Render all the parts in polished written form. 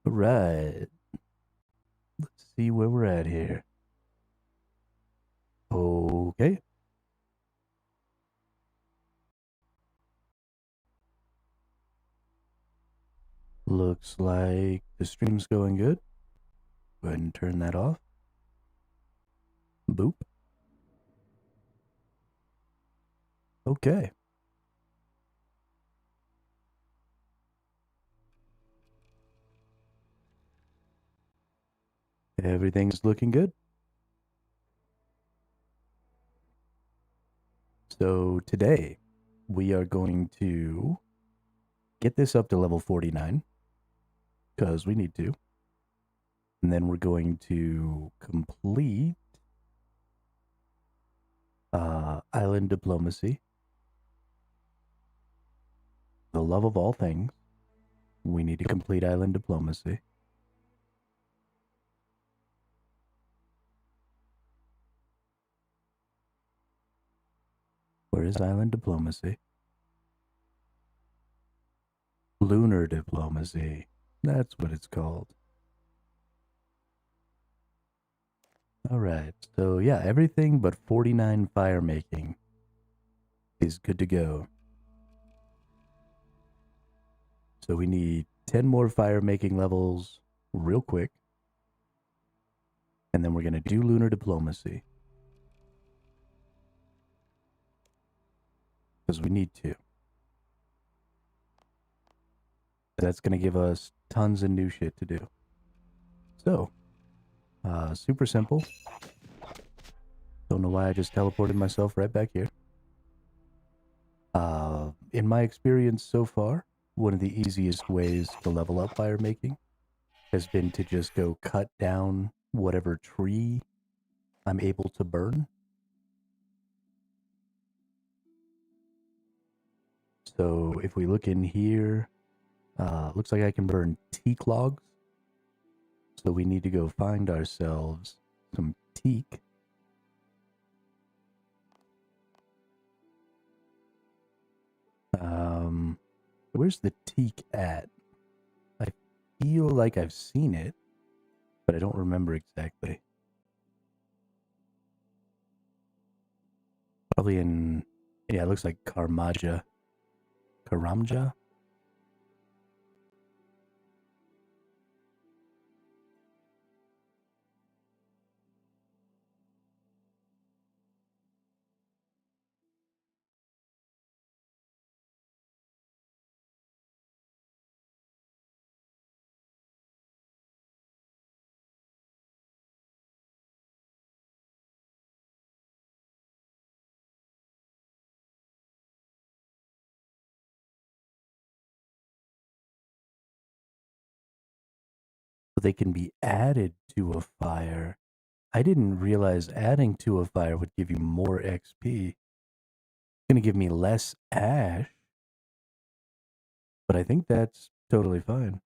All right. Let's see where we're at here. Okay. Looks like the stream's going good. Go ahead and turn that off. Boop. Okay. Everything's looking good. So today we are going to get this up to level 49 because we need to. And then we're going to complete island diplomacy. The love of all things. We need to complete island diplomacy. Where is island diplomacy? Lunar diplomacy. That's what it's called. All right. So, yeah, everything but 49 fire making is good to go. So, we need 10 more fire making levels real quick. And then we're going to do lunar diplomacy. Because we need to. That's going to give us tons of new shit to do. So, super simple. Don't know why I just teleported myself right back here. In my experience so far, one of the easiest ways to level up fire making has been to just go cut down whatever tree I'm able to burn. So if we look in here, looks like I can burn teak logs. So we need to go find ourselves some teak. Where's the teak at? I feel like I've seen it, but I don't remember exactly. Probably in, yeah, it looks like Karamja. They can be added to a fire. I didn't realize adding to a fire would give you more XP. It's gonna give me less ash, but I think that's totally fine.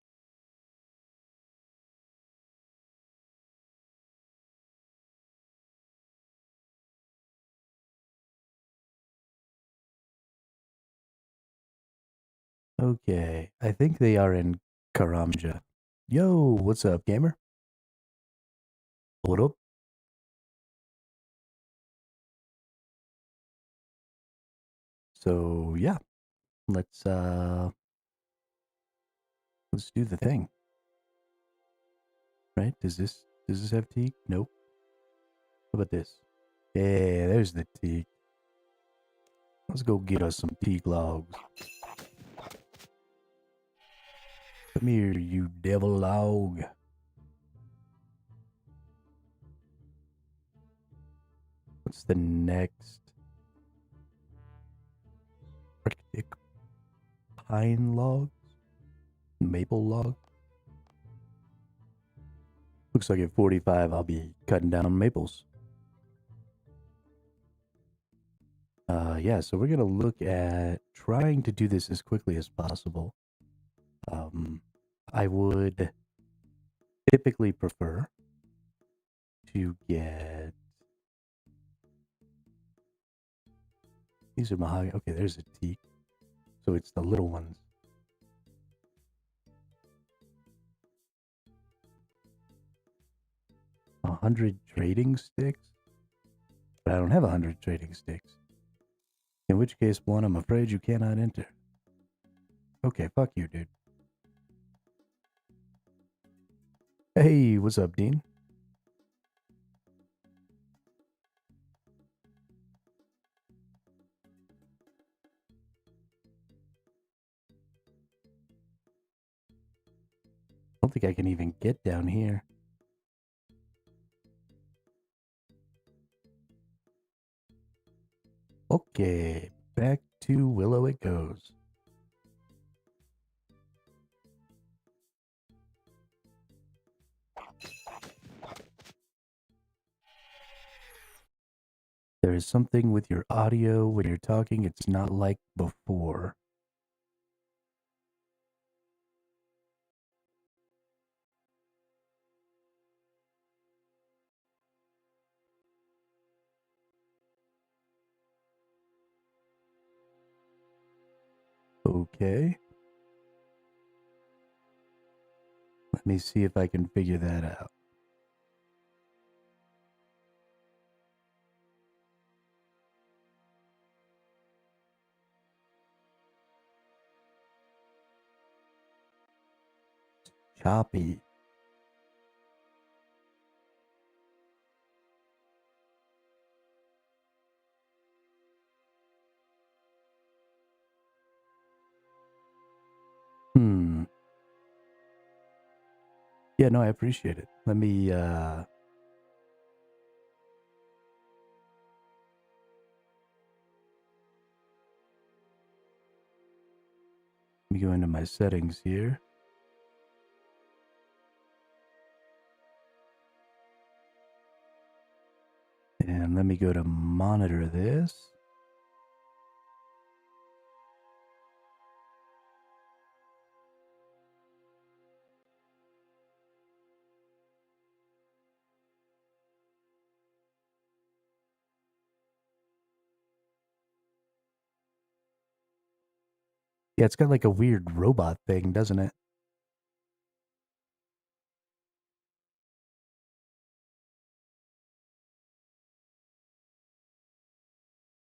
Okay, I think they are in Karamja. Yo, what's up, gamer? What up? So yeah, let's let's do the thing. Right? Does this have teak? Nope. How about this? Yeah, there's the teak. Let's go get us some teak logs. Come here, you devil log. What's the next? Arctic pine logs? Maple log? Looks like at 45 I'll be cutting down maples. Yeah, so we're gonna look at trying to do this as quickly as possible. I would typically prefer to get... These are mahogany. Okay, there's a teak. So it's the little ones. 100 trading sticks? But I don't have 100 trading sticks. In which case, one, I'm afraid you cannot enter. Okay, fuck you, dude. Hey, what's up, Dean? I don't think I can even get down here. Okay, back to Willow it goes. There is something with your audio when you're talking, it's not like before. Okay. Let me see if I can figure that out. Choppy. Yeah, no, I appreciate it. Let me go into my settings here. And let me go to monitor this. Yeah, it's got like a weird robot thing, doesn't it?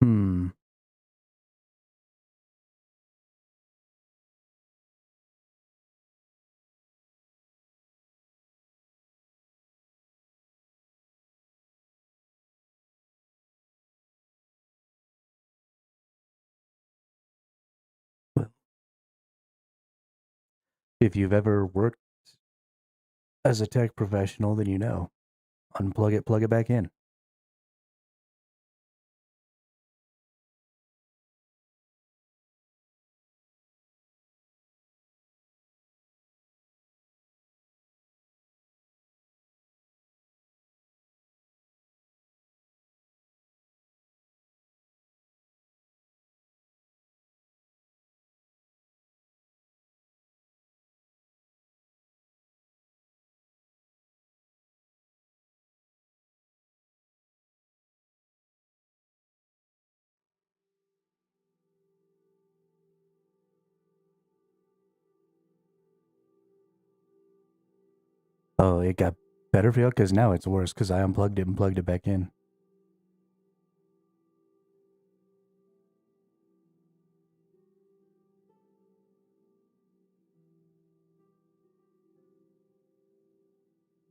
Hmm. Well, if you've ever worked as a tech professional, then you know. Unplug it, plug it back in. Oh, it got better for you? Because now it's worse because I unplugged it and plugged it back in.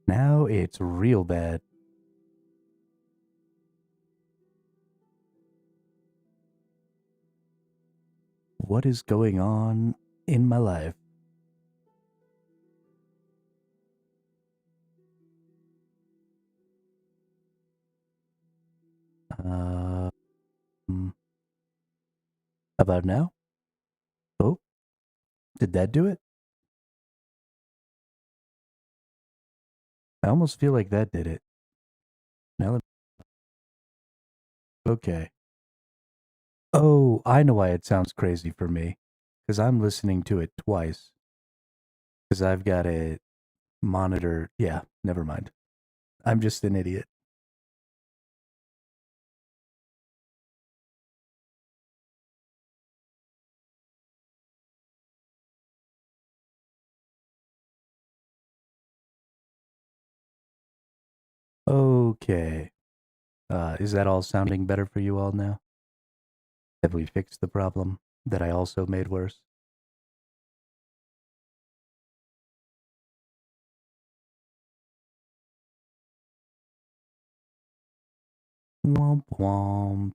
Now it's real bad. What is going on in my life? About now? Oh, did that do it? I almost feel like that did it. Now, okay. Oh, I know why it sounds crazy for me. Because I'm listening to it twice. Because I've got it monitored. Yeah, never mind. I'm just an idiot. Okay. Is that all sounding better for you all now? Have we fixed the problem that I also made worse? Womp womp.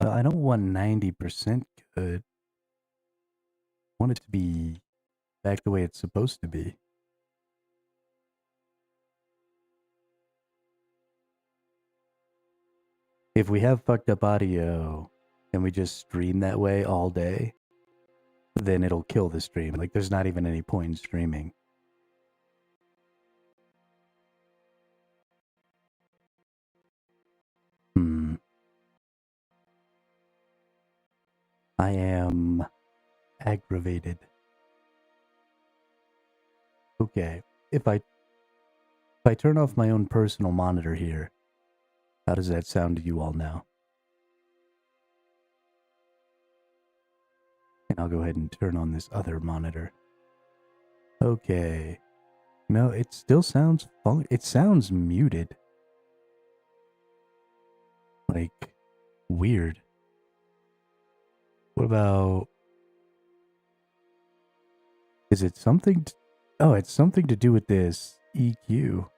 I don't want 90% good. I want it to be back the way it's supposed to be. If we have fucked up audio and we just stream that way all day, then it'll kill the stream. Like, there's not even any point in streaming. I am aggravated. Okay, if I turn off my own personal monitor here, how does that sound to you all now? And I'll go ahead and turn on this other monitor. Okay. No, it still sounds it sounds muted. Like, weird. What about... Is it something... Oh, it's something to do with this EQ.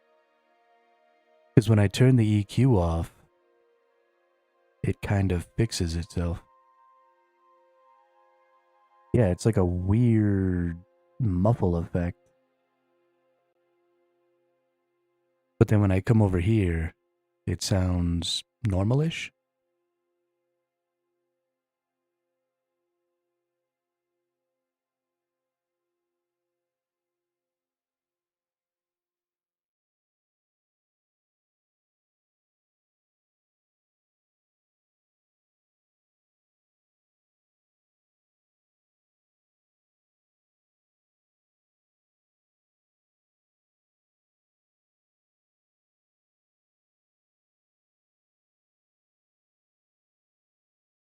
Because when I turn the EQ off, it kind of fixes itself. Yeah, it's like a weird muffle effect. But then when I come over here, it sounds normalish.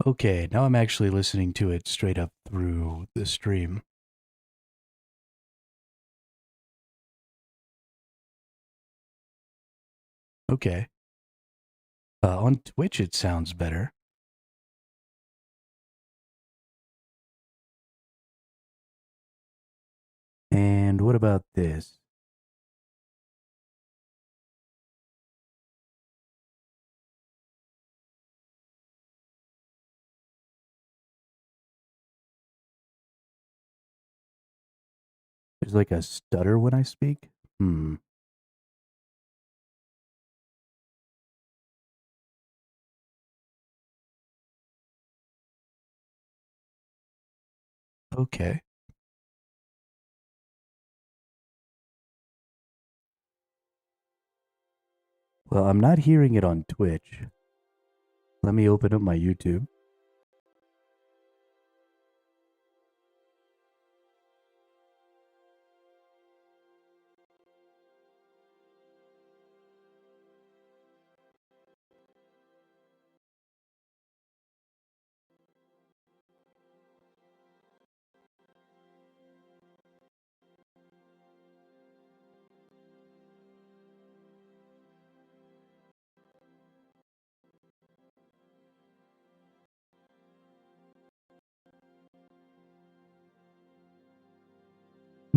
Okay, now I'm actually listening to it straight up through the stream. Okay. On Twitch, it sounds better. And what about this? There's like a stutter when I speak. Okay. Well, I'm not hearing it on Twitch. Let me open up my YouTube.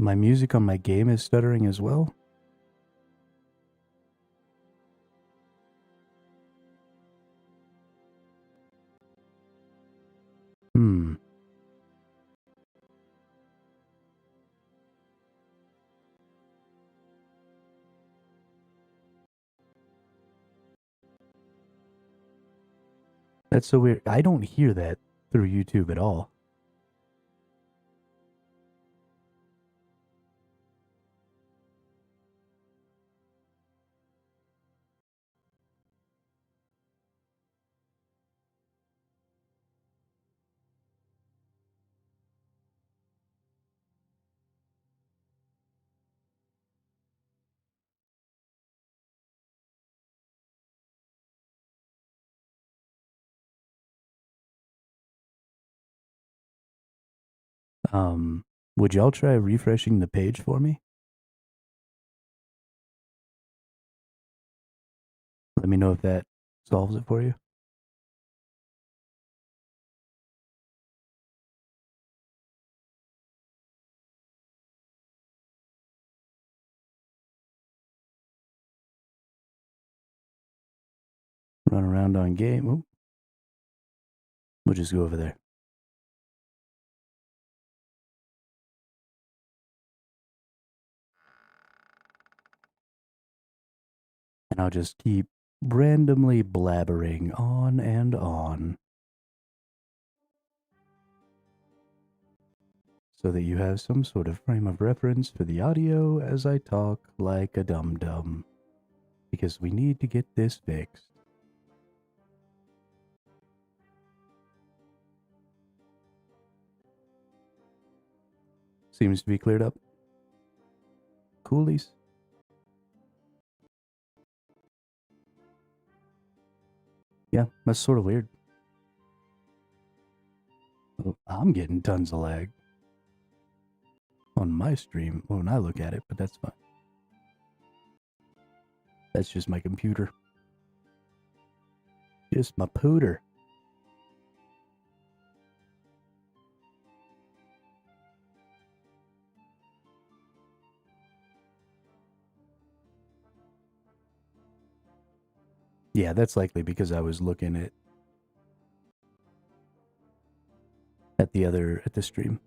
My music on my game is stuttering as well. That's so weird. I don't hear that through YouTube at all. Would y'all try refreshing the page for me? Let me know if that solves it for you. Run around on game. Oop. We'll just go over there. And I'll just keep randomly blabbering on and on. So that you have some sort of frame of reference for the audio as I talk like a dum-dum. Because we need to get this fixed. Seems to be cleared up. Coolies. Yeah, that's sort of weird. Oh, I'm getting tons of lag on my stream when I look at it, but that's fine. That's just my computer. Just my pooter. Yeah, that's likely because I was looking at the stream.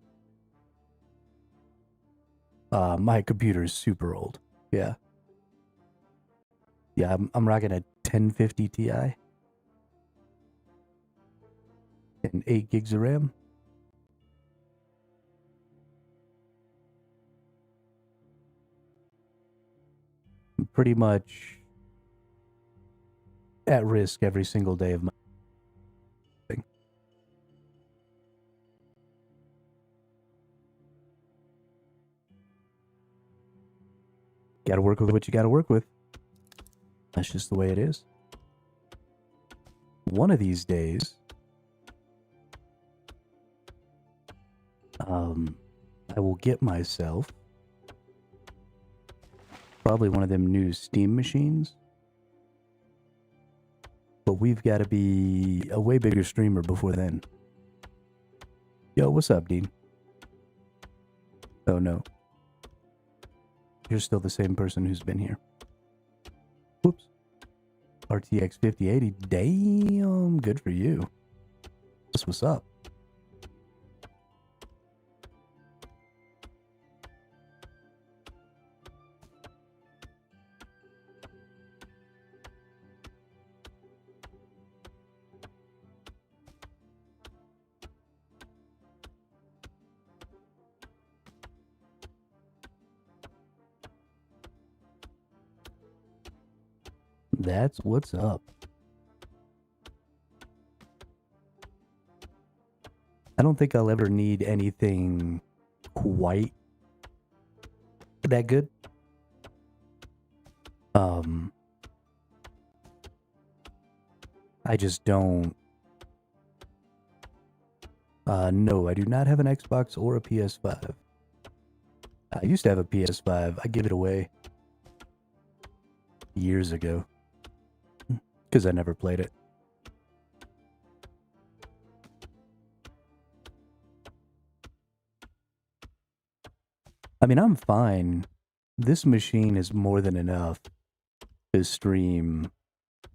My computer is super old. Yeah. Yeah, I'm rocking a 1050 Ti and 8 gigs of RAM. I'm pretty much at risk every single day of my thing. Gotta work with what you gotta work with. That's just the way it is. One of these days, I will get myself probably one of them new Steam machines. But we've got to be a way bigger streamer before then. Yo, what's up, Dean? Oh, no. You're still the same person who's been here. Whoops. RTX 5080. Damn, good for you. That's what's up. That's what's up. I don't think I'll ever need anything quite that good. I just don't. No, I do not have an Xbox or a PS5. I used to have a PS5. I gave it away years ago because I never played it. I mean, I'm fine. This machine is more than enough to stream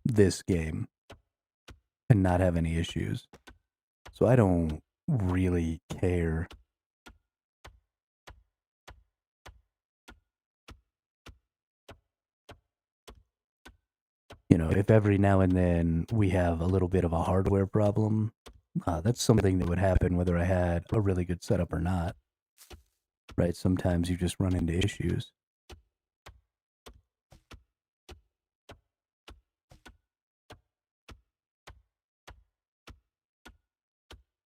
this game and not have any issues. So I don't really care. You know, if every now and then we have a little bit of a hardware problem, that's something that would happen whether I had a really good setup or not. Right? Sometimes you just run into issues.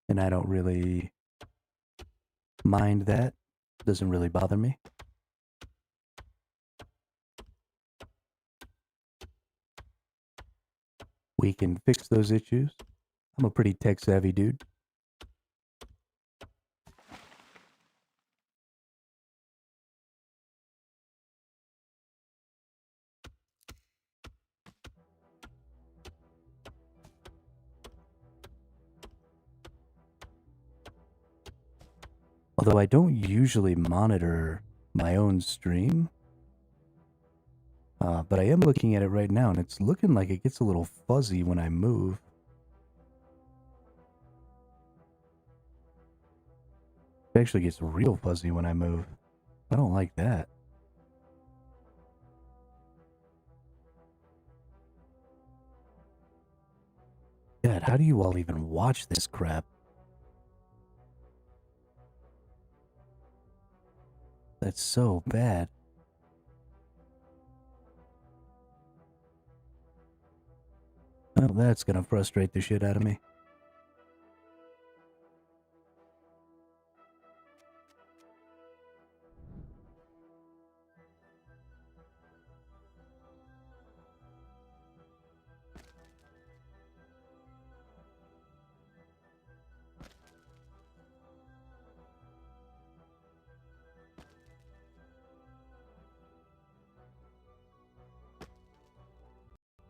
And I don't really mind that. Doesn't really bother me. We can fix those issues. I'm a pretty tech savvy dude. Although I don't usually monitor my own stream. But I am looking at it right now, and it's looking like it gets a little fuzzy when I move. It actually gets real fuzzy when I move. I don't like that. God, how do you all even watch this crap? That's so bad. Oh, that's gonna frustrate the shit out of me.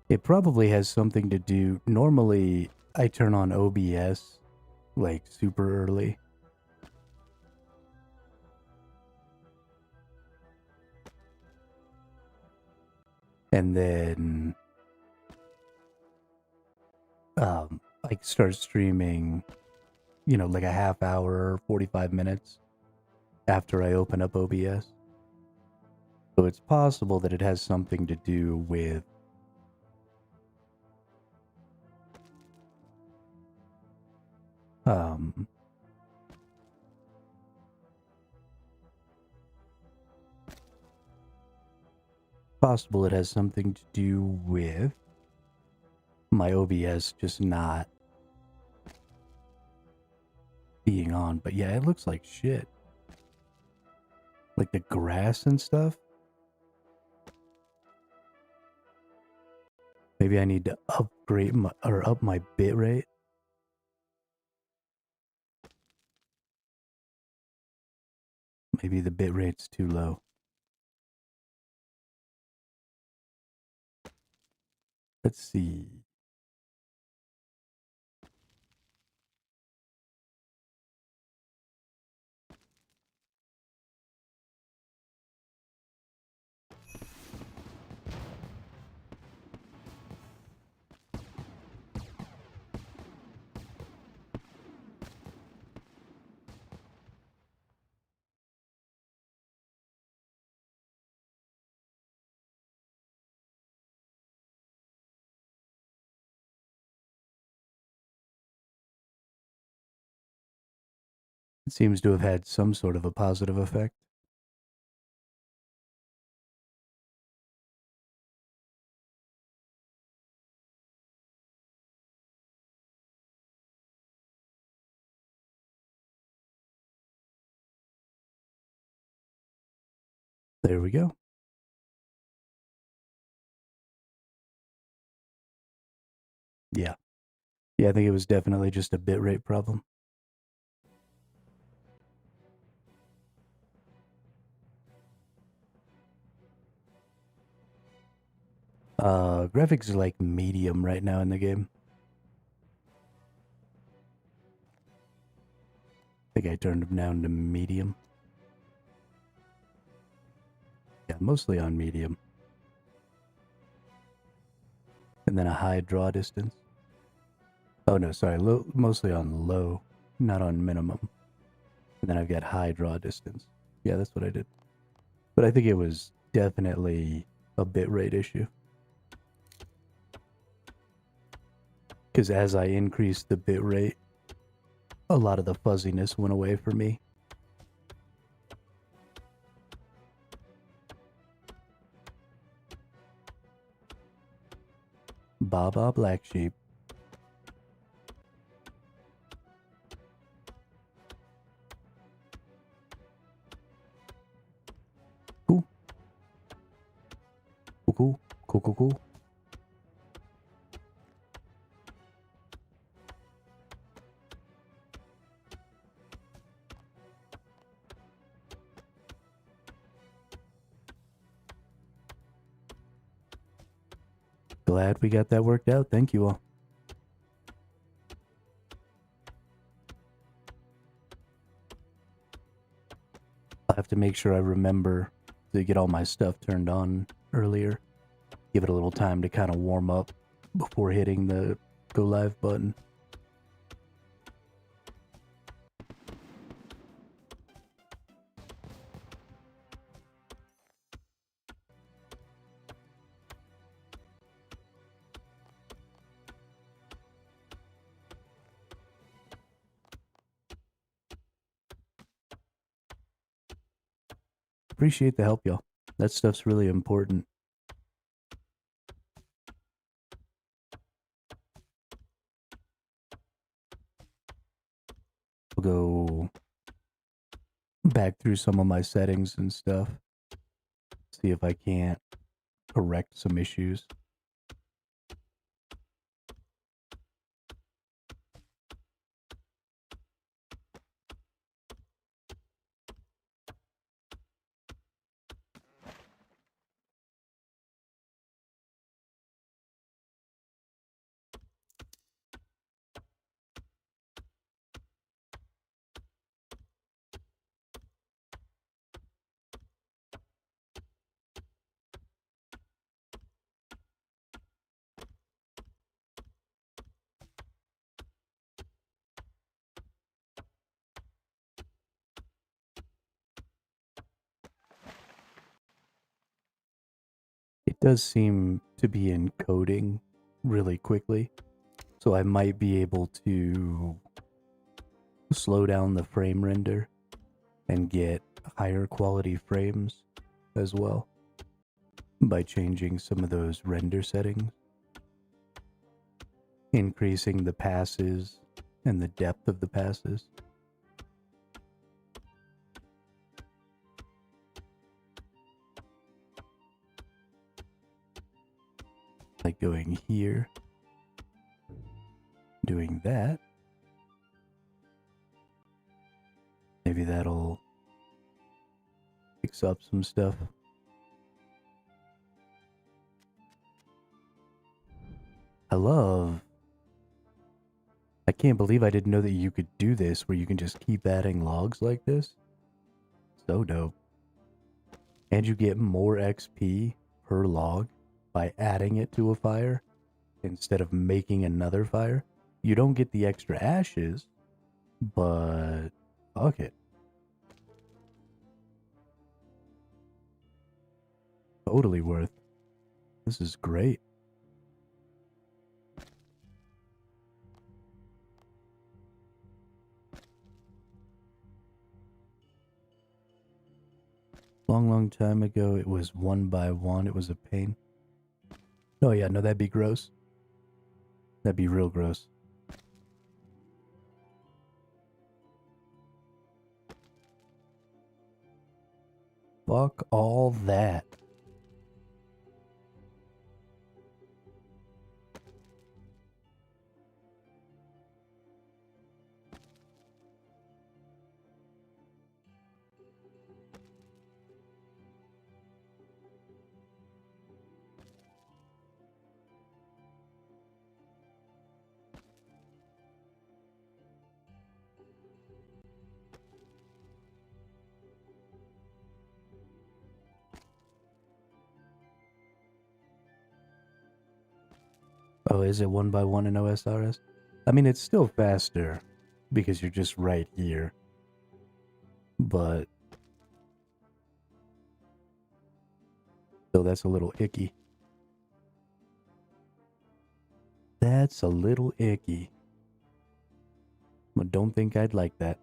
It probably has something to do... Normally, I turn on OBS, like, super early. And then... like, start streaming, you know, like a half hour, 45 minutes after I open up OBS. So it's possible that it has something to do with possible it has something to do with my OBS just not being on. But yeah, it looks like shit. Like the grass and stuff. Maybe I need to upgrade my, or up my bitrate. Maybe the bitrate's too low. Let's see. It seems to have had some sort of a positive effect. There we go. Yeah. Yeah, I think it was definitely just a bitrate problem. Graphics are like medium right now in the game. I think I turned them down to medium. Yeah, mostly on medium. And then a high draw distance. Oh no, sorry, mostly on low, not on minimum. And then I've got high draw distance. Yeah, that's what I did. But I think it was definitely a bitrate issue. Because as I increased the bitrate, a lot of the fuzziness went away for me. Baba Black Sheep. Cool. Cool, cool, cool, cool, cool. Glad we got that worked out. Thank you all. make sure I remember to get all my stuff turned on earlier. Give it a little time to kind of warm up before hitting the go live button. Appreciate the help, y'all. That stuff's really important. I'll go back through some of my settings and stuff. See if I can't correct some issues. It does seem to be encoding really quickly, so I might be able to slow down the frame render and get higher quality frames as well by changing some of those render settings, increasing the passes and the depth of the passes. Like going here, doing that. Maybe that'll fix up some stuff. I can't believe I didn't know that you could do this where you can just keep adding logs like this. So dope. And you get more XP per log by adding it to a fire instead of making another fire. You don't get the extra ashes, but fuck it. Totally worth. This is great. Long time ago, it was 1 by 1. It was a pain. Oh yeah, no, that'd be gross. That'd be real gross. Fuck all that. Oh, is it 1 by 1 in OSRS? I mean, it's still faster because you're just right here. But so that's a little icky. That's a little icky. But don't think I'd like that.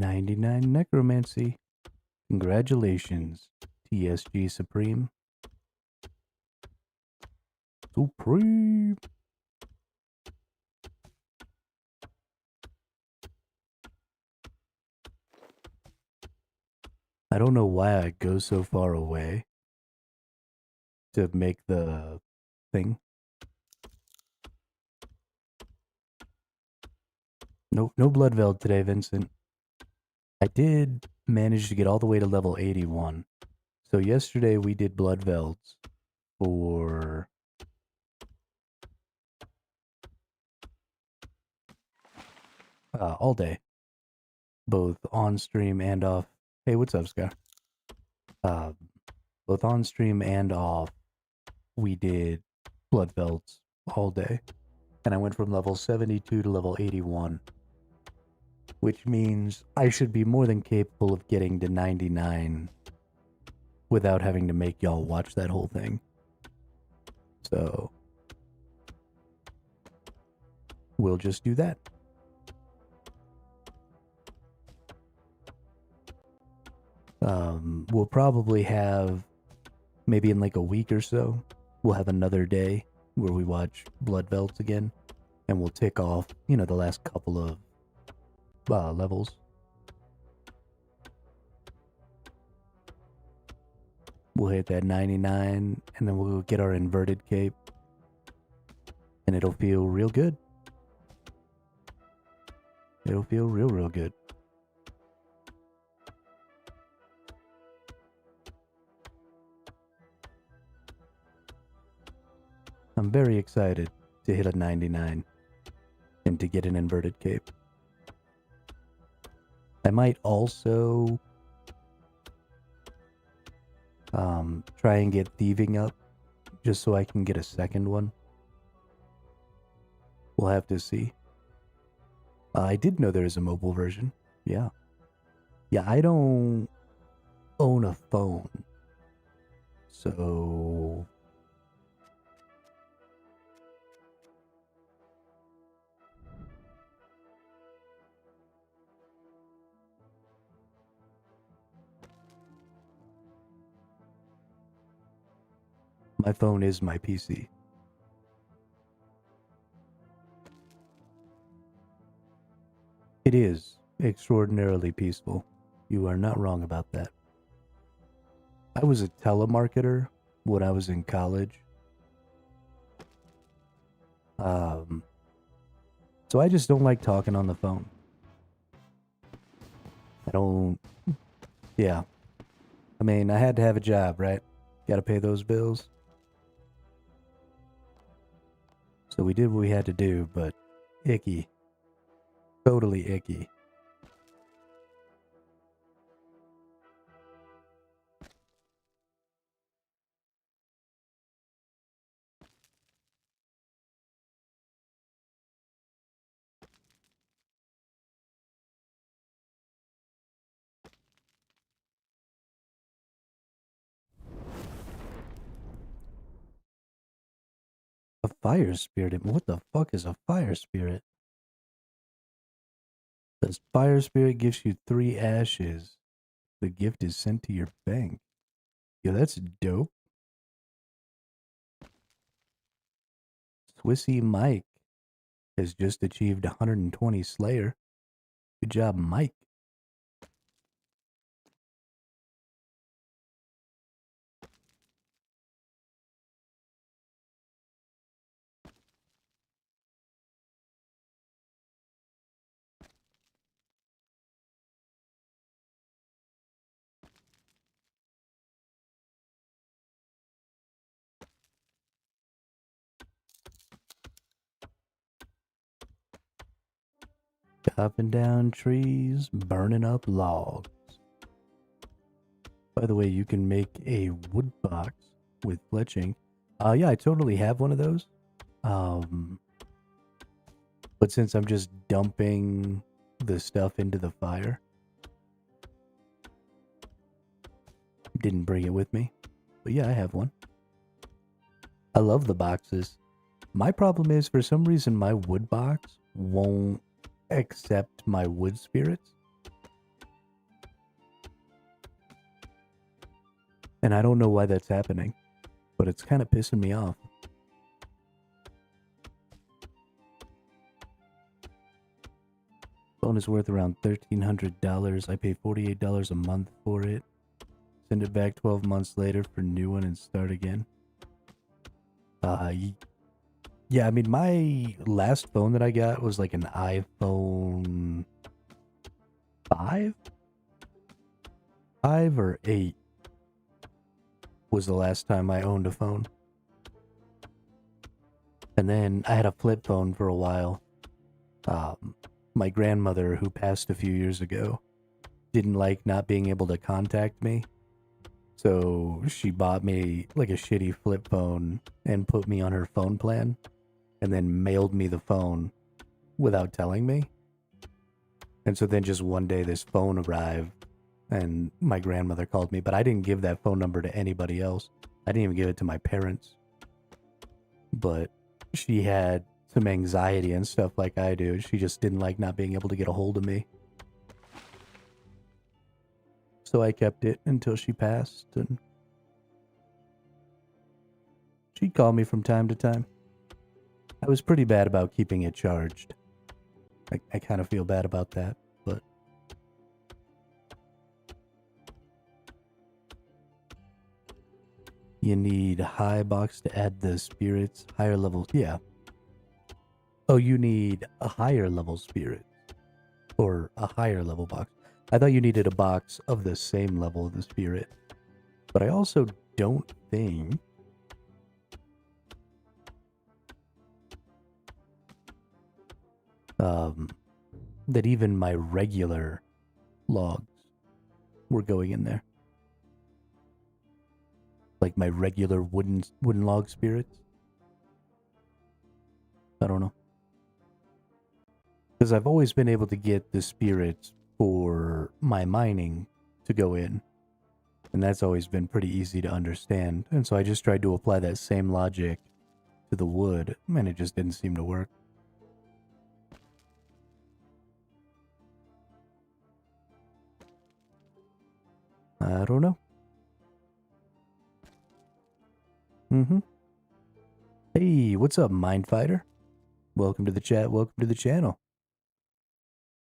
99 necromancy. Congratulations, TSG Supreme. Supreme. I don't know why I go so far away to make the thing. No blood veld today, Vincent. I did manage to get all the way to level 81. So yesterday we did blood velds for all day, both on stream and off. Hey, what's up, Sky? Both on stream and off, we did blood velds all day, and I went from level 72 to level 81, which means I should be more than capable of getting to 99 without having to make y'all watch that whole thing. So we'll just do that. We'll probably have, maybe in like a week or so, we'll have another day where we watch blood velds again, and we'll tick off, you know, the last couple of levels. We'll hit that 99, and then we'll get our inverted cape, and it'll feel real good. It'll feel real good. I'm very excited to hit a 99 and to get an inverted cape. I might also try and get thieving up just so I can get a second one. We'll have to see. I did know there is a mobile version. Yeah. Yeah, I don't own a phone. So my phone is my PC. It is extraordinarily peaceful. You are not wrong about that. I was a telemarketer when I was in college. So I just don't like talking on the phone. Yeah. I mean, I had to have a job, right? Gotta pay those bills. So we did what we had to do, but icky. Totally icky. A fire spirit? What the fuck is a fire spirit? Says fire spirit gives you 3 ashes. The gift is sent to your bank. Yo, that's dope. Swissy Mike has just achieved 120 Slayer. Good job, Mike. Chopping down trees, burning up logs. By the way, you can make a wood box with fletching. Yeah, I totally have one of those. But since I'm just dumping the stuff into the fire, didn't bring it with me. But yeah, I have one. I love the boxes. My problem is, for some reason, my wood box won't accept my wood spirits. And I don't know why that's happening, but it's kind of pissing me off. Phone is worth around $1,300. I pay $48 a month for it. Send it back 12 months later for new one and start again. Yeah, I mean, my last phone that I got was like an iPhone 5? 5 or 8 was the last time I owned a phone. And then I had a flip phone for a while. My grandmother, who passed a few years ago, didn't like not being able to contact me. So she bought me like a shitty flip phone and put me on her phone plan and then mailed me the phone without telling me. And so then just one day this phone arrived and my grandmother called me, but I didn't give that phone number to anybody else. I didn't even give it to my parents. But she had some anxiety and stuff like I do. She just didn't like not being able to get a hold of me. So I kept it until she passed, and she'd call me from time to time. I was pretty bad about keeping it charged. I kind of feel bad about that, but... You need a high box to add the spirits, higher levels. Yeah. Oh, you need a higher level spirit. Or a higher level box. I thought you needed a box of the same level of the spirit. But I also don't think... that even my regular logs were going in there. Like my regular wooden log spirits. I don't know. Because I've always been able to get the spirits for my mining to go in. And that's always been pretty easy to understand. And so I just tried to apply that same logic to the wood, and it just didn't seem to work. I don't know. Hey, what's up, Mindfighter? Welcome to the chat, welcome to the channel.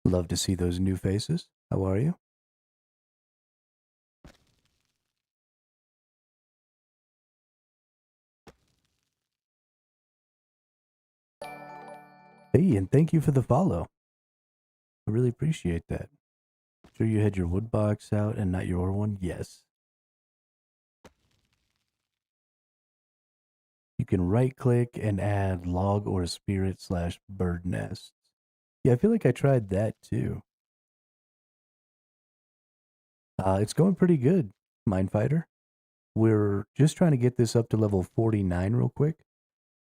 Love to see those new faces. How are you? Hey, and thank you for the follow. I really appreciate that. Sure you had your wood box out and not your one? Yes. You can right click and add log or spirit / bird nests. Yeah, I feel like I tried that too. It's going pretty good, Mindfighter. We're just trying to get this up to level 49 real quick.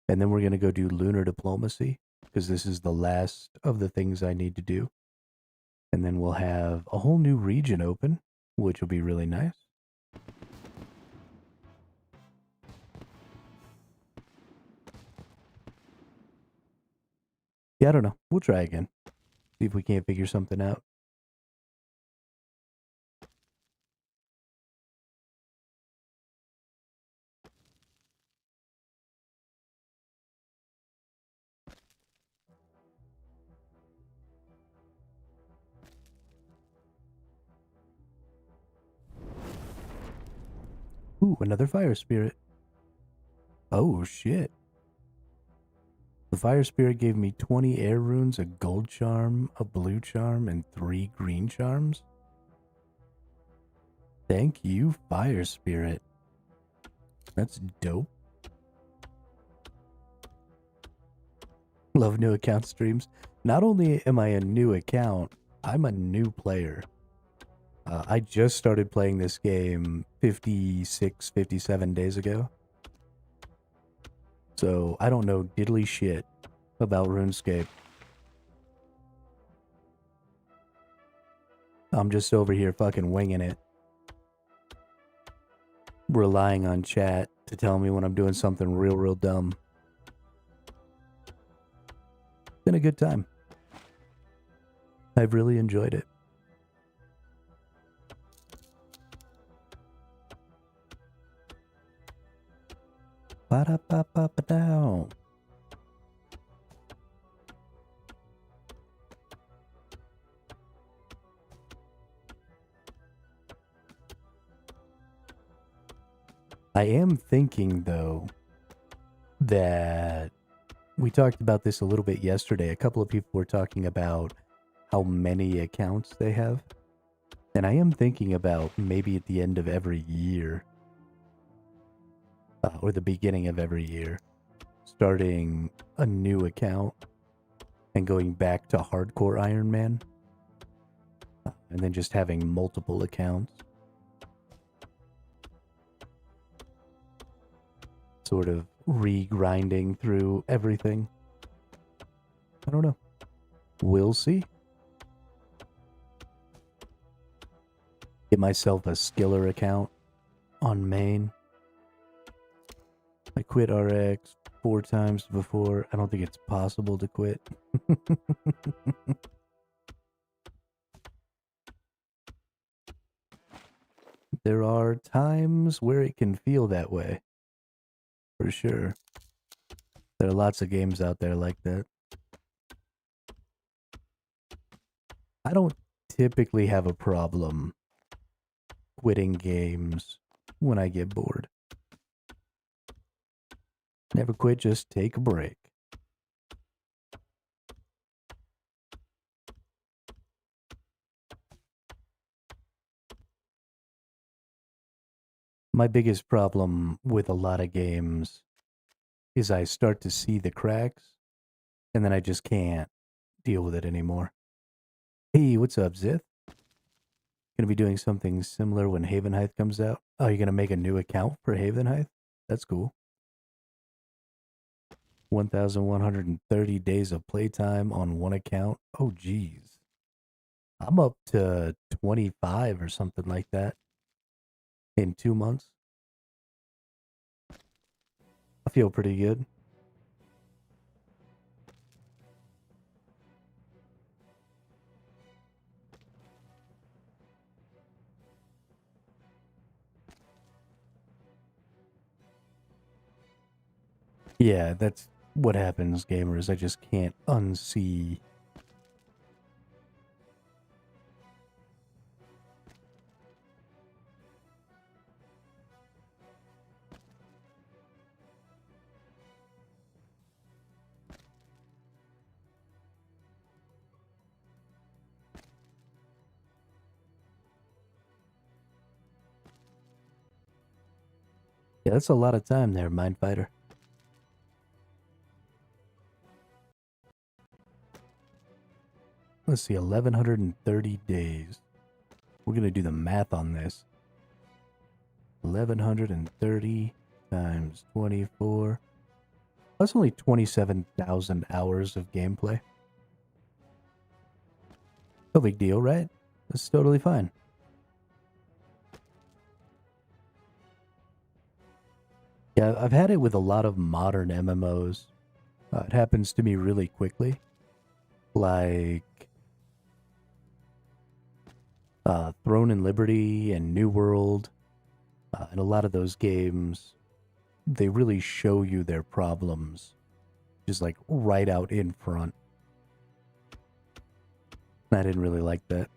And then we're going to go do lunar diplomacy, because this is the last of the things I need to do. And then we'll have a whole new region open, which will be really nice. Yeah, I don't know. We'll try again. See if we can't figure something out. Ooh, another fire spirit. Oh, shit. The fire spirit gave me 20 air runes, a gold charm, a blue charm, and 3 green charms. Thank you, fire spirit. That's dope. Love new account streams. Not only am I a new account, I'm a new player. I just started playing this game 56, 57 days ago. So I don't know diddly shit about Runescape. I'm just over here fucking winging it. Relying on chat to tell me when I'm doing something real dumb. Been a good time. I've really enjoyed it. Ba-da-ba-ba-ba-dow. I am thinking, though, that we talked about this a little bit yesterday. A couple of people were talking about how many accounts they have. And I am thinking about maybe at the end of every year, or the beginning of every year, starting a new account and going back to hardcore Ironman, and then just having multiple accounts. Sort of re-grinding through everything. I don't know. We'll see. Get myself a Skiller account on main. I quit RX 4 times before. I don't think it's possible to quit. There are times where it can feel that way. For sure. There are lots of games out there like that. I don't typically have a problem quitting games when I get bored. Never quit, just take a break. My biggest problem with a lot of games is I start to see the cracks, and then I just can't deal with it anymore. Hey, what's up, Zith? Gonna be doing something similar when Havenheith comes out? Oh, you're gonna make a new account for Havenheith? That's cool. 1,130 days of playtime on one account. Oh, geez. I'm up to 25 or something like that in 2 months. I feel pretty good. Yeah, that's what happens, gamers. I just can't unsee. Yeah, that's a lot of time there, Mindfighter. Let's see, 1,130 days. We're going to do the math on this. 1,130 times 24. That's only 27,000 hours of gameplay. No big deal, right? That's totally fine. Yeah, I've had it with a lot of modern MMOs. It happens to me really quickly. Like Throne and Liberty and New World. And a lot of those games, they really show you their problems. Just like right out in front. I didn't really like that.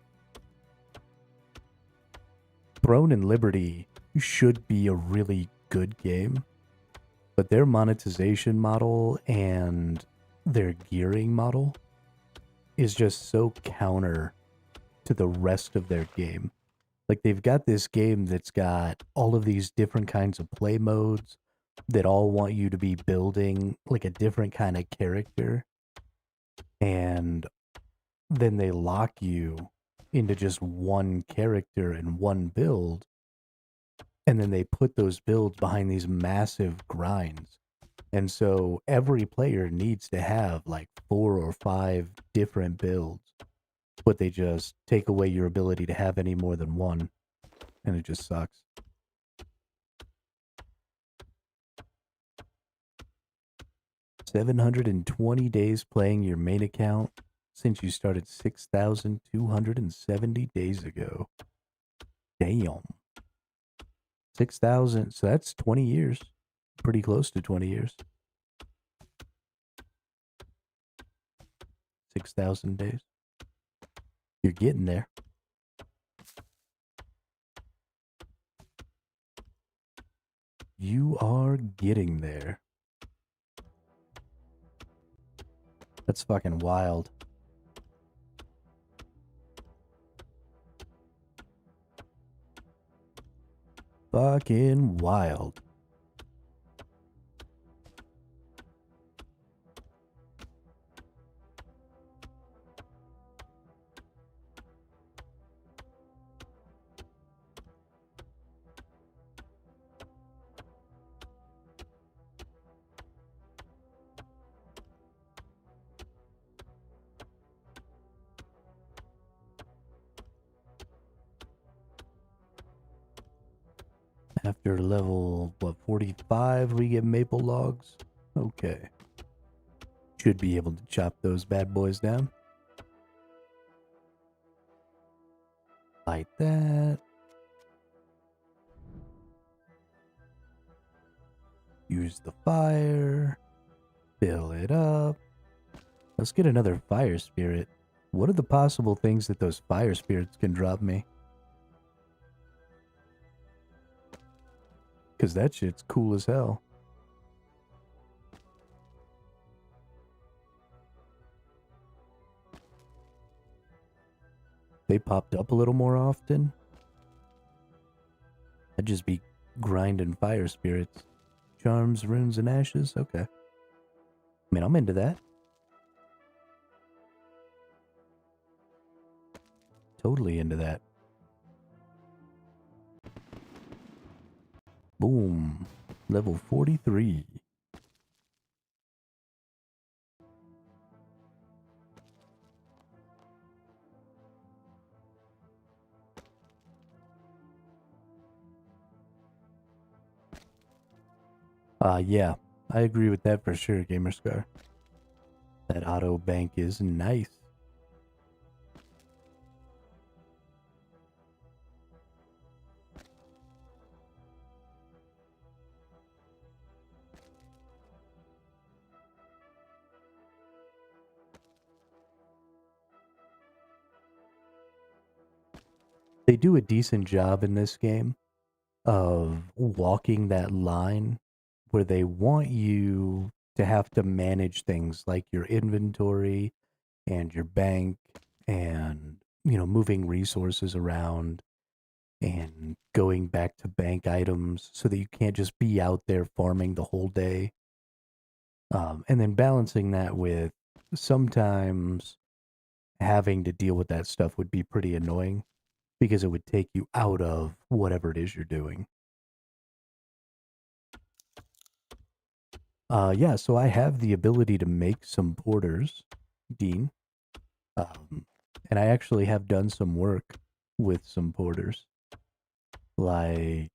Throne and Liberty should be a really good game, but their monetization model and their gearing model is just so counter to the rest of their game. Like, they've got this game that's got all of these different kinds of play modes that all want you to be building like a different kind of character, and then they lock you into just one character and one build, and then they put those builds behind these massive grinds. And so every player needs to have like 4 or 5 different builds, but they just take away your ability to have any more than one, and it just sucks. $720 days playing your main account since you started 6,270 days ago. Damn. 6,000, so that's 20 years. pretty close to 20 years. 6,000 days. You're getting there. You are getting there. That's fucking wild. Fucking wild. After level, 45, we get maple logs? Okay. Should be able to chop those bad boys down. Like that. Use the fire. Fill it up. Let's get another fire spirit. What are the possible things that those fire spirits can drop me? Because that shit's cool as hell. They popped up a little more often. I'd just be grinding fire spirits. Charms, runes, and ashes? Okay. I mean, I'm into that. Totally into that. Boom. Level 43. Yeah. I agree with that for sure, Gamerscar. That auto bank is nice. They do a decent job in this game of walking that line where they want you to have to manage things like your inventory and your bank and, you know, moving resources around and going back to bank items so that you can't just be out there farming the whole day. And then balancing that with sometimes having to deal with that stuff would be pretty annoying because it would take you out of whatever it is you're doing. Yeah, so I have the ability to make some porters, Dean. And I actually have done some work with some porters. Like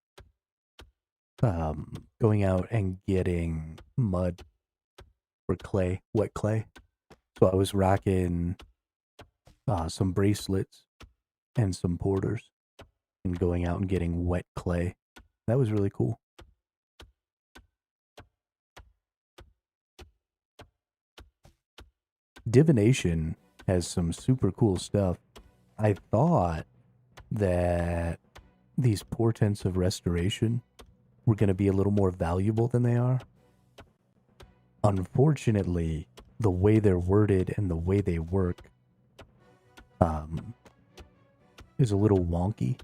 going out and getting mud or clay, wet clay. So I was rocking some bracelets and some porters and going out and getting wet clay. That was really cool. Divination has some super cool stuff. I thought that these portents of restoration were going to be a little more valuable than they are. Unfortunately, the way they're worded and the way they work is a little wonky.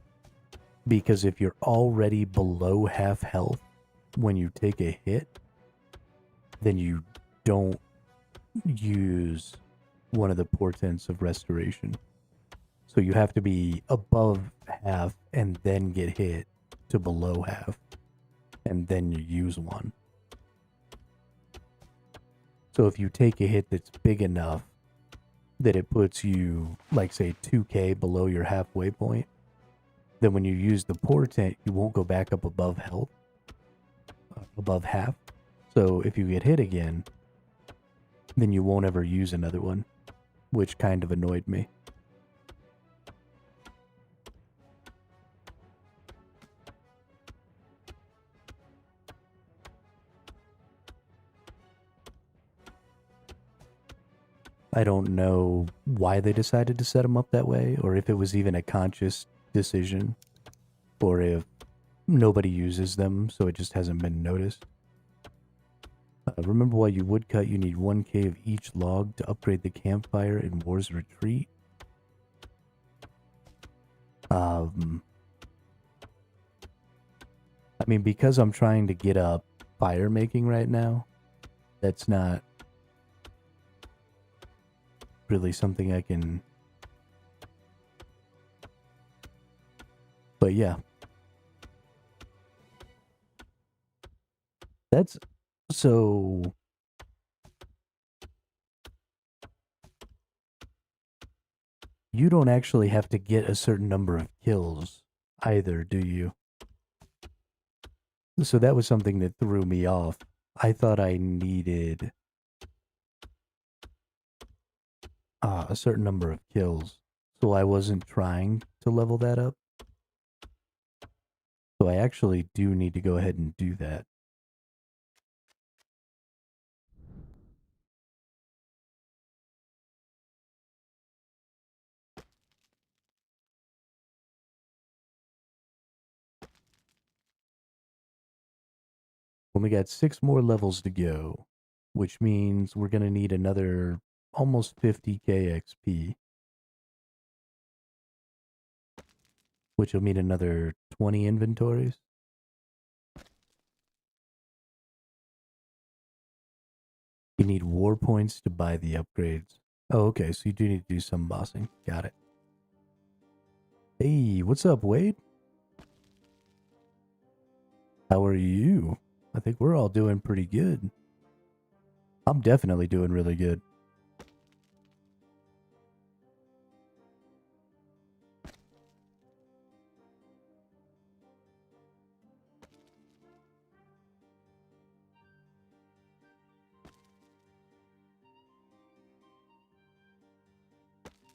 Because if you're already below half health when you take a hit, then you don't use one of the portents of restoration. So you have to be above half and then get hit to below half. And then you use one. So if you take a hit that's big enough that it puts you, like say 2k below your halfway point, then when you use the portent, you won't go back up above health, above half. So if you get hit again, then you won't ever use another one, which kind of annoyed me. I don't know why they decided to set them up that way, or if it was even a conscious decision, or if nobody uses them, so it just hasn't been noticed. Remember, while you woodcut, you need 1K of each log to upgrade the campfire in War's Retreat. I mean, because I'm trying to get up fire making right now, that's not really something I can... But yeah. That's... So... You don't actually have to get a certain number of kills either, do you? So that was something that threw me off. I thought I needed a certain number of kills, so I wasn't trying to level that up. So I actually do need to go ahead and do that. Well, we got 6 more levels to go, which means we're going to need another almost 50k XP, which will mean another 20 inventories. You need war points to buy the upgrades. Oh, okay, so you do need to do some bossing. Got it. Hey, what's up, Wade? How are you? I think we're all doing pretty good. I'm definitely doing really good.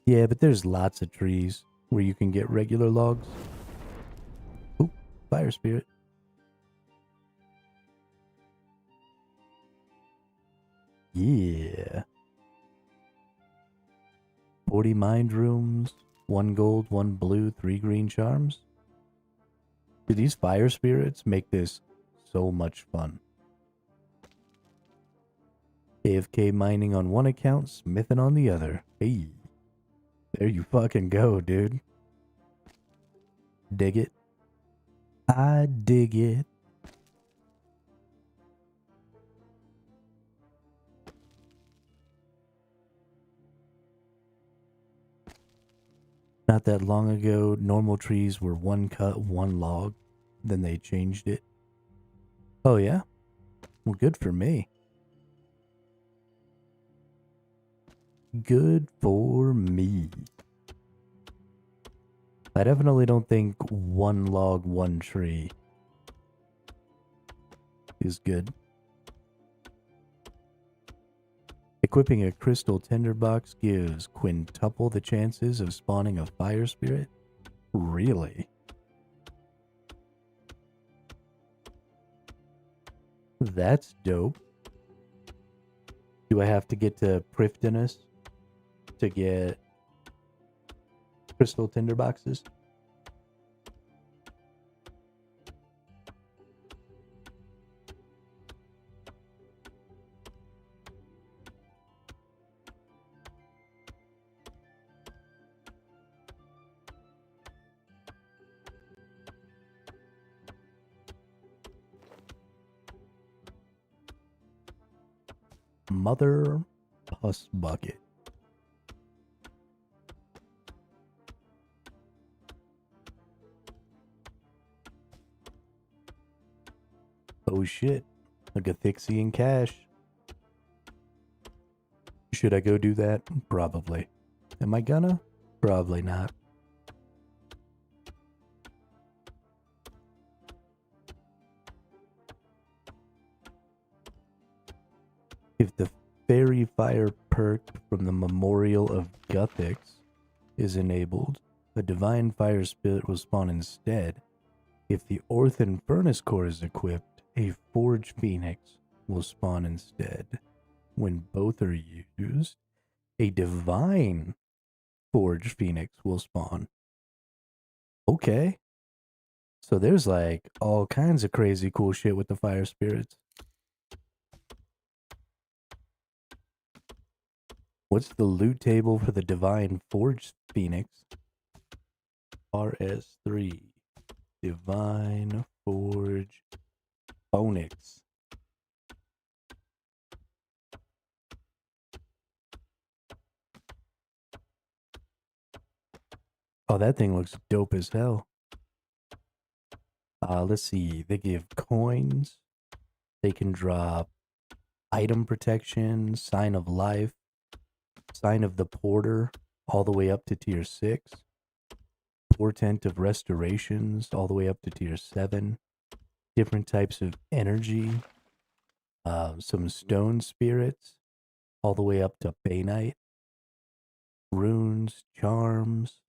Yeah, but there's lots of trees where you can get regular logs. Oop, fire spirit. Yeah. 40 mind rooms, 1 gold, 1 blue, 3 green charms. Dude, these fire spirits make this so much fun. AFK mining on one account, smithing on the other. Hey. There you fucking go, dude. Dig it. I dig it. Not that long ago, normal trees were 1 cut, 1 log. Then they changed it. Oh yeah? Well, good for me. Good for me. I definitely don't think 1 log, 1 tree is good. Equipping a crystal tinderbox gives quintuple the chances of spawning a fire spirit? Really? That's dope. Do I have to get to Prifdinus to get crystal tinderboxes? Mother pus bucket. Oh shit. A Gathixian cache. Should I go do that? Probably. Am I gonna? Probably not. If the fairy fire perk from the Memorial of Guthix is enabled, a divine fire spirit will spawn instead. If the Orthan furnace core is equipped, a forge phoenix will spawn instead. When both are used, A divine forged phoenix will spawn. Okay. So there's like all kinds of crazy cool shit with the fire spirits. What's the loot table for the divine forged phoenix? RS3. Divine forge phoenix. Oh, that thing looks dope as hell. Let's see. They give coins. They can drop item protection, sign of life, sign of the porter, all the way up to tier 6. Portent of restorations, all the way up to tier 7. Different types of energy. Some stone spirits, all the way up to Baynite. Runes, charms,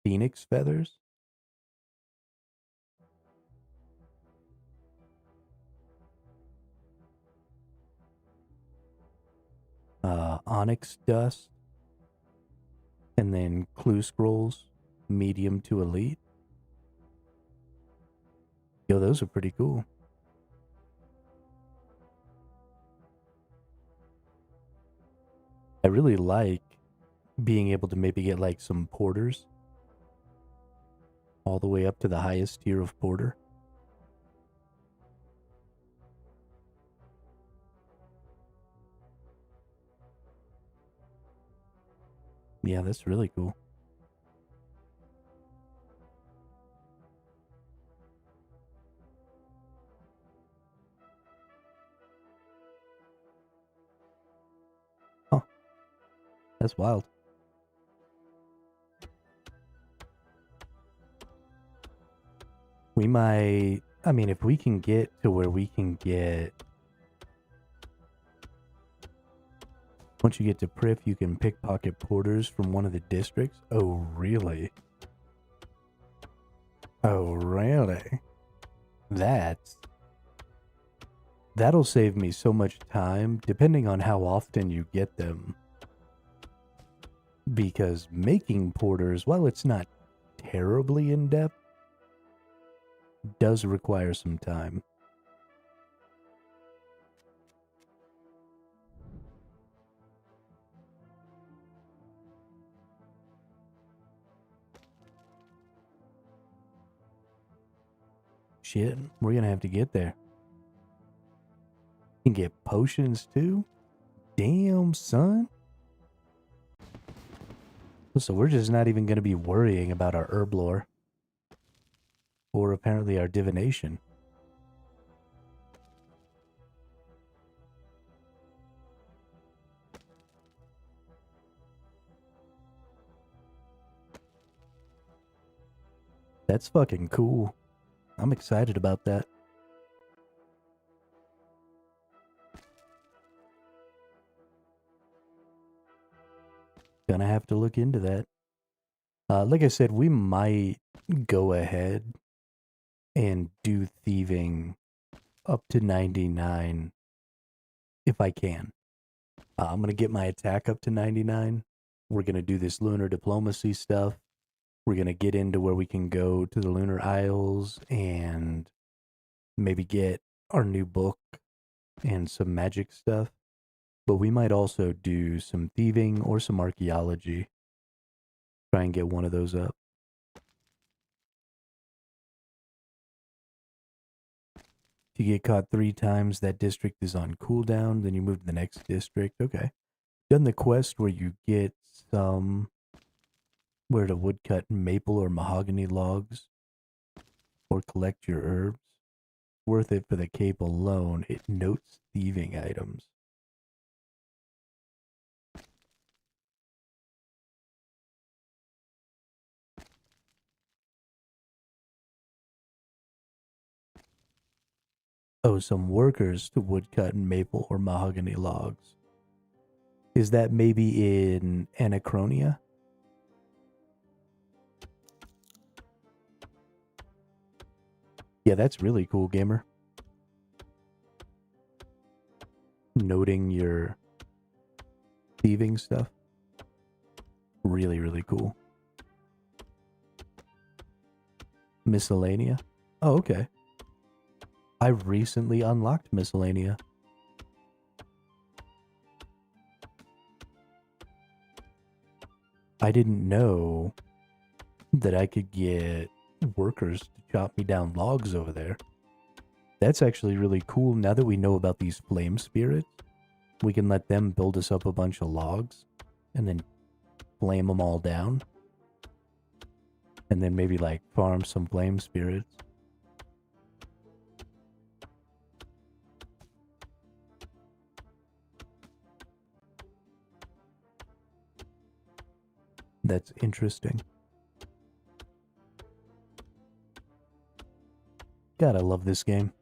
phoenix feathers. Onyx dust, and then clue scrolls, medium to elite. Yo, those are pretty cool. I really like being able to maybe get like some porters all the way up to the highest tier of porter. Yeah, that's really cool. Huh. That's wild. We might, I mean, if we can get to where we can get, once you get to Prif, you can pickpocket porters from one of the districts. Oh, really? Oh, really? That'll save me so much time, depending on how often you get them. Because making porters, while it's not terribly in-depth, does require some time. Shit, we're gonna have to get there. You can get potions too? Damn, son. So we're just not even gonna be worrying about our herb lore. Or apparently our divination. That's fucking cool. I'm excited about that. Gonna have to look into that. Like I said, we might go ahead and do thieving up to 99 if I can. I'm going to get my attack up to 99. We're going to do this lunar diplomacy stuff. We're going to get into where we can go to the Lunar Isles and maybe get our new book and some magic stuff. But we might also do some thieving or some archaeology. Try and get one of those up. If you get caught 3 times, that district is on cooldown. Then you move to the next district. Okay. Done the quest where you get some... where to woodcut maple or mahogany logs. Or collect your herbs. Worth it for the cape alone. It notes thieving items. Oh, some workers to woodcut maple or mahogany logs. Is that maybe in Anachronia? Yeah, that's really cool, gamer. Noting your thieving stuff. Really, really cool. Miscellanea? Oh, okay. I recently unlocked Miscellanea. I didn't know that I could get workers to chop me down logs over there. That's actually really cool. Now that we know about these flame spirits, we can let them build us up a bunch of logs and then flame them all down. And then maybe like farm some flame spirits. That's interesting. God, I love this game.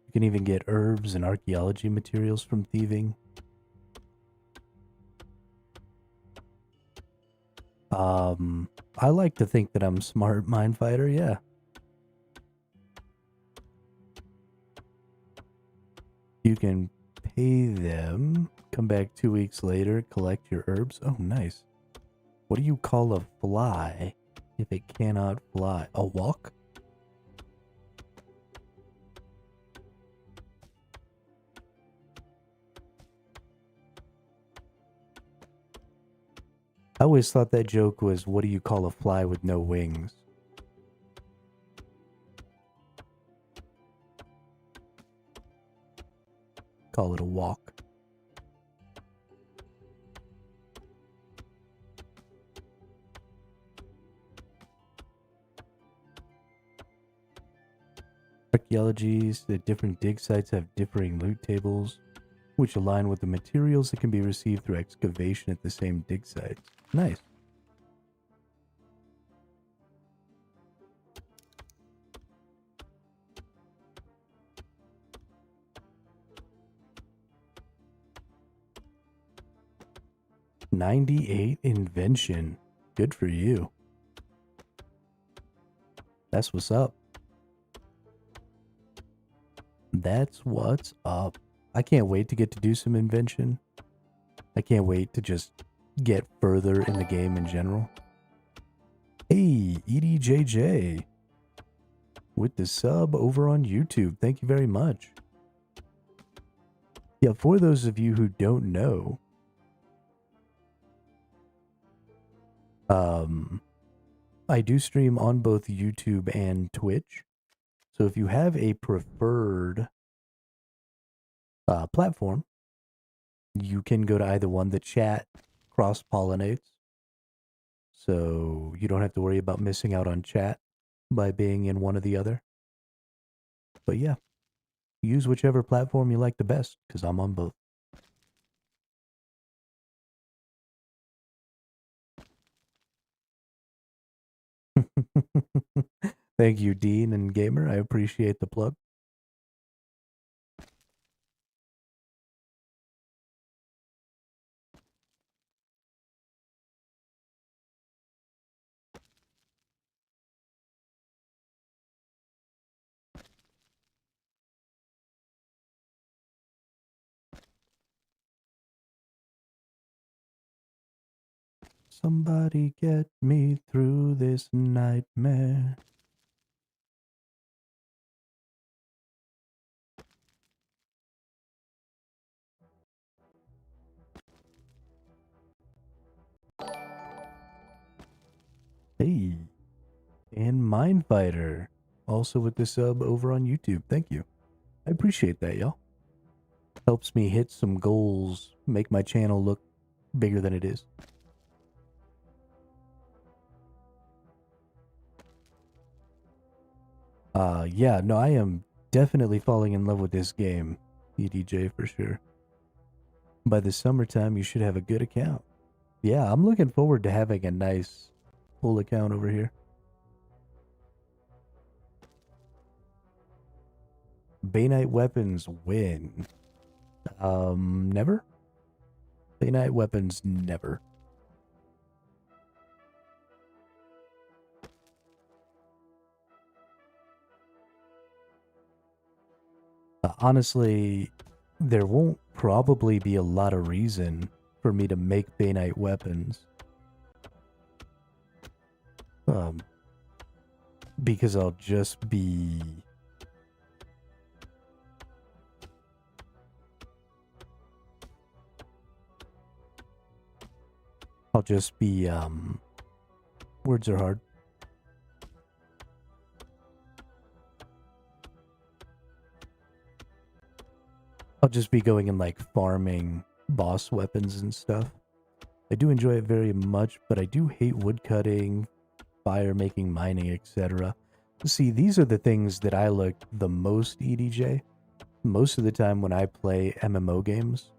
You can even get herbs and archaeology materials from thieving. I like to think that I'm smart mine fighter, yeah. You can pay them, come back 2 weeks later, collect your herbs. Oh, nice. What do you call a fly if it cannot fly? A walk? I always thought that joke was, what do you call a fly with no wings? Call it a walk. Archaeologies, the different dig sites have differing loot tables, which align with the materials that can be received through excavation at the same dig sites. Nice. '98 invention. Good for you. That's what's up. That's what's up. I can't wait to get to do some invention. I can't wait to just get further in the game in general. Hey, EDJJ. With the sub over on YouTube. Thank you very much. Yeah, for those of you who don't know, I do stream on both YouTube and Twitch. So if you have a preferred platform, you can go to either one. The chat cross-pollinates, so you don't have to worry about missing out on chat by being in one or the other. But yeah, use whichever platform you like the best, because I'm on both. Thank you, Dean and Gamer. I appreciate the plug. Somebody get me through this nightmare. Hey, and Mindfighter, also with the sub over on YouTube. Thank you. I appreciate that, y'all. Helps me hit some goals, make my channel look bigger than it is. Yeah, no, I am definitely falling in love with this game, EDJ for sure. By the summertime, you should have a good account. Yeah, I'm looking forward to having a nice full account over here. Bainite weapons win. Never? Bainite weapons never. Honestly, there won't probably be a lot of reason for me to make Bainite weapons. Because I'll just be... words are hard. I'll just be going and like farming boss weapons and stuff. I do enjoy it very much, but I do hate woodcutting, fire making, mining, etc. See, these are the things that I like the most, EDJ. Most of the time when I play MMO games,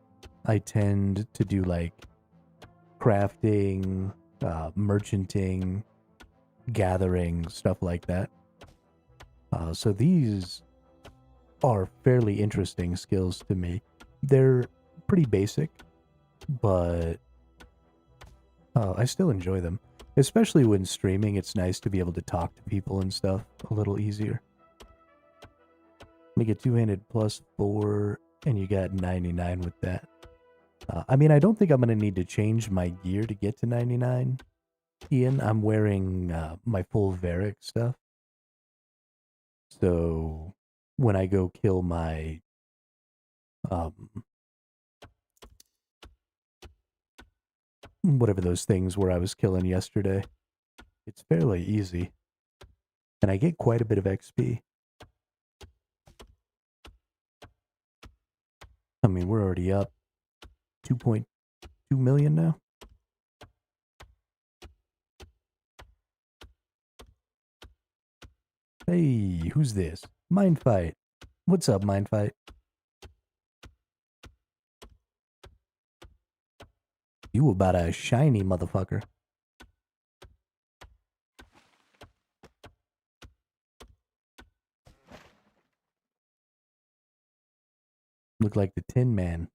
I tend to do like crafting, merchanting, gathering, stuff like that. So these are fairly interesting skills to me. They're pretty basic, but I still enjoy them. Especially when streaming, it's nice to be able to talk to people and stuff a little easier. Make a two-handed +4, and you got 99 with that. I mean, I don't think I'm going to need to change my gear to get to 99, Ian. I'm wearing my full Varric stuff. So when I go kill my whatever those things were I was killing yesterday, it's fairly easy. And I get quite a bit of XP. I mean, we're already up 2.2 million now. Hey, who's this? Mindfight. What's up, Mindfight? You about a shiny motherfucker. Look like the Tin Man.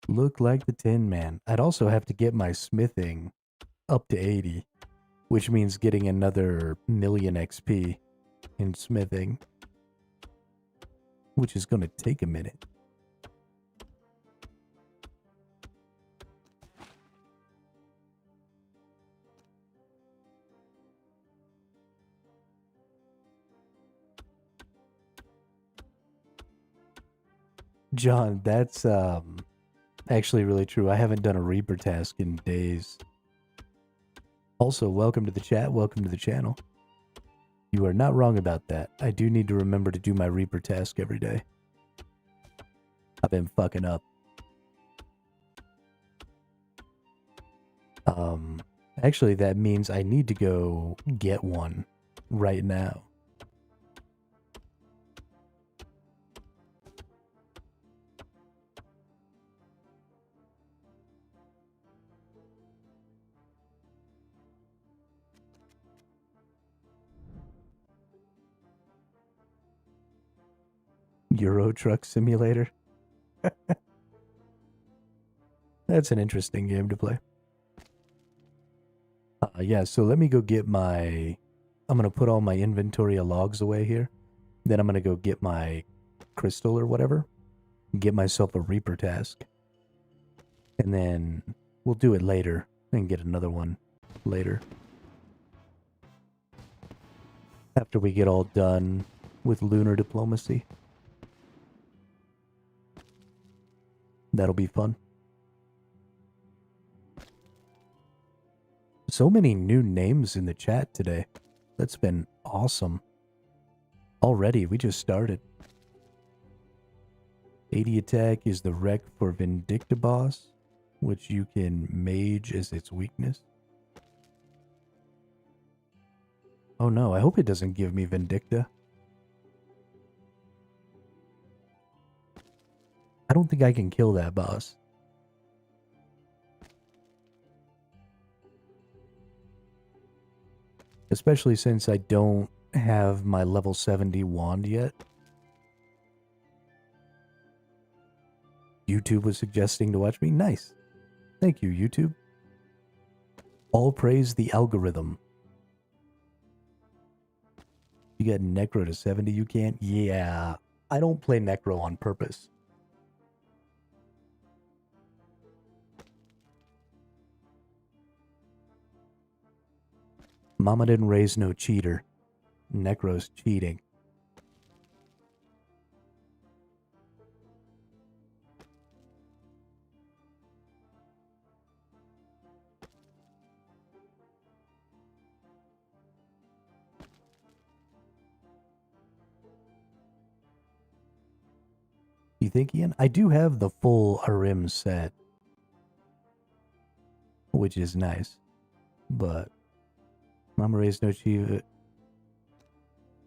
Look like the Tin Man. I'd also have to get my smithing up to 80, which means getting another million XP in smithing, which is going to take a minute. John, that's actually really true. I haven't done a Reaper task in days. Also, welcome to the chat. Welcome to the channel. You are not wrong about that. I do need to remember to do my Reaper task every day. I've been fucking up. Actually, that means I need to go get one right now. Euro Truck Simulator. That's an interesting game to play. Yeah, so let me go get my... I'm going to put all my inventory of logs away here. Then I'm going to go get my crystal or whatever. Get myself a Reaper task. And then we'll do it later and get another one later. After we get all done with lunar diplomacy. That'll be fun. So many new names in the chat today. That's been awesome. Already, we just started. 80 attack is the wreck for Vindicta boss, which you can mage as its weakness. Oh no, I hope it doesn't give me Vindicta. I don't think I can kill that boss. Especially since I don't have my level 70 wand yet. YouTube was suggesting to watch me. Nice. Thank you, YouTube. All praise the algorithm. You got Necro to 70, you can't? Yeah. I don't play Necro on purpose. Mama didn't raise no cheater. Necro's cheating. You think, Ian? I do have the full Arim set, which is nice. But Mama raised no cheater.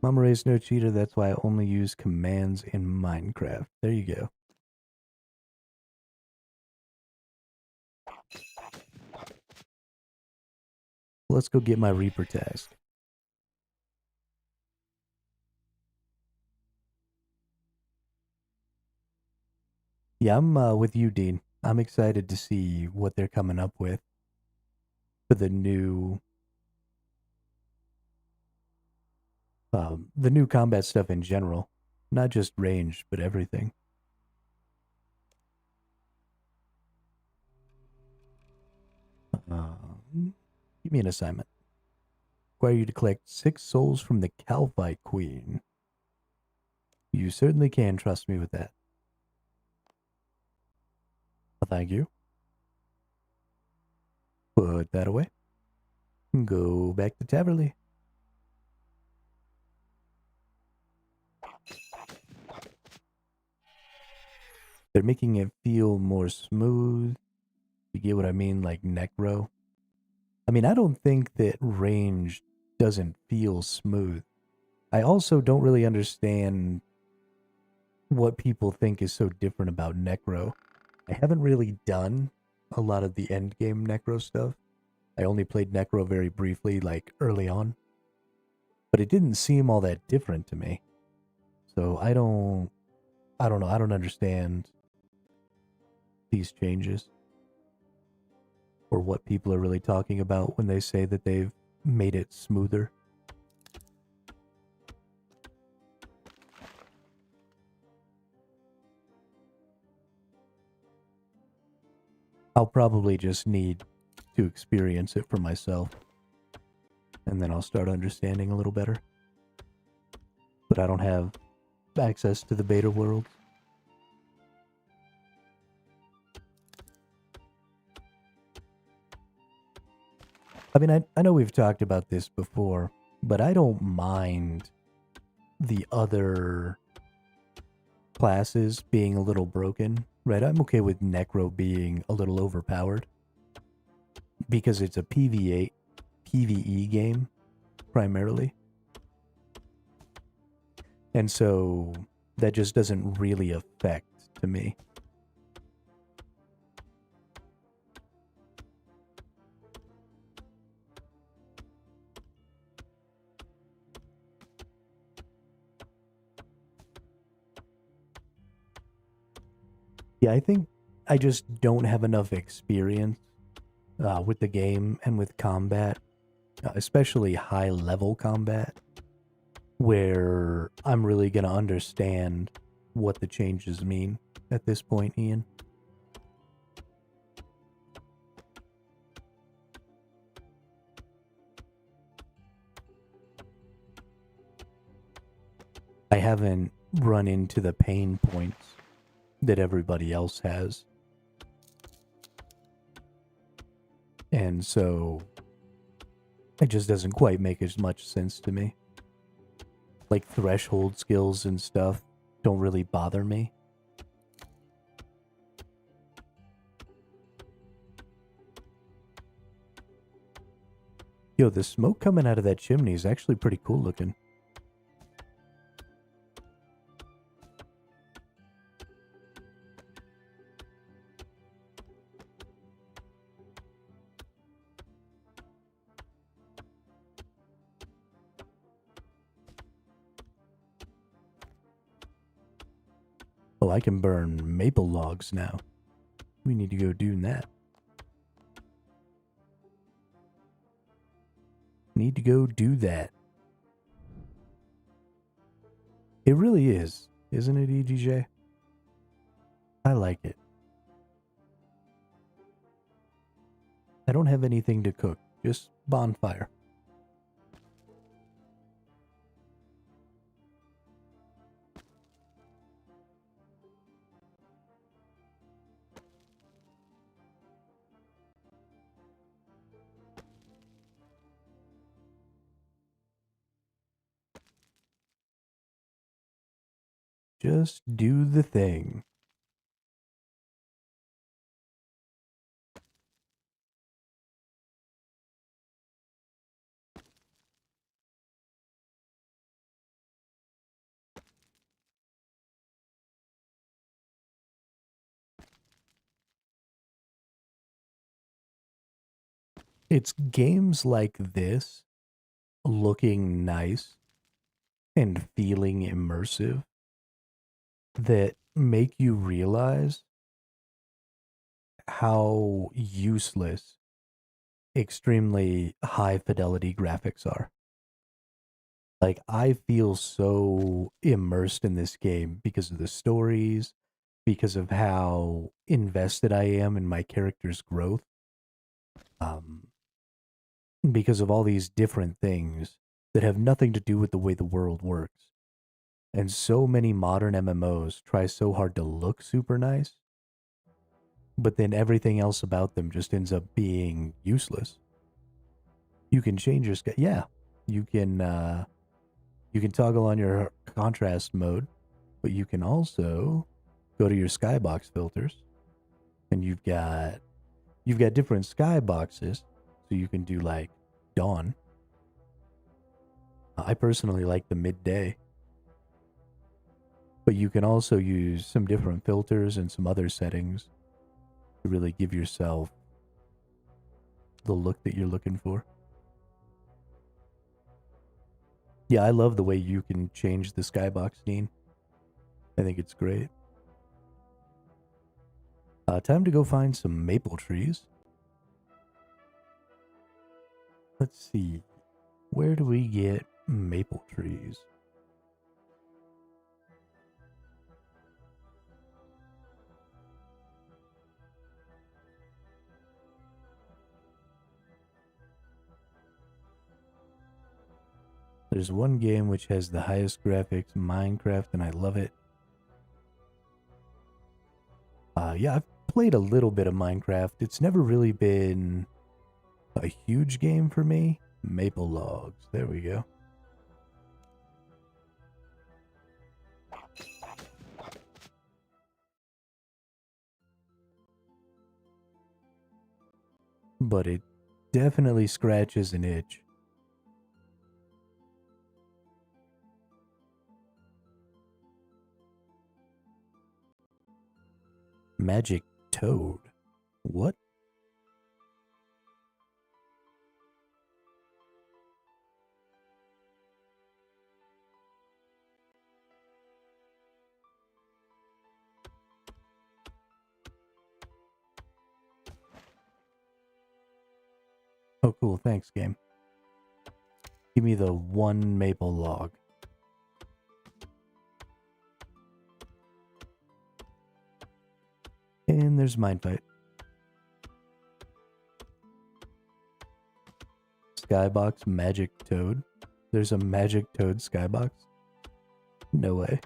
Mama raised no cheater, that's why I only use commands in Minecraft. There you go. Let's go get my Reaper task. Yeah, I'm with you, Dean. I'm excited to see what they're coming up with for the new combat stuff in general. Not just range, but everything. Give me an assignment. Require you to collect 6 souls from the Calvite Queen. You certainly can trust me with that. Thank you. Put that away. Go back to Taverley. They're making it feel more smooth. You get what I mean? Like Necro. I mean, I don't think that range doesn't feel smooth. I also don't really understand what people think is so different about Necro. I haven't really done a lot of the endgame Necro stuff. I only played Necro very briefly, like early on. But it didn't seem all that different to me. So I don't know. I don't understand these changes. Or what people are really talking about when they say that they've made it smoother. I'll probably just need to experience it for myself. And then I'll start understanding a little better. But I don't have access to the beta world. I mean, I know we've talked about this before, but I don't mind the other classes being a little broken, right? I'm okay with Necro being a little overpowered because it's a PvE game primarily. And so that just doesn't really affect to me. Yeah, I think I just don't have enough experience with the game and with combat, especially high-level combat, where I'm really going to understand what the changes mean at this point, Ian. I haven't run into the pain points that everybody else has. And so it just doesn't quite make as much sense to me. Like threshold skills and stuff don't really bother me. Yo, the smoke coming out of that chimney is actually pretty cool looking. Oh, I can burn maple logs now. We need to go do that. Need to go do that. It really is, isn't it, EGJ? I like it. I don't have anything to cook, just bonfire. Just do the thing. It's games like this, looking nice and feeling immersive, that make you realize how useless extremely high fidelity graphics are. Like, I feel so immersed in this game because of the stories, because of how invested I am in my character's growth, um, because of all these different things that have nothing to do with the way the world works. And so many modern MMOs try so hard to look super nice, but then everything else about them just ends up being useless. You can change your sky. Yeah, you can toggle on your contrast mode, but you can also go to your skybox filters, and you've got different skyboxes, so you can do like dawn. I personally like the midday, but you can also use some different filters and some other settings to really give yourself the look that you're looking for. Yeah, I love the way you can change the skybox scene. I think it's great. Time to go find some maple trees. Let's see. Where do we get maple trees? There's one game which has the highest graphics, Minecraft, and I love it. Yeah, I've played a little bit of Minecraft. It's never really been a huge game for me. Maple logs. There we go. But it definitely scratches an itch. Magic toad. What? Oh, cool. Thanks, game. Give me the one maple log. And there's Minefight. Skybox Magic Toad. There's a Magic Toad Skybox? No way.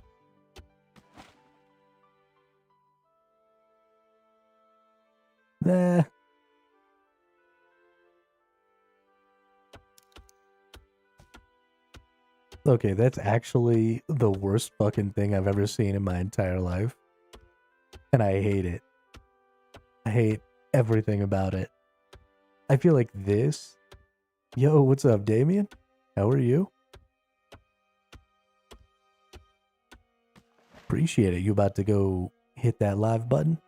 Nah. Okay, that's actually the worst fucking thing I've ever seen in my entire life. And I hate it. I hate everything about it. I feel like this. Yo, what's up, Damien? How are you? Appreciate it. You about to go hit that live button?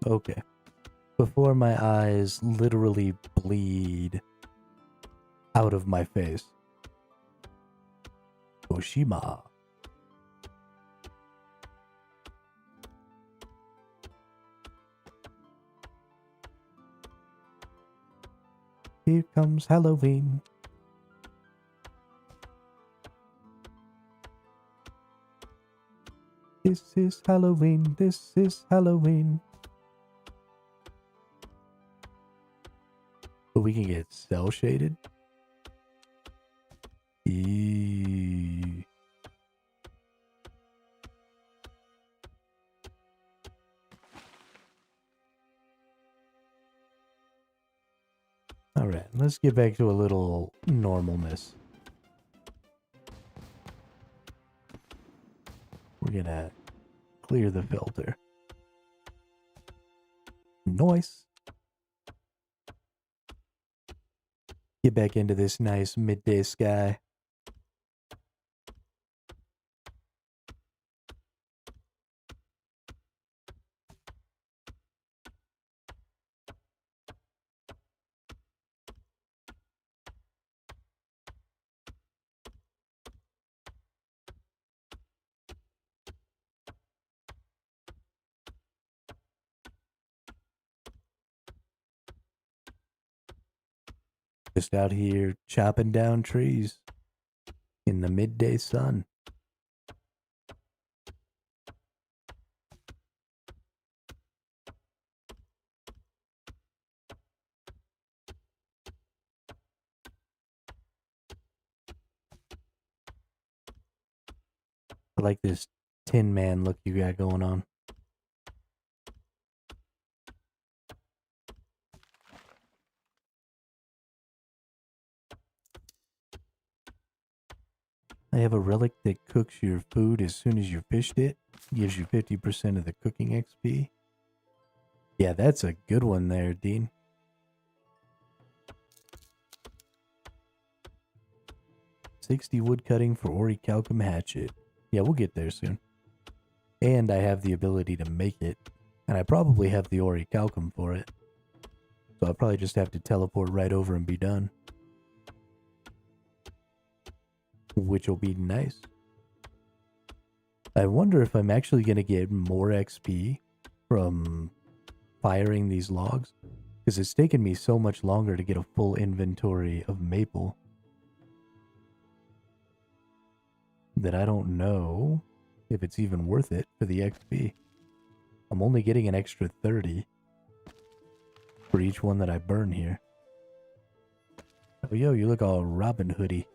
Okay. Before my eyes literally bleed, out of my face. Oshima. Here comes Halloween. This is Halloween. This is Halloween. But we can get cell shaded. Eee. All right, let's get back to a little normalness. We're gonna clear the filter. Nice. Get back into this nice midday sky. Just out here chopping down trees in the midday sun. I like this Tin Man look you got going on. I have a relic that cooks your food as soon as you fished it. Gives you 50% of the cooking XP. Yeah, that's a good one there, Dean. $60 wood cutting for orichalcum hatchet. Yeah, we'll get there soon. And I have the ability to make it. And I probably have the orichalcum for it. So I'll probably just have to teleport right over and be done. Which will be nice. I wonder if I'm actually going to get more XP from firing these logs. Because it's taken me so much longer to get a full inventory of maple. That I don't know if it's even worth it for the XP. I'm only getting an extra 30 for each one that I burn here. Oh, yo, you look all Robin Hoodie.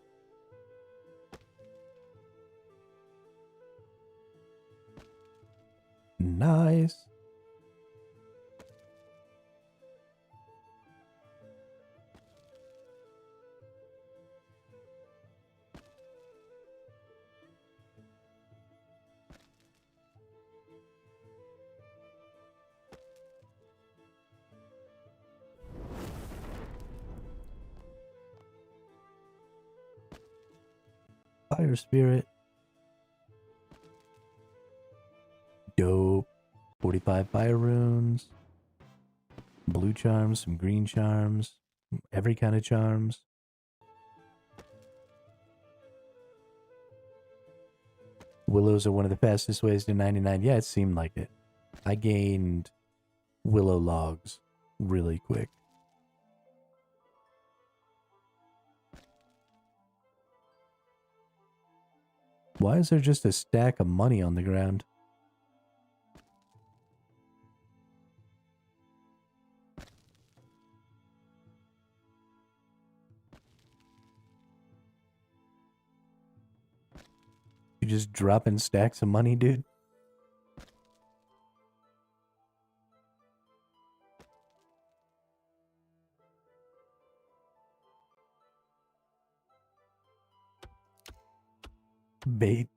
Nice. Fire Spirit. Dope. 45 fire runes. Blue charms, some green charms. Every kind of charms. Willows are one of the fastest ways to 99. Yeah, it seemed like it. I gained willow logs really quick. Why is there just a stack of money on the ground? You just dropping stacks of money, dude? Bait.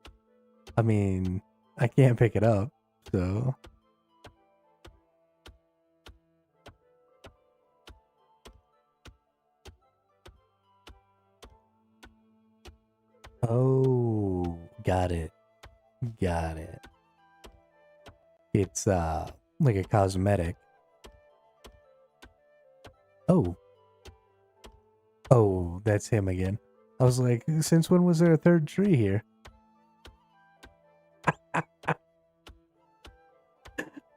I mean, I can't pick it up, so... Oh, got it. Got it. It's, like a cosmetic. Oh. Oh, that's him again. I was like, since when was there a third tree here?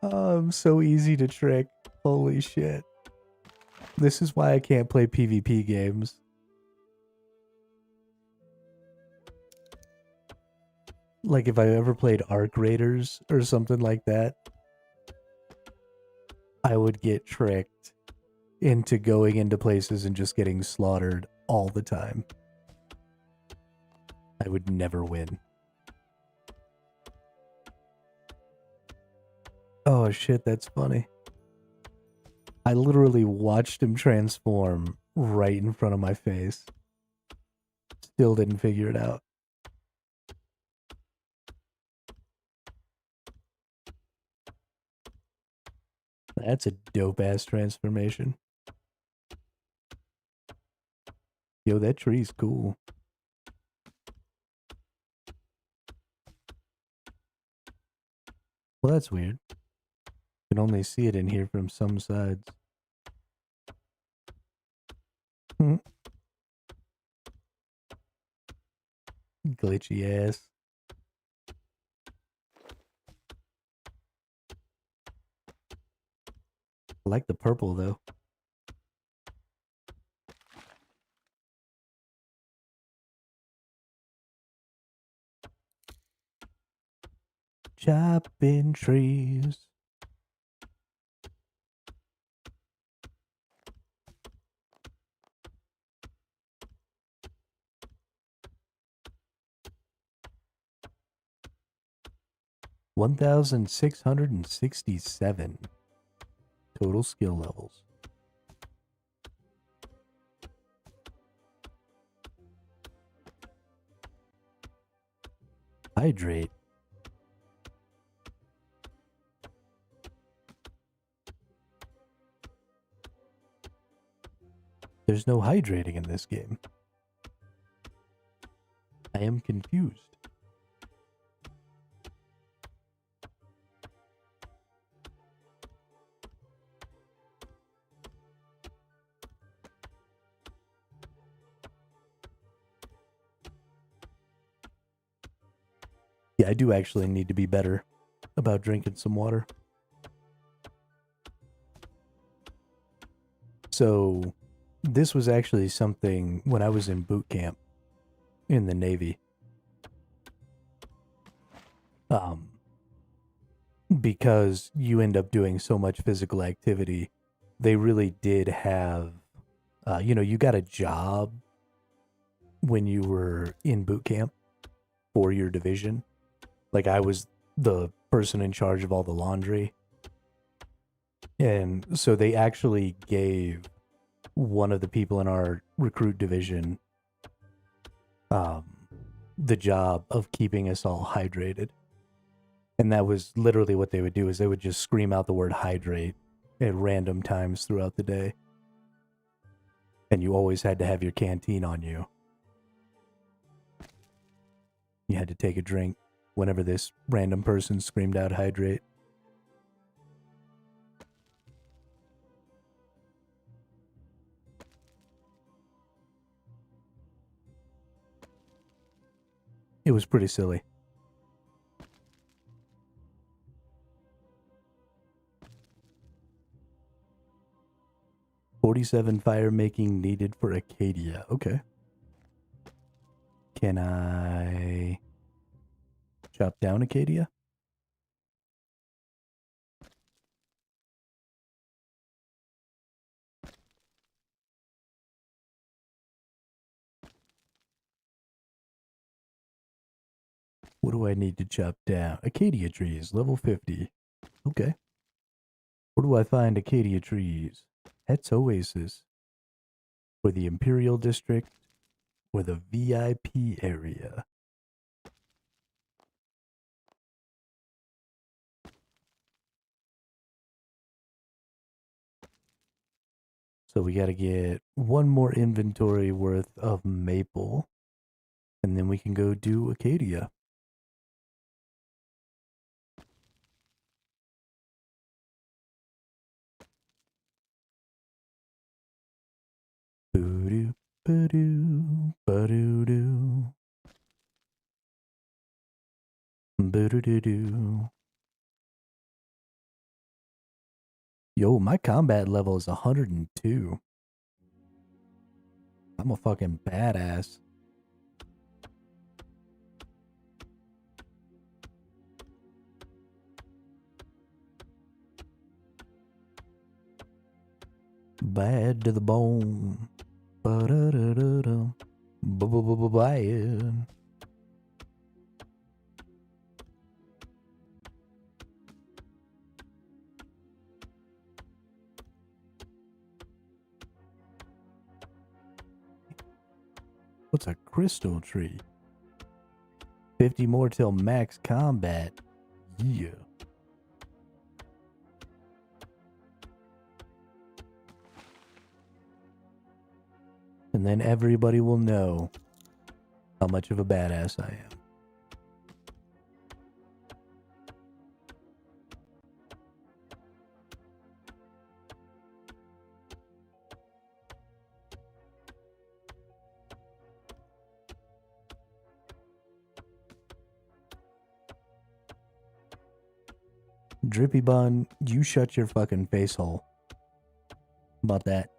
Oh, I'm so easy to trick. Holy shit. This is why I can't play PvP games. Like if I ever played Arc Raiders or something like that, I would get tricked into going into places and just getting slaughtered all the time. I would never win. Oh shit, that's funny. I literally watched him transform right in front of my face. Still didn't figure it out. That's a dope ass transformation. Yo, that tree's cool. Well, that's weird. You can only see it in here from some sides. Hmm. Glitchy ass. I like the purple though. Chopping trees. $1,667 total skill levels. Hydrate. There's no hydrating in this game. I am confused. Yeah, I do actually need to be better about drinking some water. So, this was actually something when I was in boot camp in the Navy. Because you end up doing so much physical activity, they really did have, you got a job when you were in boot camp for your division. Like I was the person in charge of all the laundry. And so they actually gave one of the people in our recruit division um, the job of keeping us all hydrated. And that was literally what they would do is they would just scream out the word hydrate at random times throughout the day. And you always had to have your canteen on you. You had to take a drink whenever this random person screamed out hydrate. It was pretty silly. "47 fire making needed for Acadia." Okay. Can I chop down Acadia? What do I need to chop down? Acadia trees, level 50. Okay. Where do I find Acadia trees? Het's Oasis. Or the Imperial District. Or the VIP area. So we gotta get one more inventory worth of maple. And then we can go do Acadia. Boo-doo, Ba-doo, ba-doo-doo. Ba-doo-doo-doo. Yo, my combat level is 102. I'm a fucking badass. Bad to the bone. Ba-da-da-da-da. Bad. What's a crystal tree? 50 more till max combat. Yeah. And then everybody will know how much of a badass I am. Drippy Bun, you shut your fucking face hole. About that.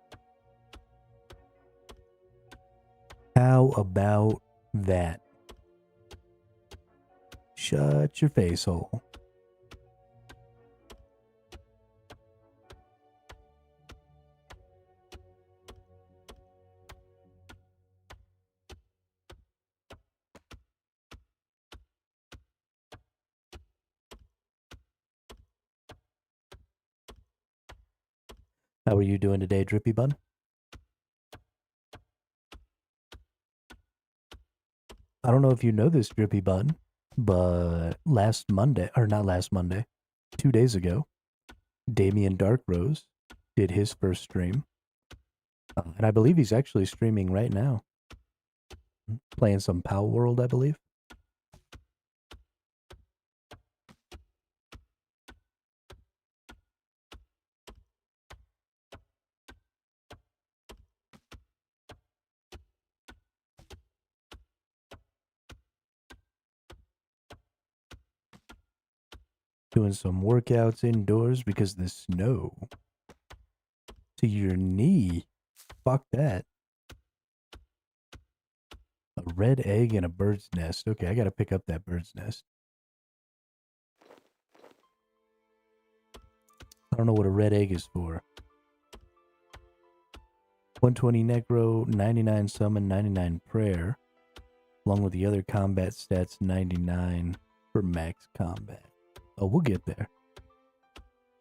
How about that? Shut your face hole. How are you doing today, Drippy Bun? I don't know if you know this, Drippy Bun, but last Monday, or not last Monday, 2 days ago, Damien Darkrose did his first stream. And I believe he's actually streaming right now. Playing some Pow World, I believe. Doing some workouts indoors because the snow. To your knee. Fuck that. A red egg and a bird's nest. Okay, I gotta pick up that bird's nest. I don't know what a red egg is for. 120 necro, 99 summon, 99 prayer. Along with the other combat stats, 99 for max combat. Oh, we'll get there.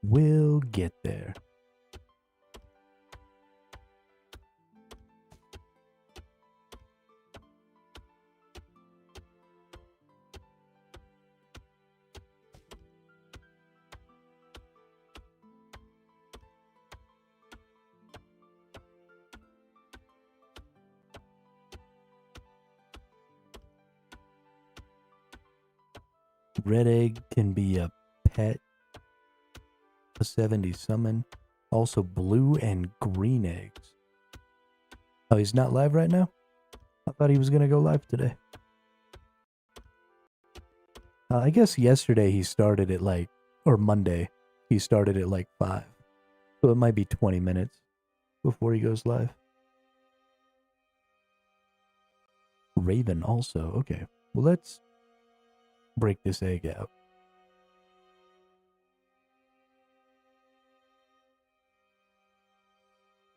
We'll get there. Red egg can be a pet, a 70 summon. Also blue and green eggs. Oh, he's not live right now? I thought he was going to go live today. I guess yesterday he started at like, or Monday, he started at like 5. So it might be 20 minutes before he goes live. Raven also, okay. Well, let's break this egg out.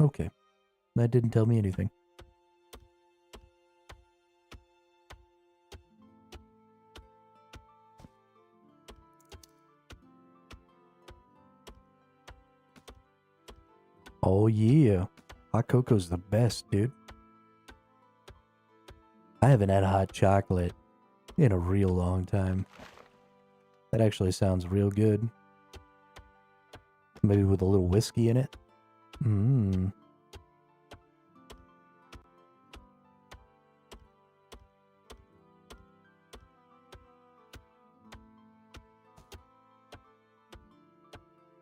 Okay. That didn't tell me anything. Oh yeah. Hot cocoa's the best, dude. I haven't had hot chocolate in a real long time. That actually sounds real good. Maybe with a little whiskey in it. Mmm.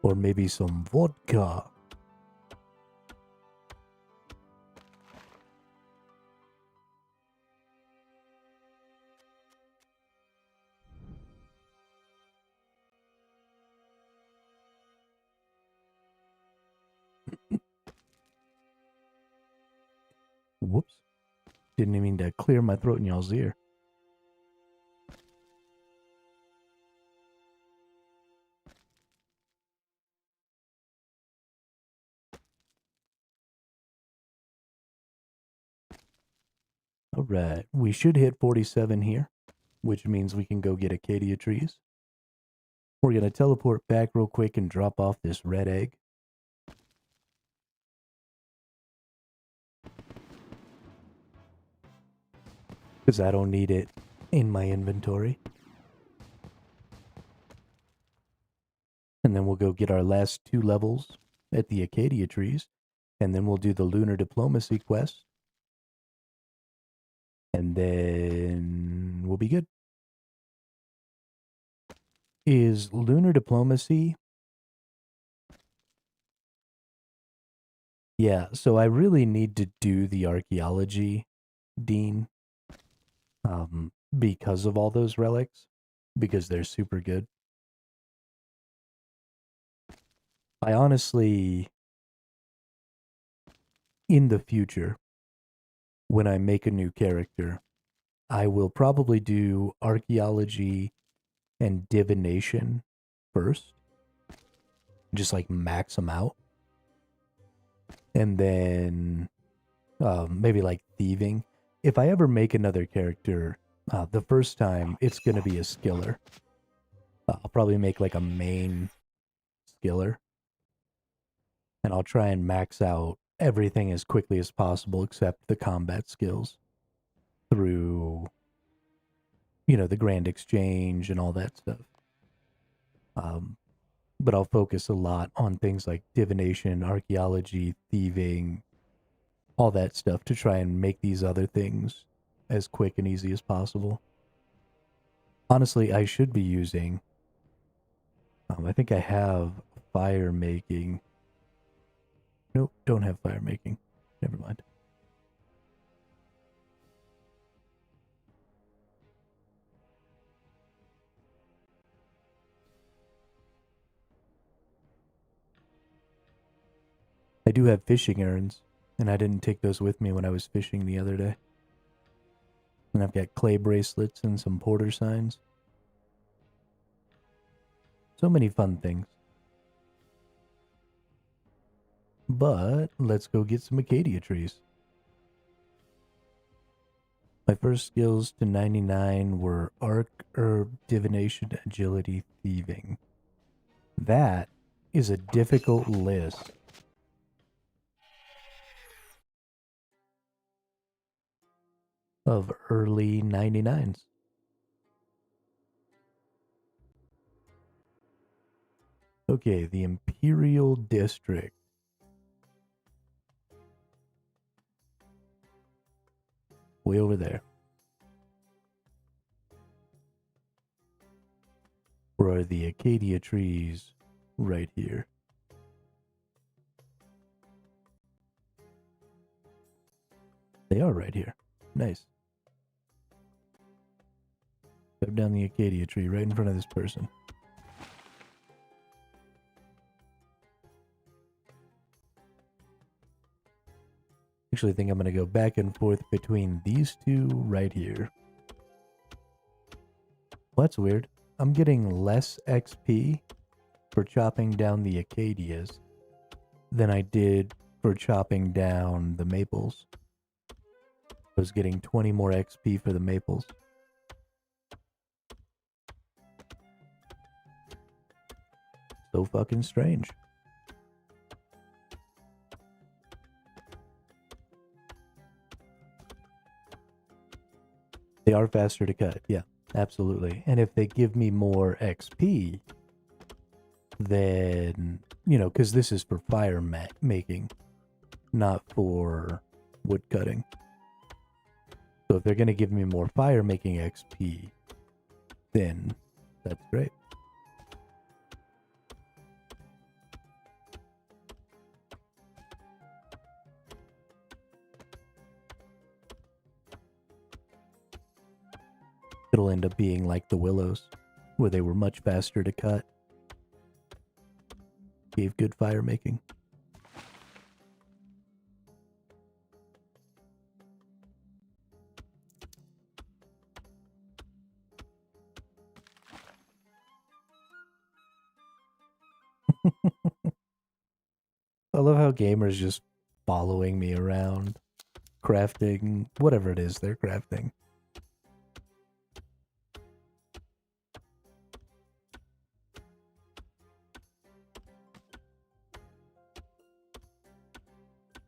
Or maybe some vodka. Whoops. Didn't even mean to clear my throat in y'all's ear. All right. We should hit 47 here, which means we can go get Acacia trees. We're going to teleport back real quick and drop off this red egg. Because I don't need it in my inventory. And then we'll go get our last 2 levels at the Acacia trees. And then we'll do the lunar diplomacy quest. And then we'll be good. Is lunar diplomacy... Yeah, so I really need to do the archaeology, Dean. Because of all those relics. Because they're super good. I honestly... In the future, when I make a new character, I will probably do archaeology and divination first. Just like max them out. And then maybe like thieving. If I ever make another character, the first time it's going to be a skiller. I'll probably make like a main skiller. And I'll try and max out everything as quickly as possible except the combat skills through, the Grand Exchange and all that stuff. But I'll focus a lot on things like divination, archaeology, thieving, all that stuff to try and make these other things as quick and easy as possible. Honestly, I should be using... I think I have fire making. Nope, don't have fire making. Never mind. I do have fishing urns, and I didn't take those with me when I was fishing the other day. And I've got clay bracelets and some porter signs. So many fun things. But let's go get some Acacia trees. My first skills to 99 were Arc, Herb, Divination, Agility, Thieving. That is a difficult list. Of early 99s. Okay, the Imperial District. Way over there. Or are the Acacia trees right here? They are right here. Nice. Step down the Acacia tree right in front of this person. Actually, I think I'm going to go back and forth between these two right here. Well, that's weird. I'm getting less XP for chopping down the Acacias than I did for chopping down the maples. I was getting 20 more XP for the maples. So fucking strange. They are faster to cut, yeah, absolutely. And if they give me more XP, then, because this is for fire making, not for wood cutting. So if they're going to give me more fire making XP, then that's great. It'll end up being like the willows, where they were much faster to cut. Gave good fire making. I love how gamers just following me around, crafting whatever it is they're crafting.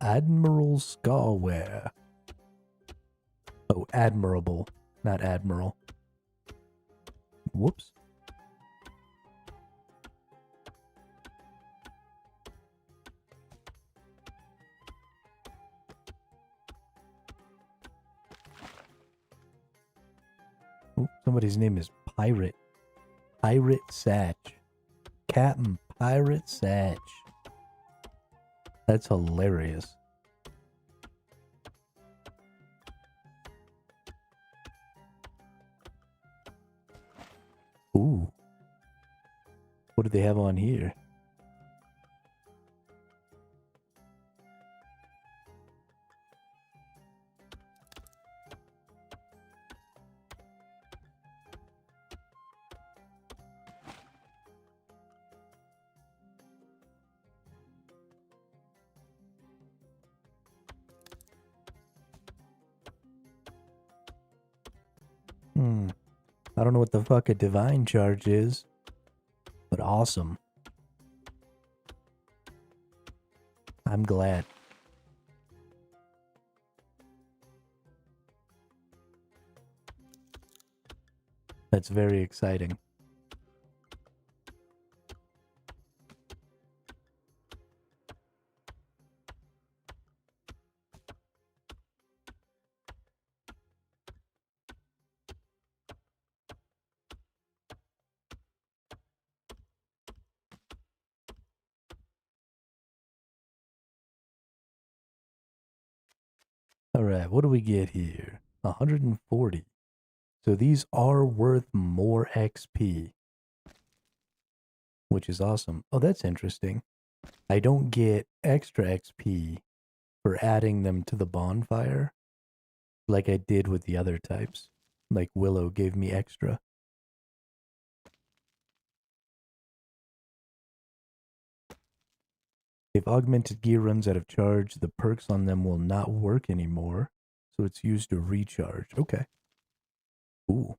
Admiral Scarware. Oh, admirable, not admiral. Whoops. Ooh, somebody's name is Pirate. Pirate Satch. Captain Pirate Satch. That's hilarious. Ooh. What do they have on here? I don't know what the fuck a divine charge is, but awesome. I'm glad. That's very exciting. Alright, what do we get here? 140. So these are worth more XP, which is awesome. Oh, that's interesting. I don't get extra XP for adding them to the bonfire like I did with the other types. Like Willow gave me extra. If augmented gear runs out of charge, the perks on them will not work anymore. So it's used to recharge. Okay. Ooh.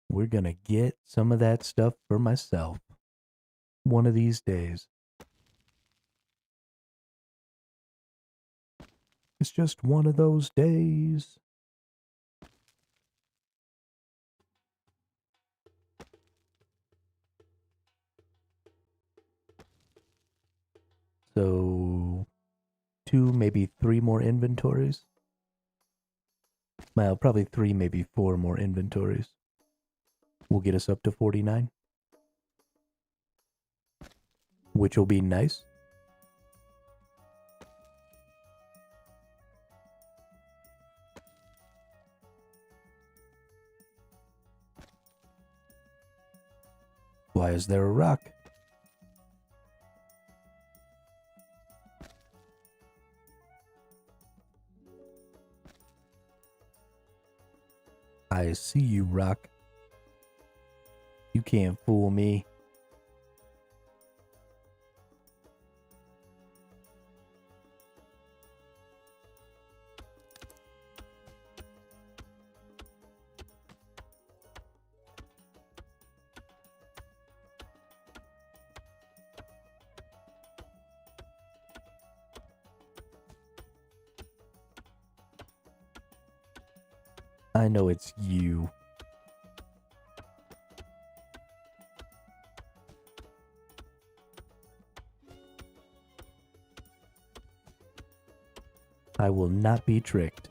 We're gonna get some of that stuff for myself. One of these days. It's just one of those days. So 2, maybe 3 more inventories. Well, probably 3, maybe 4 more inventories. Will get us up to 49. Which will be nice. Why is there a rock? I see you, rock. You can't fool me. I know it's you. I will not be tricked.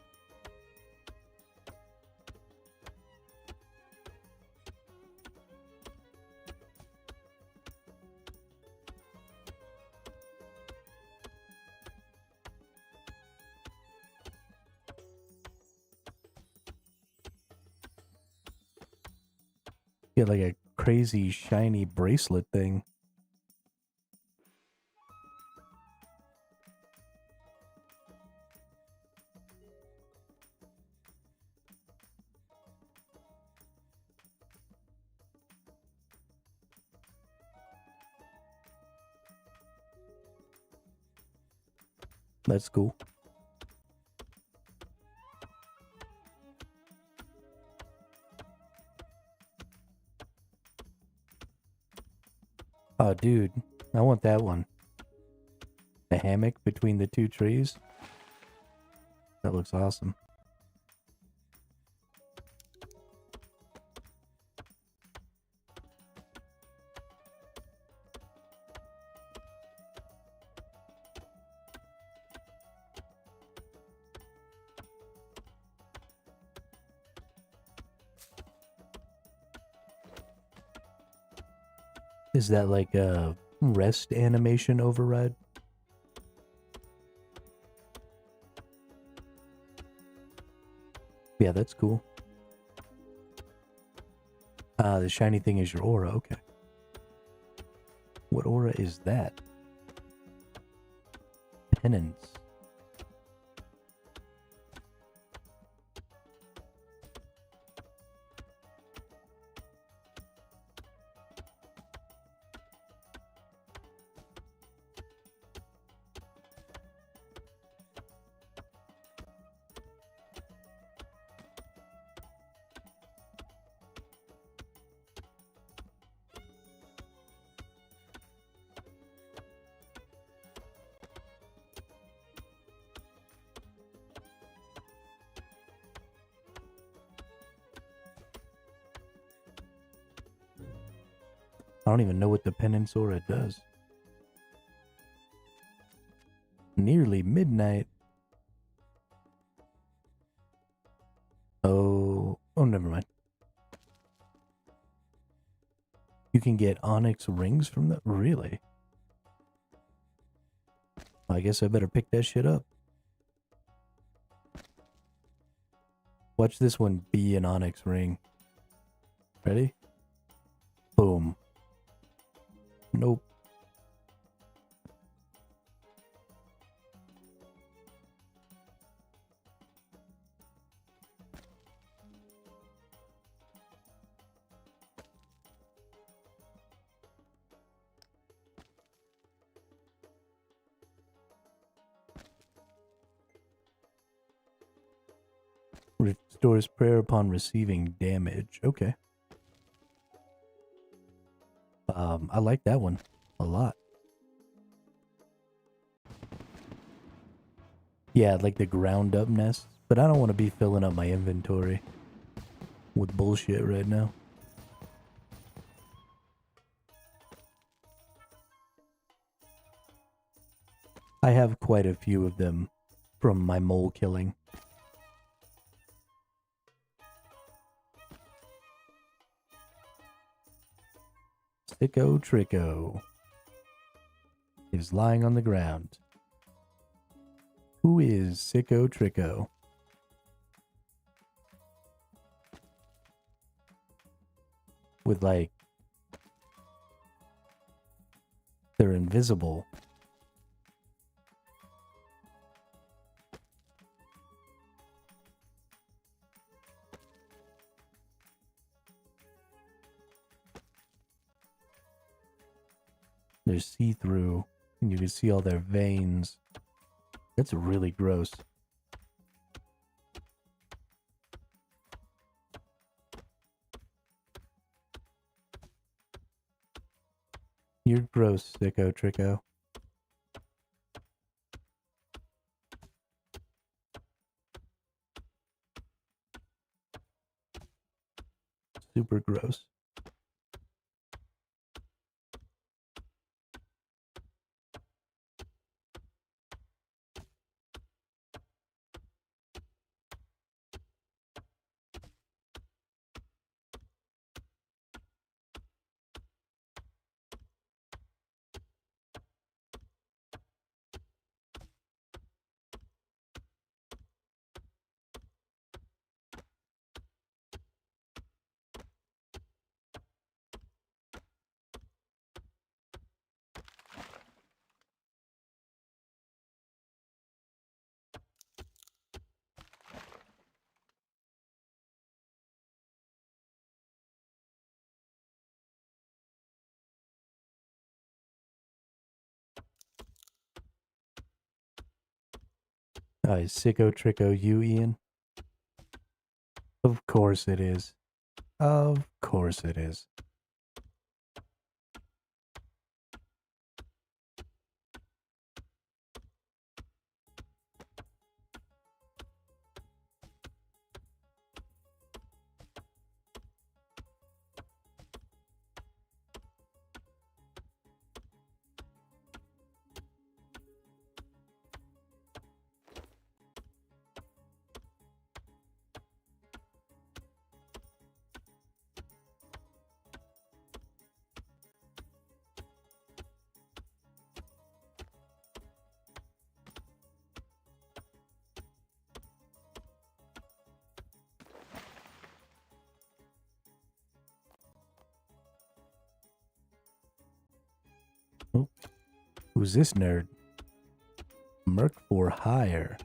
Get like a crazy shiny bracelet thing. That's cool. Oh, dude, I want that one. The hammock between the two trees. That looks awesome. Is that like a rest animation override? Yeah, that's cool. The shiny thing is your aura, okay. What aura is that? Penance. I don't even know what the penance aura does. Nearly midnight. Oh, never mind. You can get onyx rings from that? Really? I guess I better pick that shit up. Watch this one be an onyx ring. Ready? Boom. Nope. Restores prayer upon receiving damage. Okay. I like that one a lot. Yeah, like the ground up nests, but I don't want to be filling up my inventory with bullshit right now. I have quite a few of them from my mole killing. Sicko Tricko is lying on the ground. Who is Sicko Tricko? With like, they're invisible. They're see-through, and you can see all their veins. That's really gross. You're gross, Sicko Tricko. Super gross. Sicko Tricko you, Ian? Of course it is. Of course it is. Oh, who's this nerd? Merc for hire.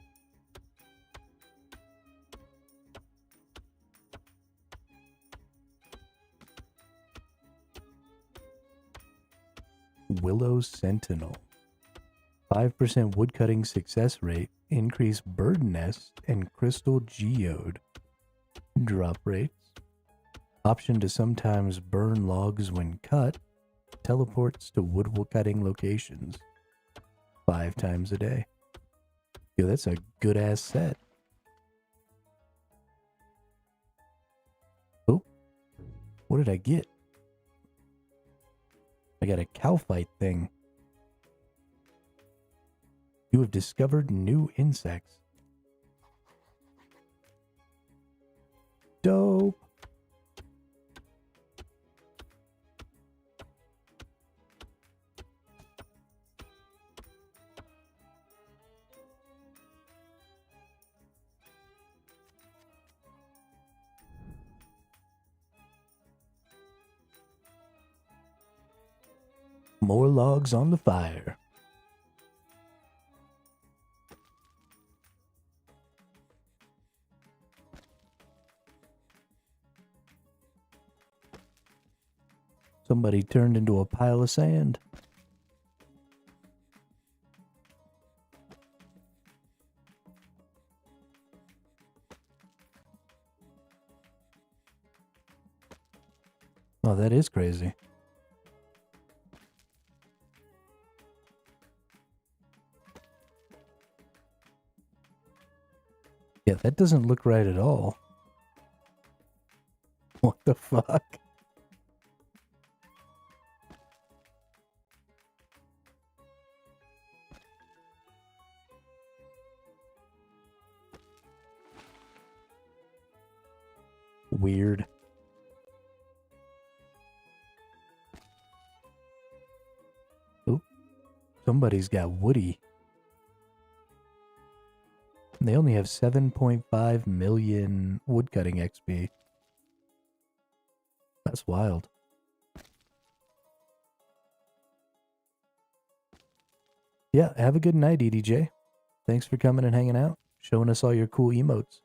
Willow Sentinel. 5% woodcutting success rate, increased bird nest, and crystal geode. Drop rates. Option to sometimes burn logs when cut. Teleports to woodcutting locations 5 times a day. Yo, that's a good ass set. Oh, what did I get? I got a cow fight thing. You have discovered new insects. Dope. More logs on the fire. Somebody turned into a pile of sand. Oh, that is crazy. Yeah, that doesn't look right at all. What the fuck? Weird. Oop. Somebody's got Woody. They only have 7.5 million woodcutting XP. That's wild. Yeah, have a good night, EDJ. Thanks for coming and hanging out, showing us all your cool emotes.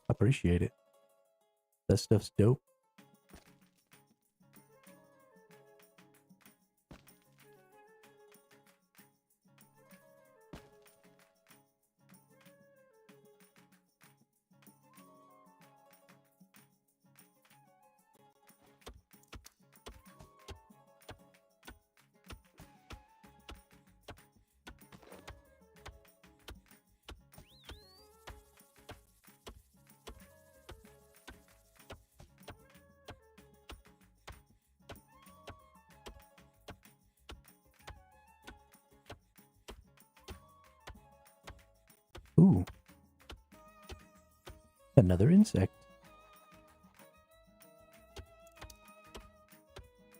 Appreciate it. That stuff's dope. Ooh. Another insect.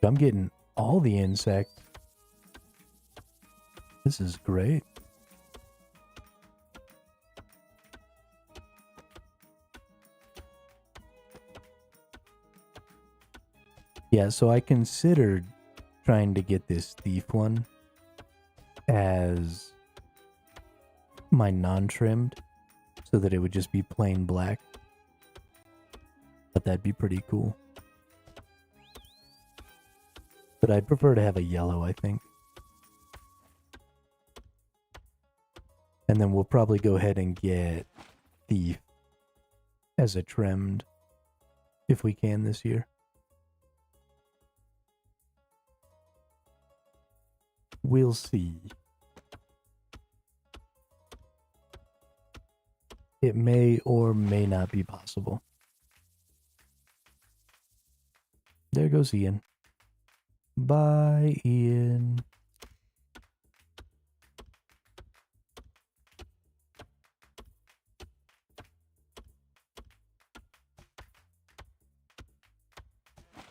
I'm getting all the insects. This is great. Yeah, so I considered trying to get this thief one as my non-trimmed so that it would just be plain black. But that'd be pretty cool. But I'd prefer to have a yellow, I think. And then we'll probably go ahead and get Thief as a trimmed if we can this year. We'll see. It may or may not be possible. There goes Ian. Bye, Ian.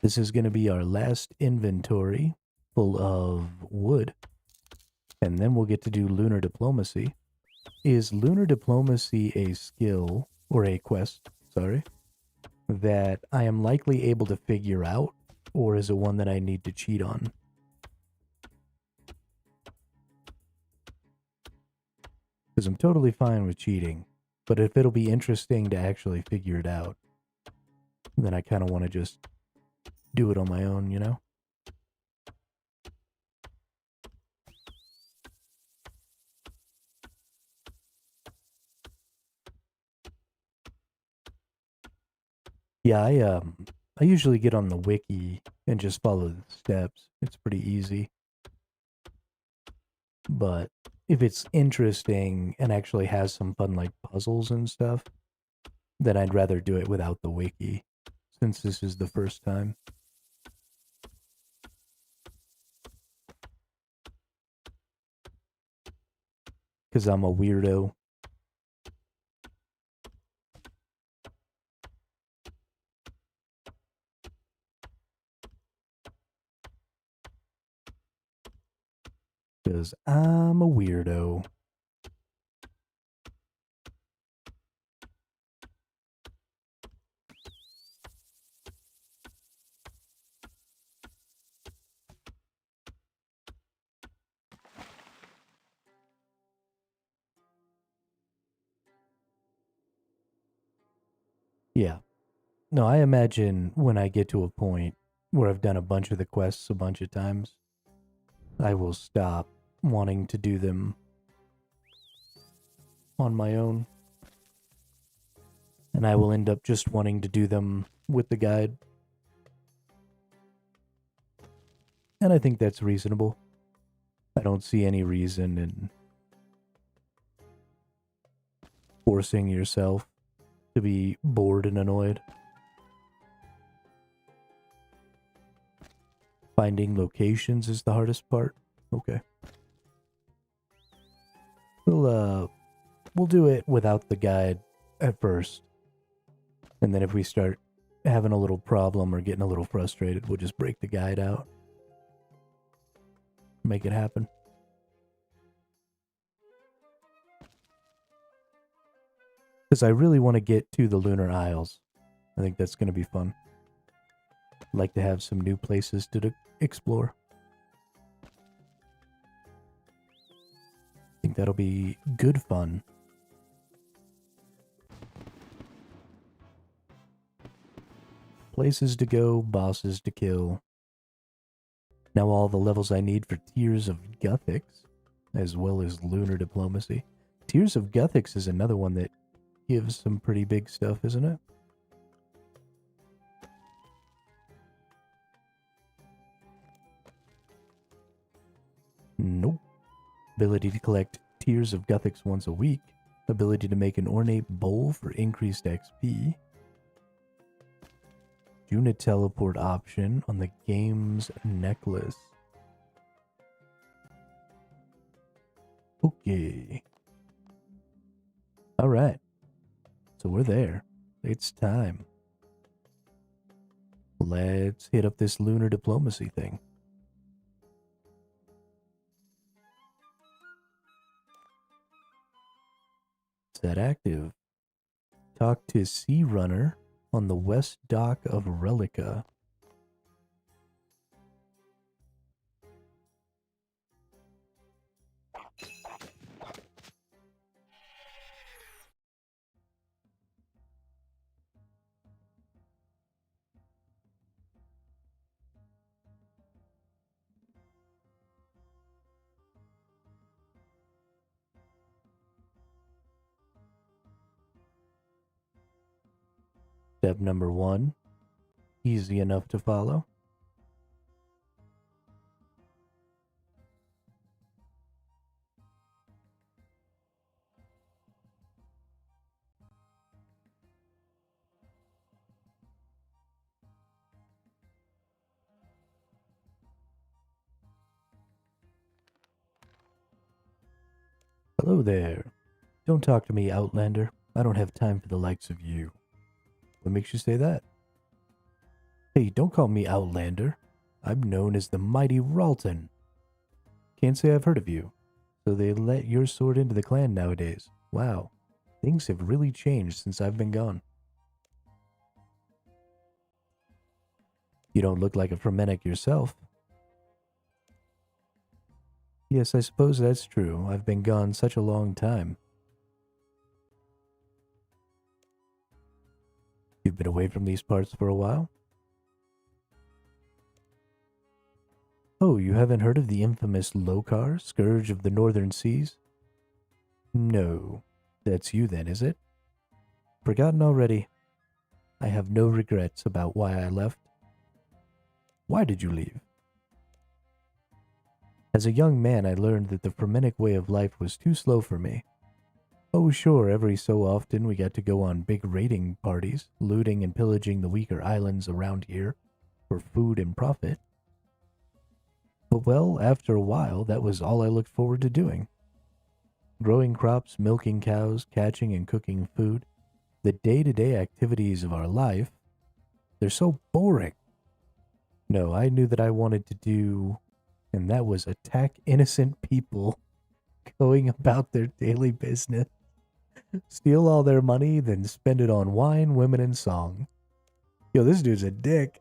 This is going to be our last inventory full of wood. And then we'll get to do lunar diplomacy. Is lunar diplomacy a skill, or a quest, sorry, that I am likely able to figure out, or is it one that I need to cheat on? Because I'm totally fine with cheating, but if it'll be interesting to actually figure it out, then I kind of want to just do it on my own, you know? Yeah, I usually get on the wiki and just follow the steps. It's pretty easy. But if it's interesting and actually has some fun like puzzles and stuff, then I'd rather do it without the wiki, since this is the first time. Because I'm a weirdo. Because I'm a weirdo. Yeah. No, I imagine when I get to a point where I've done a bunch of the quests a bunch of times, I will stop wanting to do them on my own. And I will end up just wanting to do them with the guide. And I think that's reasonable. I don't see any reason in forcing yourself to be bored and annoyed. Finding locations is the hardest part. Okay. We'll do it without the guide at first. And then if we start having a little problem or getting a little frustrated, we'll just break the guide out. Make it happen. Because I really want to get to the Lunar Isles. I think that's going to be fun. I'd like to have some new places to explore. I think that'll be good fun. Places to go, bosses to kill. Now all the levels I need for Tears of Guthix, as well as Lunar Diplomacy. Tears of Guthix is another one that gives some pretty big stuff, isn't it? Nope. Ability to collect Tears of Guthix once a week. Ability to make an ornate bowl for increased XP. Unit teleport option on the game's necklace. Okay. Alright. So we're there. It's time. Let's hit up this lunar diplomacy thing. Set active. Talk to Sea Runner on the west dock of Relica. Step number 1, easy enough to follow. Hello there. Don't talk to me, Outlander. I don't have time for the likes of you. What makes you say that? Hey, don't call me Outlander. I'm known as the mighty Ralton. Can't say I've heard of you. So they let your sword into the clan nowadays. Wow. Things have really changed since I've been gone. You don't look like a Fremennik yourself. Yes, I suppose that's true. I've been gone such a long time. You've been away from these parts for a while? Oh, you haven't heard of the infamous Lokar, scourge of the northern seas? No. That's you then, is it? Forgotten already. I have no regrets about why I left. Why did you leave? As a young man, I learned that the Fremennik way of life was too slow for me. Oh, sure, every so often we got to go on big raiding parties, looting and pillaging the weaker islands around here for food and profit. But well, after a while, that was all I looked forward to doing. Growing crops, milking cows, catching and cooking food, the day-to-day activities of our life, they're so boring. No, I knew that I wanted to do, and that was attack innocent people going about their daily business. Steal all their money, then spend it on wine, women, and song. Yo, this dude's a dick.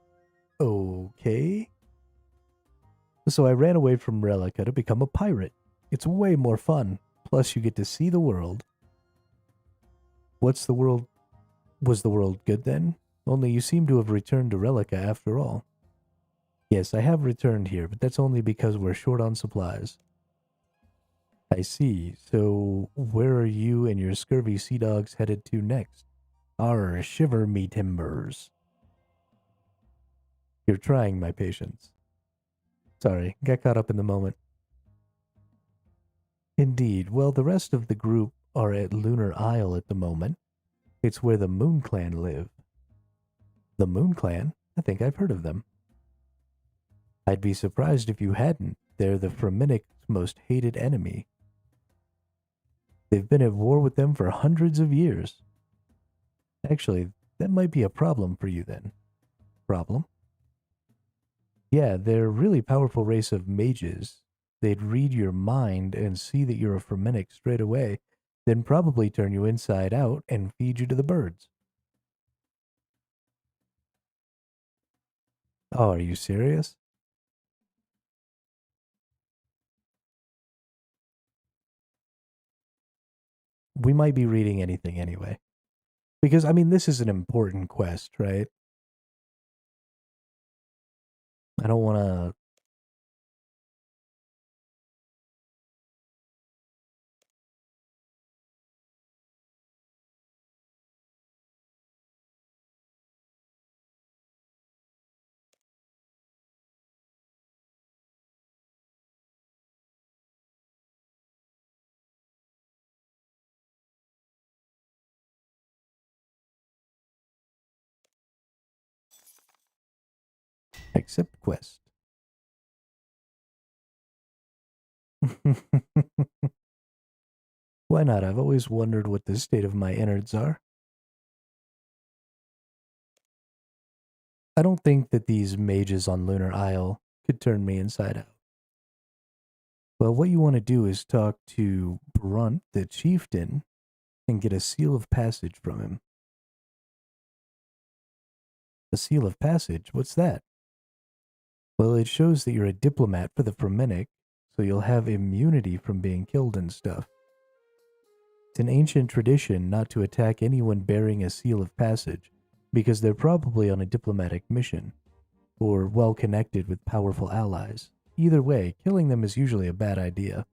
Okay. So I ran away from Relica to become a pirate. It's way more fun. Plus, you get to see the world. What's the world? Was the world good then? Only you seem to have returned to Relica after all. Yes, I have returned here, but that's only because we're short on supplies. I see. So, where are you and your scurvy sea dogs headed to next? Arr, shiver me timbers. You're trying my patience. Sorry, got caught up in the moment. Indeed. Well, the rest of the group are at Lunar Isle at the moment. It's where the Moon Clan live. The Moon Clan? I think I've heard of them. I'd be surprised if you hadn't. They're the Fremennik's most hated enemy. They've been at war with them for hundreds of years. Actually, that might be a problem for you then. Problem? Yeah, they're a really powerful race of mages. They'd read your mind and see that you're a Fremennik straight away, then probably turn you inside out and feed you to the birds. Oh, are you serious? We might be reading anything anyway. Because, I mean, this is an important quest, right? I don't want to... accept quest. Why not? I've always wondered what the state of my innards are. I don't think that these mages on Lunar Isle could turn me inside out. Well, what you want to do is talk to Brunt, the chieftain, and get a seal of passage from him. A seal of passage? What's that? Well, it shows that you're a diplomat for the Fremennik, so you'll have immunity from being killed and stuff. It's an ancient tradition not to attack anyone bearing a seal of passage, because they're probably on a diplomatic mission, or well connected with powerful allies. Either way, killing them is usually a bad idea.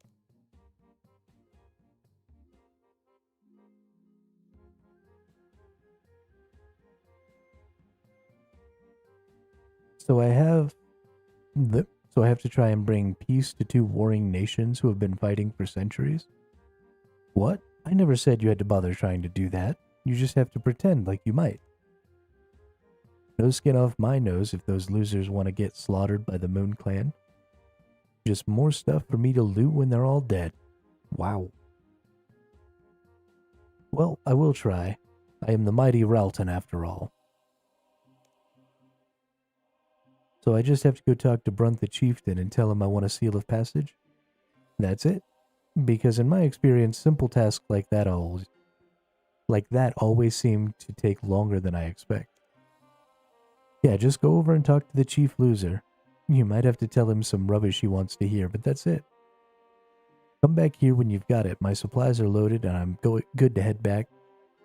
So I have so I have to try and bring peace to two warring nations who have been fighting for centuries? What? I never said you had to bother trying to do that. You just have to pretend like you might. No skin off my nose if those losers want to get slaughtered by the Moon Clan. Just more stuff for me to loot when they're all dead. Wow. Well, I will try. I am the mighty Ralton after all. So I just have to go talk to Brunt the Chieftain and tell him I want a seal of passage? That's it. Because in my experience, simple tasks like that always seem to take longer than I expect. Yeah, just go over and talk to the chief loser. You might have to tell him some rubbish he wants to hear, but that's it. Come back here when you've got it. My supplies are loaded and I'm good to head back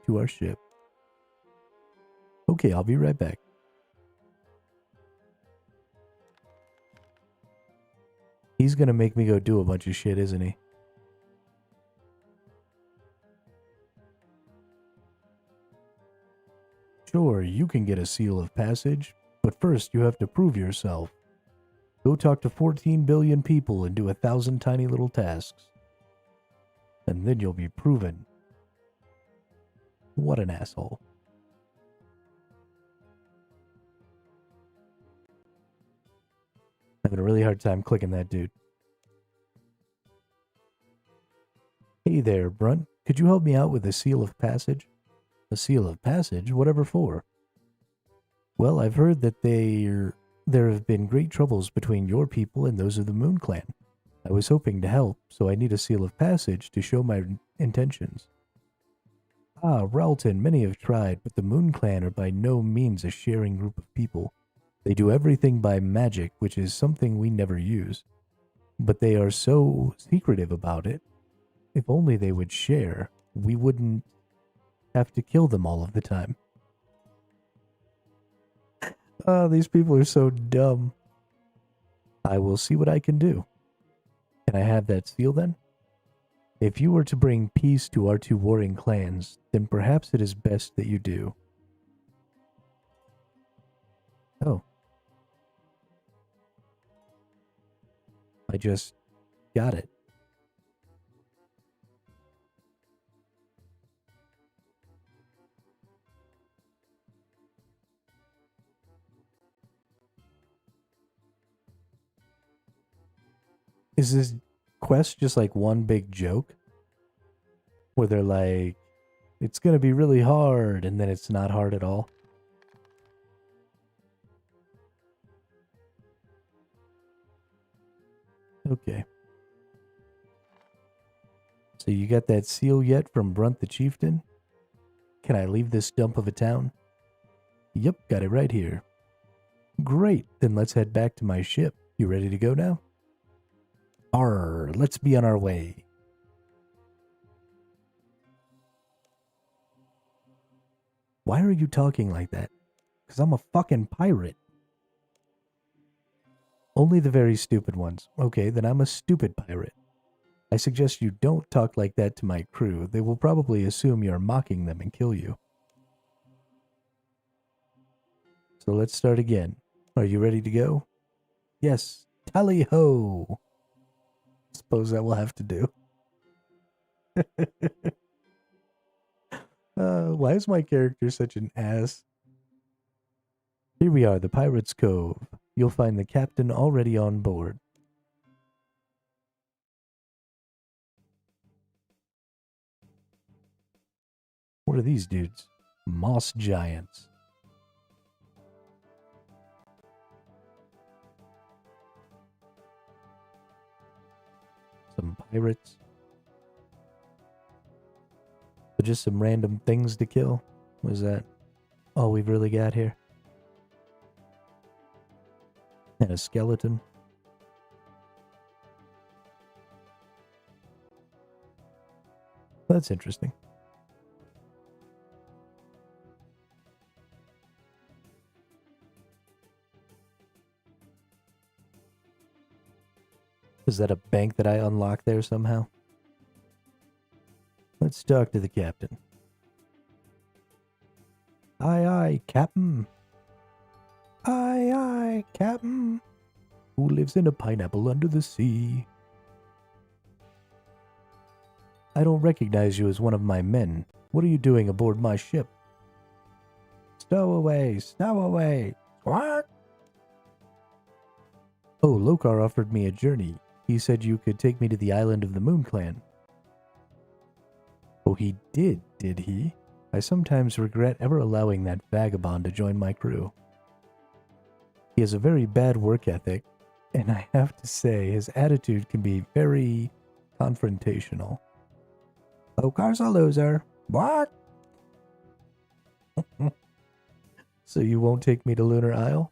to our ship. Okay, I'll be right back. He's gonna make me go do a bunch of shit, isn't he? Sure, you can get a seal of passage, but first you have to prove yourself. Go talk to 14 billion people and do 1,000 tiny little tasks. And then you'll be proven. What an asshole. Having a really hard time clicking that dude. Hey there, Brunt. Could you help me out with a seal of passage? A seal of passage? Whatever for? Well, I've heard that there have been great troubles between your people and those of the Moon Clan. I was hoping to help, so I need a seal of passage to show my intentions. Ah, Ralton, many have tried, but the Moon Clan are by no means a sharing group of people. They do everything by magic, which is something we never use. But they are so secretive about it. If only they would share, we wouldn't have to kill them all of the time. Oh, these people are so dumb. I will see what I can do. Can I have that seal then? If you were to bring peace to our two warring clans, then perhaps it is best that you do. Oh. I just got it. Is this quest just like one big joke? Where they're like, it's gonna be really hard, and then it's not hard at all? Okay. So you got that seal yet from Brunt the Chieftain? Can I leave this dump of a town? Yep, got it right here. Great, then let's head back to my ship. You ready to go now? Arr, let's be on our way. Why are you talking like that? Because I'm a fucking pirate. Only the very stupid ones. Okay, then I'm a stupid pirate. I suggest you don't talk like that to my crew. They will probably assume you're mocking them and kill you. So let's start again. Are you ready to go? Yes. Tally-ho! Suppose that will have to do. Why is my character such an ass? Here we are, the Pirate's Cove. You'll find the captain already on board. What are these dudes? Moss giants. Some pirates. So just some random things to kill? Was that all we've really got here? And a skeleton. That's interesting. Is that a bank that I unlocked there somehow? Let's talk to the captain. Aye, aye, Captain. Aye, aye, Captain. Who lives in a pineapple under the sea? I don't recognize you as one of my men. What are you doing aboard my ship? Stow away, stow away. What? Oh, Lokar offered me a journey. He said you could take me to the island of the Moon Clan. Oh, he did he? I sometimes regret ever allowing that vagabond to join my crew. He has a very bad work ethic, and I have to say his attitude can be very confrontational. Lokar's a loser. What? So you won't take me to Lunar Isle?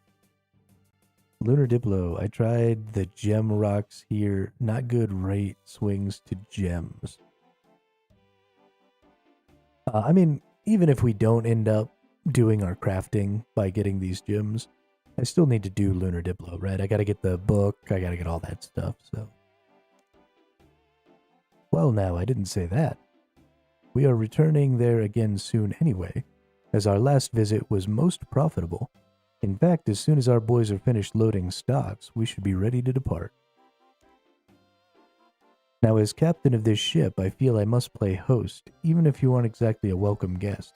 Lunar Diplo, I tried the gem rocks here. Not good rate swings to gems. I mean, even if we don't end up doing our crafting by getting these gems, I still need to do Lunar Diplo, right? I gotta get the book, I gotta get all that stuff, so. Well, now, I didn't say that. We are returning there again soon anyway, as our last visit was most profitable. In fact, as soon as our boys are finished loading stocks, we should be ready to depart. Now, as captain of this ship, I feel I must play host, even if you aren't exactly a welcome guest.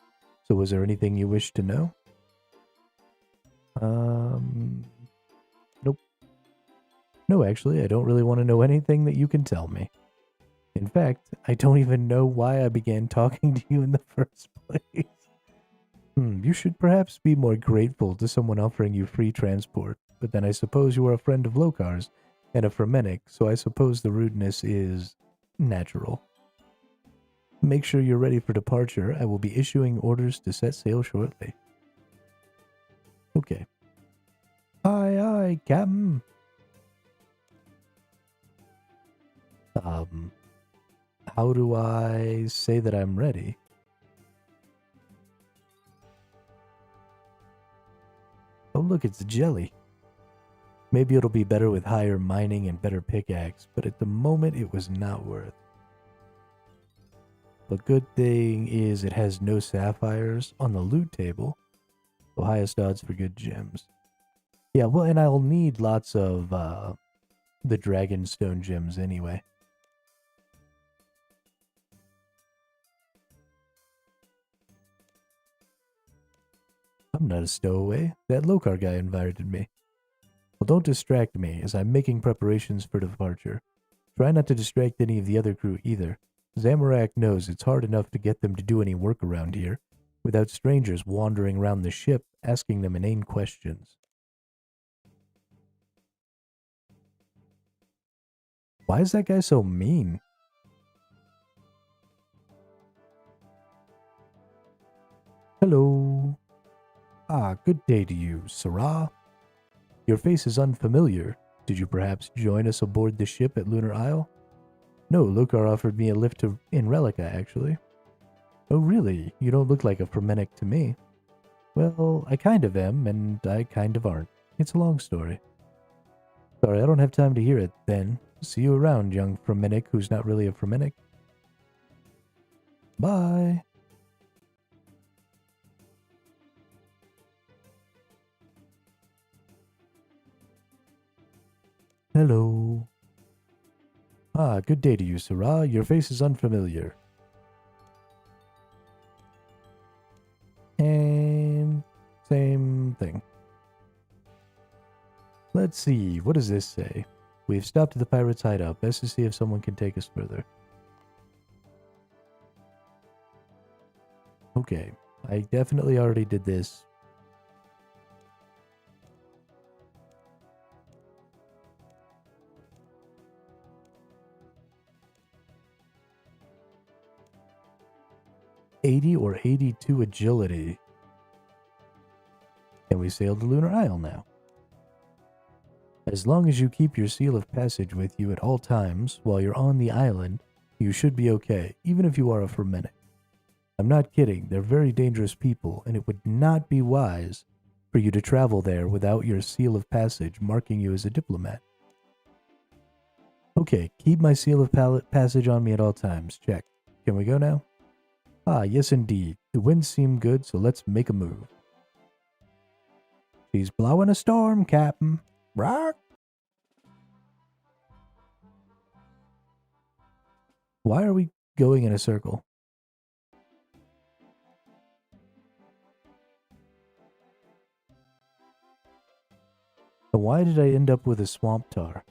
So was there anything you wish to know? Nope. No, actually, I don't really want to know anything that you can tell me. In fact, I don't even know why I began talking to you in the first place. You should perhaps be more grateful to someone offering you free transport, but then I suppose you are a friend of Lokar's and a Fremennik, so I suppose the rudeness is natural. Make sure you're ready for departure. I will be issuing orders to set sail shortly. Okay. Aye, aye, Captain. How do I say that I'm ready? Oh, look, it's jelly. Maybe it'll be better with higher mining and better pickaxe, but at the moment it was not worth. The good thing is it has no sapphires on the loot table, so highest odds for good gems. Yeah, well, and I'll need lots of the Dragonstone gems anyway. I'm not a stowaway. That Lokar guy invited me. Well, don't distract me, as I'm making preparations for departure. Try not to distract any of the other crew either. Zamorak knows it's hard enough to get them to do any work around here, without strangers wandering around the ship asking them inane questions. Why is that guy so mean? Hello. Ah, good day to you, Sarah. Your face is unfamiliar. Did you perhaps join us aboard the ship at Lunar Isle? No, Lokar offered me a lift in Relica, actually. Oh, really? You don't look like a Fremennik to me. Well, I kind of am, and I kind of aren't. It's a long story. Sorry, I don't have time to hear it, then. See you around, young Fremennik who's not really a Fremennik. Bye! Hello. Ah, good day to you, Sarah. Your face is unfamiliar. And same thing. Let's see, what does this say? We've stopped at the pirate's hideout. Best to see if someone can take us further. Okay, I definitely already did this. '80 or 82 agility. And we sail to Lunar Isle now. As long as you keep your seal of passage with you at all times while you're on the island, you should be okay, even if you are a Fremennik. I'm not kidding, they're very dangerous people, and it would not be wise for you to travel there without your seal of passage marking you as a diplomat. Okay, keep my seal of passage on me at all times. Check. Can we go now? Ah, yes indeed. The winds seem good, so let's make a move. She's blowing a storm, Captain. Rock. Why are we going in a circle? So why did I end up with a swamp tar?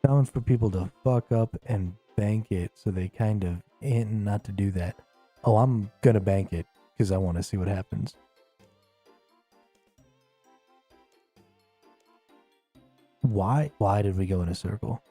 Common for people to fuck up and bank it, so they kind of hint not to do that. Oh, I'm gonna bank it because I want to see what happens. Why did we go in a circle?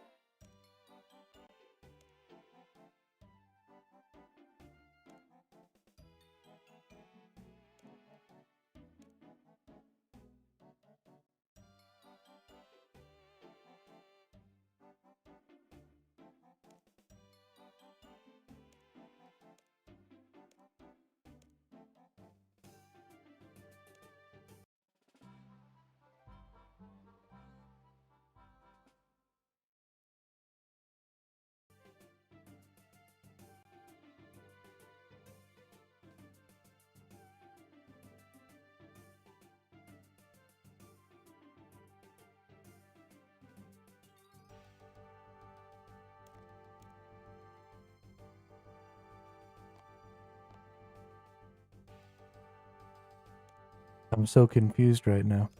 I'm so confused right now.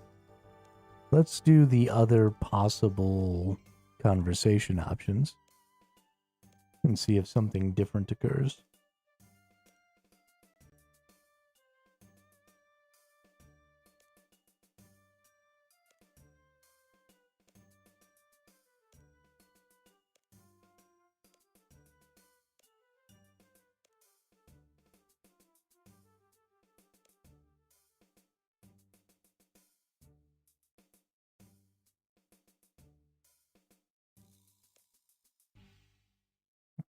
Let's do the other possible conversation options and see if something different occurs.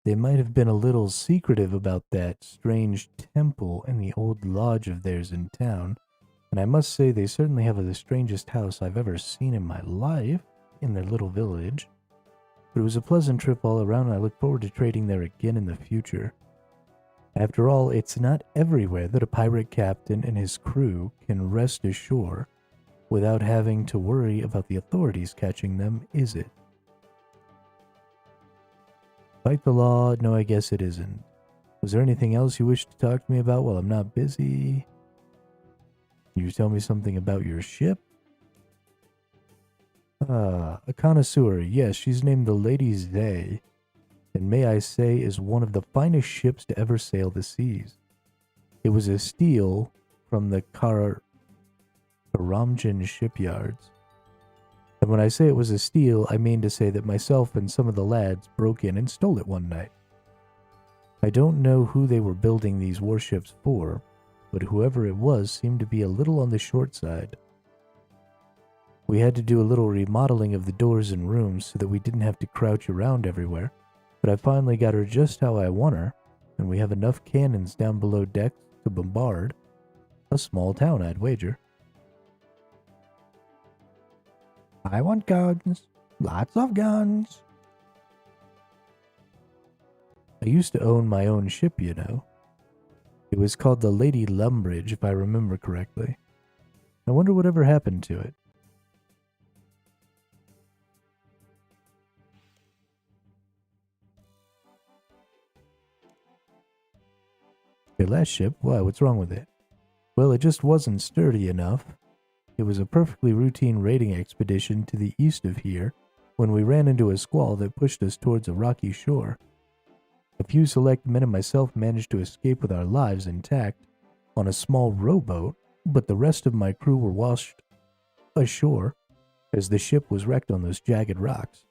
They might have been a little secretive about that strange temple and the old lodge of theirs in town, and I must say they certainly have the strangest house I've ever seen in my life in their little village. But it was a pleasant trip all around, and I look forward to trading there again in the future. After all, it's not everywhere that a pirate captain and his crew can rest ashore without having to worry about the authorities catching them, is it? Fight the law? No, I guess it isn't. Was there anything else you wish to talk to me about while I'm not busy? Can you tell me something about your ship? A connoisseur. Yes, she's named the Lady Zay, and may I say is one of the finest ships to ever sail the seas. It was a steal from the Karamjan shipyards. And when I say it was a steal, I mean to say that myself and some of the lads broke in and stole it one night. I don't know who they were building these warships for, but whoever it was seemed to be a little on the short side. We had to do a little remodeling of the doors and rooms so that we didn't have to crouch around everywhere, but I finally got her just how I want her, and we have enough cannons down below decks to bombard a small town, I'd wager. I want guns. Lots of guns. I used to own my own ship, you know. It was called the Lady Lumbridge, if I remember correctly. I wonder whatever happened to it. Your last ship? Why, what's wrong with it? Well, it just wasn't sturdy enough. It was a perfectly routine raiding expedition to the east of here when we ran into a squall that pushed us towards a rocky shore. A few select men and myself managed to escape with our lives intact on a small rowboat, but the rest of my crew were washed ashore as the ship was wrecked on those jagged rocks.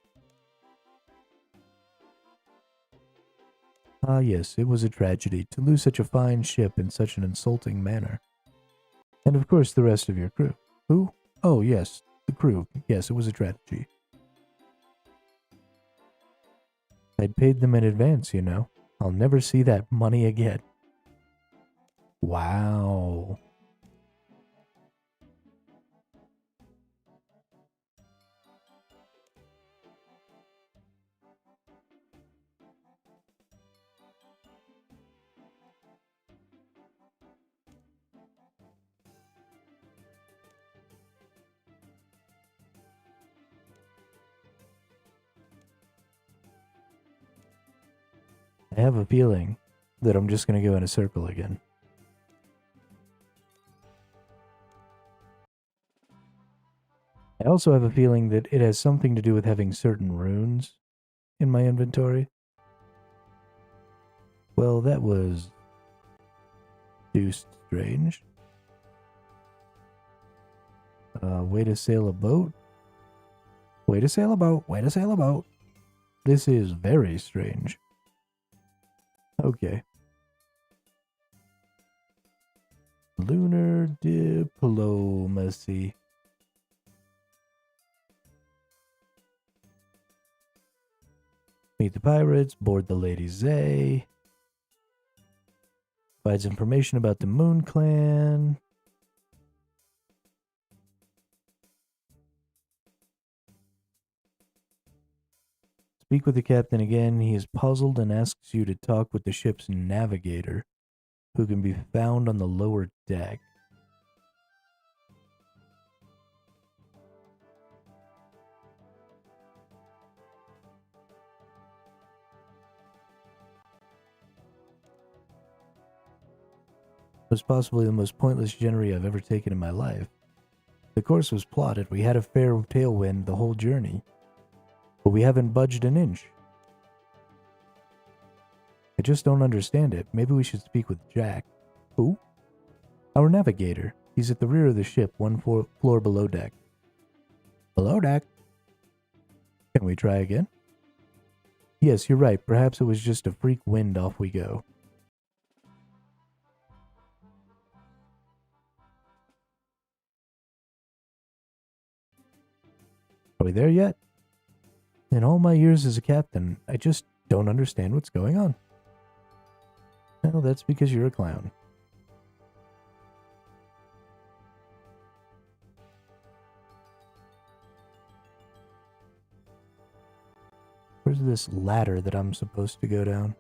Ah, yes, it was a tragedy to lose such a fine ship in such an insulting manner. And of course the rest of your crew. Who? Oh, yes, the crew. Yes, it was a tragedy. I'd paid them in advance, you know. I'll never see that money again. Wow. I have a feeling that I'm just going to go in a circle again. I also have a feeling that it has something to do with having certain runes in my inventory. Well, that was too strange. Way to sail a boat? Way to sail a boat, way to sail a boat. This is very strange. Okay. Lunar diplomacy. Meet the pirates, board the Lady Zay. Provides information about the Moon Clan. Speak with the captain again. He is puzzled and asks you to talk with the ship's navigator, who can be found on the lower deck. Was possibly the most pointless journey I've ever taken in my life. The course was plotted. We had a fair tailwind the whole journey. But we haven't budged an inch. I just don't understand it. Maybe we should speak with Jack. Who? Our navigator. He's at the rear of the ship, one floor below deck. Below deck? Can we try again? Yes, you're right. Perhaps it was just a freak wind. Off we go. Are we there yet? In all my years as a captain, I just don't understand what's going on. Well, that's because you're a clown. Where's this ladder that I'm supposed to go down?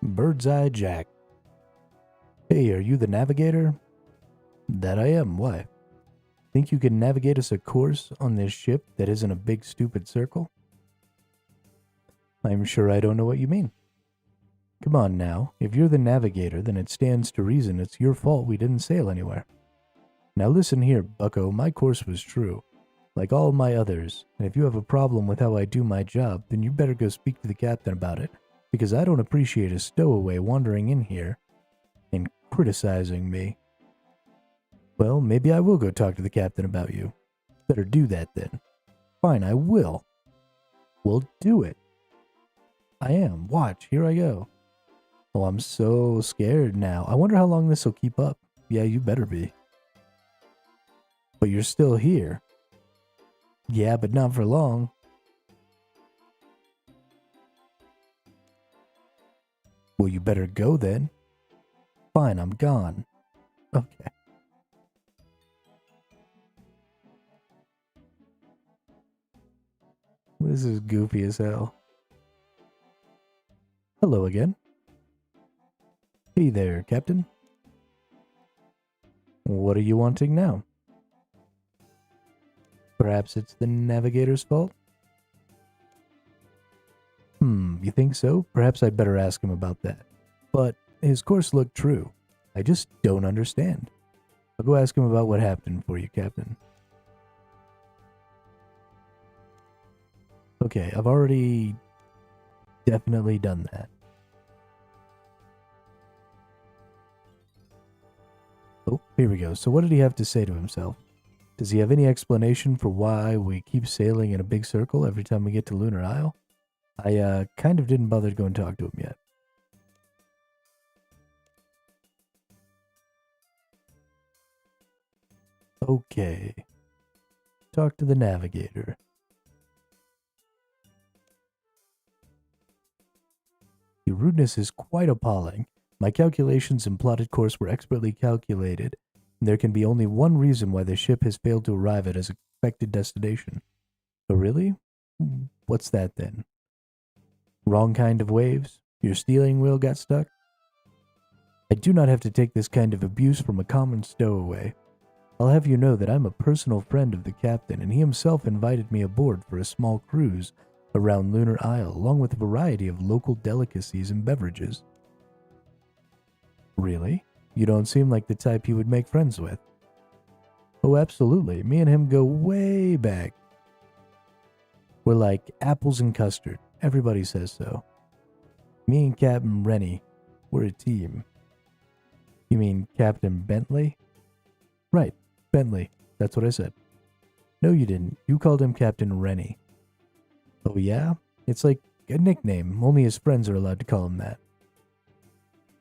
Bird's Eye Jack. Hey, are you the navigator? That I am. Why? Think you can navigate us a course on this ship that isn't a big stupid circle? I'm sure I don't know what you mean. Come on now, if you're the navigator, then it stands to reason it's your fault we didn't sail anywhere. Now listen here, bucko, my course was true, like all my others, and if you have a problem with how I do my job, then you better go speak to the captain about it, because I don't appreciate a stowaway wandering in here and criticizing me. Well, maybe I will go talk to the captain about you. Better do that then. Fine, I will. We'll do it. I am. Watch, here I go. Oh, I'm so scared now. I wonder how long this will keep up. Yeah, you better be. But you're still here. Yeah, but not for long. Well, you better go then. Fine, I'm gone. Okay. This is goofy as hell. Hello again. Hey there, Captain. What are you wanting now? Perhaps it's the navigator's fault? You think so? Perhaps I'd better ask him about that. But his course looked true. I just don't understand. I'll go ask him about what happened for you, Captain. Okay, I've already definitely done that. Oh, here we go. So what did he have to say to himself? Does he have any explanation for why we keep sailing in a big circle every time we get to Lunar Isle? I kind of didn't bother to go and talk to him yet. Okay. Talk to the navigator. Your rudeness is quite appalling. My calculations and plotted course were expertly calculated, and there can be only one reason why the ship has failed to arrive at its expected destination. Oh, really? What's that then? Wrong kind of waves? Your steering wheel got stuck? I do not have to take this kind of abuse from a common stowaway. I'll have you know that I'm a personal friend of the captain, and he himself invited me aboard for a small cruise around Lunar Isle, along with a variety of local delicacies and beverages. Really? You don't seem like the type he would make friends with. Oh, absolutely. Me and him go way back. We're like apples and custard. Everybody says so. Me and Captain Rennie, we're a team. You mean Captain Bentley? Right, Bentley. That's what I said. No, you didn't. You called him Captain Rennie. Oh, yeah? It's like a nickname. Only his friends are allowed to call him that.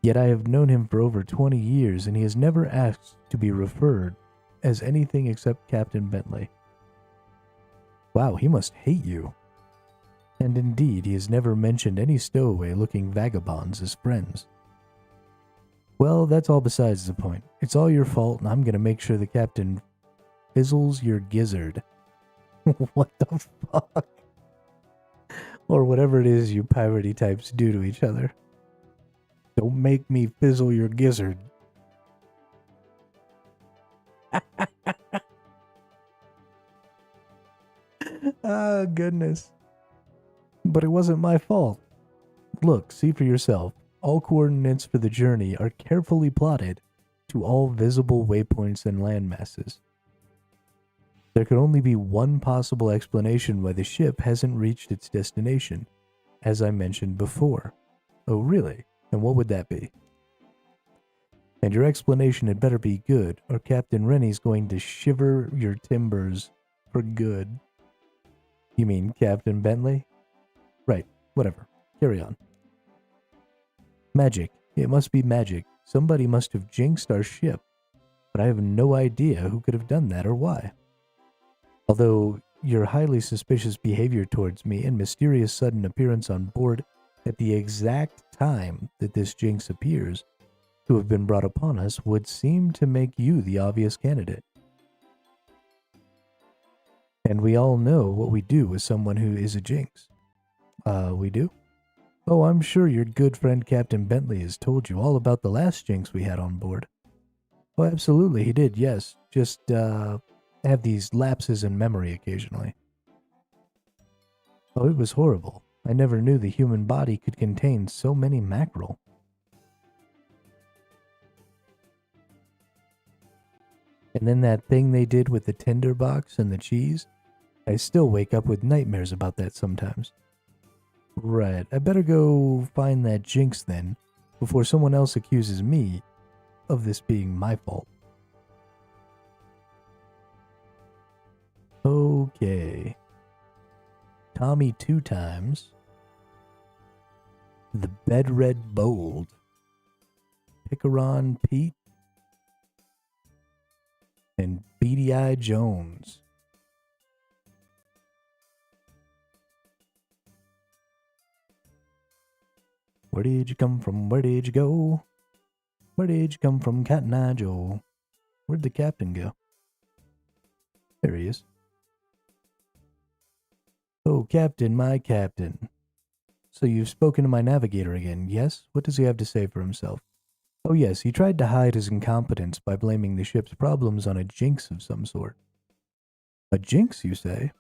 Yet I have known him for over 20 years, and he has never asked to be referred as anything except Captain Bentley. Wow, he must hate you. And indeed, he has never mentioned any stowaway-looking vagabonds as friends. Well, that's all besides the point. It's all your fault, and I'm gonna make sure the captain fizzles your gizzard. What the fuck? Or whatever it is you piratey types do to each other. Don't make me fizzle your gizzard. Oh, goodness. But it wasn't my fault. Look, see for yourself. All coordinates for the journey are carefully plotted to all visible waypoints and landmasses. There could only be one possible explanation why the ship hasn't reached its destination, as I mentioned before. Oh, really? And what would that be? And your explanation had better be good, or Captain Rennie's going to shiver your timbers for good. You mean Captain Bentley? Right, whatever. Carry on. Magic. It must be magic. Somebody must have jinxed our ship, but I have no idea who could have done that or why. Although your highly suspicious behavior towards me and mysterious sudden appearance on board at the exact time that this jinx appears to have been brought upon us would seem to make you the obvious candidate. And we all know what we do with someone who is a jinx. We do? Oh, I'm sure your good friend Captain Bentley has told you all about the last jinx we had on board. Oh, absolutely, he did, yes. Just, have these lapses in memory occasionally. Oh, it was horrible. I never knew the human body could contain so many mackerel. And then that thing they did with the tinder box and the cheese, I still wake up with nightmares about that sometimes. Right, I better go find that jinx then, before someone else accuses me of this being my fault. Okay. Tommy 2 times. The Bed Red Bold. Picaron Pete. And Beady Eye Jones. Where did you come from? Where did you go? Where did you come from, Cat and Eye Joe? Where'd the captain go? There he is. Oh, Captain, my Captain. So you've spoken to my navigator again, yes? What does he have to say for himself? Oh yes, he tried to hide his incompetence by blaming the ship's problems on a jinx of some sort. A jinx, you say?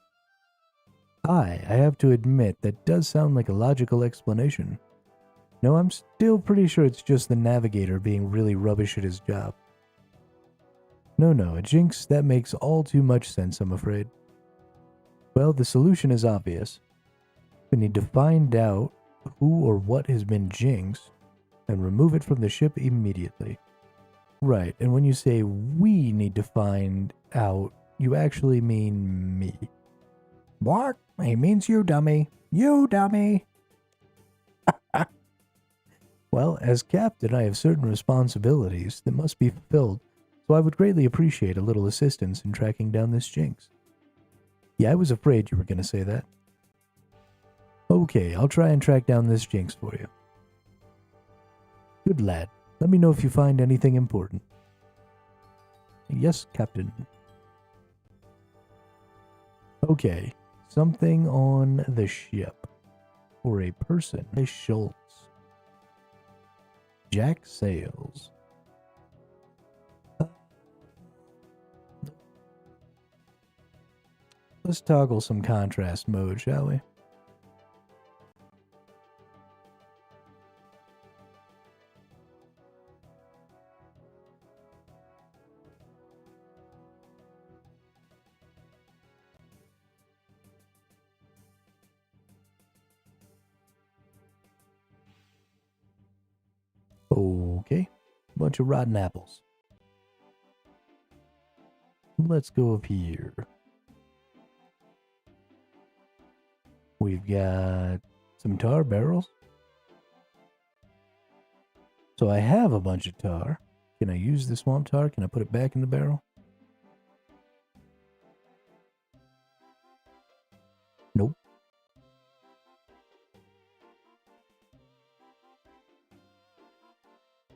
I have to admit that does sound like a logical explanation. No, I'm still pretty sure it's just the navigator being really rubbish at his job. No, a jinx, that makes all too much sense, I'm afraid. Well, the solution is obvious. We need to find out who or what has been jinxed and remove it from the ship immediately. Right, and when you say we need to find out, you actually mean me. What? He means you, dummy. You, dummy. Well, as captain, I have certain responsibilities that must be fulfilled, so I would greatly appreciate a little assistance in tracking down this jinx. Yeah, I was afraid you were going to say that. Okay, I'll try and track down this jinx for you. Good lad. Let me know if you find anything important. Yes, Captain. Okay, Something on the ship. Or a person. Schultz. Jack Sales. Let's toggle some contrast mode, shall we? Okay. Bunch of rotten apples. Let's go up here. We've got some tar barrels. So I have a bunch of tar. Can I use the swamp tar? Can I put it back in the barrel? Nope.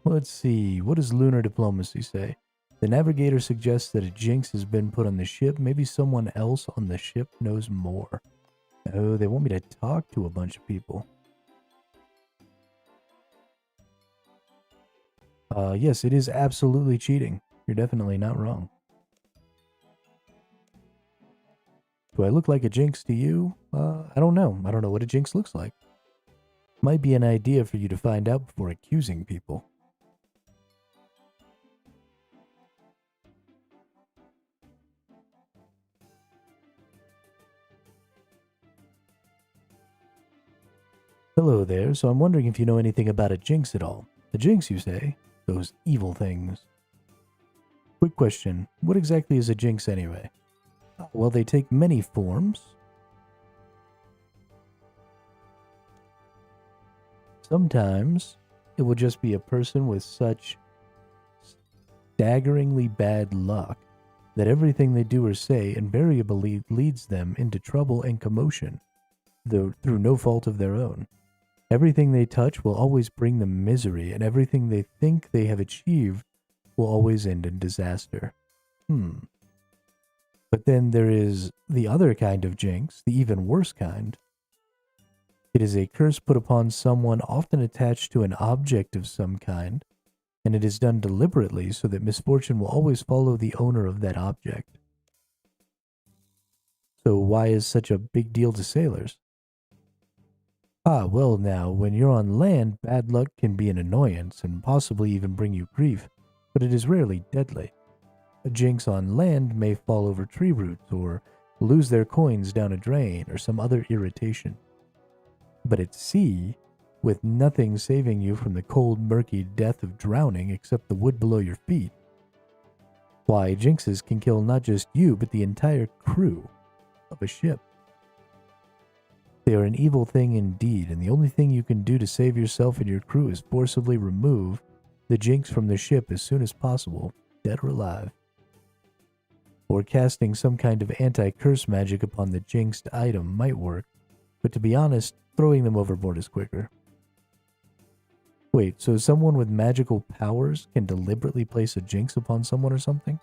Let's see. What does lunar diplomacy say? The navigator suggests that a jinx has been put on the ship. Maybe someone else on the ship knows more. Oh, they want me to talk to a bunch of people. Yes, it is absolutely cheating. You're definitely not wrong. Do I look like a jinx to you? I don't know. I don't know what a jinx looks like. Might be an idea for you to find out before accusing people. Hello there, so I'm wondering if you know anything about a jinx at all. A jinx, you say? Those evil things. Quick question, what exactly is a jinx anyway? Well, they take many forms. Sometimes it will just be a person with such staggeringly bad luck that everything they do or say invariably leads them into trouble and commotion, though through no fault of their own. Everything they touch will always bring them misery, and everything they think they have achieved will always end in disaster. But then there is the other kind of jinx, the even worse kind. It is a curse put upon someone, often attached to an object of some kind, and it is done deliberately so that misfortune will always follow the owner of that object. So why is such a big deal to sailors? Well now, when you're on land, bad luck can be an annoyance and possibly even bring you grief, but it is rarely deadly. A jinx on land may fall over tree roots or lose their coins down a drain or some other irritation. But at sea, with nothing saving you from the cold, murky death of drowning except the wood below your feet, why, jinxes can kill not just you, but the entire crew of a ship. They are an evil thing indeed, and the only thing you can do to save yourself and your crew is forcibly remove the jinx from the ship as soon as possible, dead or alive. Or casting some kind of anti-curse magic upon the jinxed item might work, but to be honest, throwing them overboard is quicker. Wait, so someone with magical powers can deliberately place a jinx upon someone or something?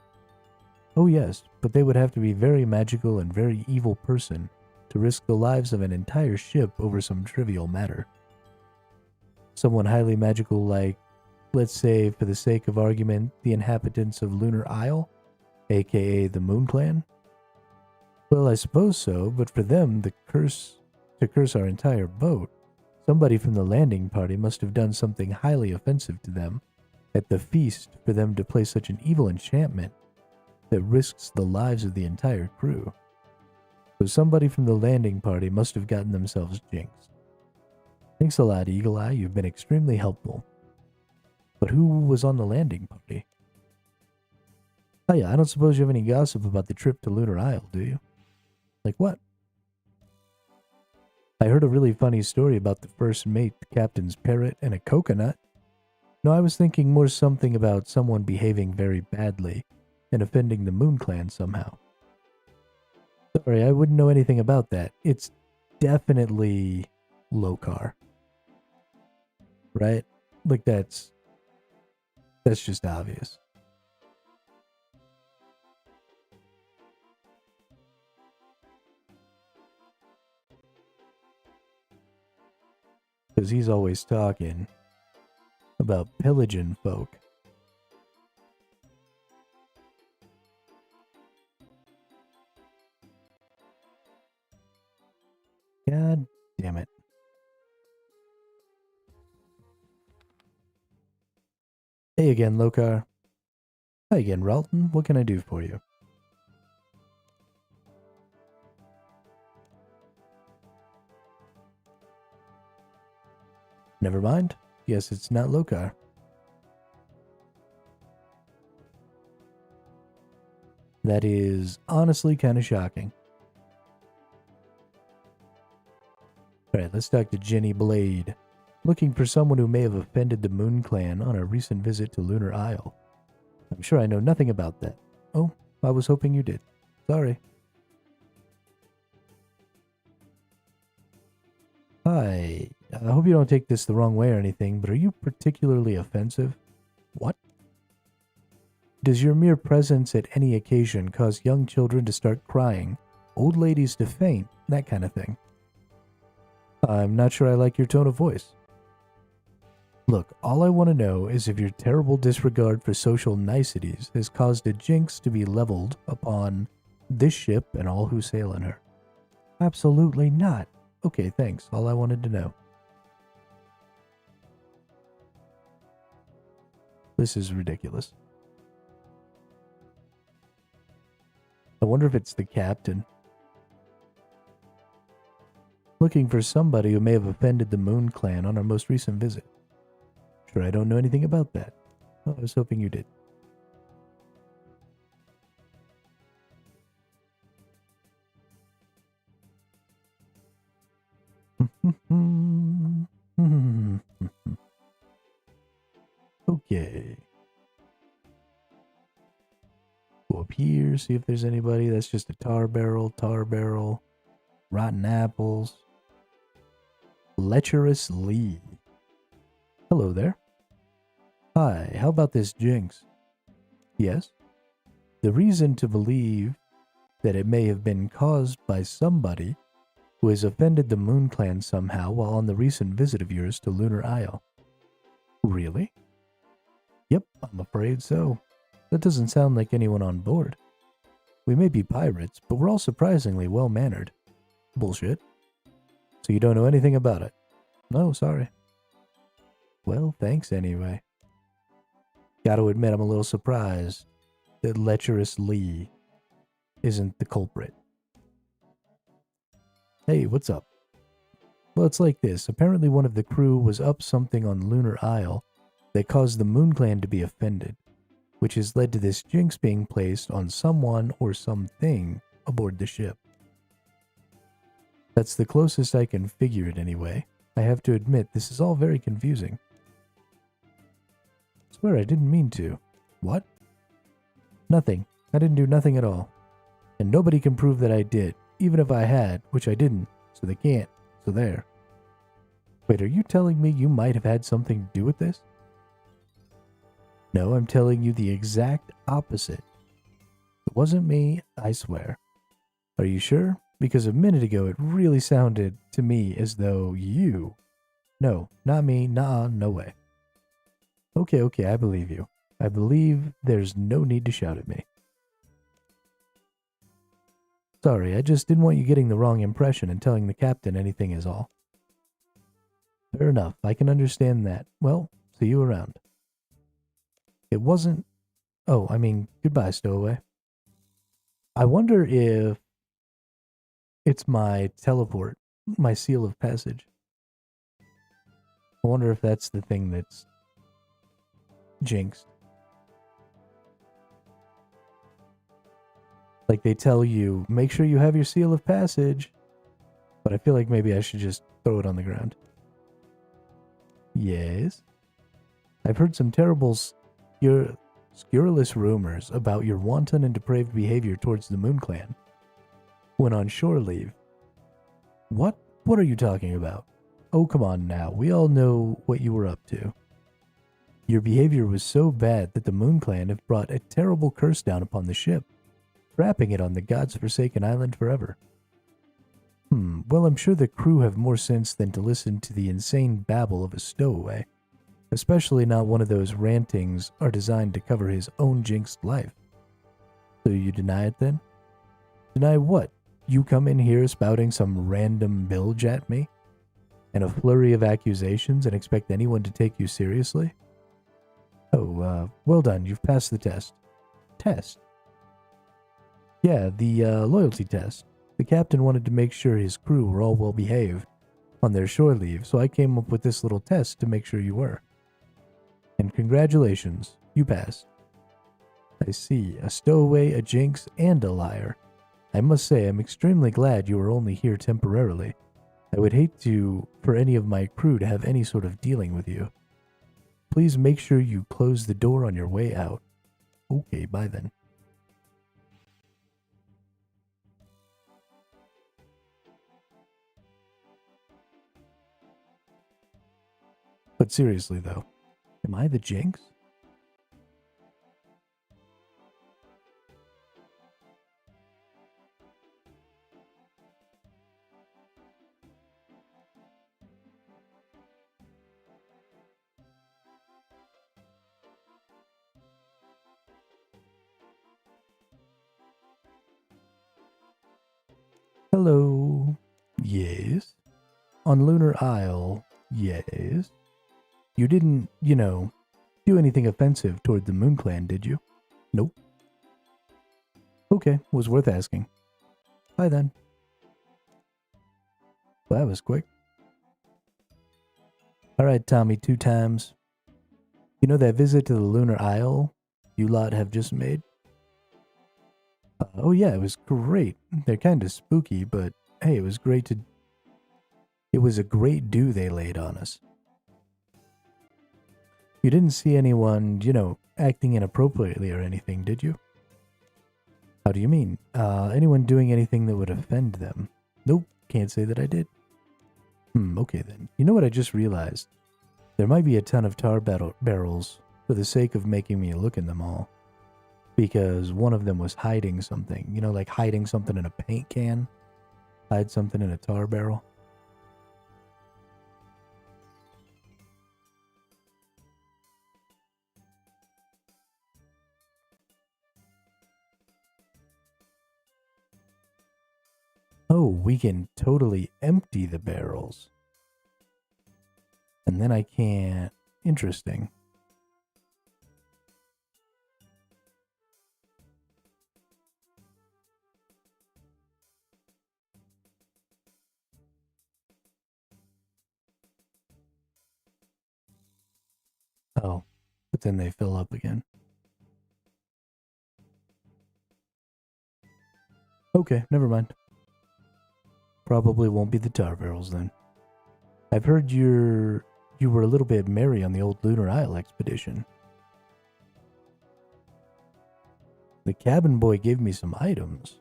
Oh yes, but they would have to be very magical and very evil person to risk the lives of an entire ship over some trivial matter. Someone highly magical like, let's say for the sake of argument, the inhabitants of Lunar Isle, aka the Moon Clan? Well, I suppose so, but for them, to curse our entire boat, somebody from the landing party must have done something highly offensive to them at the feast for them to play such an evil enchantment that risks the lives of the entire crew. So somebody from the landing party must have gotten themselves jinxed. Thanks a lot, Eagle Eye. You've been extremely helpful. But who was on the landing party? Oh yeah, I don't suppose you have any gossip about the trip to Lunar Isle, do you? Like what? I heard a really funny story about the first mate, the captain's parrot, and a coconut. No, I was thinking more something about someone behaving very badly and offending the Moon Clan somehow. Sorry, I wouldn't know anything about that. It's definitely Lokar. Right? Like that's just obvious. Because he's always talking about pillaging folk. God damn it. Hey again, Lokar. Hi again, Ralton. What can I do for you? Never mind. Guess it's not Lokar. That is honestly kind of shocking. Alright, let's talk to Jenny Blade. Looking for someone who may have offended the Moon Clan on a recent visit to Lunar Isle. I'm sure I know nothing about that. Oh, I was hoping you did. Sorry. Hi. I hope you don't take this the wrong way or anything, but are you particularly offensive? What? Does your mere presence at any occasion cause young children to start crying, old ladies to faint, that kind of thing? I'm not sure I like your tone of voice. Look, all I want to know is if your terrible disregard for social niceties has caused a jinx to be leveled upon this ship and all who sail in her. Absolutely not. Okay, thanks. All I wanted to know. This is ridiculous. I wonder if it's the captain. Looking for somebody who may have offended the Moon Clan on our most recent visit. Sure, I don't know anything about that. Oh, I was hoping you did. Okay. Go up here, see if there's anybody. That's just a tar barrel, rotten apples. Lecherous Lee. Hello there. Hi, how about this jinx? Yes? The reason to believe that it may have been caused by somebody who has offended the Moon Clan somehow while on the recent visit of yours to Lunar Isle. Really? Yep, I'm afraid so. That doesn't sound like anyone on board. We may be pirates, but we're all surprisingly well-mannered. Bullshit. So you don't know anything about it? No, sorry. Well, thanks anyway. Gotta admit I'm a little surprised that Lecherous Lee isn't the culprit. Hey, what's up? Well, it's like this. Apparently one of the crew was up something on Lunar Isle that caused the Moon Clan to be offended, which has led to this jinx being placed on someone or something aboard the ship. That's the closest I can figure it anyway. I have to admit, this is all very confusing. I swear I didn't mean to. What? Nothing. I didn't do nothing at all. And nobody can prove that I did, even if I had, which I didn't, so they can't, so there. Wait, are you telling me you might have had something to do with this? No, I'm telling you the exact opposite. It wasn't me, I swear. Are you sure? Because a minute ago it really sounded to me as though you... No, not me, nah, no way. Okay, I believe you. I believe there's no need to shout at me. Sorry, I just didn't want you getting the wrong impression and telling the captain anything is all. Fair enough, I can understand that. Well, see you around. It wasn't... Oh, I mean, goodbye, Stowaway. I wonder if it's my teleport, my seal of passage. I wonder if that's the thing that's jinxed. Like they tell you, make sure you have your seal of passage. But I feel like maybe I should just throw it on the ground. Yes? I've heard some terrible scurrilous rumors about your wanton and depraved behavior towards the Moon Clan when on shore leave. What? What are you talking about? Oh, come on now. We all know what you were up to. Your behavior was so bad that the Moon Clan have brought a terrible curse down upon the ship, trapping it on the God's forsaken island forever. Well, I'm sure the crew have more sense than to listen to the insane babble of a stowaway. Especially not one of those rantings are designed to cover his own jinxed life. So you deny it then? Deny what? You come in here spouting some random bilge at me? And a flurry of accusations and expect anyone to take you seriously? Oh, well done. You've passed the test. Test? Yeah, the loyalty test. The captain wanted to make sure his crew were all well behaved on their shore leave, so I came up with this little test to make sure you were. And congratulations, you passed. I see, a stowaway, a jinx, and a liar. I must say, I'm extremely glad you are only here temporarily. I would hate for any of my crew to have any sort of dealing with you. Please make sure you close the door on your way out. Okay, bye then. But seriously though, am I the jinx? Hello. Yes. On Lunar Isle. Yes. You didn't, do anything offensive toward the Moon Clan, did you? Nope. Okay, was worth asking. Bye then. Well, that was quick. Alright, Tommy, 2 times. You know that visit to the Lunar Isle you lot have just made? Oh yeah, it was great. They're kind of spooky, but hey, it was great to... It was a great do they laid on us. You didn't see anyone, acting inappropriately or anything, did you? How do you mean? Anyone doing anything that would offend them? Nope, can't say that I did. Okay then. You know what I just realized? There might be a ton of tar barrels for the sake of making me look in them all. Because one of them was hiding something. Like hiding something in a paint can. Hide something in a tar barrel. Oh, we can totally empty the barrels. And then I can't... Interesting. Oh, but then they fill up again. Okay, never mind. Probably won't be the tar barrels then. I've heard you were a little bit merry on the old Lunar Isle expedition. The cabin boy gave me some items.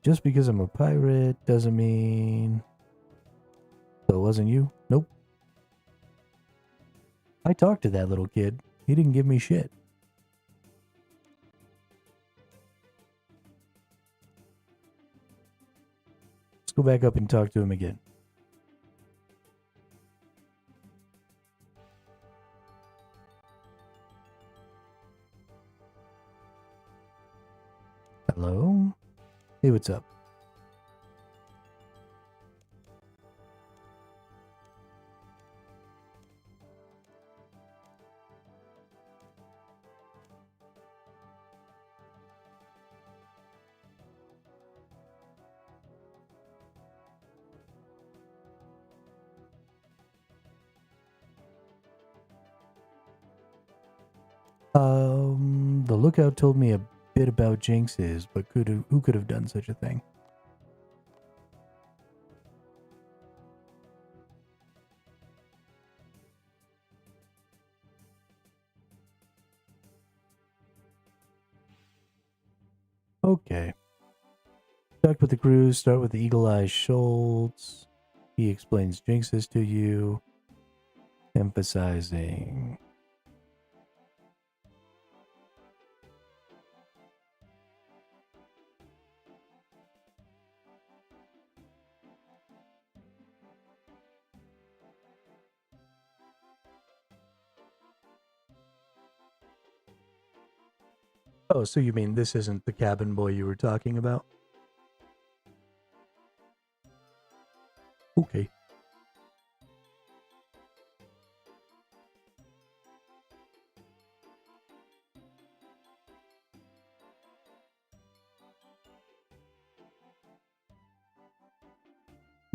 Just because I'm a pirate doesn't mean... So it wasn't you? Nope. I talked to that little kid. He didn't give me shit. Let's go back up and talk to him again. Hello? Hey, what's up? The lookout told me a bit about jinxes, but who could have done such a thing? Okay. Talk with the crew, start with the Eagle Eye Schultz. He explains jinxes to you. Emphasizing. Oh, so you mean this isn't the cabin boy you were talking about? Okay.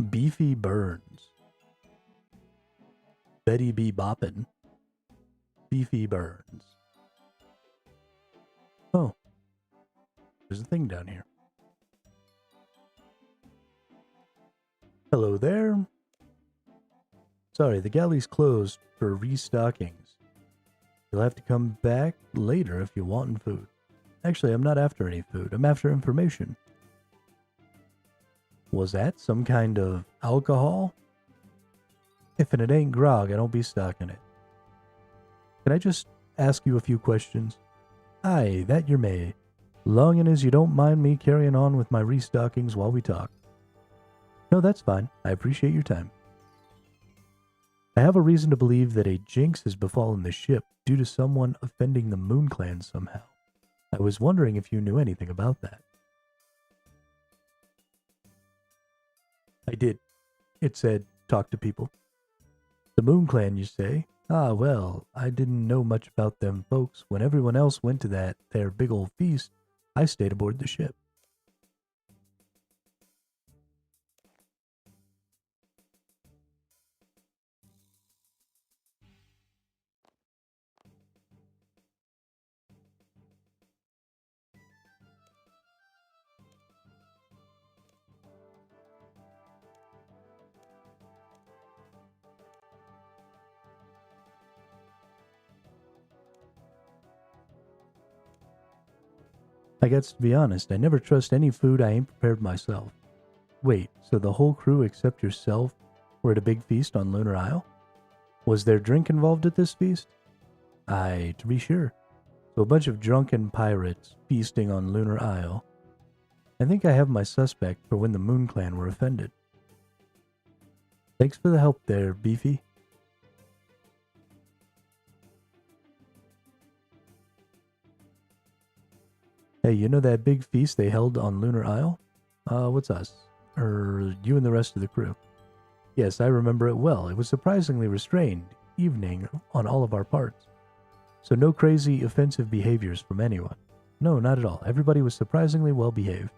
Beefy Burns. Betty B. Boppin. Beefy Burns. Oh. There's a thing down here. Hello there. Sorry, the galley's closed for restockings. You'll have to come back later if you want food. Actually, I'm not after any food. I'm after information. Was that some kind of alcohol? If it ain't grog, I don't be stocking it. Can I just ask you a few questions? Aye, that you may. Longin' as you don't mind me carrying on with my restockings while we talk. No, that's fine. I appreciate your time. I have a reason to believe that a jinx has befallen the ship due to someone offending the Moon Clan somehow. I was wondering if you knew anything about that. I did. It said, talk to people. The Moon Clan, you say? Ah, well, I didn't know much about them folks. When everyone else went to their big old feast, I stayed aboard the ship. I got to be honest, I never trust any food I ain't prepared myself. Wait, so the whole crew except yourself were at a big feast on Lunar Isle? Was there drink involved at this feast? Aye, to be sure. So a bunch of drunken pirates feasting on Lunar Isle. I think I have my suspect for when the Moon Clan were offended. Thanks for the help there, Beefy. Hey, you know that big feast they held on Lunar Isle? What's us? You and the rest of the crew. Yes, I remember it well. It was surprisingly restrained evening on all of our parts. So no crazy, offensive behaviors from anyone. No, not at all. Everybody was surprisingly well behaved.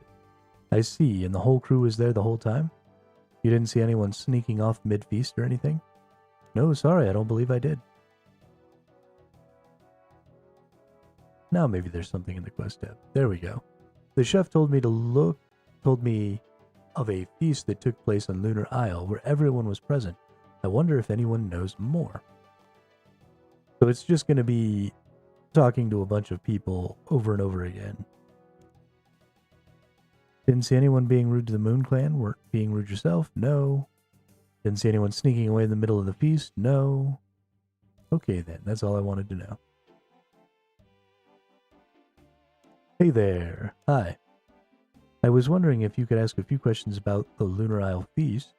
I see, and the whole crew was there the whole time? You didn't see anyone sneaking off mid-feast or anything? No, sorry, I don't believe I did. Now maybe there's something in the quest tab. There we go. The chef told me of a feast that took place on Lunar Isle where everyone was present. I wonder if anyone knows more. So it's just going to be talking to a bunch of people over and over again. Didn't see anyone being rude to the Moon Clan. Weren't being rude yourself? No. Didn't see anyone sneaking away in the middle of the feast? No. Okay then, that's all I wanted to know. Hey there. Hi. I was wondering if you could ask a few questions about the Lunar Isle feast.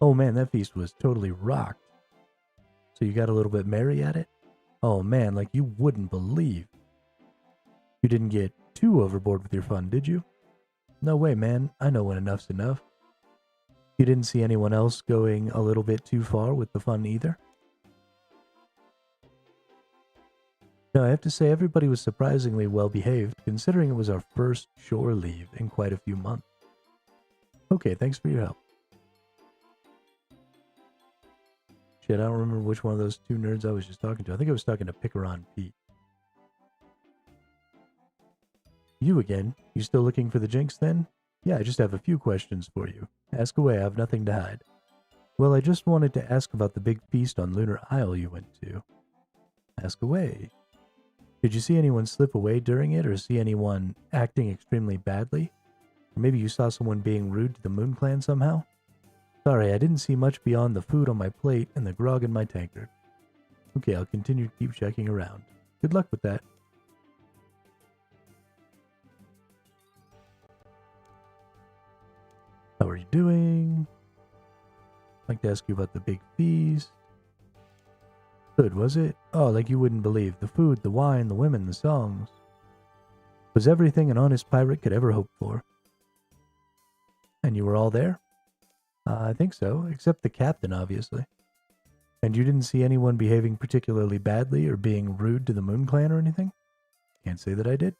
Oh man, that feast was totally rocked. So you got a little bit merry at it? Oh man, like you wouldn't believe. You didn't get too overboard with your fun, did you? No way, man. I know when enough's enough. You didn't see anyone else going a little bit too far with the fun either? No, I have to say everybody was surprisingly well behaved, considering it was our first shore leave in quite a few months. Okay, thanks for your help. Shit, I don't remember which one of those two nerds I was just talking to. I think I was talking to Picaron Pete. You again? You still looking for the jinx then? Yeah, I just have a few questions for you. Ask away, I have nothing to hide. Well, I just wanted to ask about the big feast on Lunar Isle you went to. Ask away. Did you see anyone slip away during it, or see anyone acting extremely badly? Or maybe you saw someone being rude to the Moon Clan somehow? Sorry, I didn't see much beyond the food on my plate and the grog in my tankard. Okay, I'll continue to keep checking around. Good luck with that. How are you doing? I'd like to ask you about the big feast. Good, was it? Oh, like you wouldn't believe. The food, the wine, the women, the songs. It was everything an honest pirate could ever hope for. And you were all there? I think so, except the captain, obviously. And you didn't see anyone behaving particularly badly or being rude to the Moon Clan or anything? Can't say that I did.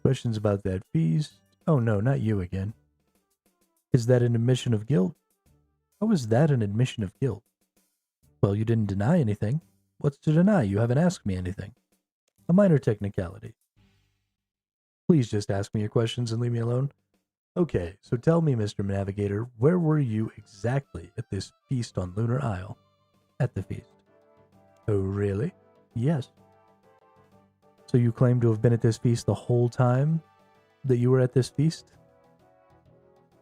Questions about that feast? Oh no, not you again. Is that an admission of guilt? How is that an admission of guilt? Well, you didn't deny anything. What's to deny? You haven't asked me anything. A minor technicality. Please just ask me your questions and leave me alone. Okay, so tell me, Mr. Navigator, where were you exactly at this feast on Lunar Isle? At the feast. Oh, really? Yes. So you claim to have been at this feast the whole time that you were at this feast?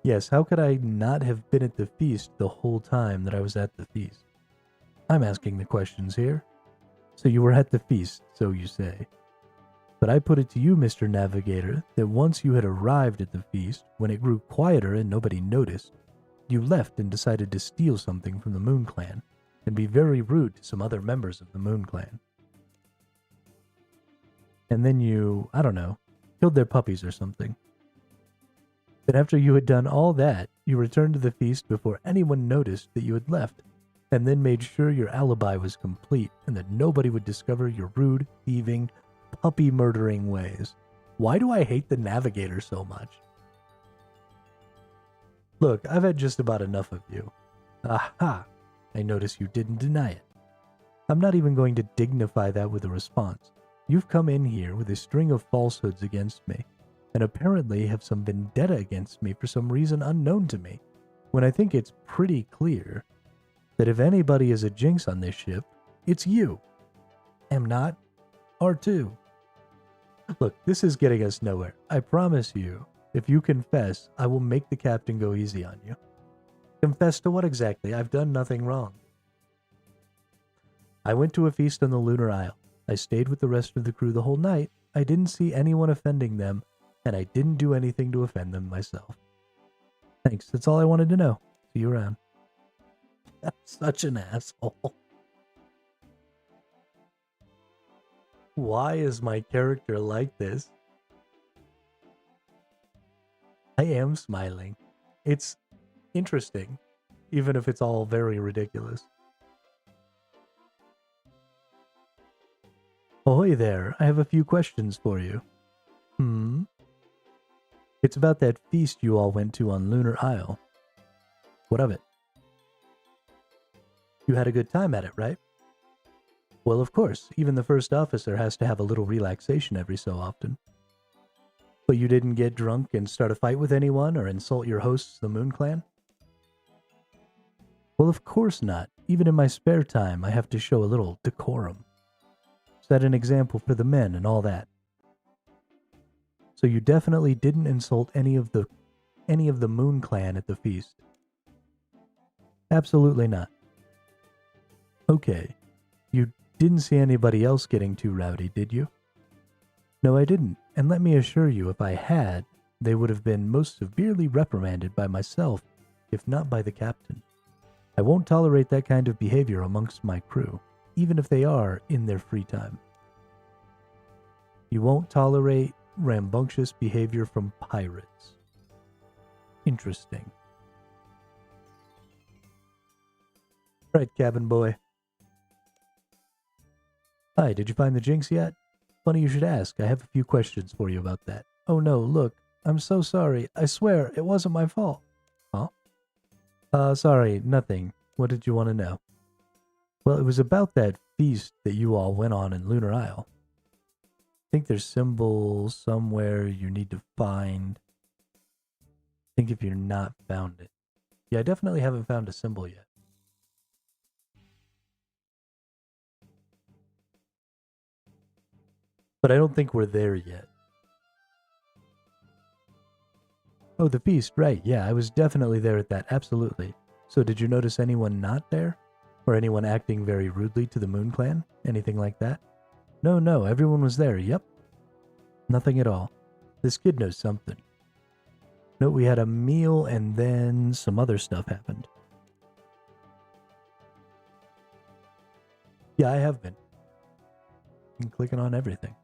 Yes, how could I not have been at the feast the whole time that I was at the feast? I'm asking the questions here. So you were at the feast, so you say. But I put it to you, Mr. Navigator, that once you had arrived at the feast, when it grew quieter and nobody noticed, you left and decided to steal something from the Moon Clan and be very rude to some other members of the Moon Clan. And then you, I don't know, killed their puppies or something. Then after you had done all that, you returned to the feast before anyone noticed that you had left, and then made sure your alibi was complete and that nobody would discover your rude, thieving, puppy-murdering ways. Why do I hate the Navigator so much? Look, I've had just about enough of you. Aha! I notice you didn't deny it. I'm not even going to dignify that with a response. You've come in here with a string of falsehoods against me, and apparently have some vendetta against me for some reason unknown to me, when I think it's pretty clear that if anybody is a jinx on this ship, it's you. Am not? R2. Look, this is getting us nowhere. I promise you, if you confess, I will make the captain go easy on you. Confess to what exactly? I've done nothing wrong. I went to a feast on the Lunar Isle. I stayed with the rest of the crew the whole night. I didn't see anyone offending them, and I didn't do anything to offend them myself. Thanks, that's all I wanted to know. See you around. I'm such an asshole. Why is my character like this? I am smiling. It's interesting, even if it's all very ridiculous. Ahoy there, I have a few questions for you. It's about that feast you all went to on Lunar Isle. What of it? You had a good time at it, right? Well, of course, even the first officer has to have a little relaxation every so often. But you didn't get drunk and start a fight with anyone or insult your hosts, the Moon Clan? Well, of course not. Even in my spare time, I have to show a little decorum. Set an example for the men and all that. So you definitely didn't insult any of the Moon Clan at the feast? Absolutely not. Okay. You didn't see anybody else getting too rowdy, did you? No, I didn't. And let me assure you, if I had, they would have been most severely reprimanded by myself, if not by the captain. I won't tolerate that kind of behavior amongst my crew, even if they are in their free time. You won't tolerate rambunctious behavior from pirates. Interesting. Right, cabin boy. Hi, did you find the jinx yet? Funny you should ask. I have a few questions for you about that. Oh no, look. I'm so sorry. I swear, it wasn't my fault. Huh? Sorry, nothing. What did you want to know? Well, it was about that feast that you all went on in Lunar Isle. I think there's symbols somewhere you need to find. I think if you're not found it. Yeah, I definitely haven't found a symbol yet. But I don't think we're there yet. Oh, the feast, right. Yeah, I was definitely there at that, absolutely. So did you notice anyone not there? Or anyone acting very rudely to the Moon Clan? Anything like that? No, everyone was there, yep. Nothing at all. This kid knows something. No, we had a meal and then some other stuff happened. Yeah, I have been. Clicking on everything.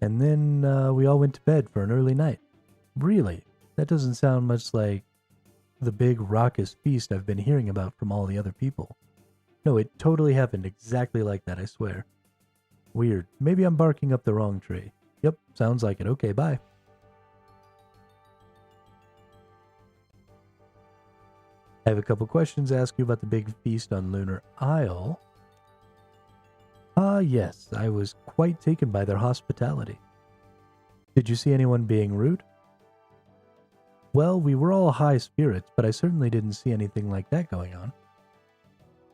And then we all went to bed for an early night. Really? That doesn't sound much like the big raucous feast I've been hearing about from all the other people. No, it totally happened exactly like that, I swear. Weird. Maybe I'm barking up the wrong tree. Yep, sounds like it. Okay, bye. I have a couple questions to ask you about the big feast on Lunar Isle. Yes, I was quite taken by their hospitality. Did you see anyone being rude? Well, we were all high spirits, but I certainly didn't see anything like that going on.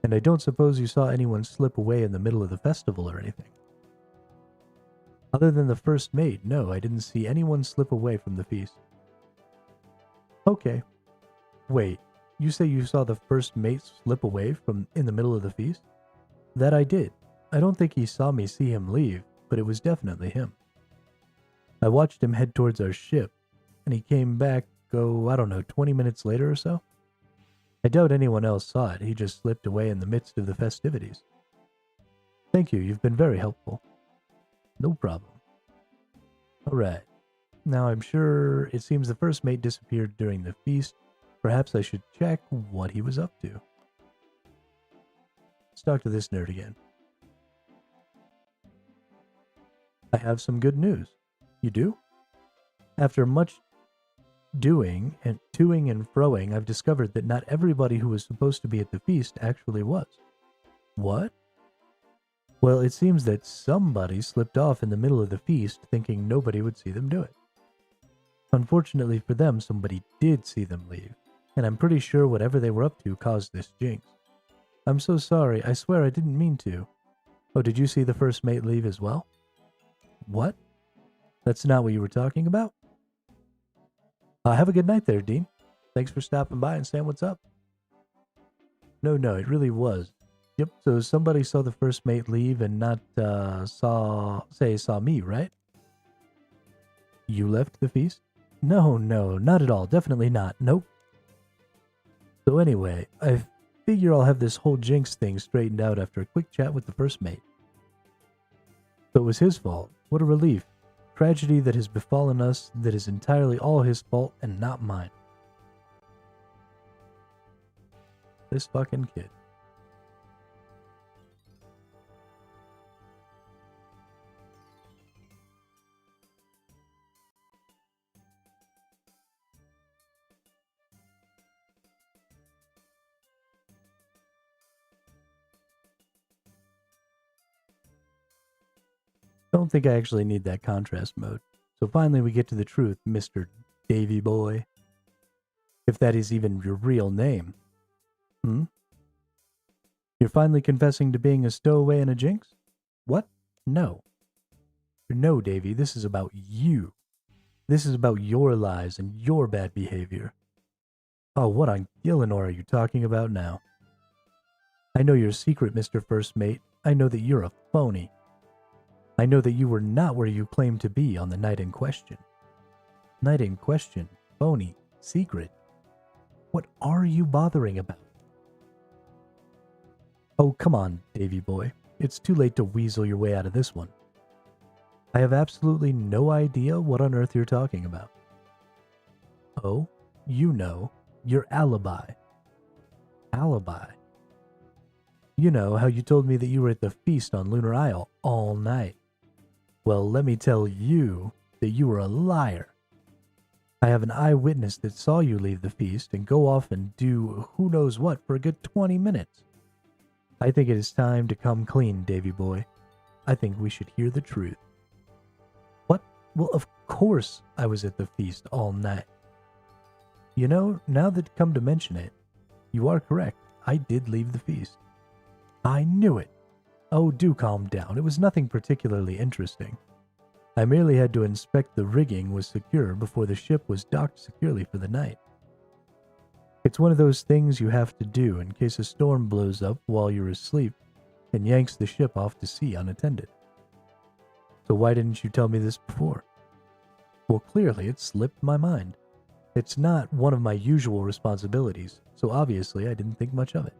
And I don't suppose you saw anyone slip away in the middle of the festival or anything. Other than the first mate, no, I didn't see anyone slip away from the feast. Okay. Wait, you say you saw the first mate slip away from in the middle of the feast? That I did. I don't think he saw me see him leave, but it was definitely him. I watched him head towards our ship, and he came back, 20 minutes later or so? I doubt anyone else saw it, he just slipped away in the midst of the festivities. Thank you, you've been very helpful. No problem. Alright. Now I'm sure it seems the first mate disappeared during the feast. Perhaps I should check what he was up to. Let's talk to this nerd again. I have some good news. You do? After much doing and toing and froing, I've discovered that not everybody who was supposed to be at the feast actually was. What? Well, it seems that somebody slipped off in the middle of the feast thinking nobody would see them do it. Unfortunately for them, somebody did see them leave, and I'm pretty sure whatever they were up to caused this jinx. I'm so sorry, I swear I didn't mean to. Oh, did you see the first mate leave as well? What? That's not what you were talking about? Have a good night there, Dean. Thanks for stopping by and saying what's up. No, it really was. Yep, so somebody saw the first mate leave and not saw me, right? You left the feast? No, not at all. Definitely not. Nope. So anyway, I figure I'll have this whole jinx thing straightened out after a quick chat with the first mate. So it was his fault. What a relief. Tragedy that has befallen us that is entirely all his fault and not mine. This fucking kid. Don't think I actually need that contrast mode. So finally we get to the truth, Mr. Davy Boy. If that is even your real name. You're finally confessing to being a stowaway and a jinx? What? No. No, Davy, this is about you. This is about your lies and your bad behavior. Oh, what on Gillinor are you talking about now? I know your secret, Mr. First Mate. I know that you're a phony. I know that you were not where you claimed to be on the night in question. Night in question? Phony? Secret? What are you bothering about? Oh, come on, Davy boy. It's too late to weasel your way out of this one. I have absolutely no idea what on earth you're talking about. Oh, you know, your alibi. Alibi? You know how you told me that you were at the feast on Lunar Isle all night. Well, let me tell you that you were a liar. I have an eyewitness that saw you leave the feast and go off and do who knows what for a good 20 minutes. I think it is time to come clean, Davy boy. I think we should hear the truth. What? Well, of course I was at the feast all night. You know, now that come to mention it, you are correct. I did leave the feast. I knew it. Oh, do calm down. It was nothing particularly interesting. I merely had to inspect the rigging was secure before the ship was docked securely for the night. It's one of those things you have to do in case a storm blows up while you're asleep and yanks the ship off to sea unattended. So why didn't you tell me this before? Well, clearly it slipped my mind. It's not one of my usual responsibilities, so obviously I didn't think much of it.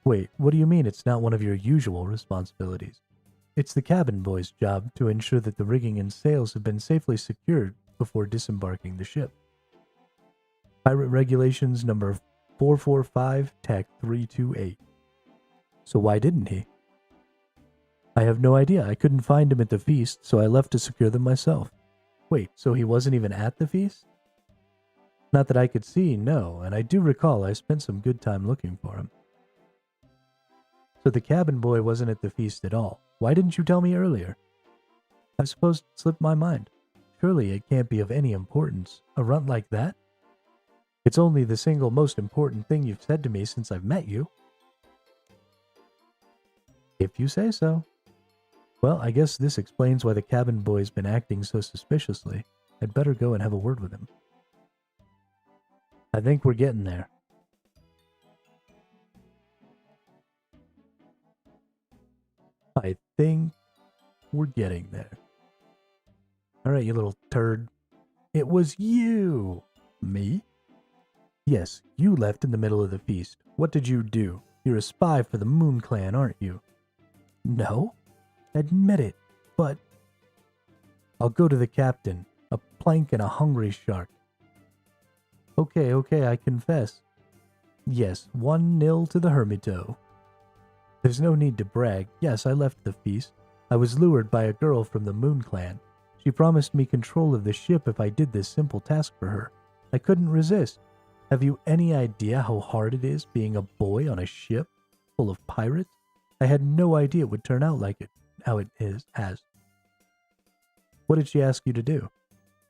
Wait, what do you mean it's not one of your usual responsibilities? It's the cabin boy's job to ensure that the rigging and sails have been safely secured before disembarking the ship. Pirate Regulations number 445, Tac 328. So why didn't he? I have no idea. I couldn't find him at the feast, so I left to secure them myself. Wait, so he wasn't even at the feast? Not that I could see, no, and I do recall I spent some good time looking for him. So the cabin boy wasn't at the feast at all. Why didn't you tell me earlier? I suppose it slipped my mind. Surely it can't be of any importance. A runt like that? It's only the single most important thing you've said to me since I've met you. If you say so. Well, I guess this explains why the cabin boy's been acting so suspiciously. I'd better go and have a word with him. I think we're getting there. I think we're getting there. All right, you little turd. It was you. Me? Yes, you left in the middle of the feast. What did you do? You're a spy for the Moon Clan, aren't you? No. Admit it. But I'll go to the captain. A plank and a hungry shark. Okay, I confess. Yes, 1-0 to the Hermito. There's no need to brag. Yes, I left the feast. I was lured by a girl from the Moon Clan. She promised me control of the ship if I did this simple task for her. I couldn't resist. Have you any idea how hard it is being a boy on a ship full of pirates? I had no idea it would turn out like it, how it has. What did she ask you to do?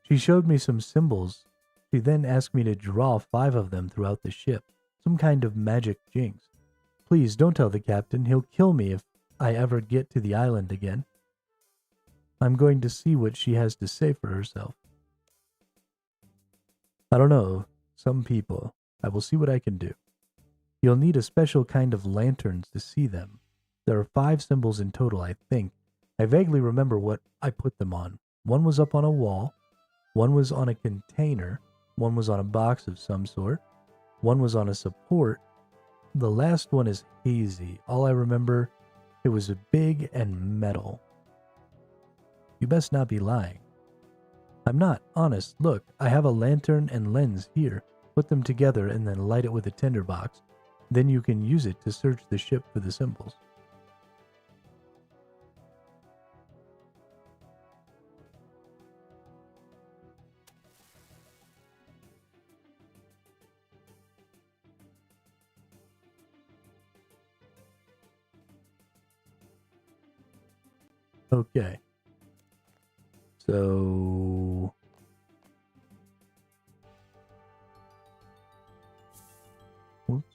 She showed me some symbols. She then asked me to draw 5 of them throughout the ship, some kind of magic jinx. Please don't tell the captain. He'll kill me if I ever get to the island again. I'm going to see what she has to say for herself. I don't know. Some people. I will see what I can do. You'll need a special kind of lanterns to see them. There are 5 symbols in total, I think. I vaguely remember what I put them on. One was up on a wall. One was on a container. One was on a box of some sort. One was on a support. The last one is hazy. All I remember, it was big and metal. You best not be lying. I'm not, honest. Look, I have a lantern and lens here. Put them together and then light it with a tinderbox. Then you can use it to search the ship for the symbols. Okay. So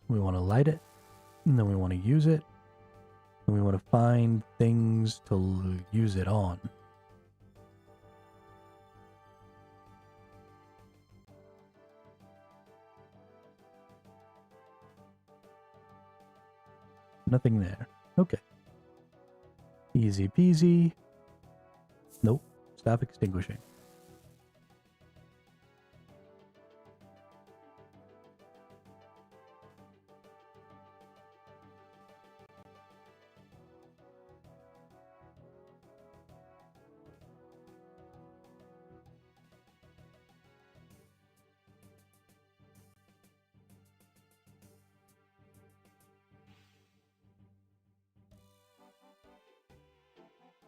we want to light it, and then we want to use it, and we want to find things to use it on. Nothing there. Okay. Easy peasy. Nope. Stop extinguishing.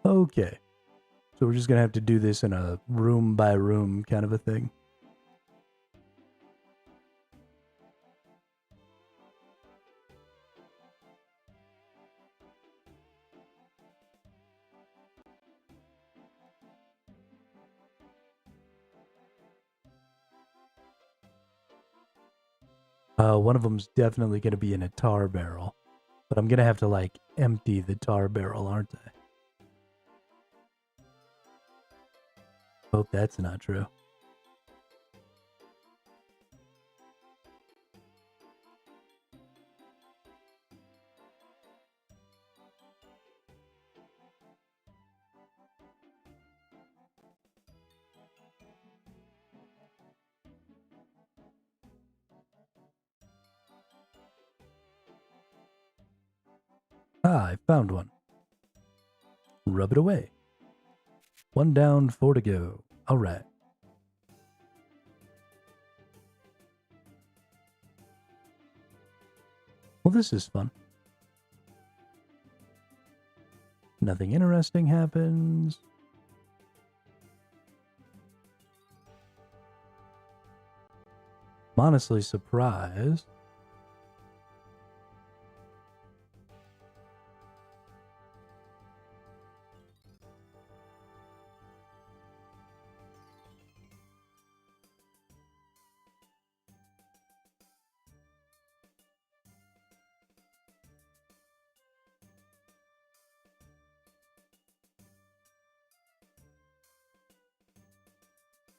Okay. So we're just going to have to do this in a room by room kind of a thing. One of them's definitely going to be in a tar barrel. But I'm going to have to, like, empty the tar barrel, aren't I? Hope that's not true. Ah, I found one. Rub it away. 1 down, 4 to go. All right. Well, this is fun. Nothing interesting happens. I'm honestly surprised.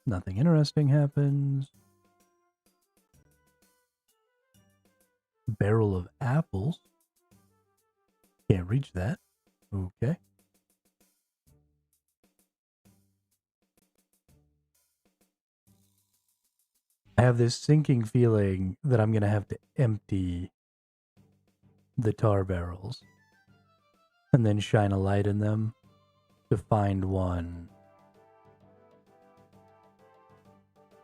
Nothing interesting happens. Barrel of apples. Can't reach that. Okay. I have this sinking feeling that I'm going to have to empty the tar barrels and then shine a light in them to find one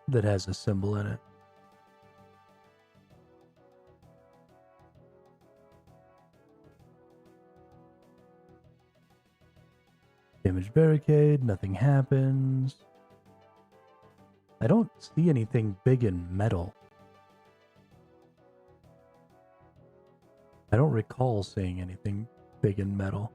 that has a symbol in it. Damage barricade, nothing happens. I don't see anything big in metal. I don't recall seeing anything big in metal.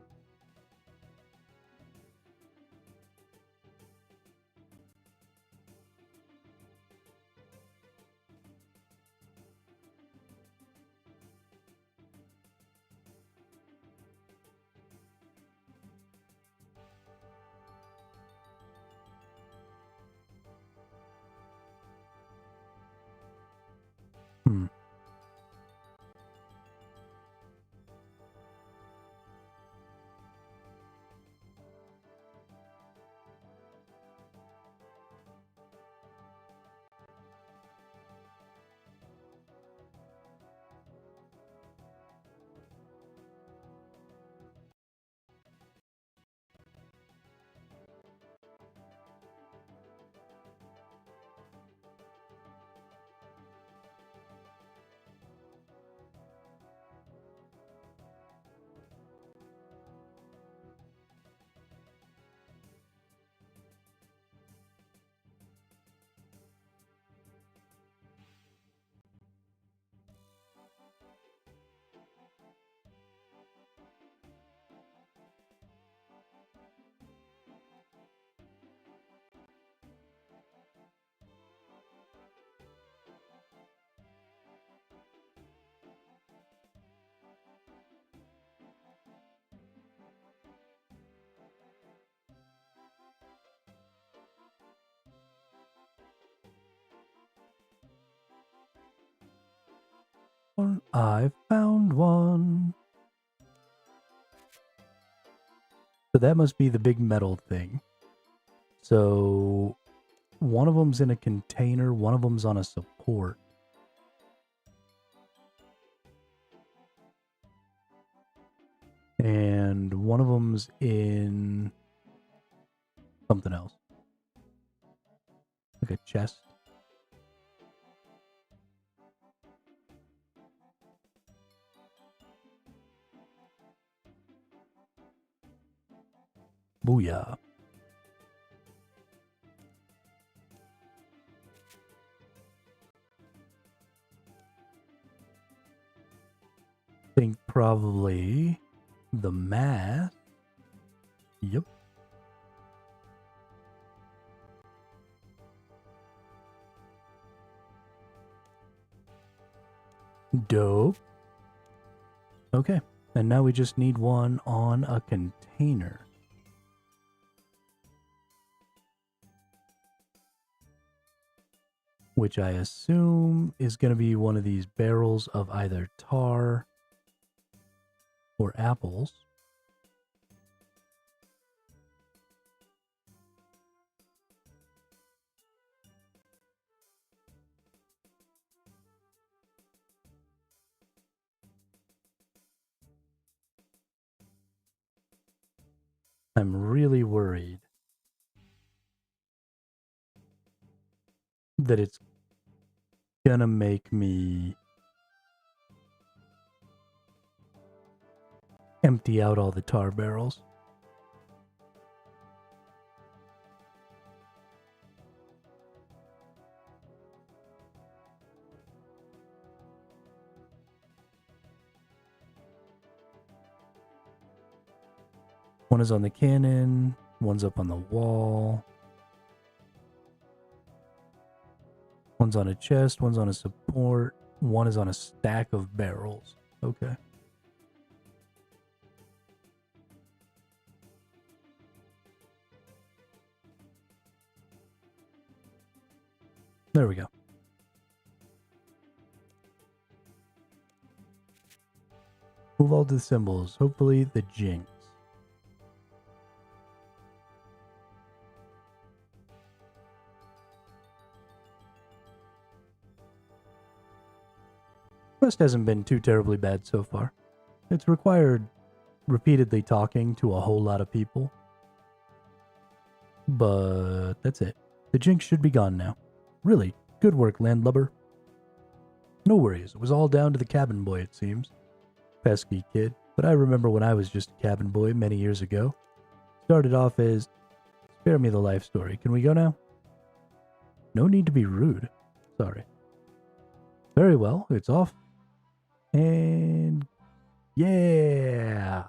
I found one. So that must be the big metal thing. So one of them's in a container, one of them's on a support. And one of them's in something else. Like a chest. Booyah. Think probably the math. Yep. Dope. Okay. And now we just need one on a container. Which I assume is going to be one of these barrels of either tar or apples. I'm really worried that it's gonna make me empty out all the tar barrels. One is on the cannon, one's up on the wall. One's on a chest, one's on a support, one is on a stack of barrels. Okay. There we go. Move all the symbols. Hopefully the jinx. Quest hasn't been too terribly bad so far. It's required repeatedly talking to a whole lot of people. But that's it. The jinx should be gone now. Really, good work, landlubber. No worries, it was all down to the cabin boy, it seems. Pesky kid, but I remember when I was just a cabin boy many years ago. Started off as, spare me the life story. Can we go now? No need to be rude. Sorry. Very well, it's off. And yeah,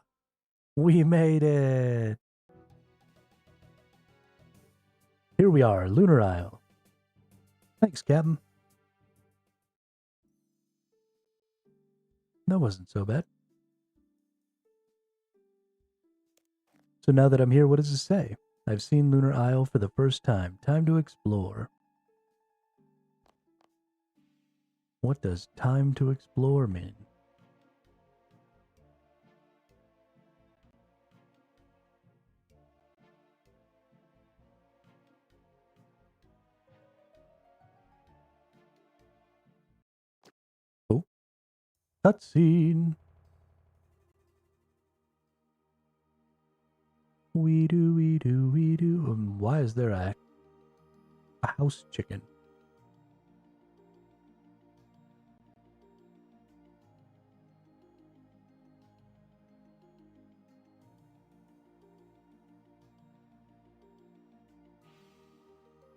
we made it. Here we are, Lunar Isle. Thanks, Captain. That wasn't so bad. So now that I'm here, what does it say? I've seen Lunar Isle for the first time. Time to explore. What does time to explore mean? Oh, cutscene. We do. Why is there a house chicken?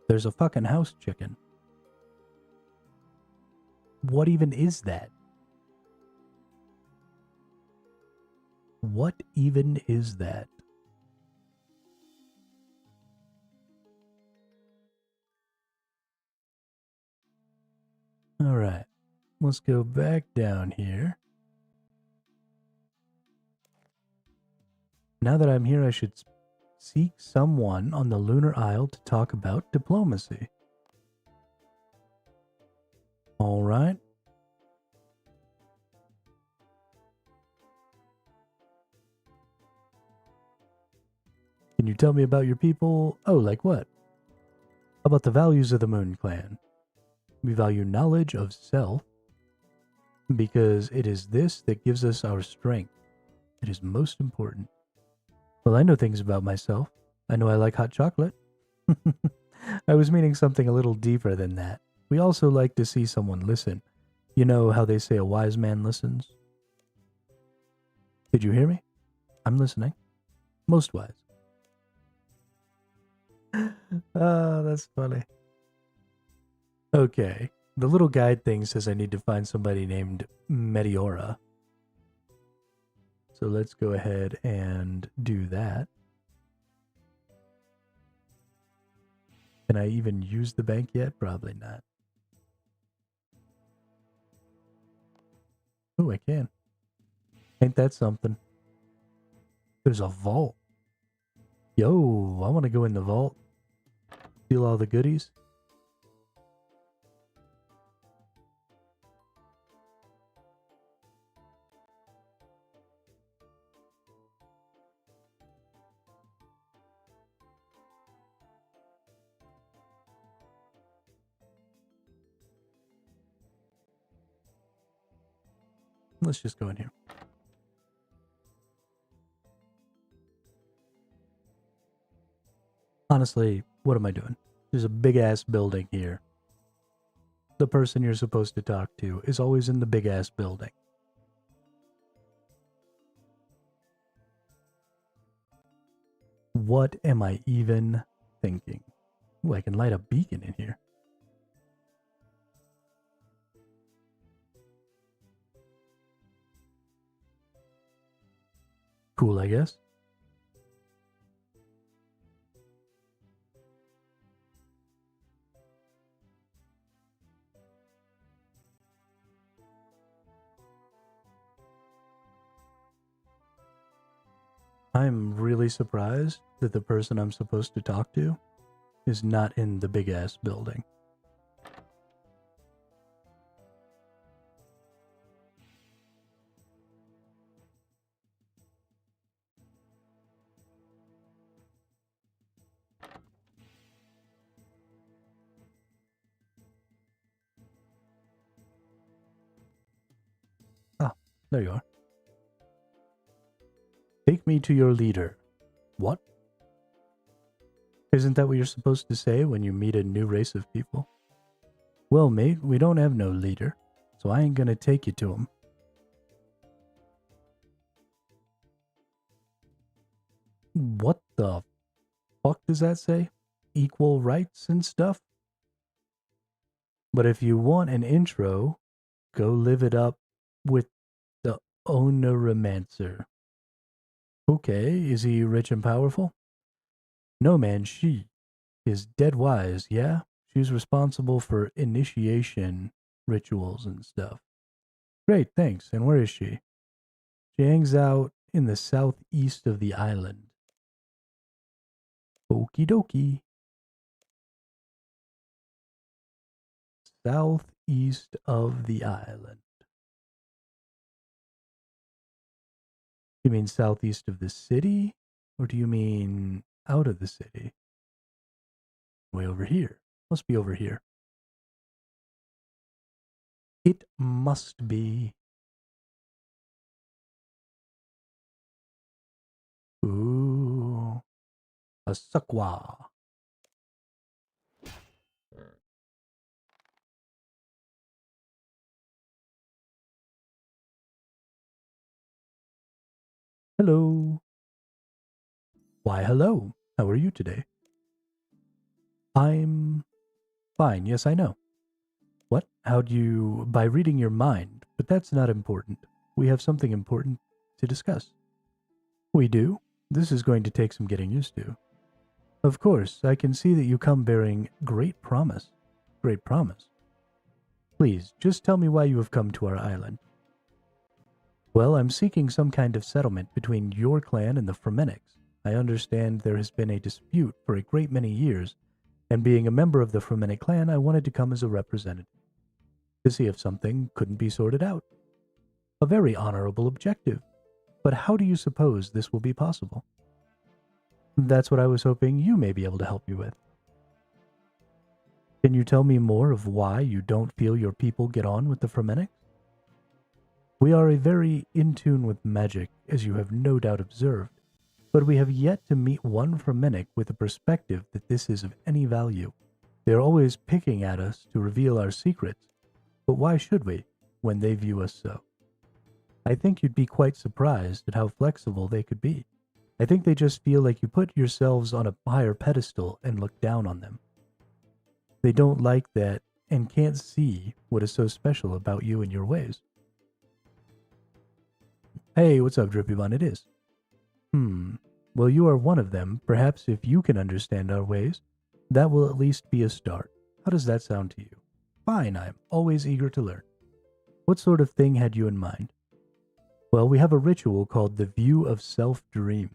There's a fucking house chicken. What even is that? What even is that? All right, let's go back down here. Now that I'm here, I should seek someone on the Lunar Isle to talk about diplomacy. All right. Can you tell me about your people? Oh, like what? How about the values of the Moon Clan? We value knowledge of self because it is this that gives us our strength. It is most important. Well, I know things about myself. I know I like hot chocolate. I was meaning something a little deeper than that. We also like to see someone listen. You know how they say a wise man listens? Did you hear me? I'm listening. Most wise. Oh, that's funny. Okay. The little guide thing says I need to find somebody named Meteora. So let's go ahead and do that. Can I even use the bank yet? Probably not. Oh, I can. Ain't that something? There's a vault. Yo, I want to go in the vault. Steal all the goodies. Let's just go in here. Honestly, what am I doing? There's a big-ass building here. The person you're supposed to talk to is always in the big-ass building. What am I even thinking? Ooh, I can light a beacon in here. Cool, I guess. I'm really surprised that the person I'm supposed to talk to is not in the big-ass building. Ah, there you are. Take me to your leader. What? Isn't that what you're supposed to say when you meet a new race of people? Well, mate, we don't have no leader, so I ain't gonna take you to him. What the fuck does that say? Equal rights and stuff? But if you want an intro, go live it up with the Owner-Romancer. Okay, is he rich and powerful? No, man, she is dead wise, yeah? She's responsible for initiation rituals and stuff. Great, thanks. And where is she? She hangs out in the southeast of the island. Okie dokie. Southeast of the island. You mean southeast of the city? Or do you mean out of the city? Way over here. Must be over here. It must be. Ooh. A Sakwa. Hello. Why, hello. How are you today? I'm fine. Yes, I know. What? How'd you... By reading your mind. But that's not important. We have something important to discuss. We do? This is going to take some getting used to. Of course, I can see that you come bearing great promise. Great promise. Please, just tell me why you have come to our island. Well, I'm seeking some kind of settlement between your clan and the Fremenics. I understand there has been a dispute for a great many years, and being a member of the Fremenic clan, I wanted to come as a representative to see if something couldn't be sorted out. A very honorable objective. But how do you suppose this will be possible? That's what I was hoping you may be able to help me with. Can you tell me more of why you don't feel your people get on with the Fremenics? We are very in tune with magic, as you have no doubt observed, but we have yet to meet one Fremenic with a perspective that this is of any value. They are always picking at us to reveal our secrets, but why should we, when they view us so? I think you'd be quite surprised at how flexible they could be. I think they just feel like you put yourselves on a higher pedestal and look down on them. They don't like that and can't see what is so special about you and your ways. Hey, what's up, Drippy Bun? It is. Well, you are one of them. Perhaps if you can understand our ways, that will at least be a start. How does that sound to you? Fine, I'm always eager to learn. What sort of thing had you in mind? Well, we have a ritual called the View of Self-Dream.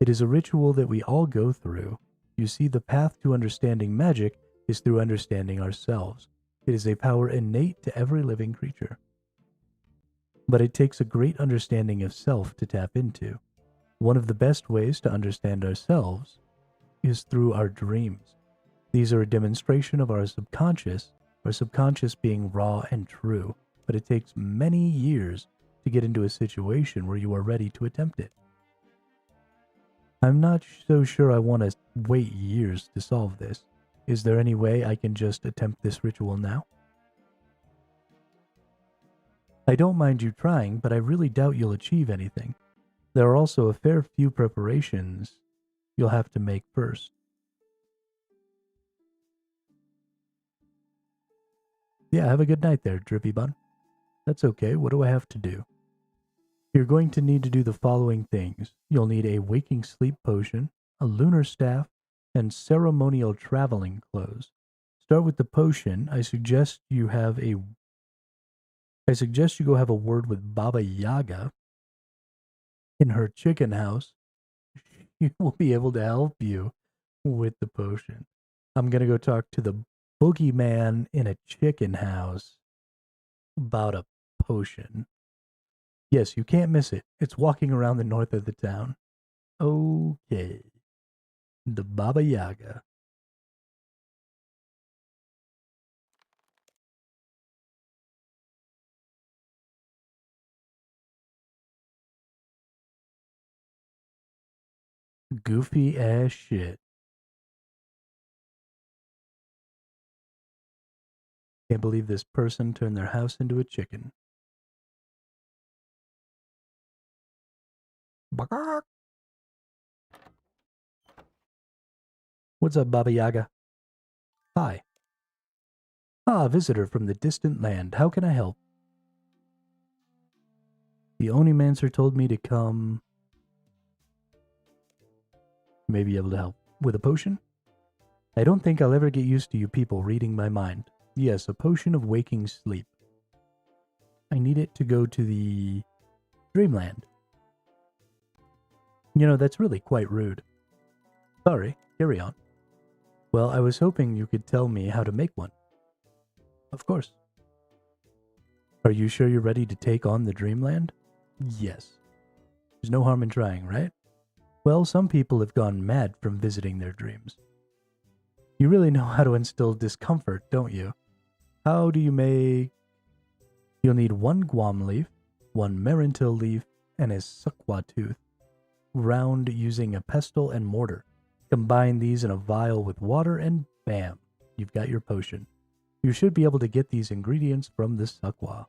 It is a ritual that we all go through. You see, the path to understanding magic is through understanding ourselves. It is a power innate to every living creature. But it takes a great understanding of self to tap into. One of the best ways to understand ourselves is through our dreams. These are a demonstration of our subconscious being raw and true, but it takes many years to get into a situation where you are ready to attempt it. I'm not so sure I want to wait years to solve this. Is there any way I can just attempt this ritual now? I don't mind you trying, but I really doubt you'll achieve anything. There are also a fair few preparations you'll have to make first. Yeah, have a good night there, Drippy Bun. That's okay, what do I have to do? You're going to need to do the following things. You'll need a waking sleep potion, a lunar staff, and ceremonial traveling clothes. Start with the potion. I suggest you go have a word with Baba Yaga in her chicken house. She will be able to help you with the potion. I'm going to go talk to the boogeyman in a chicken house about a potion. Yes, you can't miss it. It's walking around the north of the town. Okay. The Baba Yaga. Goofy ass shit. Can't believe this person turned their house into a chicken. What's up, Baba Yaga? Hi. Ah, visitor from the distant land. How can I help? The Onimancer told me to come. You may be able to help. With a potion? I don't think I'll ever get used to you people reading my mind. Yes, a potion of waking sleep. I need it to go to the dreamland. You know, that's really quite rude. Sorry, carry on. Well, I was hoping you could tell me how to make one. Of course. Are you sure you're ready to take on the dreamland? Yes. There's no harm in trying, right? Well, some people have gone mad from visiting their dreams. You really know how to instill discomfort, don't you? How do you make... You'll need 1 guam leaf, 1 marintil leaf, and a suqua tooth. Ground using a pestle and mortar. Combine these in a vial with water and bam, you've got your potion. You should be able to get these ingredients from the suqua.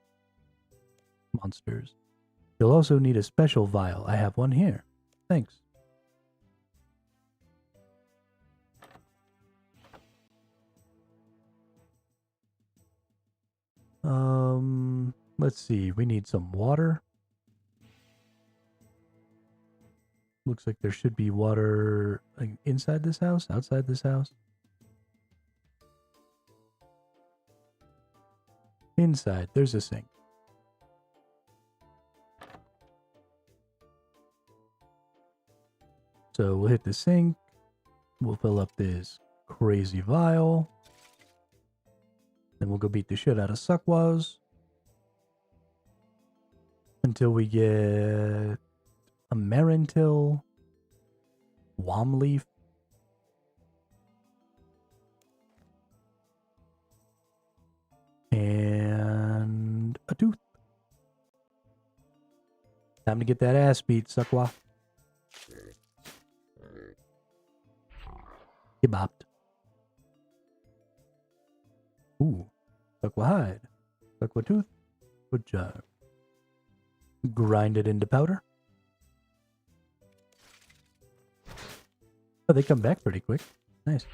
Monsters. You'll also need a special vial. I have one here. Thanks. Let's see. We need some water. Looks like there should be water inside this house, outside this house. Inside, there's a sink. So we'll hit the sink. We'll fill up this crazy vial. Then we'll go beat the shit out of suqwas. Until we get a marintil, guam leaf, and a tooth. Time to get that ass beat, suqua. Get bopped. Ooh, suqua hide, suqua tooth. Good job. Grind it into powder. Oh, they come back pretty quick. Nice.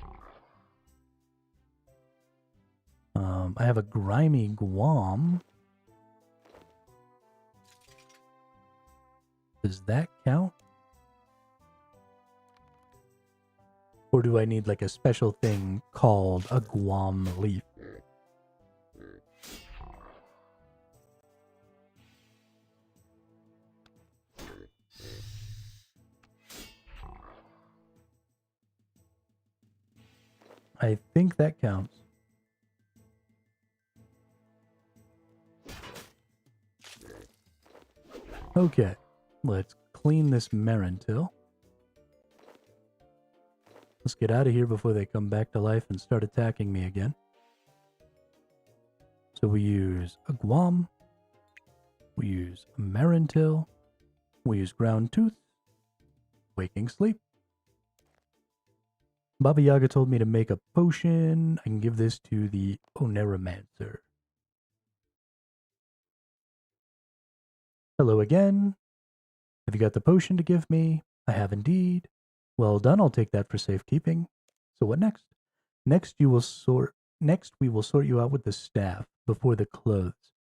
I have a grimy guam. Does that count? Or do I need like a special thing called a guam leaf? I think that counts. Okay, let's clean this marintil. Let's get out of here before they come back to life and start attacking me again. So we use a guam. We use a marintil. We use ground tooth. Waking sleep. Baba Yaga told me to make a potion. I can give this to the Oneramancer. Hello again. Have you got the potion to give me? I have indeed. Well done, I'll take that for safekeeping. So what next? Next we will sort you out with the staff before the clothes.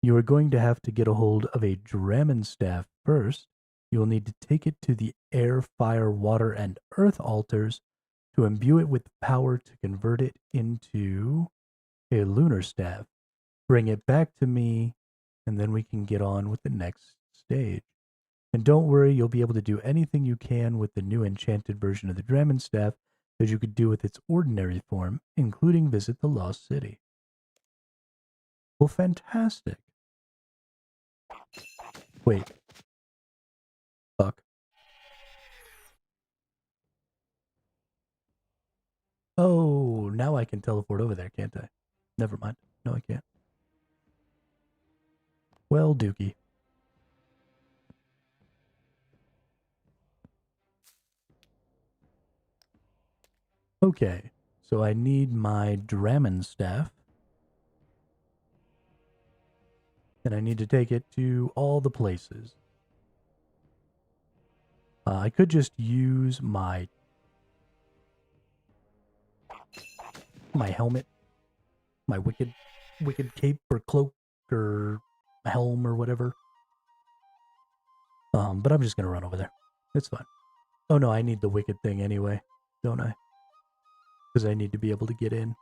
You are going to have to get a hold of a Dramen staff first. You will need to take it to the air, fire, water, and earth altars to imbue it with power to convert it into a lunar staff. Bring it back to me, and then we can get on with the next stage. And don't worry, you'll be able to do anything you can with the new enchanted version of the Dramen staff that you could do with its ordinary form, including visit the Lost City. Well, fantastic. Wait. Fuck. Oh, now I can teleport over there, can't I? Never mind. No, I can't. Well, Dookie. Okay, so I need my Dramen staff. And I need to take it to all the places. I could just use my helmet, my wicked cape or cloak or helm or whatever. But I'm just gonna run over there. It's fine. Oh no, I need the wicked thing anyway, don't I? Because I need to be able to get in.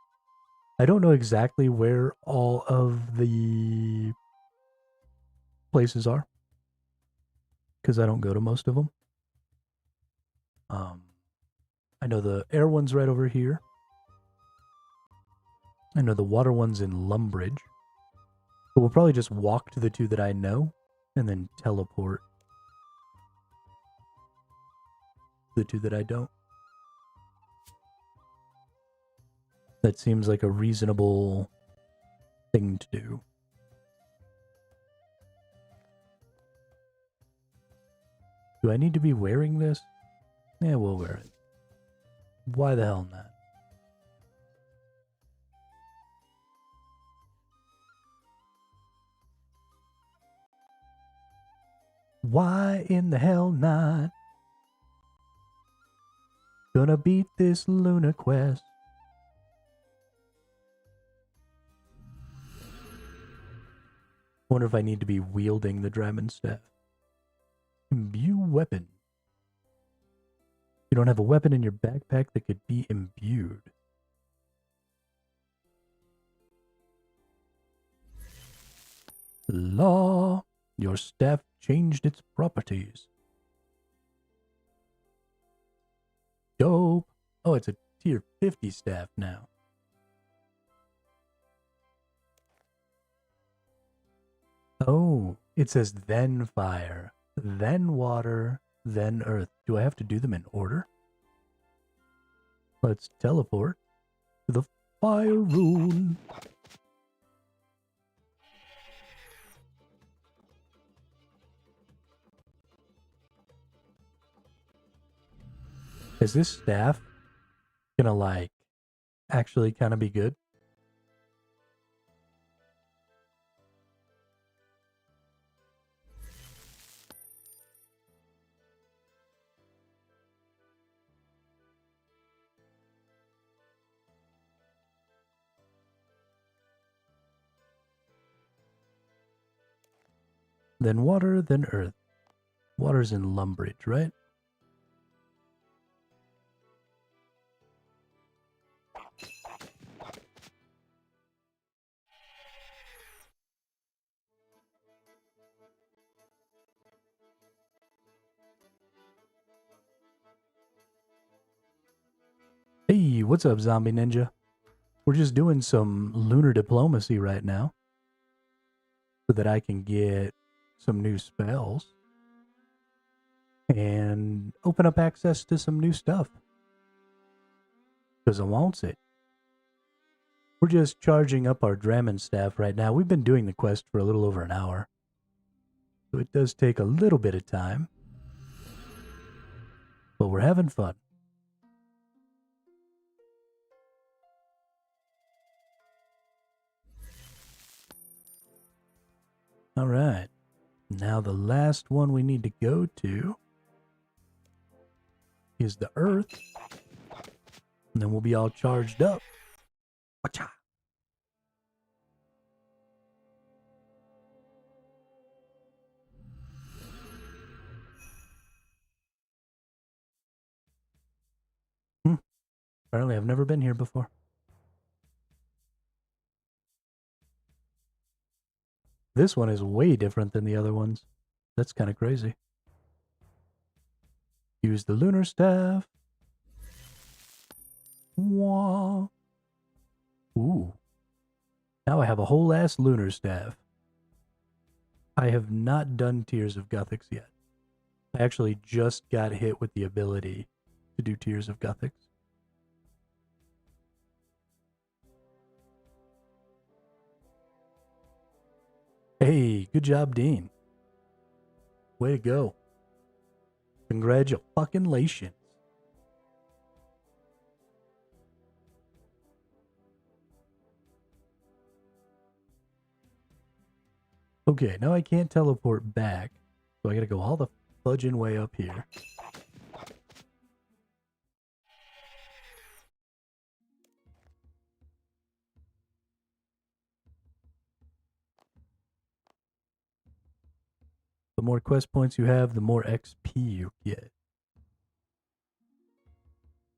I don't know exactly where all of the places are, because I don't go to most of them. I know the air one's right over here. I know the water one's in Lumbridge. But we'll probably just walk to the two that I know, and then teleport to the two that I don't. That seems like a reasonable thing to do. Do I need to be wearing this? Yeah, we'll wear it. Why the hell not? Why in the hell not? Gonna beat this Luna quest. Wonder if I need to be wielding the Dramen staff. Imbue weapon. You don't have a weapon in your backpack that could be imbued. Law. Your staff changed its properties. Dope. Oh, it's a tier 50 staff now. Oh, it says then fire, then water, then earth. Do I have to do them in order? Let's teleport to the fire rune. Is this staff gonna, like, actually kind of be good? Then water, then earth. Water's in Lumbridge, right? Hey, what's up, zombie ninja? We're just doing some lunar diplomacy right now so that I can get some new spells and open up access to some new stuff. Because I wants it. We're just charging up our Dramen staff right now. We've been doing the quest for a little over an hour. So it does take a little bit of time. But we're having fun. All right. Now the last one we need to go to is the Earth. And then we'll be all charged up. Wacha. Apparently I've never been here before. This one is way different than the other ones. That's kind of crazy. Use the lunar staff. Wah. Ooh. Now I have a whole ass lunar staff. I have not done Tears of Guthix yet. I actually just got hit with the ability to do Tears of Guthix. Hey, good job, Dean. Way to go. Congratulations. Okay, now I can't teleport back, so I gotta go all the fudging way up here. The more quest points you have, the more XP you get.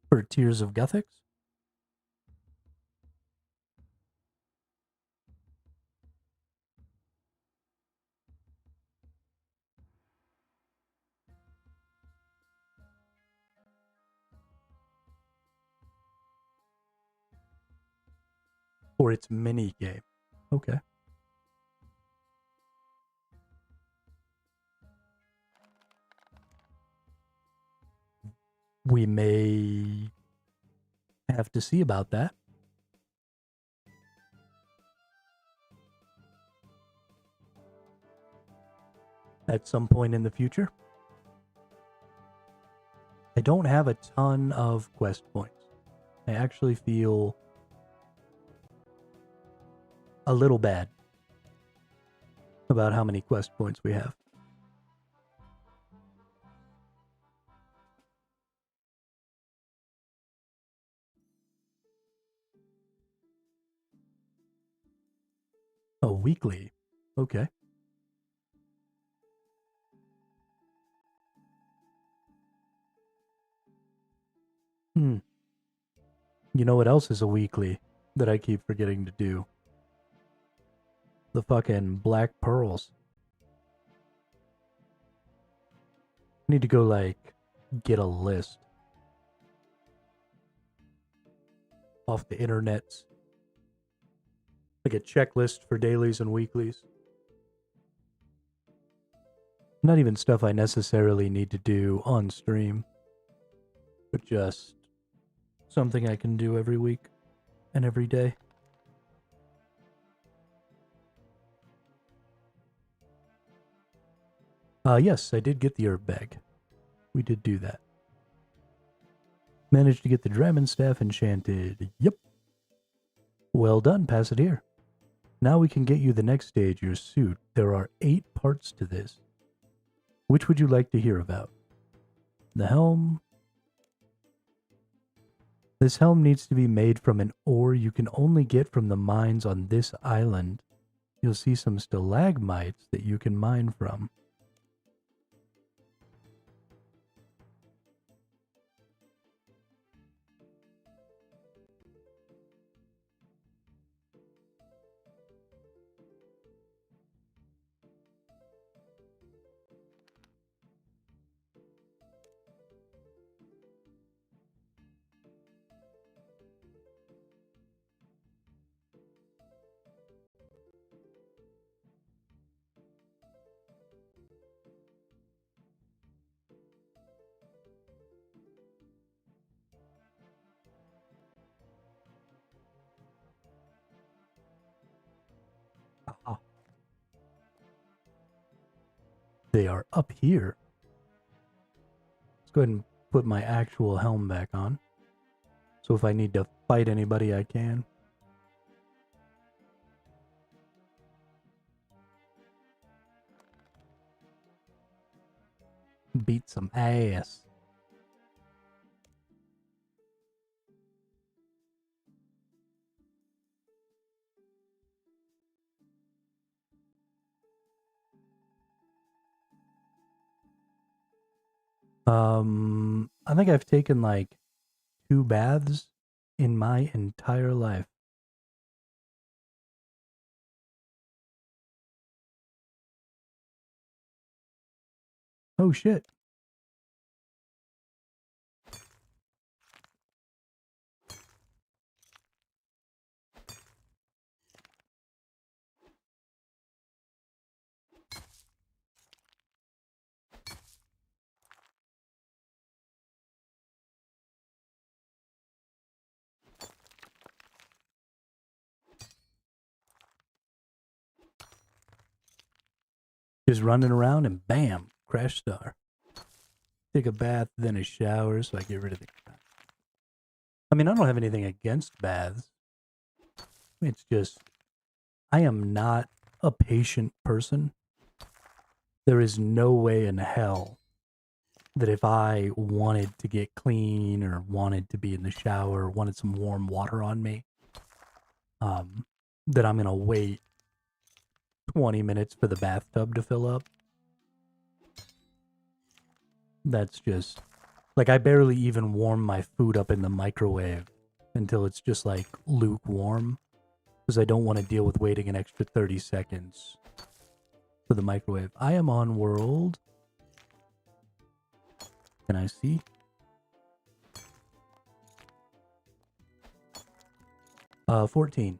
For Tears of Guthix? Or its mini game. Okay. We may have to see about that. At some point in the future. I don't have a ton of quest points. I actually feel a little bad about how many quest points we have. Oh, weekly. Okay. You know what else is a weekly that I keep forgetting to do? The fucking Black Pearls. I need to go, like, get a list off the internet. Like a checklist for dailies and weeklies. Not even stuff I necessarily need to do on stream, but just something I can do every week and every day. Yes, I did get the herb bag. We did do that. Managed to get the Dragon Staff enchanted. Yep. Well done, pass it here. Now we can get you the next stage, your suit. There are 8 parts to this. Which would you like to hear about? The helm. This helm needs to be made from an ore you can only get from the mines on this island. You'll see some stalagmites that you can mine from. They are up here. Let's go ahead and put my actual helm back on. So if I need to fight anybody, I can. Beat some ass. I think I've taken like 2 baths in my entire life. Oh shit. Just running around and bam, crash star. Take a bath, then a shower, so I get rid of the. I mean, I don't have anything against baths. It's just, I am not a patient person. There is no way in hell that if I wanted to get clean or wanted to be in the shower or wanted some warm water on me, that I'm going to wait 20 minutes for the bathtub to fill up. That's just, like, I barely even warm my food up in the microwave until it's just, like, lukewarm. Because I don't want to deal with waiting an extra 30 seconds for the microwave. I am on world. Can I see? Uh, 14.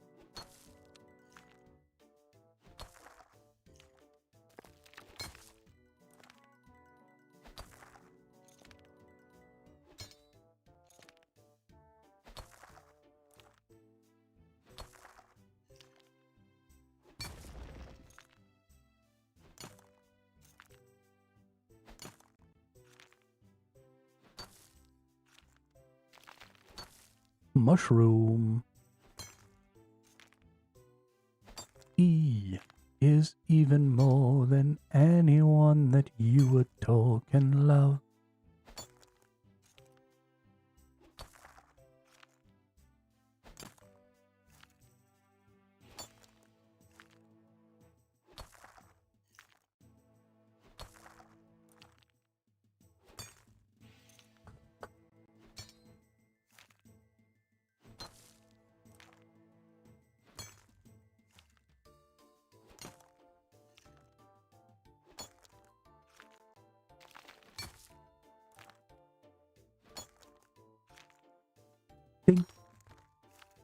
Mushroom. E is even more than anyone that you adore can love. Tink,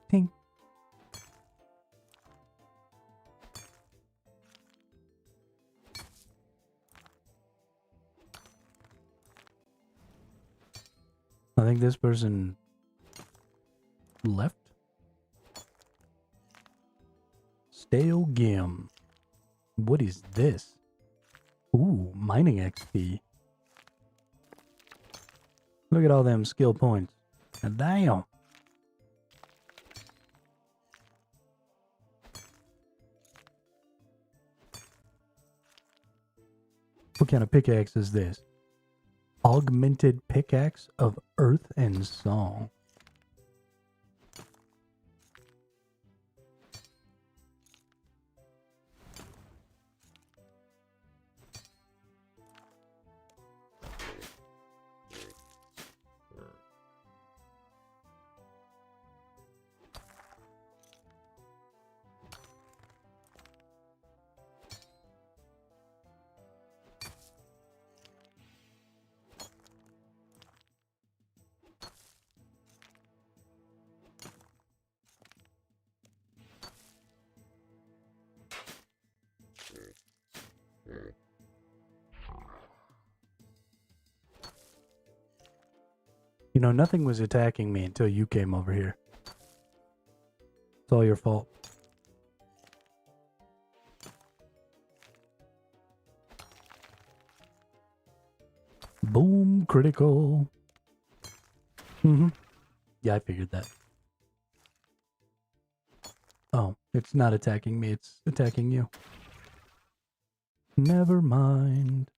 tink. I think this person left. Stale Gim. What is this? Ooh, mining XP. Look at all them skill points. And damn. What kind of pickaxe is this? Augmented pickaxe of earth and song. You know, nothing was attacking me until you came over here. It's all your fault. Boom, critical. Yeah, I figured that. Oh, it's not attacking me, it's attacking you. Never mind.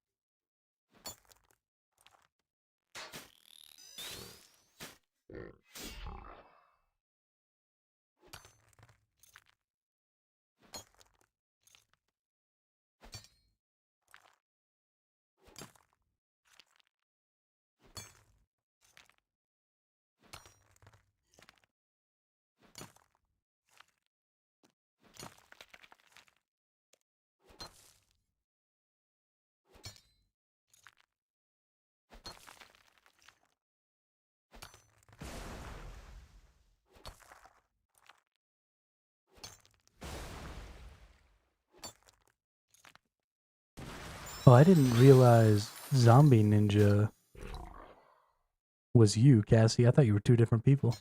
Oh, I didn't realize Zombie Ninja was you, Cassie. I thought you were two different people.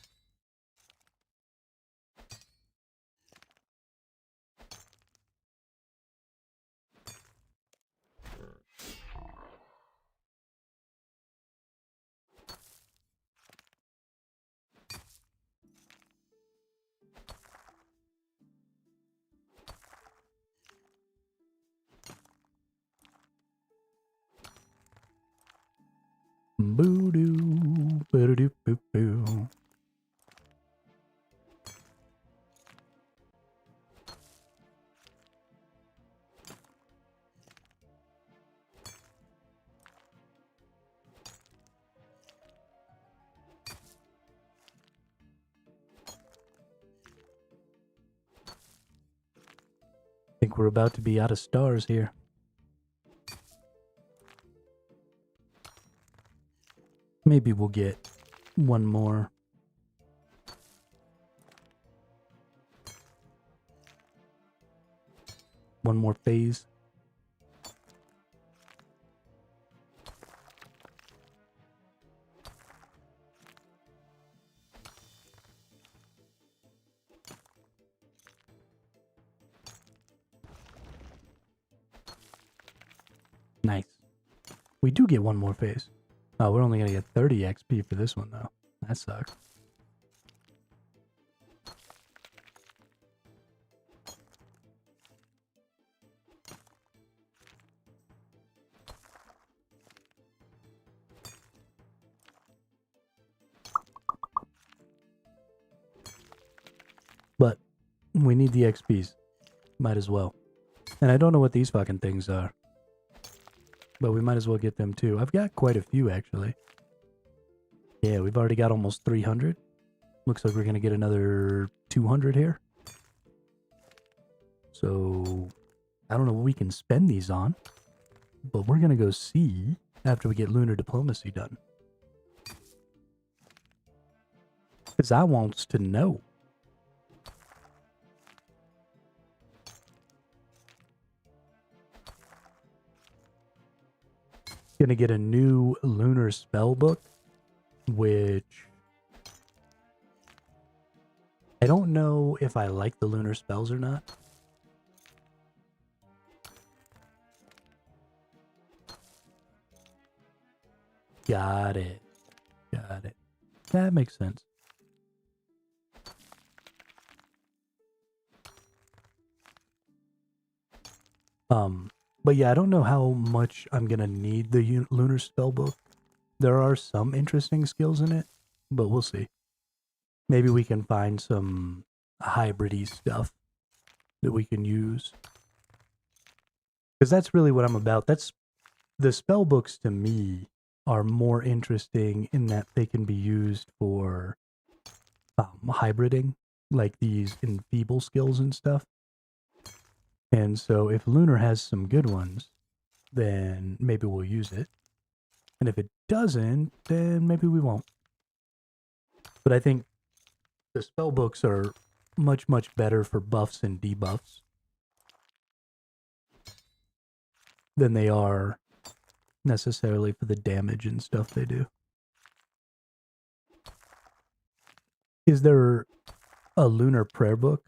Boo-doo, boo-doo-boo-boo. I think we're about to be out of stars here. Maybe we'll get one more. One more phase. Nice. We do get one more phase. Oh, we're only going to get 30 XP for this one, though. That sucks. But we need the XPs. Might as well. And I don't know what these fucking things are. But we might as well get them too. I've got quite a few, actually. Yeah, we've already got almost 300. Looks like we're going to get another 200 here. So, I don't know what we can spend these on. But we're going to go see after we get Lunar Diplomacy done. Because I wants to know. Gonna get a new lunar spell book, which I don't know if I like the lunar spells or not. Got it. Got it. That makes sense. But yeah, I don't know how much I'm gonna need the lunar spell book. There are some interesting skills in it, but we'll see. Maybe we can find some hybrid-y stuff that we can use. Because that's really what I'm about. That's the spell books to me are more interesting in that they can be used for hybriding, like these enfeeble skills and stuff. And so if Lunar has some good ones, then maybe we'll use it. And if it doesn't, then maybe we won't. But I think the spell books are much, much better for buffs and debuffs than they are necessarily for the damage and stuff they do. Is there a lunar prayer book?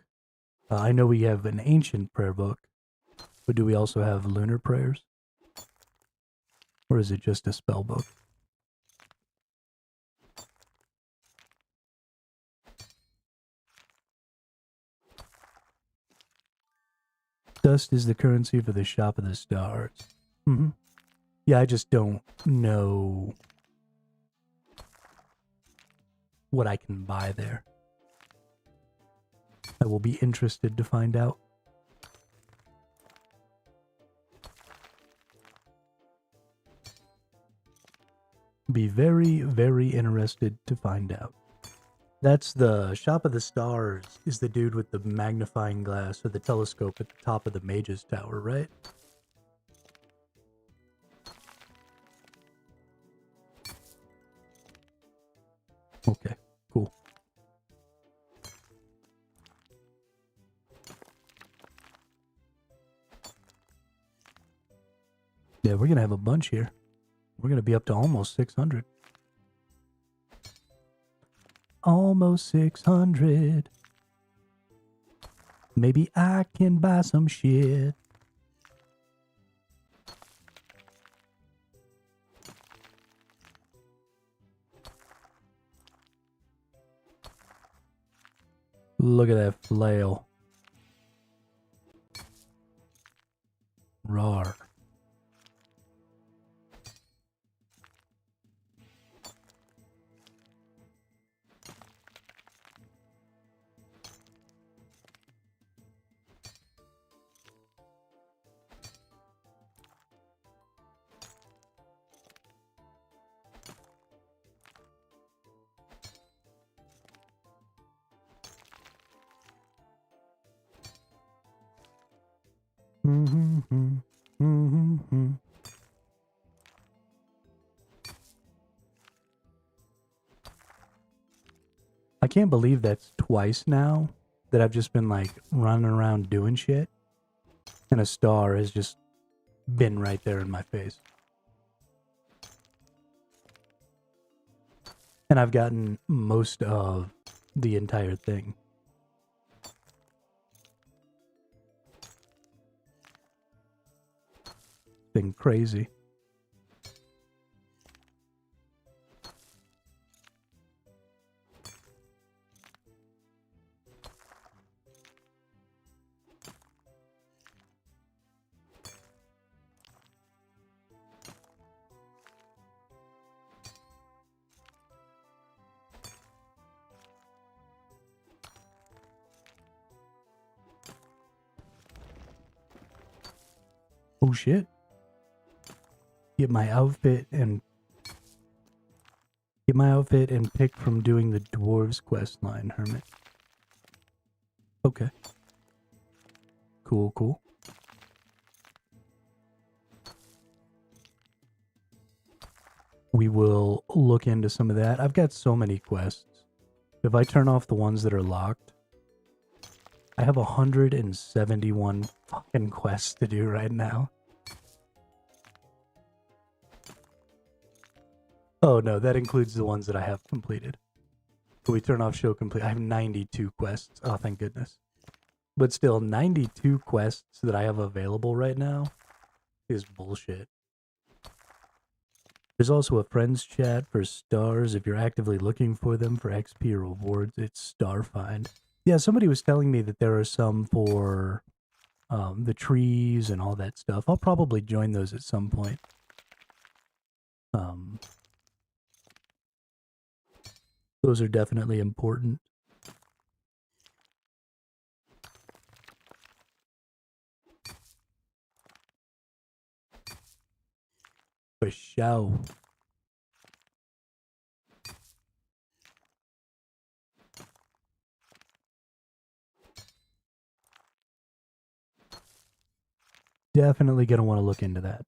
I know we have an ancient prayer book, but do we also have lunar prayers? Or is it just a spell book? Dust is the currency for the Shop of the Stars. Mm-hmm. Yeah, I just don't know what I can buy there. I will be interested to find out. Be very, very interested to find out. That's the Shop of the Stars is the dude with the magnifying glass or the telescope at the top of the Mage's Tower, right? Okay, cool. Yeah, we're gonna have a bunch here. We're gonna be up to almost 600. Almost 600. Maybe I can buy some shit. Look at that flail. Rawr. I can't believe that's twice now that I've just been like running around doing shit and a star has just been right there in my face. And I've gotten most of the entire thing. Been crazy. Oh shit. Get my outfit and pick from doing the dwarves quest line, hermit. Okay. Cool, cool. We will look into some of that. I've got so many quests. If I turn off the ones that are locked, I have 171 fucking quests to do right now. Oh no, that includes the ones that I have completed. If we turn off show complete, I have 92 quests. Oh, thank goodness. But still, 92 quests that I have available right now is bullshit. There's also a friends chat for stars. If you're actively looking for them for XP or rewards, it's Starfind. Yeah, somebody was telling me that there are some for the trees and all that stuff. I'll probably join those at some point. Those are definitely important. For sure. Definitely going to want to look into that.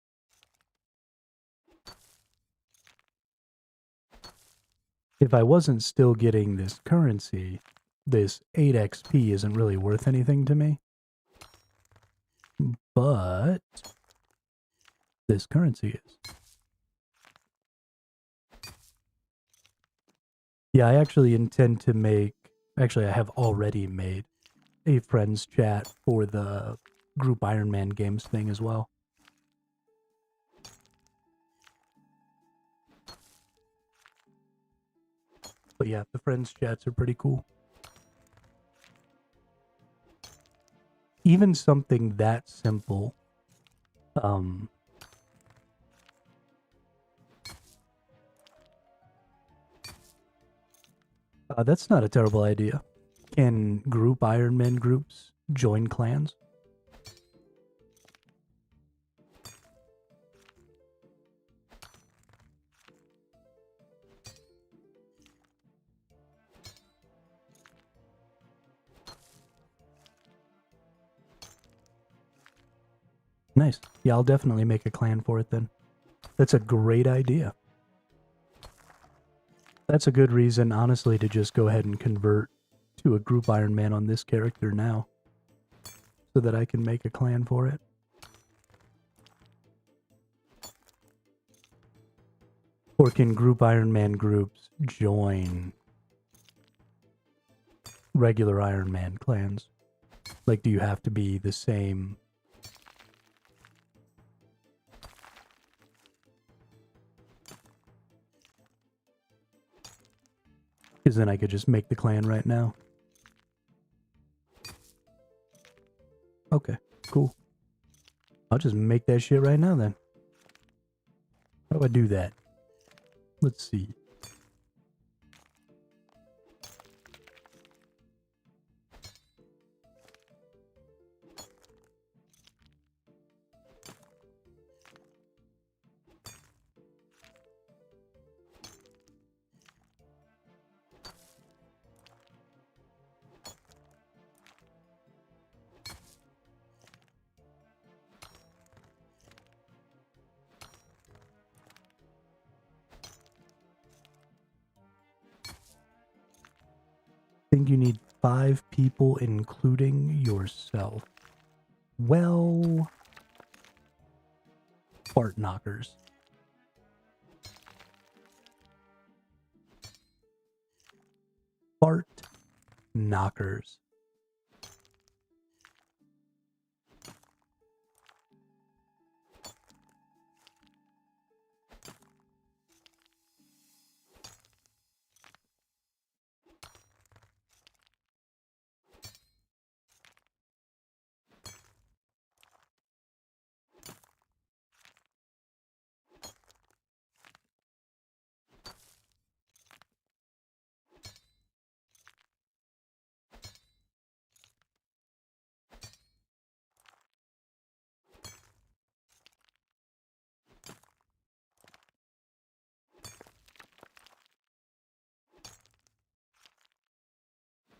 If I wasn't still getting this currency, this 8 XP isn't really worth anything to me. But this currency is. Yeah, I actually intend to make... Actually, I have already made a friends chat for the group Ironman games thing as well. But yeah, the friends chats are pretty cool. Even something that simple, that's not a terrible idea. Can group Ironman groups join clans? Nice. Yeah, I'll definitely make a clan for it then. That's a great idea. That's a good reason, honestly, to just go ahead and convert to a group Ironman on this character now. So that I can make a clan for it. Or can group Ironman groups join regular Ironman clans? Like, do you have to be the same? Because then I could just make the clan right now. Okay, cool. I'll just make that shit right now then. How do I do that? Let's see. I think you need 5 people, including yourself. Well, fart knockers. Fart knockers.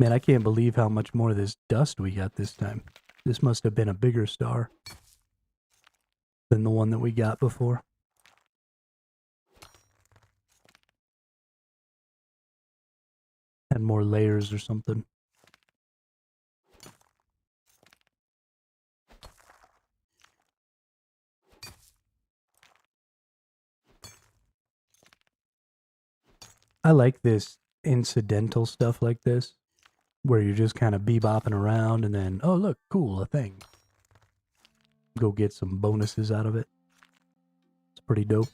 Man, I can't believe how much more of this dust we got this time. This must have been a bigger star than the one that we got before. Had more layers or something. I like this incidental stuff like this, where you're just kind of bebopping around and then, oh look, cool, a thing. Go get some bonuses out of it. It's pretty dope.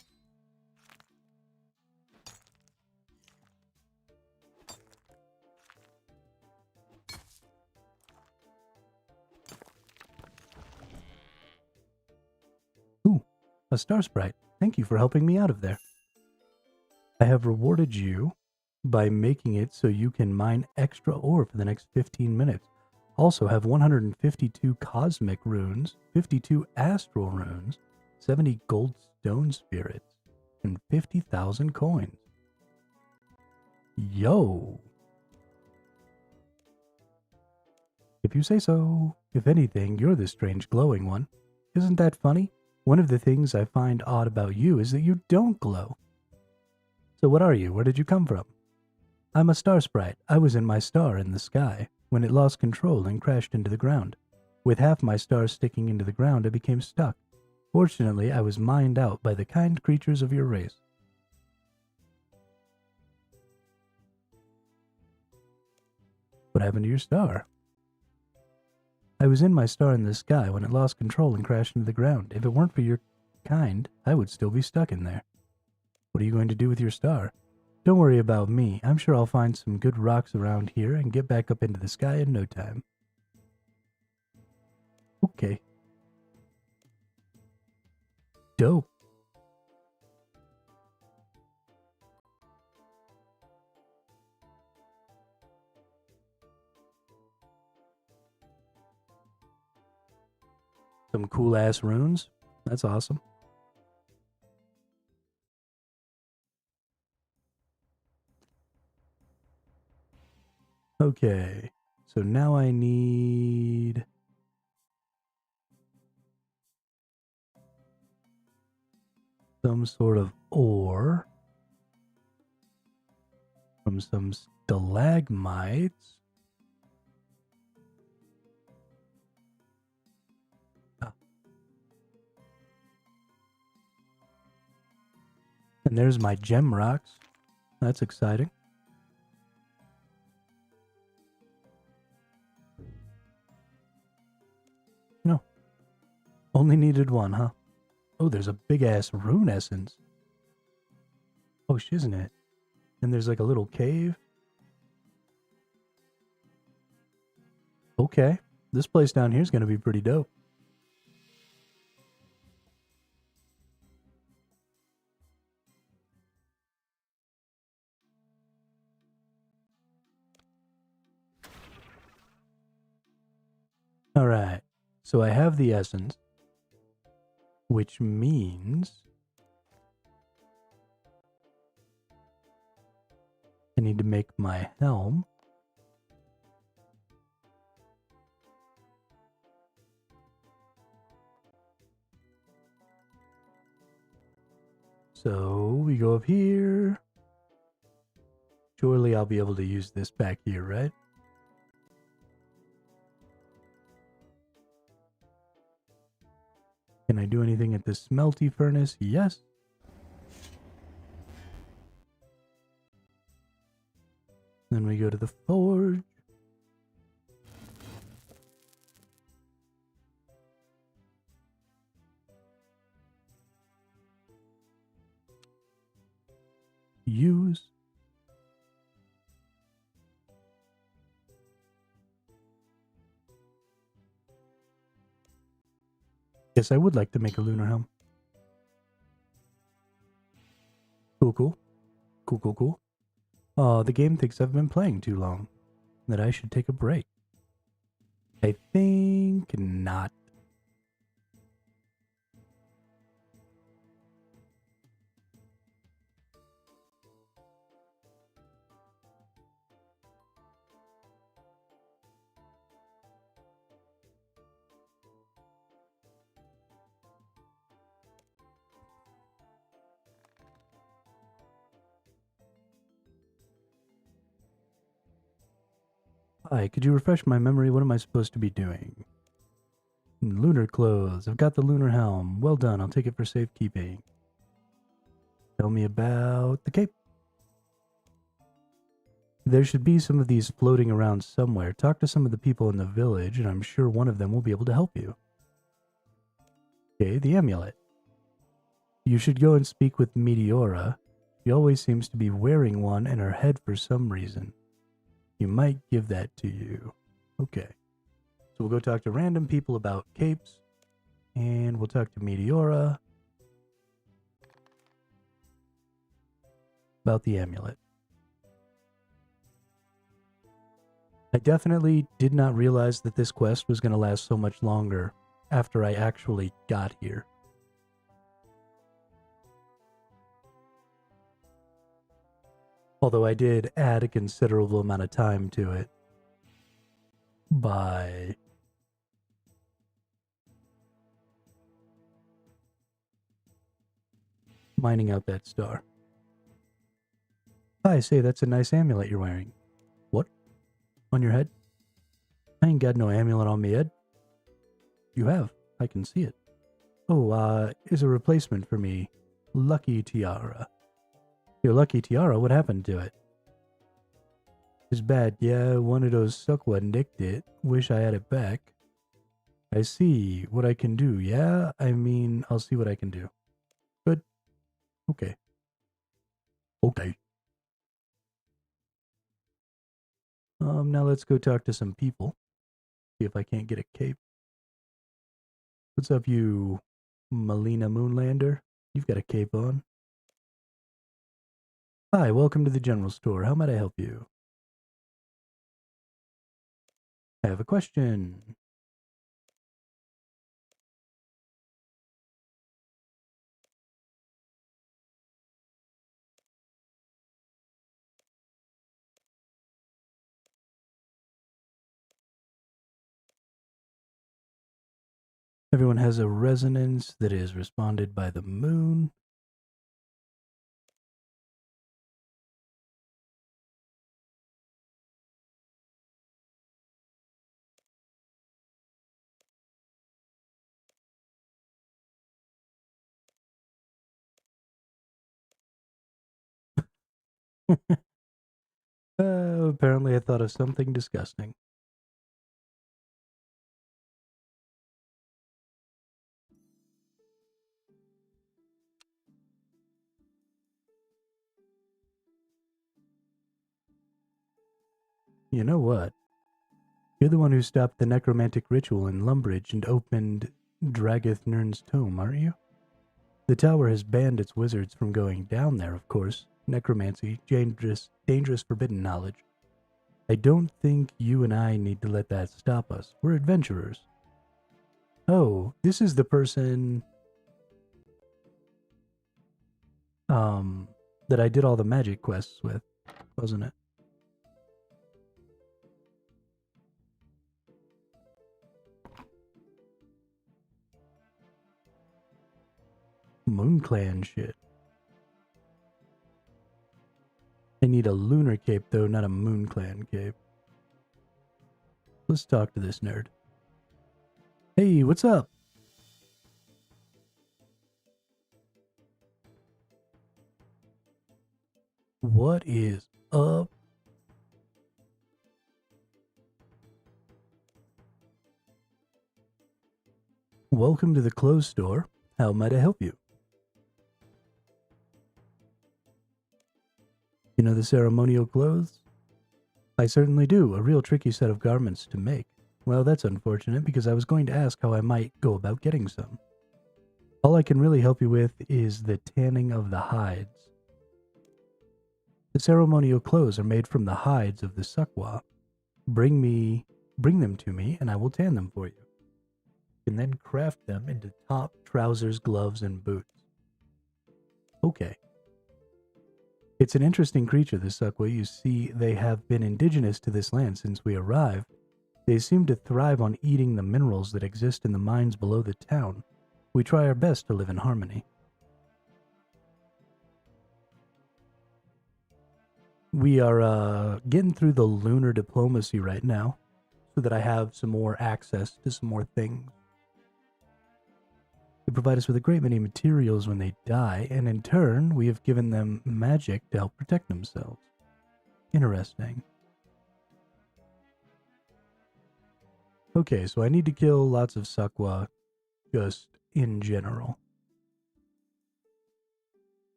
Ooh, a star sprite. Thank you for helping me out of there. I have rewarded you by making it so you can mine extra ore for the next 15 minutes. Also have 152 cosmic runes, 52 astral runes, 70 gold stone spirits, and 50,000 coins. Yo! If you say so. If anything, you're the strange glowing one. Isn't that funny? One of the things I find odd about you is that you don't glow. So what are you? Where did you come from? I'm a star sprite. I was in my star in the sky when it lost control and crashed into the ground. With half my star sticking into the ground, I became stuck. Fortunately, I was mined out by the kind creatures of your race. What happened to your star? I was in my star in the sky when it lost control and crashed into the ground. If it weren't for your kind, I would still be stuck in there. What are you going to do with your star? Don't worry about me. I'm sure I'll find some good rocks around here and get back up into the sky in no time. Okay. Dope. Some cool ass runes. That's awesome. Okay. So now I need some sort of ore from some stalagmites. Ah. And there's my gem rocks. That's exciting. No. Only needed one, huh? Oh, there's a big-ass rune essence. Oh, isn't it? And there's like a little cave. Okay. This place down here is going to be pretty dope. Alright. So I have the essence. Which means I need to make my helm. So we go up here. Surely I'll be able to use this back here, right? Can I do anything at the smelty furnace? Yes. Then we go to the forge. Use. Yes, I would like to make a lunar helm. Cool, cool. Cool, cool, cool. Oh, the game thinks I've been playing too long. That I should take a break. I think not. Hi, could you refresh my memory? What am I supposed to be doing? Lunar clothes. I've got the lunar helm. Well done. I'll take it for safekeeping. Tell me about the cape. There should be some of these floating around somewhere. Talk to some of the people in the village, and I'm sure one of them will be able to help you. Okay, the amulet. You should go and speak with Meteora. She always seems to be wearing one in her head for some reason. He might give that to you. Okay. So we'll go talk to random people about capes. And we'll talk to Meteora about the amulet. I definitely did not realize that this quest was going to last so much longer after I actually got here. Although I did add a considerable amount of time to it by mining out that star. I say, that's a nice amulet you're wearing. What? On your head? I ain't got no amulet on me head. You have. I can see it. Oh, is a replacement for me. Lucky tiara. Your lucky tiara, what happened to it? It's bad, yeah, one of those Suckwa nicked it. Wish I had it back. I see what I can do, yeah? I mean, I'll see what I can do. Good. Okay. Okay. Now let's go talk to some people. See if I can't get a cape. What's up, you Melina Moonlander? You've got a cape on. Hi, welcome to the general store. How might I help you? I have a question. Everyone has a resonance that is responded by the moon. Apparently I thought of something disgusting. You know what? You're the one who stopped the necromantic ritual in Lumbridge and opened Dragath Nirn's tomb, aren't you? The tower has banned its wizards from going down there, of course. Necromancy, dangerous forbidden knowledge. I don't think you and I need to let that stop us. We're adventurers. Oh, this is the person that I did all the magic quests with, wasn't it? Moon Clan shit. I need a lunar cape though, not a Moon Clan cape. Let's talk to this nerd. Hey, what's up? What is up? Welcome to the clothes store. How might I help you? You know the ceremonial clothes? I certainly do. A real tricky set of garments to make. Well, that's unfortunate because I was going to ask how I might go about getting some. All I can really help you with is the tanning of the hides. The ceremonial clothes are made from the hides of the Suckwa. Bring them to me, and I will tan them for you. You can then craft them into top, trousers, gloves, and boots. Okay. It's an interesting creature, the Suckwa. You see, they have been indigenous to this land since we arrived. They seem to thrive on eating the minerals that exist in the mines below the town. We try our best to live in harmony. We are getting through the lunar diplomacy right now so that I have some more access to some more things. They provide us with a great many materials when they die, and in turn, we have given them magic to help protect themselves. Interesting. Okay, so I need to kill lots of Suckwa just in general,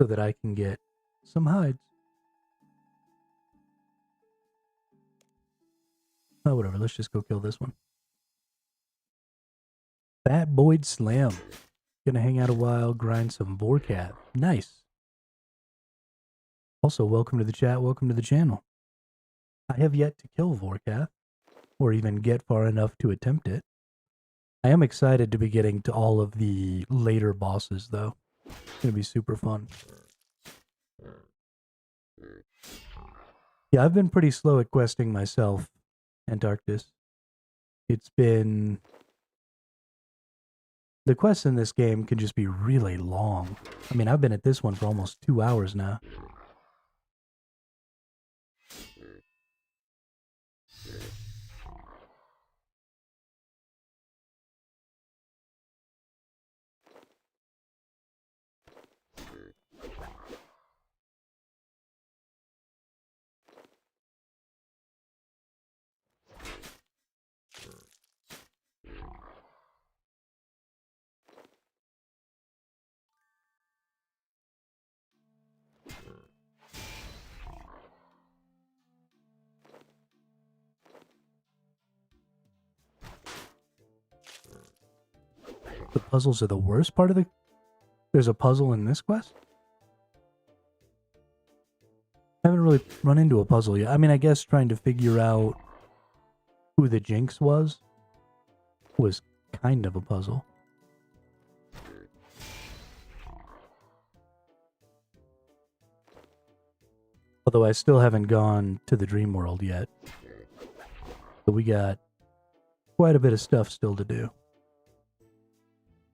so that I can get some hides. Oh, whatever, let's just go kill this one. Fat Boyd Slam. Gonna hang out a while, grind some Vorcat. Nice. Also, welcome to the chat, welcome to the channel. I have yet to kill Vorkath, or even get far enough to attempt it. I am excited to be getting to all of the later bosses, though. It's gonna be super fun. Yeah, I've been pretty slow at questing myself, Antarctis. It's been... The quests in this game can just be really long. I mean, I've been at this one for almost 2 hours now. The puzzles are the worst part of the... There's a puzzle in this quest? I haven't really run into a puzzle yet. I mean, I guess trying to figure out who the Jinx was kind of a puzzle. Although I still haven't gone to the dream world yet. So we got quite a bit of stuff still to do.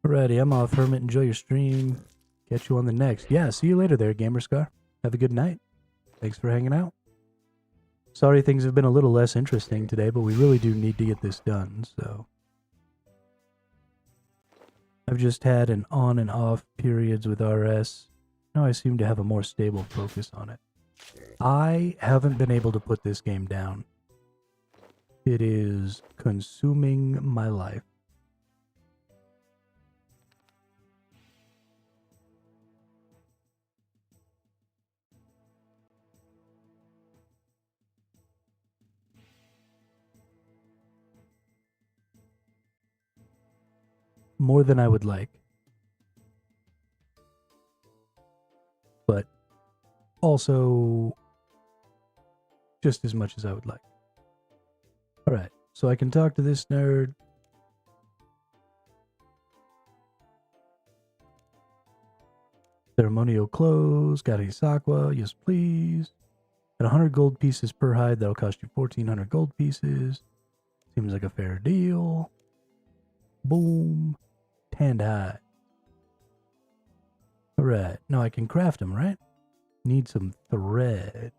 Alrighty, I'm off, Hermit. Enjoy your stream. Catch you on the next. Yeah, see you later there, Gamerscar. Have a good night. Thanks for hanging out. Sorry things have been a little less interesting today, but we really do need to get this done, so... I've just had an on and off periods with RS. Now I seem to have a more stable focus on it. I haven't been able to put this game down. It is consuming my life. More than I would like. But also just as much as I would like. Alright, so I can talk to this nerd. Ceremonial clothes, got any Sakwa? Yes, please. At 100 gold pieces per hide, that'll cost you 1,400 gold pieces. Seems like a fair deal. Boom. Tanned hide. Alright, now I can craft them, right? Need some thread.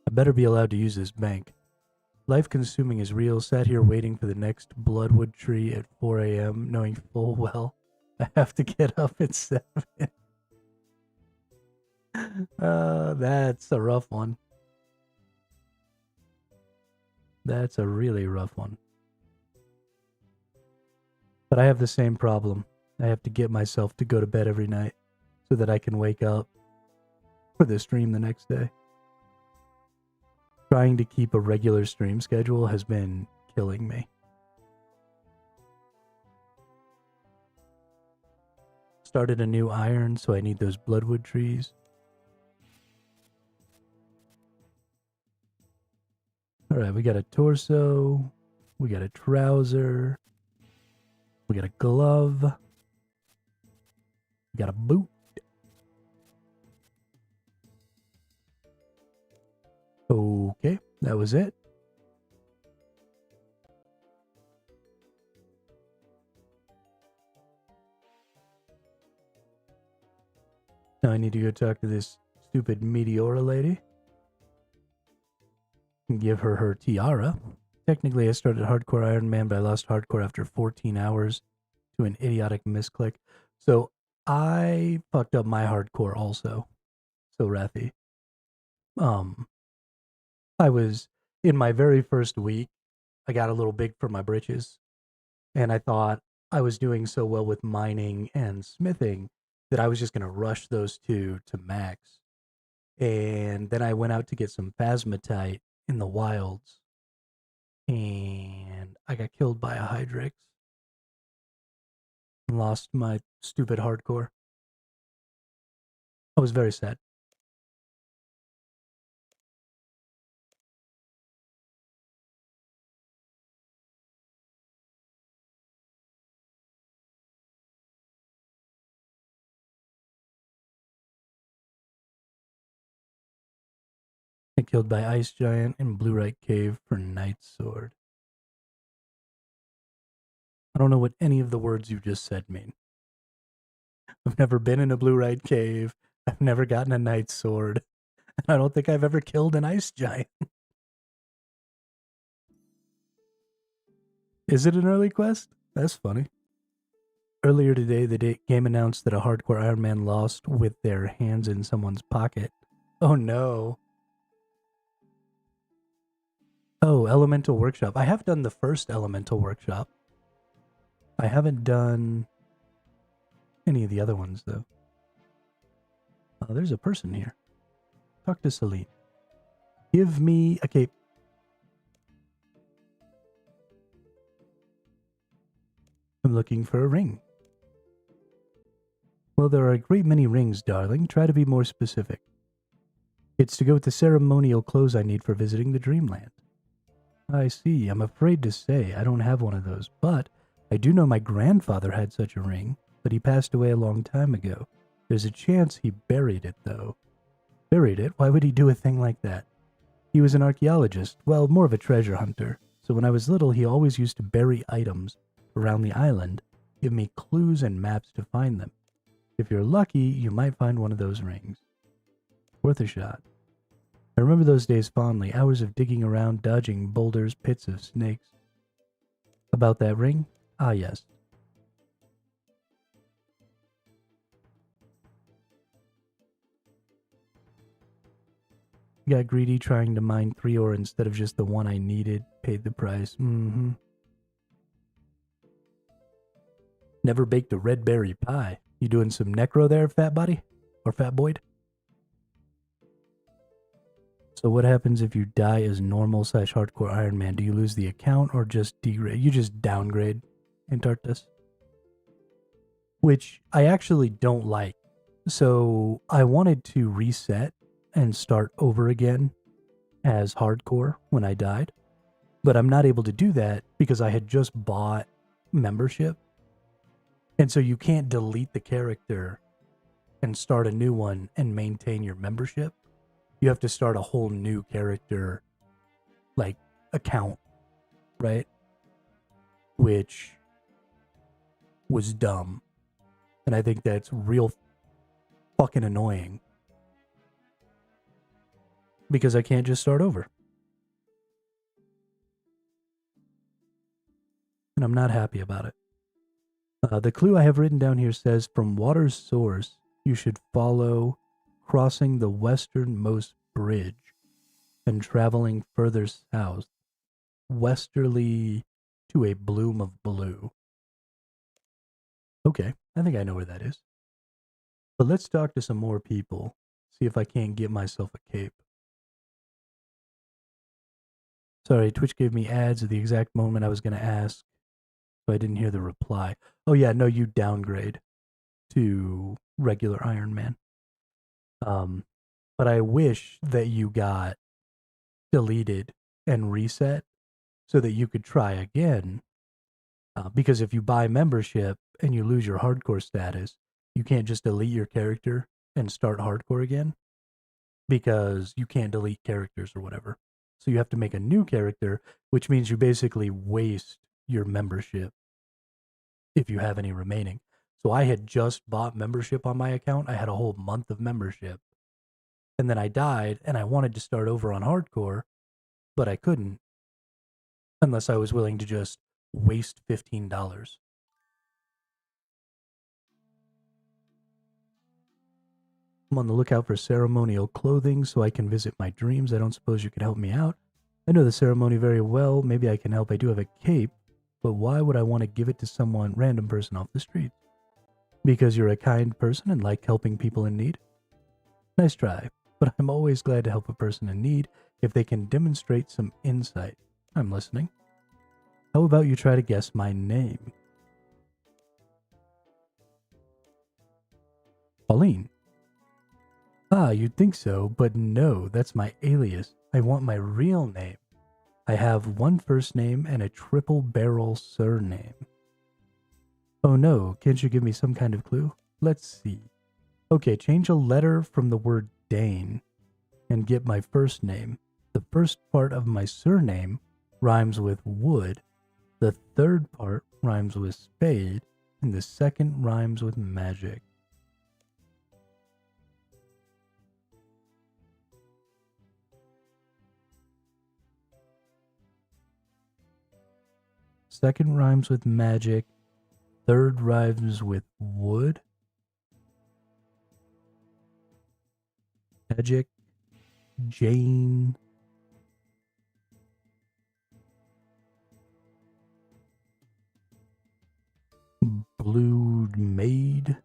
I better be allowed to use this bank. Life consuming is real. Sat here waiting for the next bloodwood tree at 4 a.m., knowing full well I have to get up at 7. That's a rough one. That's a really rough one. But I have the same problem. I have to get myself to go to bed every night so that I can wake up for the stream the next day. Trying to keep a regular stream schedule has been killing me. Started a new iron, so I need those bloodwood trees. Alright, we got a torso. We got a trouser. We got a glove. We got a boot. Okay, that was it. Now I need to go talk to this stupid Meteora lady. And give her her tiara. Technically, I started Hardcore Ironman, but I lost Hardcore after 14 hours to an idiotic misclick. So I fucked up my Hardcore also. So Rafi. I was in my very first week. I got a little big for my britches, and I thought I was doing so well with mining and smithing that I was just going to rush those two to max. And then I went out to get some phasmatite in the wilds, and I got killed by a Hydrix and lost my stupid hardcore. I was very sad. I killed by Ice Giant in Blue Right Cave for Night Sword. I don't know what any of the words you just said mean. I've never been in a Blue Right Cave. I've never gotten a Night Sword. And I don't think I've ever killed an Ice Giant. Is it an early quest? That's funny. Earlier today, the game announced that a Hardcore Ironman lost with their hands in someone's pocket. Oh no. Oh, Elemental Workshop. I have done the first Elemental Workshop. I haven't done any of the other ones, though. Oh, there's a person here. Talk to Celine. Give me a cape. I'm looking for a ring. Well, there are a great many rings, darling. Try to be more specific. It's to go with the ceremonial clothes I need for visiting the Dreamland. I see. I'm afraid to say I don't have one of those, but I do know my grandfather had such a ring, but he passed away a long time ago. There's a chance he buried it, though. Buried it? Why would he do a thing like that? He was an archaeologist, well, more of a treasure hunter, so when I was little, he always used to bury items around the island, give me clues and maps to find them. If you're lucky, you might find one of those rings. Worth a shot. I remember those days fondly, hours of digging around, dodging boulders, pits of snakes. About that ring? Ah, yes. Got greedy trying to mine 3 ore instead of just the one I needed. Paid the price. Mm-hmm. Never baked a red berry pie. You doing some necro there, fat body? Or fat boyd? So what happens if you die as normal / hardcore Iron Man? Do you lose the account or just degrade? You just downgrade Antarctus. Which I actually don't like. So I wanted to reset and start over again as hardcore when I died. But I'm not able to do that because I had just bought membership. And so you can't delete the character and start a new one and maintain your membership. You have to start a whole new character, like, account, right? Which was dumb. And I think that's real fucking annoying. Because I can't just start over. And I'm not happy about it. The clue I have written down here says, from water's source, you should follow crossing the westernmost bridge and traveling further south, westerly to a bloom of blue. Okay, I think I know where that is. But let's talk to some more people, see if I can't get myself a cape. Sorry, Twitch gave me ads at the exact moment I was going to ask, so I didn't hear the reply. Oh yeah, no, you downgrade to regular Iron Man. But I wish that you got deleted and reset so that you could try again. Because if you buy membership and you lose your hardcore status, you can't just delete your character and start hardcore again because you can't delete characters or whatever. So you have to make a new character, which means you basically waste your membership if you have any remaining. So I had just bought membership on my account. I had a whole month of membership. And then I died and I wanted to start over on hardcore, but I couldn't unless I was willing to just waste $15. I'm on the lookout for ceremonial clothing so I can visit my dreams. I don't suppose you could help me out. I know the ceremony very well. Maybe I can help. I do have a cape, but why would I want to give it to someone, random person off the street? Because you're a kind person and like helping people in need? Nice try, but I'm always glad to help a person in need if they can demonstrate some insight. I'm listening. How about you try to guess my name? Pauline. Ah, you'd think so, but no, that's my alias. I want my real name. I have one first name and a triple barrel surname. Oh no, can't you give me some kind of clue? Let's see. Okay, change a letter from the word Dane and get my first name. The first part of my surname rhymes with wood. The third part rhymes with spade. And the second rhymes with magic. Second rhymes with magic. Third rhymes with wood. Magic. Jane. Blue maid.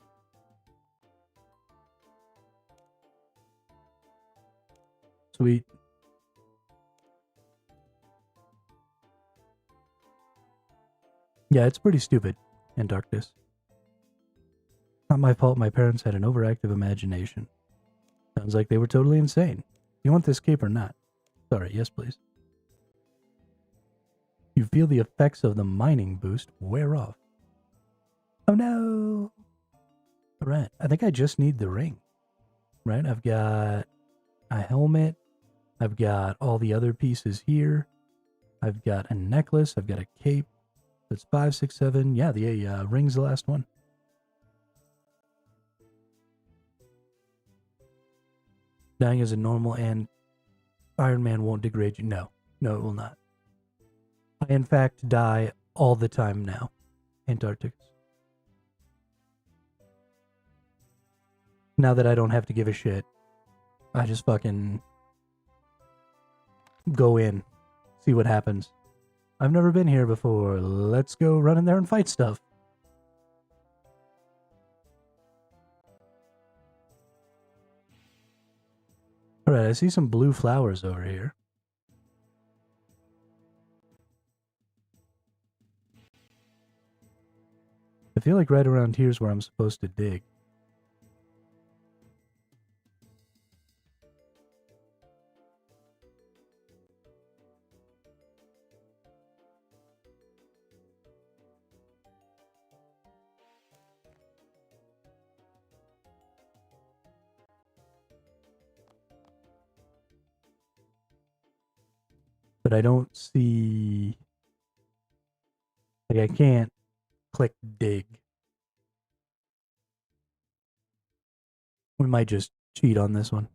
Sweet. Yeah, it's pretty stupid, Antarctus. Not my fault my parents had an overactive imagination. Sounds like they were totally insane. You want this cape or not? Sorry, yes please. You feel the effects of the mining boost wear off. Oh no! Alright, I think I just need the ring. Right, I've got a helmet. I've got all the other pieces here. I've got a necklace. I've got a cape. That's 5, 6, 7. Yeah, the ring's the last one. Dying as a normal and Iron Man won't degrade you. No, it will not. I, in fact, die all the time now. Antarctic. Now that I don't have to give a shit, I just fucking go in, see what happens. I've never been here before. Let's go run in there and fight stuff. Alright, I see some blue flowers over here. I feel like right around here is where I'm supposed to dig. But I don't see... Like, I can't click dig. We might just cheat on this one.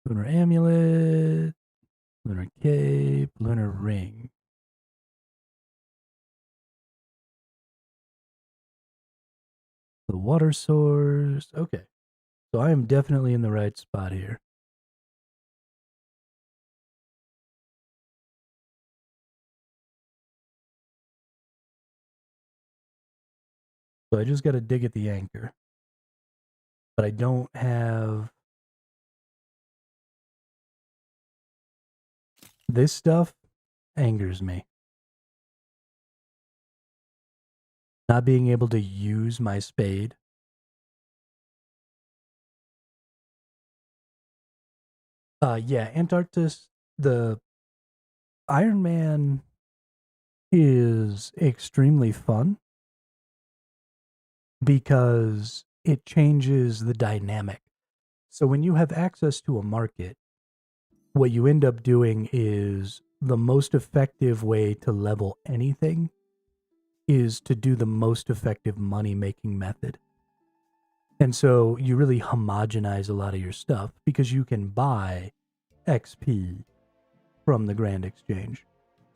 Lunar amulet, lunar cape, lunar ring. The water source. Okay. So I am definitely in the right spot here. So I just got to dig at the anchor. But I don't have... This stuff angers me. Not being able to use my spade. Yeah, Antarctic, the Ironman is extremely fun because it changes the dynamic. So when you have access to a market, what you end up doing is the most effective way to level anything is to do the most effective money making method. And so you really homogenize a lot of your stuff because you can buy XP from the Grand Exchange.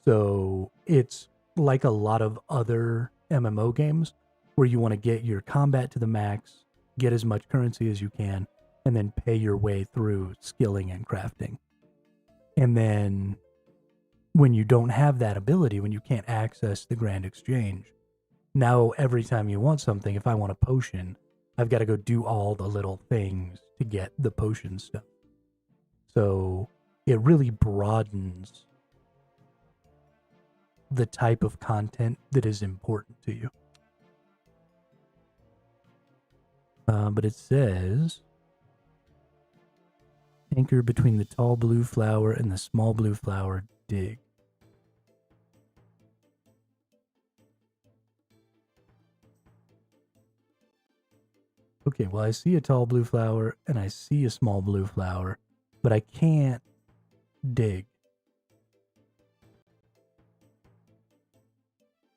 So it's like a lot of other MMO games where you want to get your combat to the max, get as much currency as you can, and then pay your way through skilling and crafting. And then when you don't have that ability, when you can't access the Grand Exchange, now every time you want something, if I want a potion, I've got to go do all the little things to get the potion stuff. So it really broadens the type of content that is important to you. But it says, anchor between the tall blue flower and the small blue flower, dig. Okay, well, I see a tall blue flower and I see a small blue flower, but I can't dig.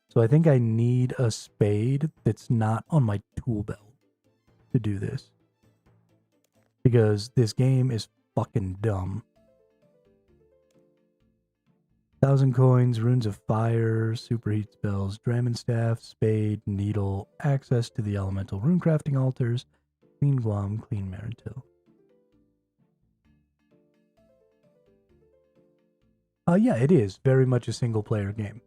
So I think I need a spade that's not on my tool belt to do this. Because this game is fucking dumb. 1,000 coins, runes of fire, superheat spells, Dragon staff, spade, needle, access to the elemental rune crafting altars, clean Guam, clean Marintil. Yeah, it is very much a single player game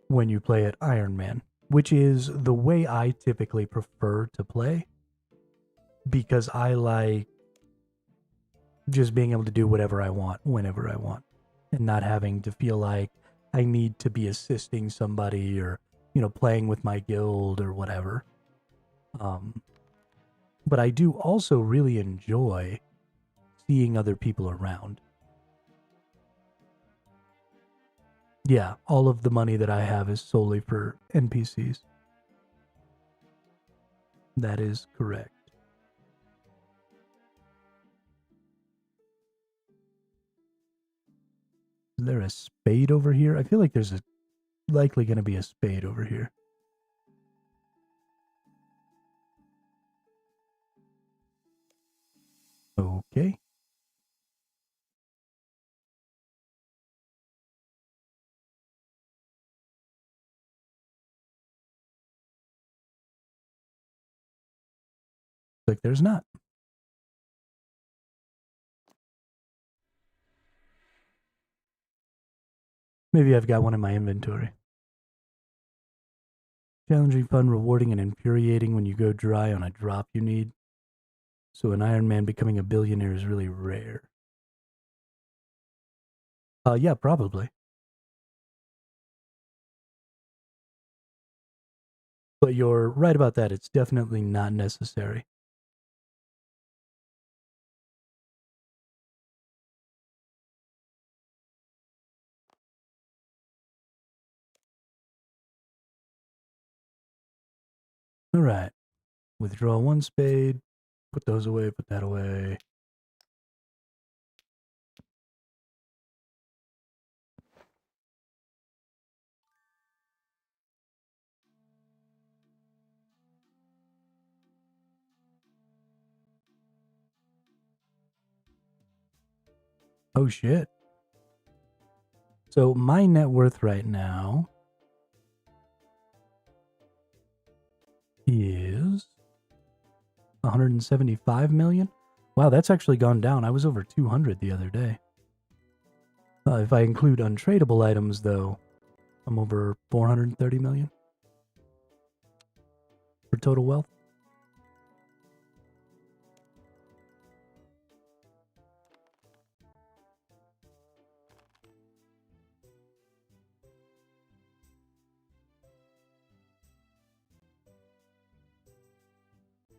when you play at Ironman, which is the way I typically prefer to play because I like just being able to do whatever I want whenever I want and not having to feel like I need to be assisting somebody or, you know, playing with my guild or whatever. But I do also really enjoy seeing other people around. Yeah, all of the money that I have is solely for NPCs. That is correct. Is there a spade over here? I feel like there's likely going to be a spade over here. Okay. Like there's not. Maybe I've got one in my inventory. Challenging, fun, rewarding, and infuriating when you go dry on a drop you need. So an Iron Man becoming a billionaire is really rare. Yeah, probably. But you're right about that. It's definitely not necessary. All right. Withdraw one spade. Put those away. Put that away. Oh, shit. So my net worth right now is 175 million. Wow, that's actually gone down. I was over 200 the other day. If I include untradeable items, though, I'm over 430 million for total wealth.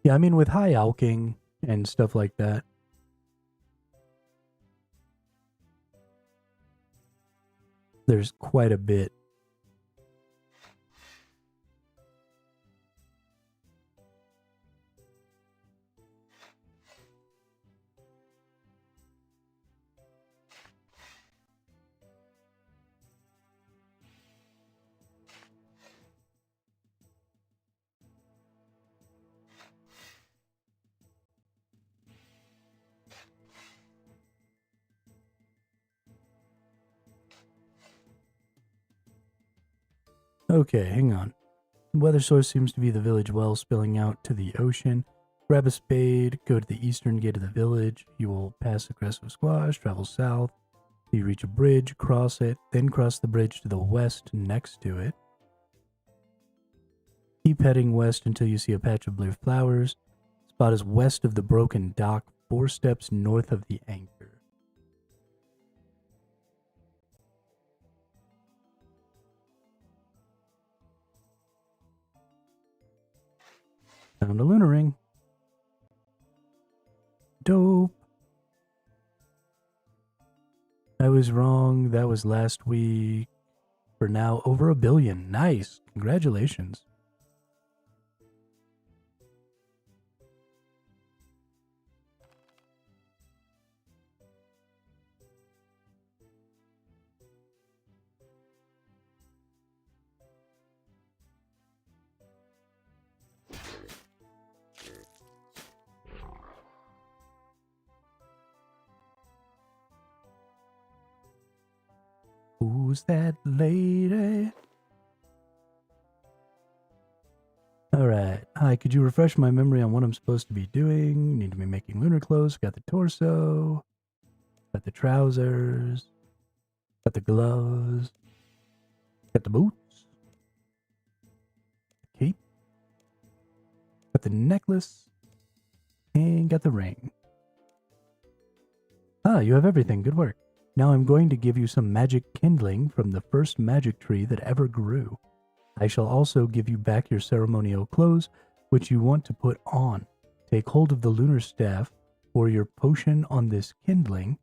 Yeah, I mean, with high alking and stuff like that, there's quite a bit. Okay, hang on. The weather source seems to be the village well spilling out to the ocean. Grab a spade, go to the eastern gate of the village. You will pass aggressive squash, travel south. You reach a bridge, cross it, then cross the bridge to the west next to it. Keep heading west until you see a patch of blue flowers. Spot is west of the broken dock, 4 steps north of the anchor. Found a lunar ring. Dope. I was wrong. That was last week. For now, over 1 billion. Nice. Congratulations. Who's that lady? Alright. Hi, could you refresh my memory on what I'm supposed to be doing? Need to be making lunar clothes. Got the torso. Got the trousers. Got the gloves. Got the boots. Cape. Got the necklace. And got the ring. Ah, you have everything. Good work. Now I'm going to give you some magic kindling from the first magic tree that ever grew. I shall also give you back your ceremonial clothes, which you want to put on. Take hold of the lunar staff or your potion on this kindling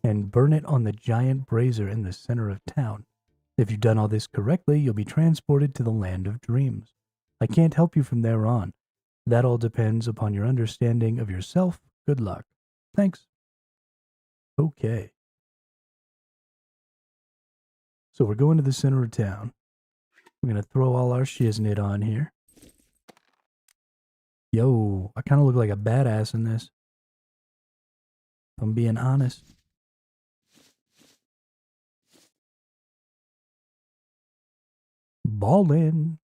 and burn it on the giant brazier in the center of town. If you've done all this correctly, you'll be transported to the land of dreams. I can't help you from there on. That all depends upon your understanding of yourself. Good luck. Thanks. Okay. So we're going to the center of town. We're going to throw all our shiznit on here. Yo, I kind of look like a badass in this. If I'm being honest. Ballin'.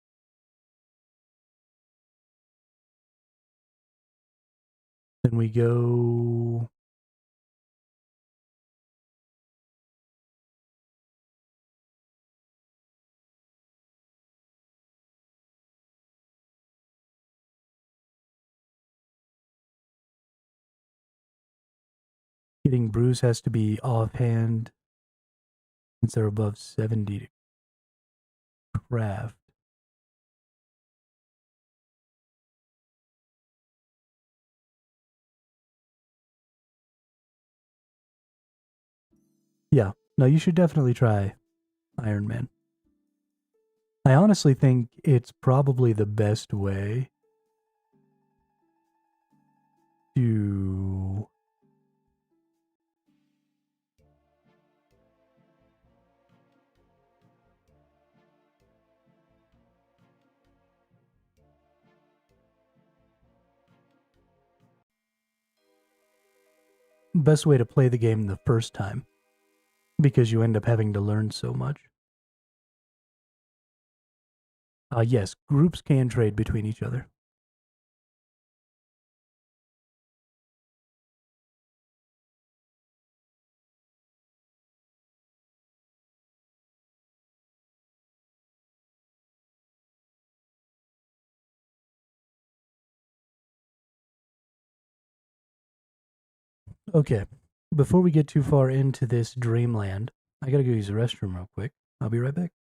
Then we go... Hitting brews has to be offhand since they're above 70 to craft. Yeah, no, you should definitely try Ironman. I honestly think it's probably the best way to best way to play the game the first time because you end up having to learn so much. Yes, groups can trade between each other. Okay, before we get too far into this dreamland, I gotta go use the restroom real quick. I'll be right back.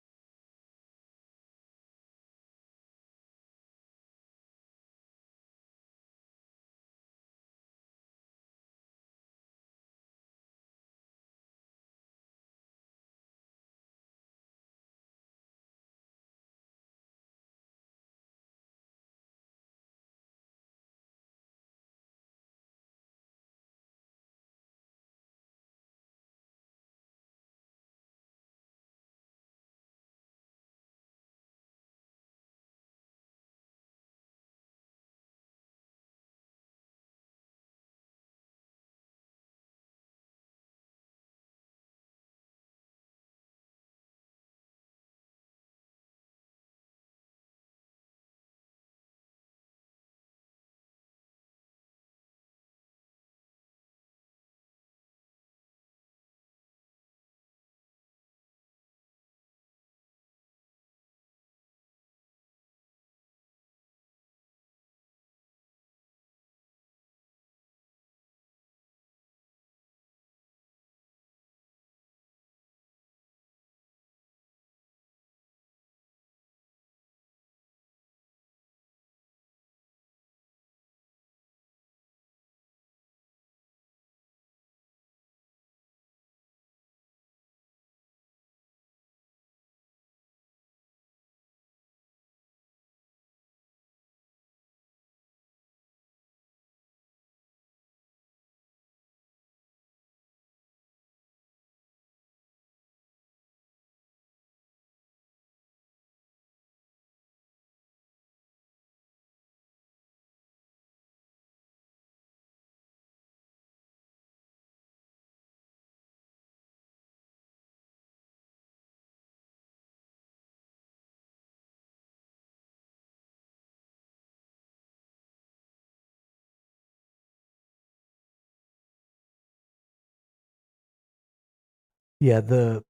Yeah, the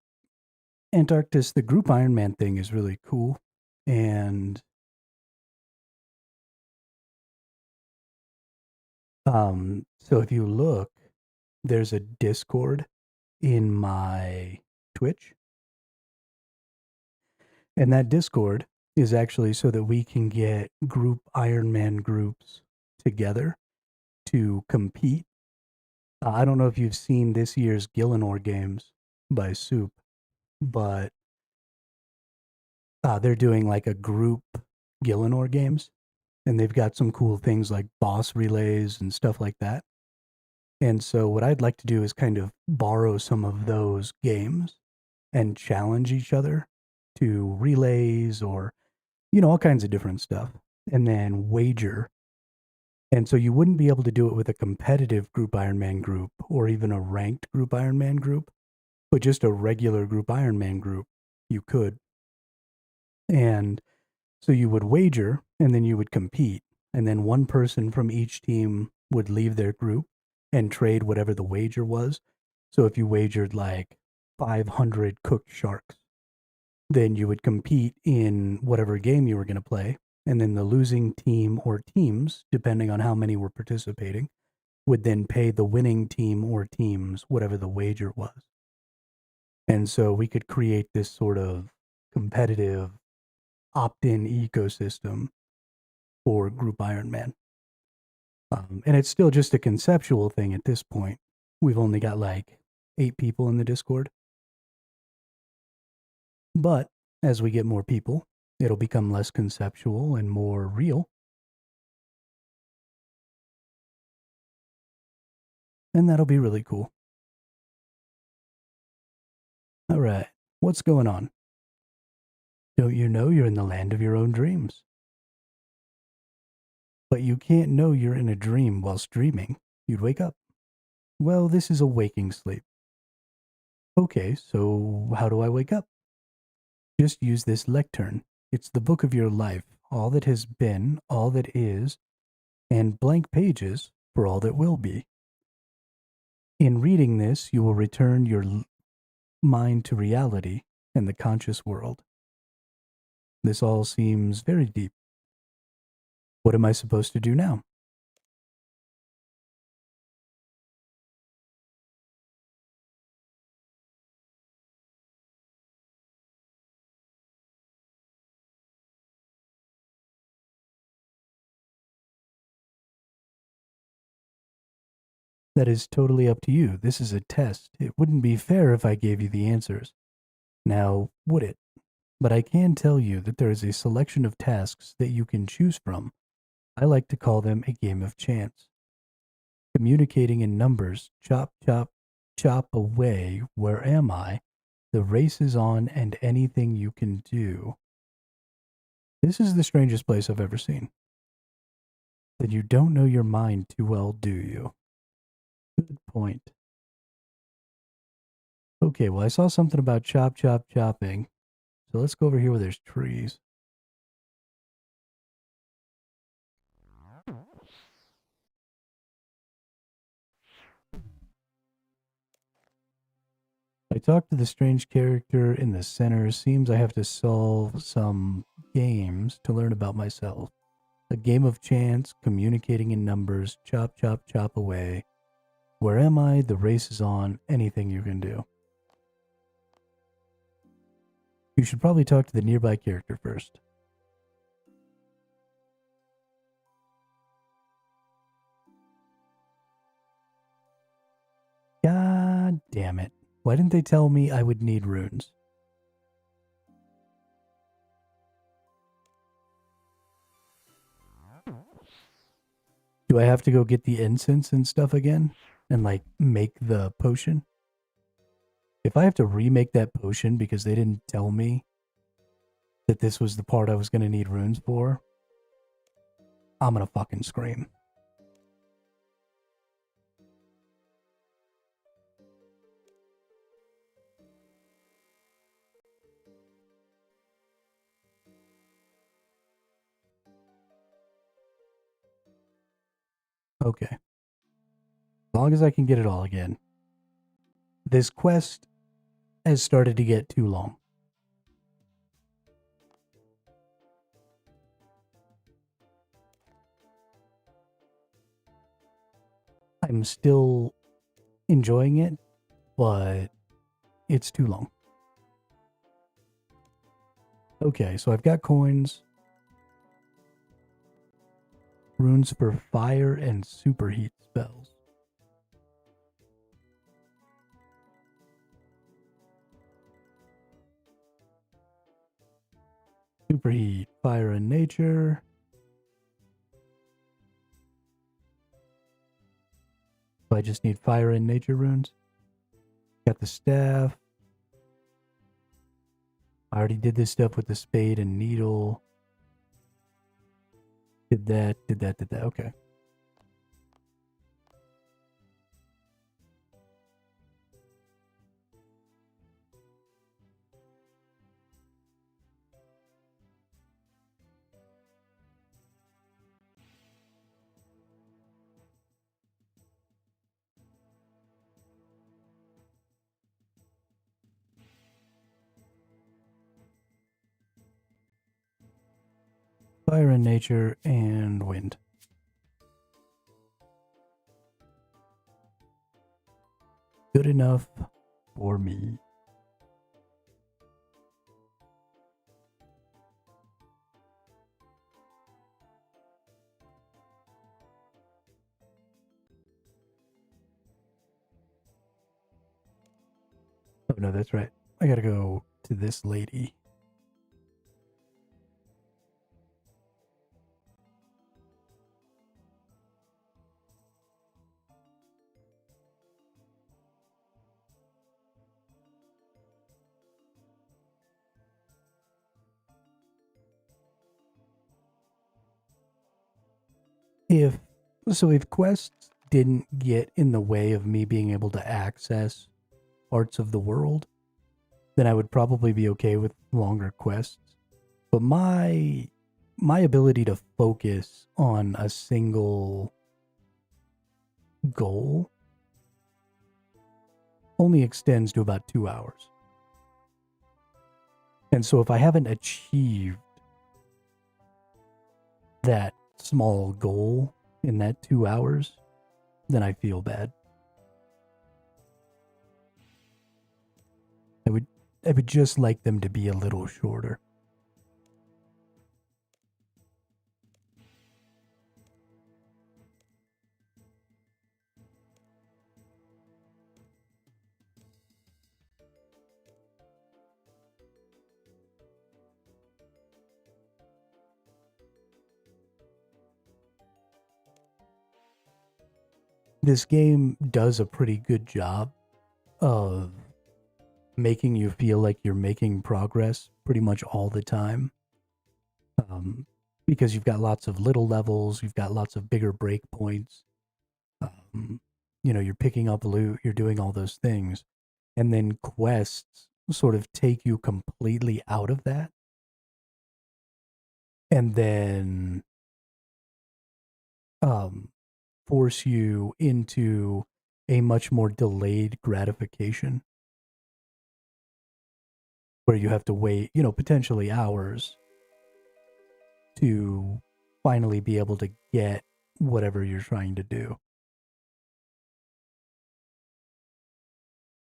Antarctis, the group Ironman thing is really cool. And so if you look, there's a Discord in my Twitch. And that Discord is actually so that we can get group Ironman groups together to compete. I don't know if you've seen this year's Gillinor games by Soup, but they're doing like a group Gillinor games, and they've got some cool things like boss relays and stuff like that. And so, what I'd like to do is kind of borrow some of those games and challenge each other to relays or, all kinds of different stuff, and then wager. And so, you wouldn't be able to do it with a competitive group Ironman group or even a ranked group Ironman group, but just a regular group Ironman group, you could. And so you would wager and then you would compete. And then one person from each team would leave their group and trade whatever the wager was. So if you wagered like 500 cooked sharks, then you would compete in whatever game you were going to play. And then the losing team or teams, depending on how many were participating, would then pay the winning team or teams whatever the wager was. And so we could create this sort of competitive opt-in ecosystem for Group Ironman. And it's still just a conceptual thing at this point. We've only got like 8 people in the Discord. But as we get more people, it'll become less conceptual and more real. And that'll be really cool. All right, what's going on? Don't you know you're in the land of your own dreams? But you can't know you're in a dream whilst dreaming. You'd wake up. Well, this is a waking sleep. Okay, so how do I wake up? Just use this lectern. It's the book of your life, all that has been, all that is, and blank pages for all that will be. In reading this, you will return your mind to reality and the conscious world. This all seems very deep. What am I supposed to do now? That is totally up to you. This is a test. It wouldn't be fair if I gave you the answers. Now, would it? But I can tell you that there is a selection of tasks that you can choose from. I like to call them a game of chance. Communicating in numbers, chop, chop, chop away. Where am I? The race is on, and anything you can do. This is the strangest place I've ever seen. Then you don't know your mind too well, do you? Good point. Okay, well, I saw something about chop, chop, chopping. So let's go over here where there's trees. I talked to the strange character in the center. Seems I have to solve some games to learn about myself. A game of chance, communicating in numbers, chop, chop, chop away. Where am I? The race is on. Anything you can do. You should probably talk to the nearby character first. God damn it. Why didn't they tell me I would need runes? Do I have to go get the incense and stuff again? And like make the potion? If I have to remake that potion because they didn't tell me that this was the part I was going to need runes for, I'm going to fucking scream. Okay. As long as I can get it all again. This quest has started to get too long. I'm still enjoying it, but it's too long. Okay, so I've got coins. Runes for fire and superheat spells. Superheat, fire and nature. So I just need fire and nature runes. Got the staff. I already did this stuff with the spade and needle. Did that. Okay. Fire and nature and wind. Good enough for me. Oh, no, that's right. I gotta go to this lady. If quests didn't get in the way of me being able to access parts of the world, then I would probably be okay with longer quests. But my ability to focus on a single goal only extends to about 2 hours. And so if I haven't achieved that small goal in that 2 hours, then I feel bad. I would just like them to be a little shorter. This game does a pretty good job of making you feel like you're making progress pretty much all the time. Because you've got lots of little levels, you've got lots of bigger breakpoints. You're picking up loot, you're doing all those things. And then quests sort of take you completely out of that. And then force you into a much more delayed gratification where you have to wait, potentially hours to finally be able to get whatever you're trying to do.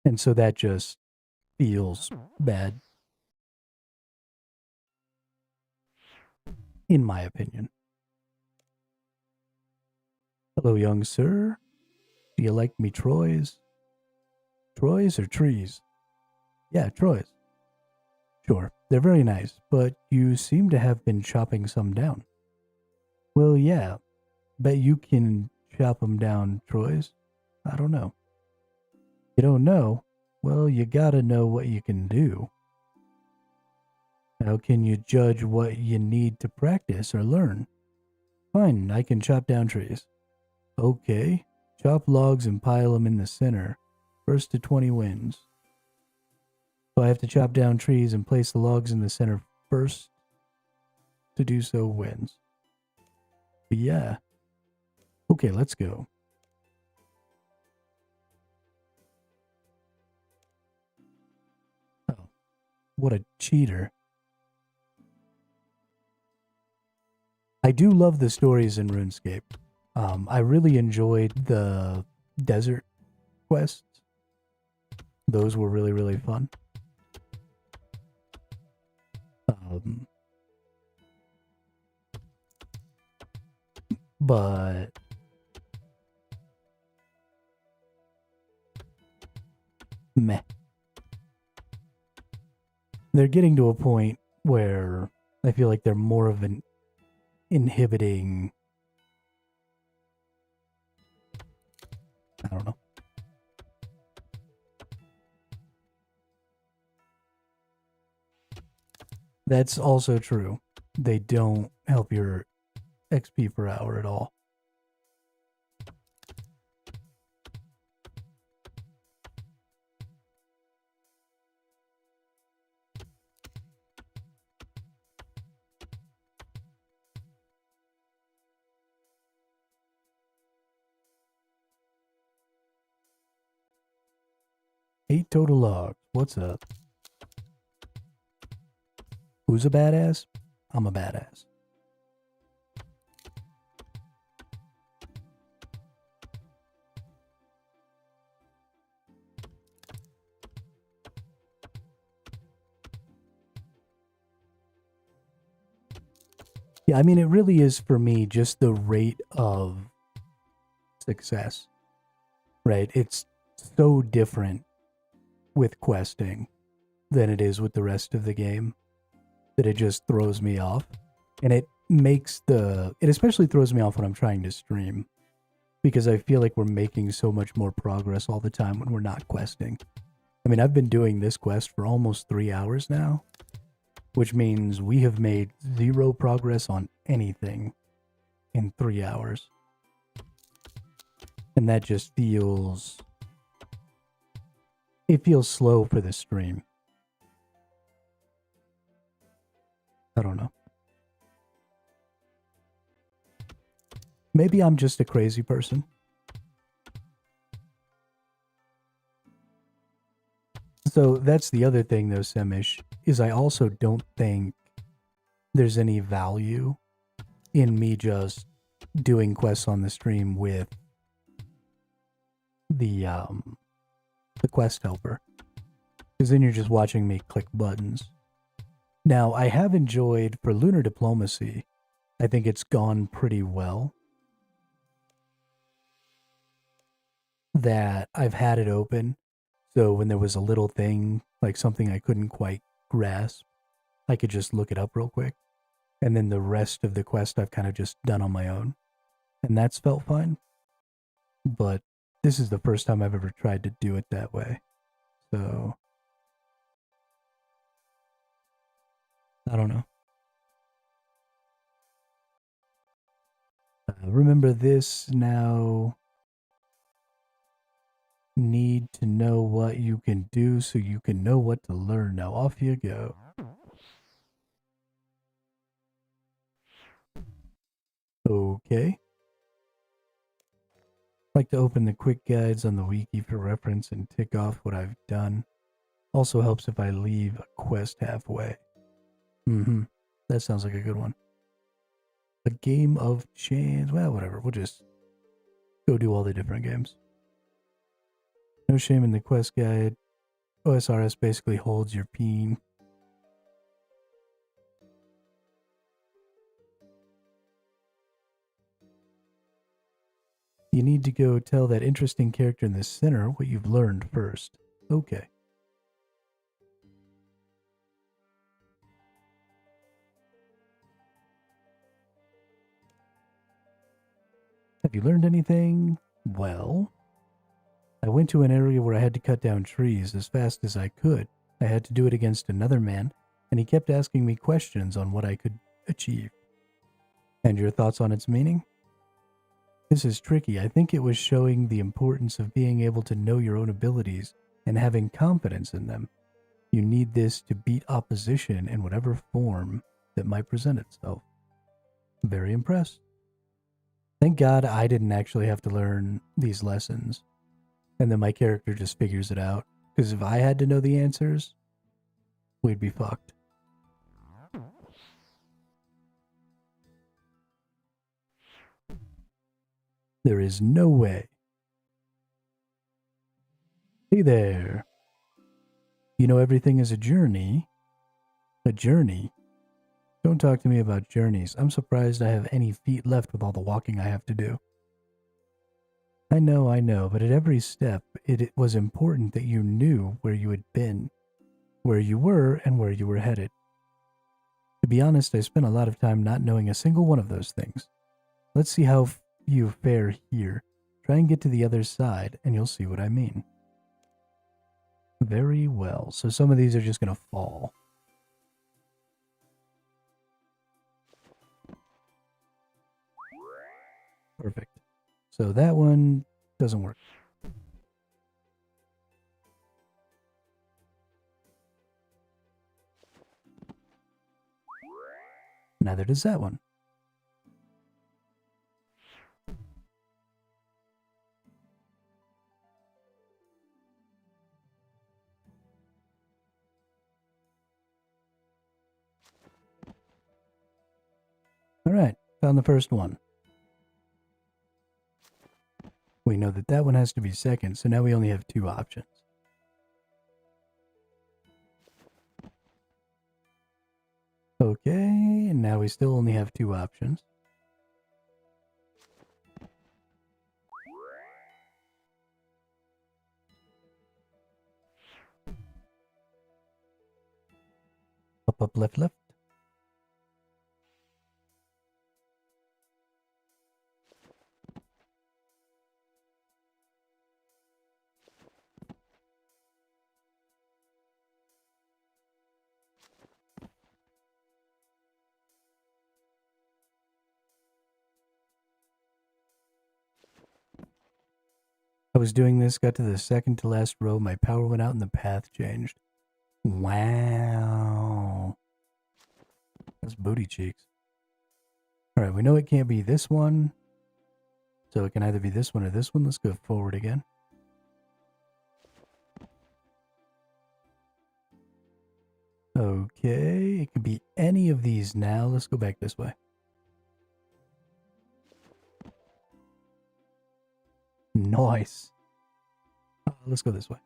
And so that just feels bad, in my opinion. Hello, young sir. Do you like me Troys? Troys or trees? Yeah, Troys. Sure, they're very nice, but you seem to have been chopping some down. Well, yeah, bet you can chop them down, Troys. I don't know. You don't know? Well, you gotta know what you can do. How can you judge what you need to practice or learn? Fine, I can chop down trees. Okay, chop logs and pile them in the center. First to 20 wins. So I have to chop down trees and place the logs in the center first. To do so wins. But yeah. Okay, let's go. Oh, what a cheater. I do love the stories in RuneScape. I really enjoyed the desert quests. Those were really, really fun. But meh. They're getting to a point where I feel like they're more of an inhibiting. I don't know. That's also true. They don't help your XP per hour at all. Eight total logs. What's up? Who's a badass? I'm a badass. Yeah, I mean, it really is for me just the rate of success, right? It's so different with questing than it is with the rest of the game that it just throws me off. And it especially throws me off when I'm trying to stream because I feel like we're making so much more progress all the time when we're not questing. I mean, I've been doing this quest for almost 3 hours now, which means we have made zero progress on anything in 3 hours. And that just feels slow for the stream. I don't know. Maybe I'm just a crazy person. So that's the other thing though, Semish, is I also don't think there's any value in me just doing quests on the stream with the quest helper. Because then you're just watching me click buttons. Now, I have enjoyed, for Lunar Diplomacy, I think it's gone pretty well. That I've had it open, so when there was a little thing, like something I couldn't quite grasp, I could just look it up real quick. And then the rest of the quest I've kind of just done on my own. And that's felt fine. But this is the first time I've ever tried to do it that way. So I don't know. Remember this now. Need to know what you can do so you can know what to learn. Now off you go. Okay. Like to open the quick guides on the wiki for reference and tick off what I've done. Also helps if I leave a quest halfway. That sounds like a good one. A game of chance. Well, whatever. We'll just go do all the different games. No shame in the quest guide. OSRS basically holds your peen. You need to go tell that interesting character in the center what you've learned first. Okay. Have you learned anything? Well, I went to an area where I had to cut down trees as fast as I could. I had to do it against another man, and he kept asking me questions on what I could achieve. And your thoughts on its meaning? This is tricky. I think it was showing the importance of being able to know your own abilities and having confidence in them. You need this to beat opposition in whatever form that might present itself. Very impressed. Thank God I didn't actually have to learn these lessons. And then my character just figures it out. Because if I had to know the answers, we'd be fucked. There is no way. Hey there. You know everything is a journey. A journey? Don't talk to me about journeys. I'm surprised I have any feet left with all the walking I have to do. I know, but at every step, it was important that you knew where you had been, where you were, and where you were headed. To be honest, I spent a lot of time not knowing a single one of those things. Let's see how you fare here. Try and get to the other side, and you'll see what I mean. Very well. So some of these are just going to fall. Perfect. So that one doesn't work. Neither does that one. All right, found the first one. We know that that one has to be second, so now we only have 2 options. Okay, and now now we still only have 2 options. Up, up, left, left. I was doing this, got to the second to last row, my power went out and the path changed. Wow. That's booty cheeks. Alright, we know it can't be this one. So it can either be this one or this one. Let's go forward again. Okay, it could be any of these now. Let's go back this way. Nice. Let's go this way.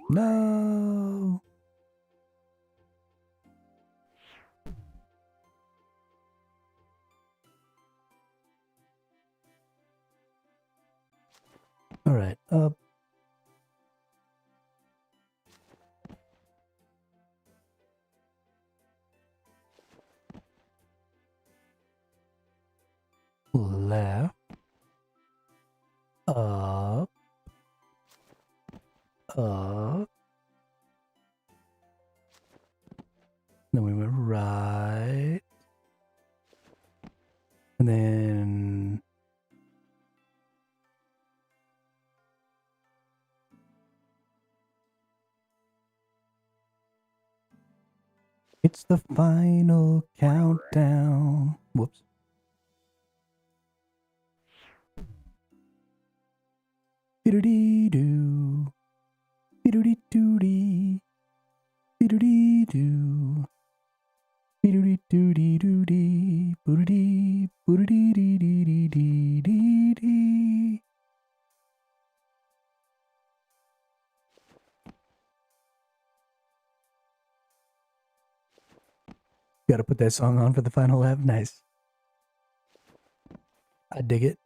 No. All right, up. Left. Up. Up. Then we went right. And then... it's the final countdown. Whoops. Be-do-dee-doo. Be-do-dee-doo-dee. Be-do-dee-doo. Be-do-dee-doo-dee-doo-dee. Boo-do-dee. Boo-do-dee-dee-dee-dee-dee-dee. Gotta put that song on for the final lap. Nice. I dig it.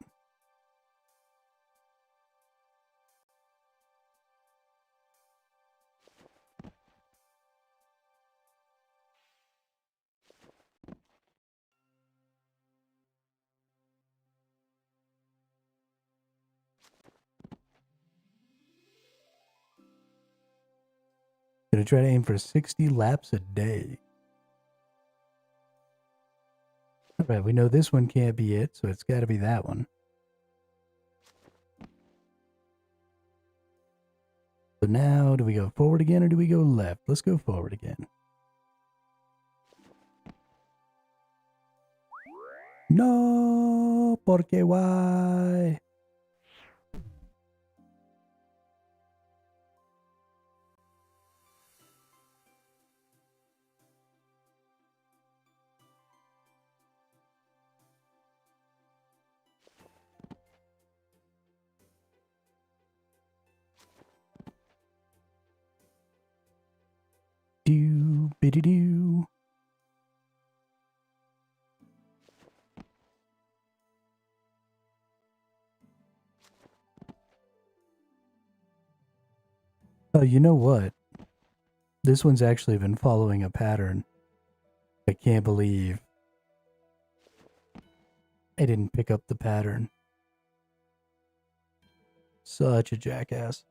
Gonna try to aim for 60 laps a day. Alright, we know this one can't be it, so it's gotta be that one. So now, do we go forward again or do we go left? Let's go forward again. No, porque why? Do biddy do. Oh, you know what? This one's actually been following a pattern. I can't believe I didn't pick up the pattern. Such a jackass.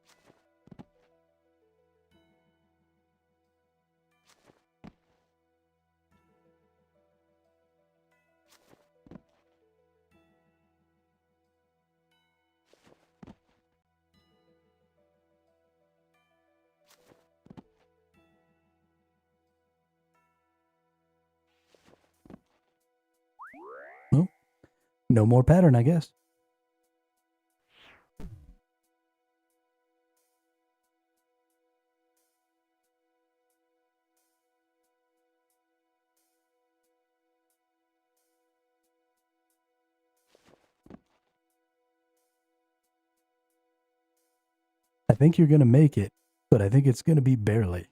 Well, no more pattern, I guess. I think you're going to make it, but I think it's going to be barely.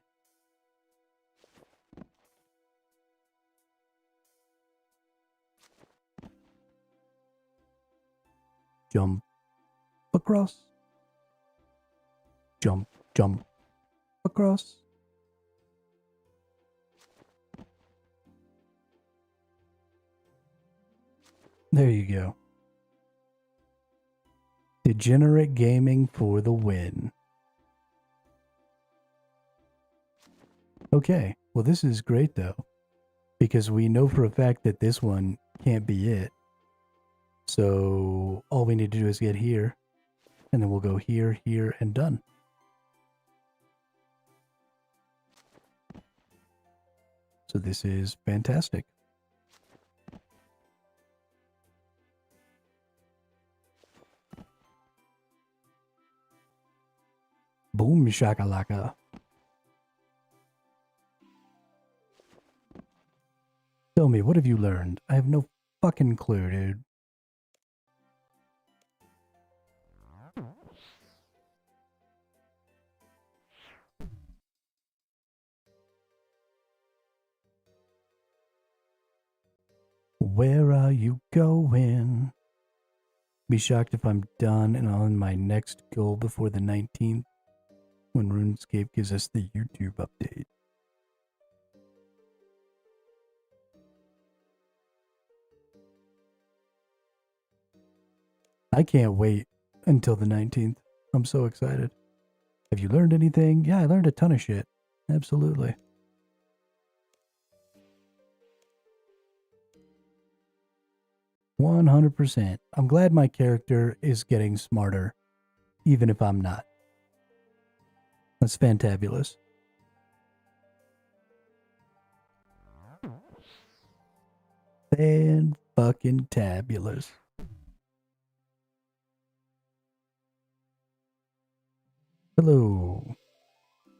jump across. Jump, jump across. There you go. Degenerate gaming for the win. Okay, well this is great though, because we know for a fact that this one can't be it. So all we need to do is get here, and then we'll go here, here, and done. So this is fantastic. Boom shakalaka. Tell me, what have you learned? I have no fucking clue, dude. Where are you going? Be shocked if I'm done and on my next goal before the 19th, when Runescape gives us the YouTube update. I can't wait until the 19th. I'm so excited. Have you learned anything? Yeah, I learned a ton of shit. Absolutely. $100%. I'm glad my character is getting smarter, even if I'm not. That's fantabulous. Fan-fucking-tabulous. Hello.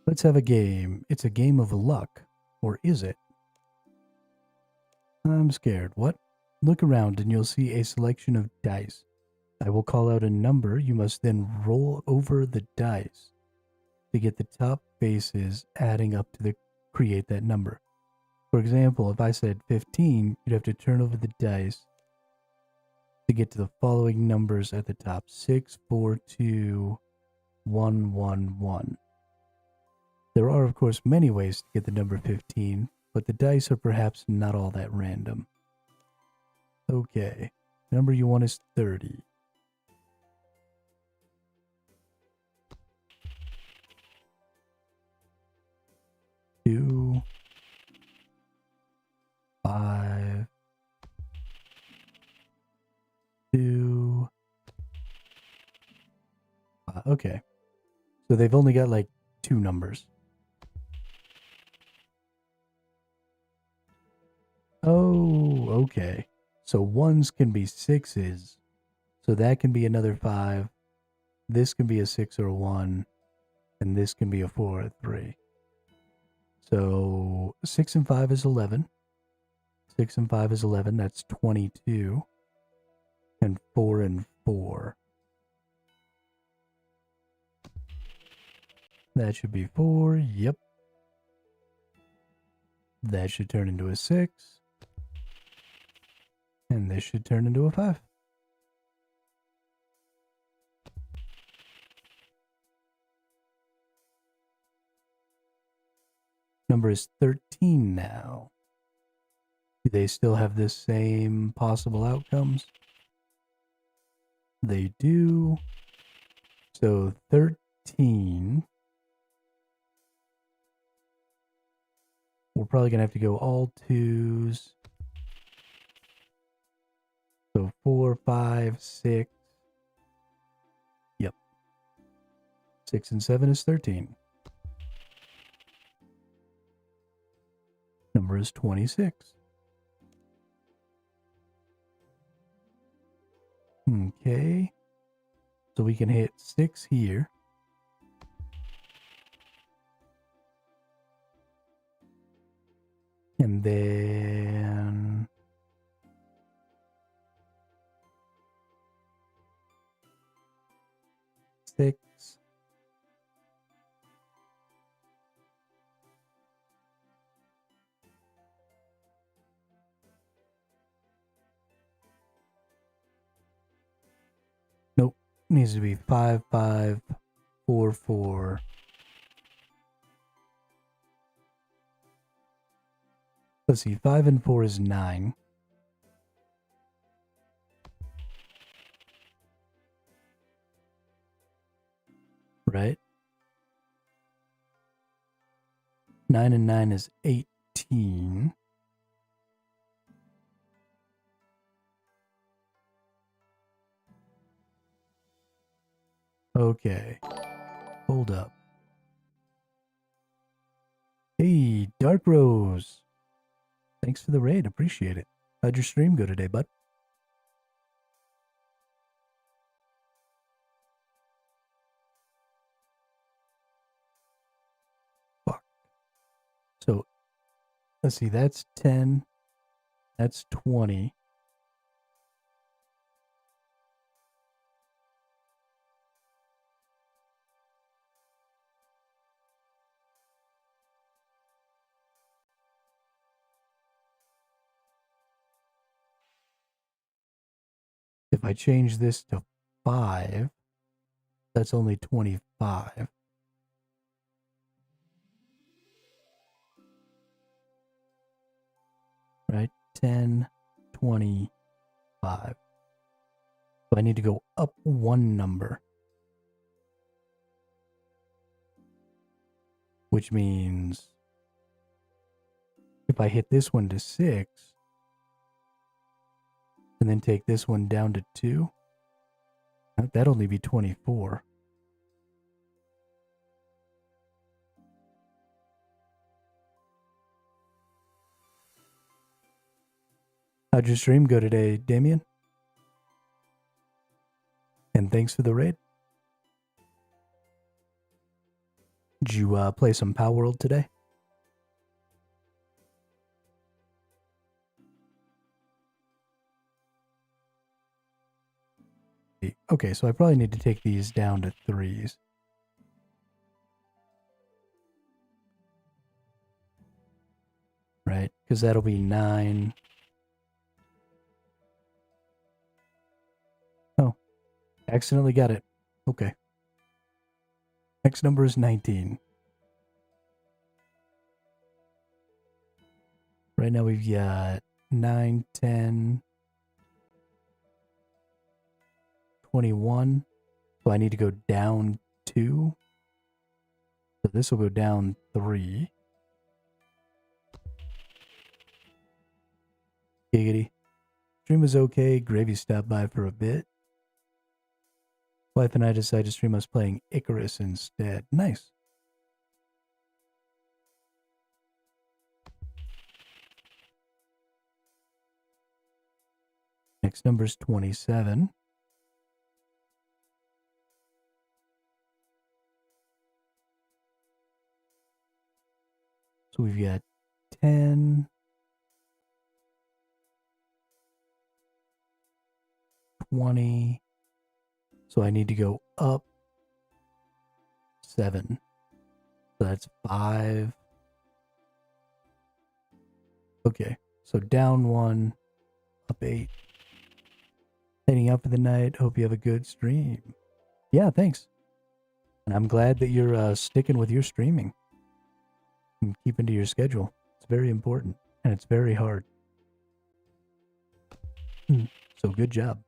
Let's have a game. It's a game of luck. Or is it? I'm scared. What? Look around and you'll see a selection of dice. I will call out a number. You must then roll over the dice to get the top faces adding up to create that number. For example, if I said 15, you'd have to turn over the dice to get to the following numbers at the top. 6, 4, 2, 1, 1, 1. There are, of course, many ways to get the number 15, but the dice are perhaps not all that random. Okay, the number you want is 30. Two, 5, 2. Okay, so they've only got like 2 numbers. Oh, okay. So ones can be 6s. So that can be another 5. This can be a 6 or a 1. And this can be a 4 or a 3. So 6 and 5 is 11. 6 and 5 is 11. That's 22. And 4 and 4. That should be 4. Yep. That should turn into a 6. And this should turn into a 5. Number is 13 now. Do they still have the same possible outcomes? They do. So 13. We're probably going to have to go all 2s. So 4, 5, 6. Yep. 6 and 7 is 13. Number is 26. Okay. So we can hit 6 here. And then 6. needs to be 5544. Let's see, 5 and 4 is 9. Right? 9 and 9 is 18. Okay. Hold up. Hey, Dark Rose. Thanks for the raid. Appreciate it. How'd your stream go today, bud? Fuck. So, let's see. That's 10. That's 20. If I change this to 5, that's only 25. Right? 10, 25. So I need to go up one number. Which means if I hit this one to 6, and then take this one down to 2, that'd only be 24. How'd your stream go today, Damien? And thanks for the raid. Did you play some Power World today? Okay, so I probably need to take these down to 3s. Right? Because that'll be 9. Oh, accidentally got it. Okay. Next number is 19. Right now we've got 9, 10, 21. So I need to go down 2. So this will go down 3. Giggity. Stream was okay. Gravy stopped by for a bit. Wife and I decided to stream us playing Icarus instead. Nice. Next number is 27. So we've got 10, 20. So I need to go up 7. So that's 5. Okay, so down 1, up 8. Heading out for the night. Hope you have a good stream. Yeah, thanks. And I'm glad that you're sticking with your streaming and keeping to your schedule. It's very important and it's very hard. So good job.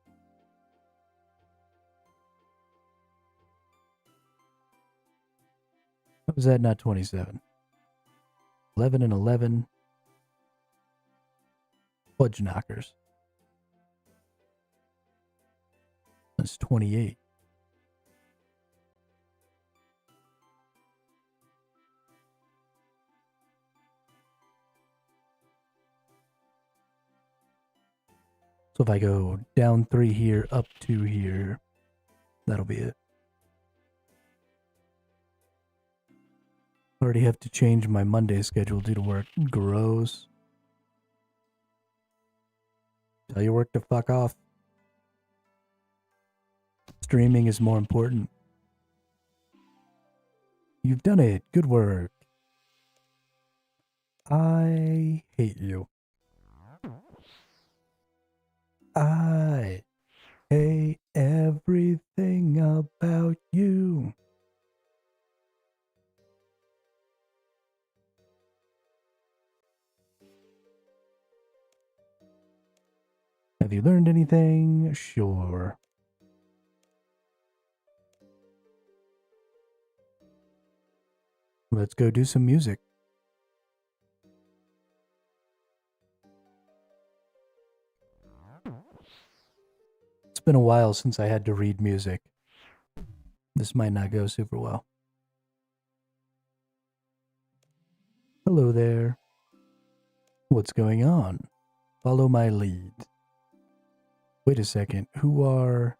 How was that not 27? 11 and 11. Fudge knockers. That's 28. So if I go down 3 here, up 2 here, that'll be it. Already have to change my Monday schedule due to work. Gross. Tell your work to fuck off. Streaming is more important. You've done it. Good work. I hate you. I hate everything about you. Have you learned anything? Sure. Let's go do some music. It's been a while since I had to read music. This might not go super well. Hello there. What's going on? Follow my lead. Wait a second. Who are...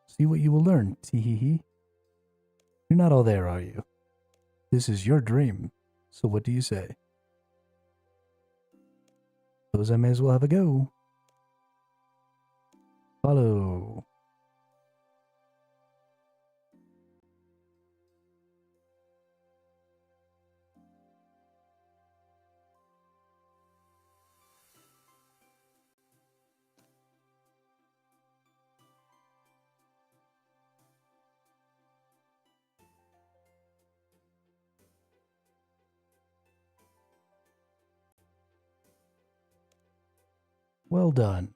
See what you will learn, tee-hee-hee. You're not all there, are you? This is your dream. So what do you say? Suppose I may as well have a go. Follow. Well done.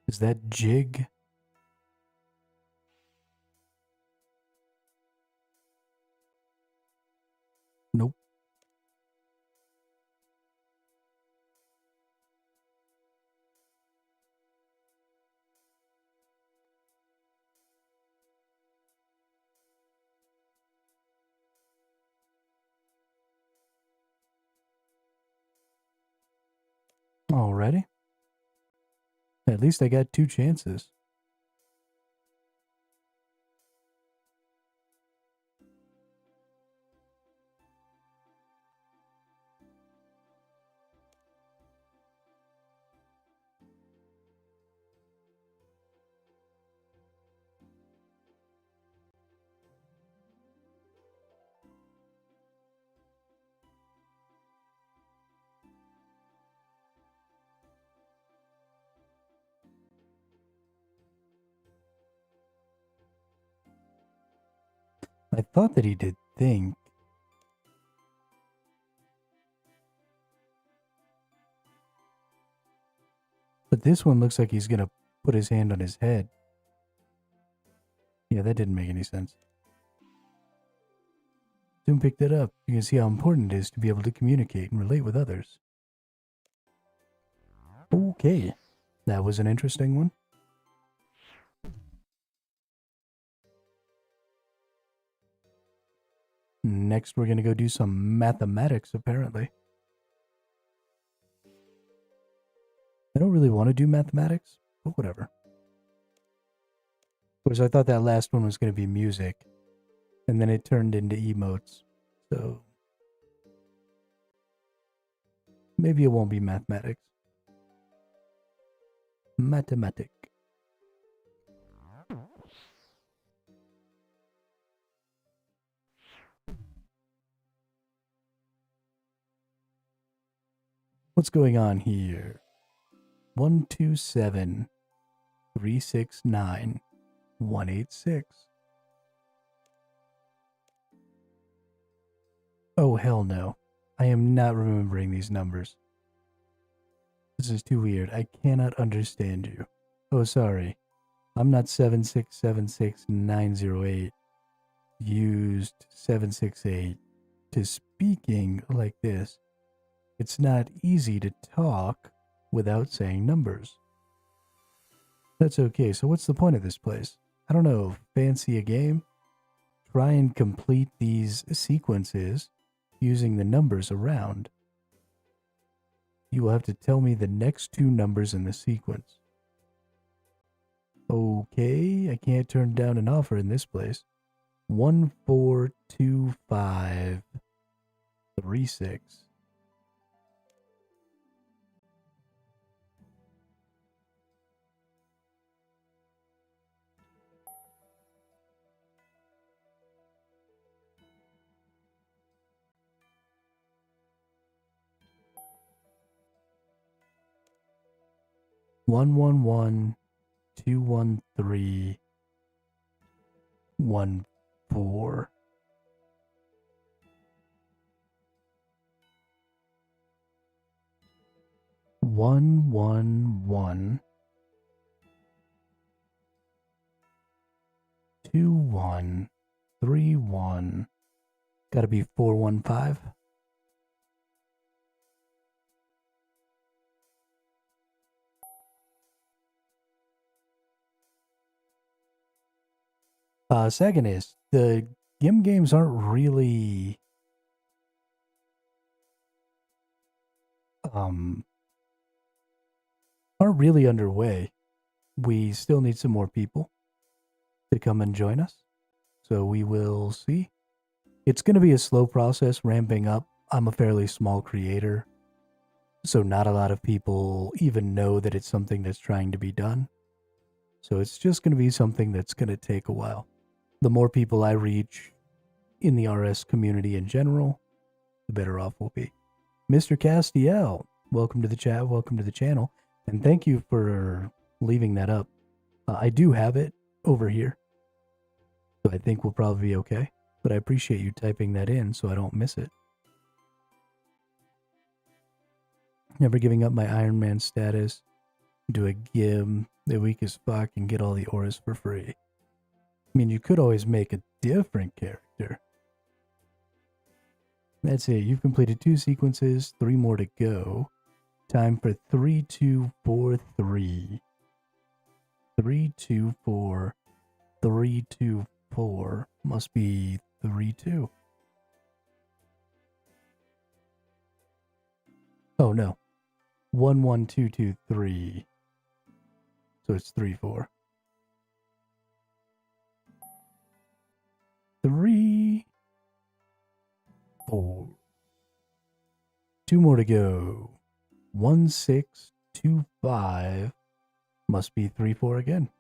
Is that jig? Nope. Already? At least I got 2 chances. I thought that he did think. But this one looks like he's gonna put his hand on his head. Yeah, that didn't make any sense. Soon pick that up. You can see how important it is to be able to communicate and relate with others. Okay, that was an interesting one. Next, we're gonna go do some mathematics, apparently. I don't really want to do mathematics, but whatever. Of course, I thought that last one was gonna be music, and then it turned into emotes, so... maybe it won't be mathematics. Mathematic. What's going on here? 127 369 186. Oh, hell no. I am not remembering these numbers. This is too weird. I cannot understand you. Oh, sorry. I'm not 7676908. Used 768 to speaking like this. It's not easy to talk without saying numbers. That's okay, so what's the point of this place? I don't know, fancy a game? Try and complete these sequences using the numbers around. You will have to tell me the next two numbers in the sequence. Okay, I can't turn down an offer in this place. 142536. One one one 213 14 111 2131. Gotta be 415. Second is, the games aren't really underway. We still need some more people to come and join us. So we will see. It's going to be a slow process ramping up. I'm a fairly small creator, so not a lot of people even know that it's something that's trying to be done. So it's just going to be something that's going to take a while. The more people I reach in the RS community in general, the better off we'll be. Mr. Castiel, welcome to the chat, welcome to the channel, and thank you for leaving that up. I do have it over here, so I think we'll probably be okay, but I appreciate you typing that in so I don't miss it. Never giving up my Iron Man status. Do a gim, they're weak as fuck, and get all the auras for free. I mean, you could always make a different character. That's it. You've completed 2 sequences, 3 more to go. Time for 3243. 324. 324. Must be 32. Oh no. 11223. So it's 34. 3 4. 2 more to go. 1625. Must be 34 again.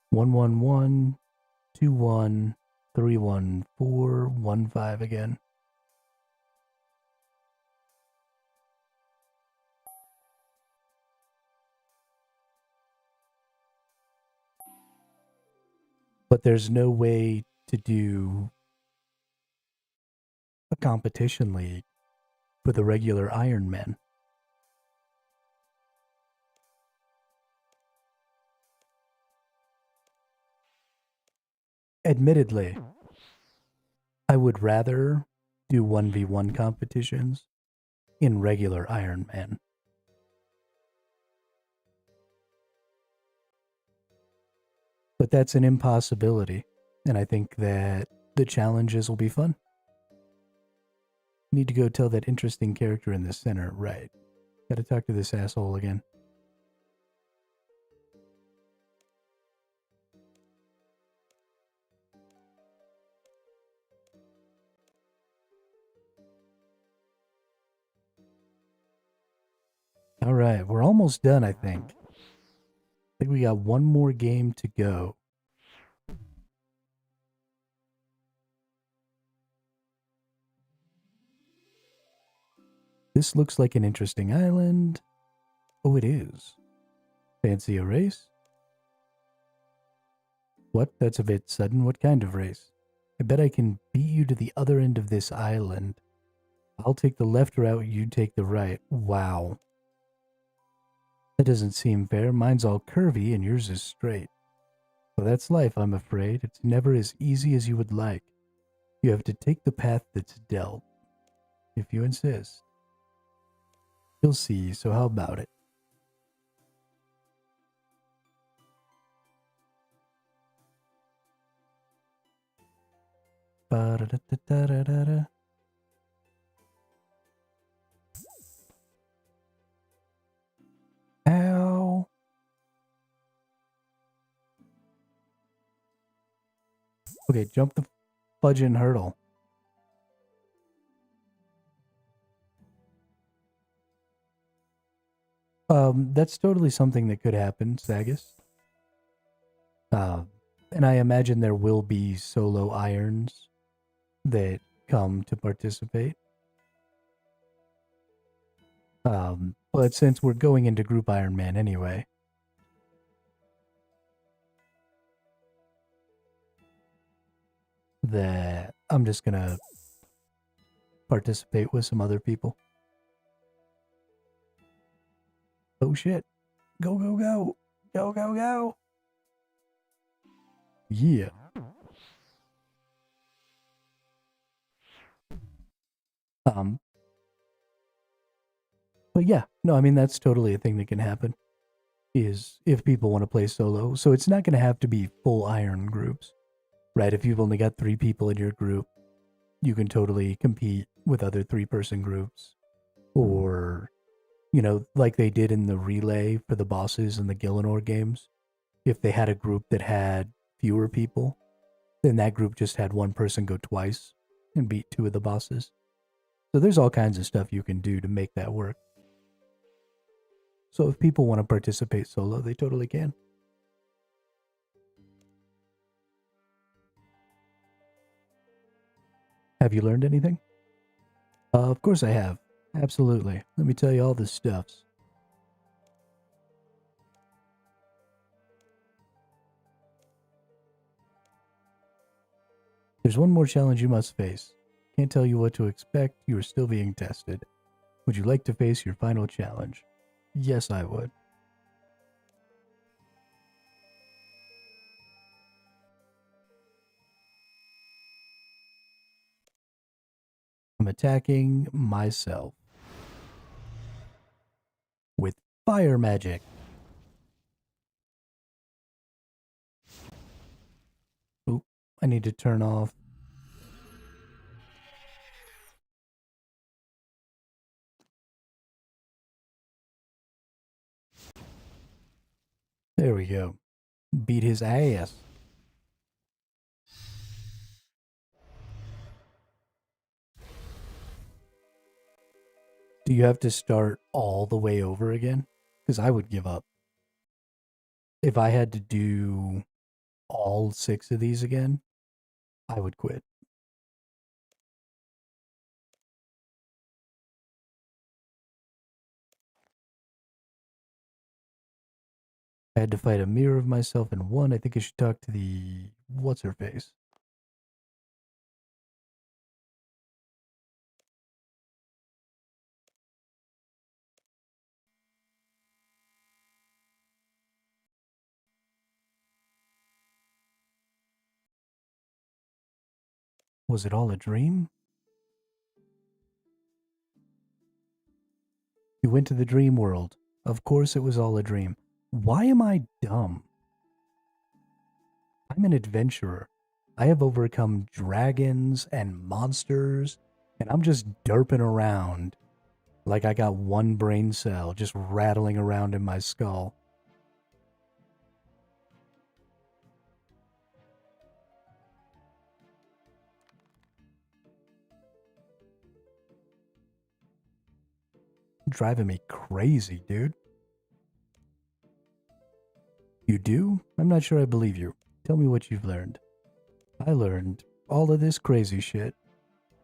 One one one 21 31415 again. But there's no way to do a competition league for the regular Ironman. Admittedly, I would rather do 1v1 competitions in regular Ironman. But that's an impossibility, and I think that the challenges will be fun. Need to go tell that interesting character in the center, right? Gotta talk to this asshole again. All right, we're almost done, I think. I think we got one more game to go. This looks like an interesting island. Oh, it is. Fancy a race? What? That's a bit sudden. What kind of race? I bet I can beat you to the other end of this island. I'll take the left route, you take the right. Wow. That doesn't seem fair. Mine's all curvy and yours is straight. Well, that's life, I'm afraid. It's never as easy as you would like. You have to take the path that's dealt. if you insist. You'll see, so how about it? Ba-da-da-da-da-da-da. Ow. Okay, jump the fudging hurdle. That's totally something that could happen, Sagus. And I imagine there will be solo irons that come to participate. But since we're going into group Ironman anyway, that I'm just gonna participate with some other people. Oh shit. Go, go, go. Go, go, go. Yeah. But yeah, no, I mean, that's totally a thing that can happen, is if people want to play solo. So it's not going to have to be full iron groups, right? If you've only got 3 people in your group, you can totally compete with other 3-person groups. Or, you know, like they did in the relay for the bosses in the Gillinor games. If they had a group that had fewer people, then that group just had one person go twice and beat 2 of the bosses. So there's all kinds of stuff you can do to make that work. So if people want to participate solo, they totally can. Have you learned anything? Of course I have. Absolutely. Let me tell you all the stuffs. There's one more challenge you must face. Can't tell you what to expect. You are still being tested. Would you like to face your final challenge? Yes, I would. I'm attacking myself with fire magic. Oop, I need to turn off. There we go. Beat his ass. Do you have to start all the way over again? Because I would give up. If I had to do all 6 of these again, I would quit. I had to fight a mirror of myself in one. I think I should talk to the... what's her face? Was it all a dream? You went to the dream world. Of course it was all a dream. Why am I dumb? I'm an adventurer. I have overcome dragons and monsters, and I'm just derping around like I got one brain cell just rattling around in my skull. Driving me crazy, dude. You do? I'm not sure I believe you. Tell me what you've learned. I learned all of this crazy shit.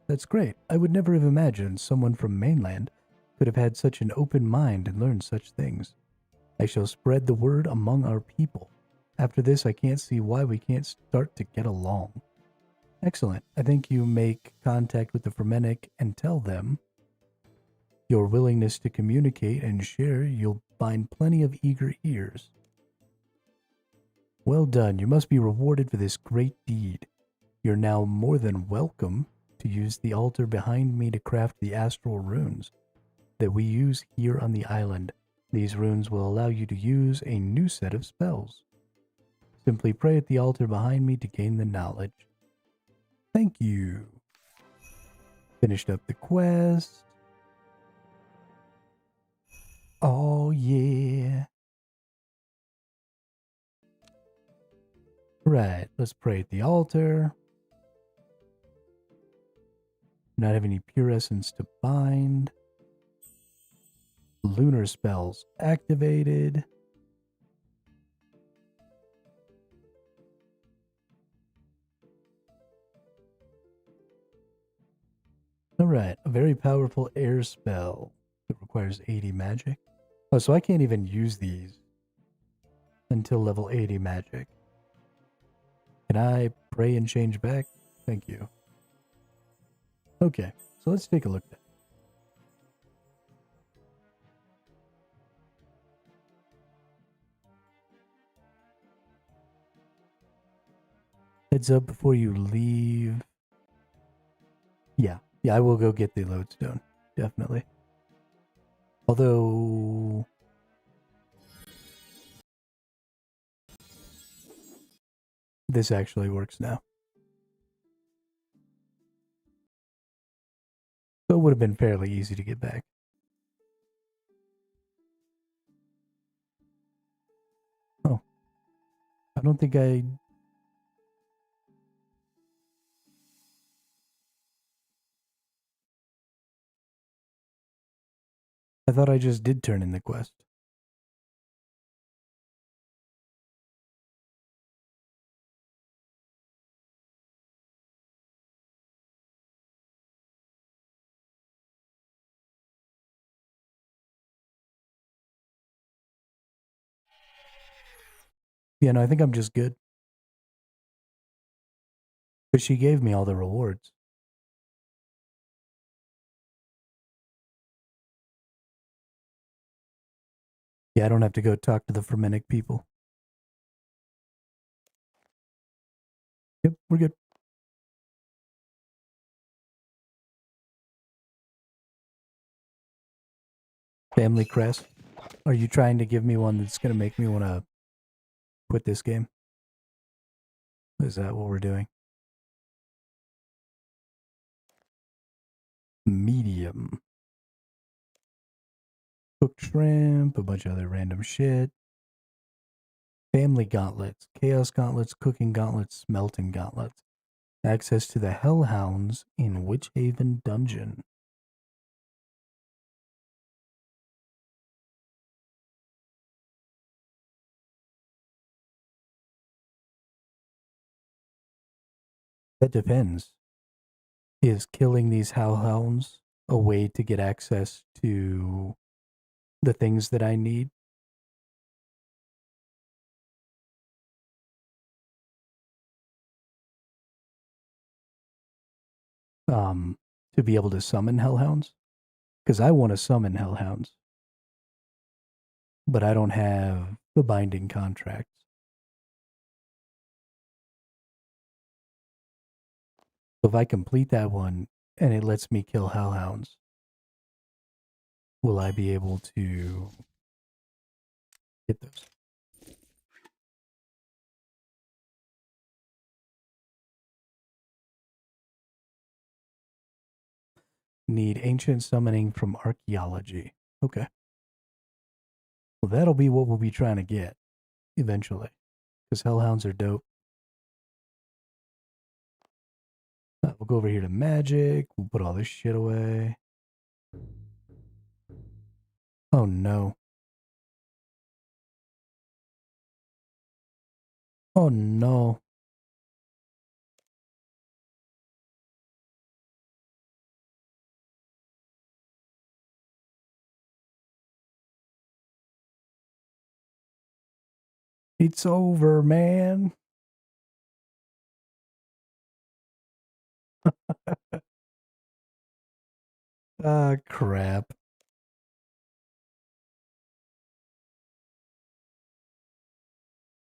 That's great. I would never have imagined someone from mainland could have had such an open mind and learned such things. I shall spread the word among our people. After this, I can't see why we can't start to get along. Excellent. I think you make contact with the Fremennik and tell them your willingness to communicate and share. You'll find plenty of eager ears. Well done. You must be rewarded for this great deed. You're now more than welcome to use the altar behind me to craft the astral runes that we use here on the island. These runes will allow you to use a new set of spells. Simply pray at the altar behind me to gain the knowledge. Thank you. Finished up the quest. Oh, yeah. Right, let's pray at the altar. Not have any pure essence to bind. Lunar spells activated. Alright, a very powerful air spell that requires 80 magic. Oh, so I can't even use these until level 80 magic. Can I pray and change back? Thank you. Okay, so let's take a look at it. Heads up before you leave. Yeah, I will go get the lodestone. Definitely. Although... this actually works now. So it would have been fairly easy to get back. Oh. I don't think I... I thought I just did turn in the quest. Yeah, no, I think I'm just good. Because she gave me all the rewards. Yeah, I don't have to go talk to the Fermenic people. Yep, we're good. Family crest. Are you trying to give me one that's going to make me want to quit this game? Is that what we're doing? Medium. Cooked shrimp, a bunch of other random shit. Family gauntlets, chaos gauntlets, cooking gauntlets, smelting gauntlets. Access to the Hellhounds in Witch Haven Dungeon. That depends. Is killing these Hellhounds a way to get access to the things that I need? To be able to summon Hellhounds? Because I want to summon Hellhounds, but I don't have the binding contracts. So if I complete that one and it lets me kill Hellhounds, will I be able to get those? Need ancient summoning from archaeology. Okay. Well, that'll be what we'll be trying to get eventually. Because Hellhounds are dope. We'll go over here to magic. We'll put all this shit away. Oh no. Oh no. It's over, man. Ah, crap.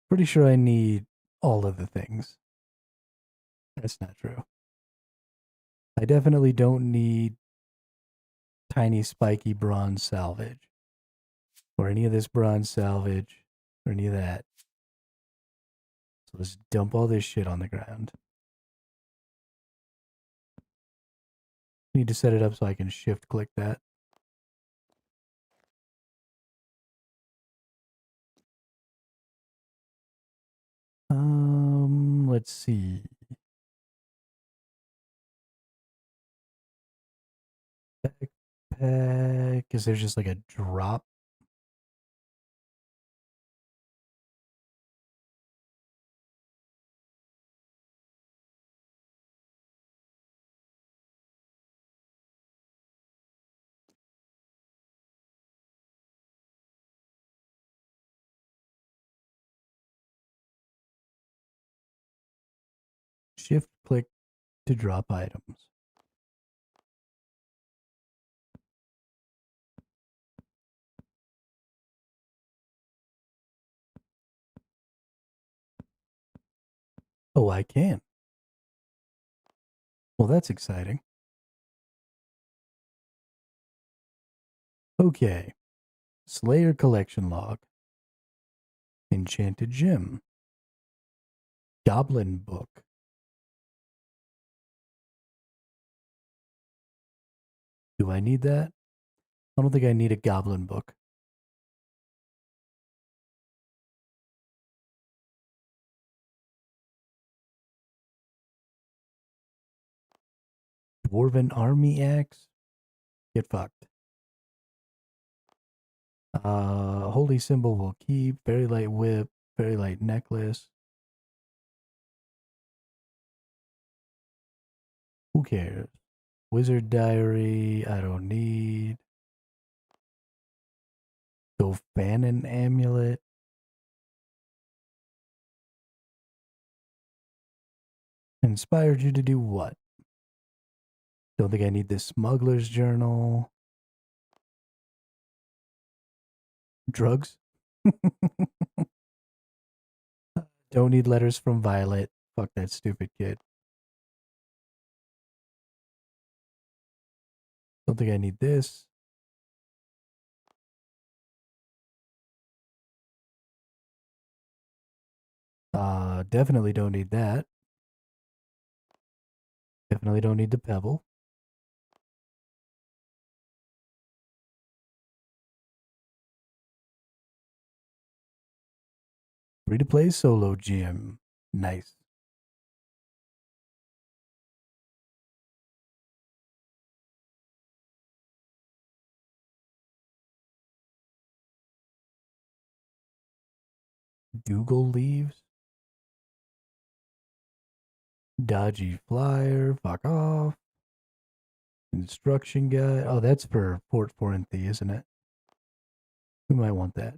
Pretty sure I need all of the things. That's not true. I definitely don't need tiny spiky bronze salvage. Or any of this bronze salvage. Or any of that. So let's dump all this shit on the ground. Need to set it up so I can shift click that. Let's see. Backpack. Is there just like a drop? Shift click to drop items. Oh, I can. Well, that's exciting. Okay. Slayer collection log. Enchanted gem. Goblin book. Do I need that? I don't think I need a goblin book. Dwarven army axe. Get fucked. Holy symbol will keep. Very light whip. Very light necklace. Who cares? Wizard diary. I don't need. Gophanon amulet. Inspired you to do what? Don't think I need this smuggler's journal. Drugs? Don't need letters from Violet. Fuck that stupid kid. Don't think I need this. Definitely don't need that. Definitely don't need the pebble. Free to play solo gym. Nice. Google leaves. Dodgy flyer. Fuck off. Instruction guide. Oh, that's for Fort Forinthy, isn't it? We might want that.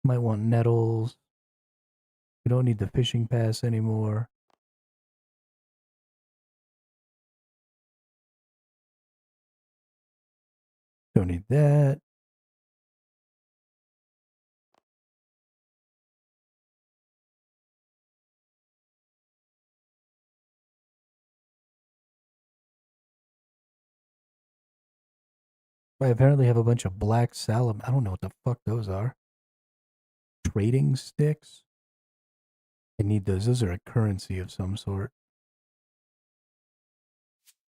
Might want nettles. We don't need the fishing pass anymore. Don't need that. I apparently have a bunch of black salam. I don't know what the fuck those are. Trading sticks? I need those. Those are a currency of some sort.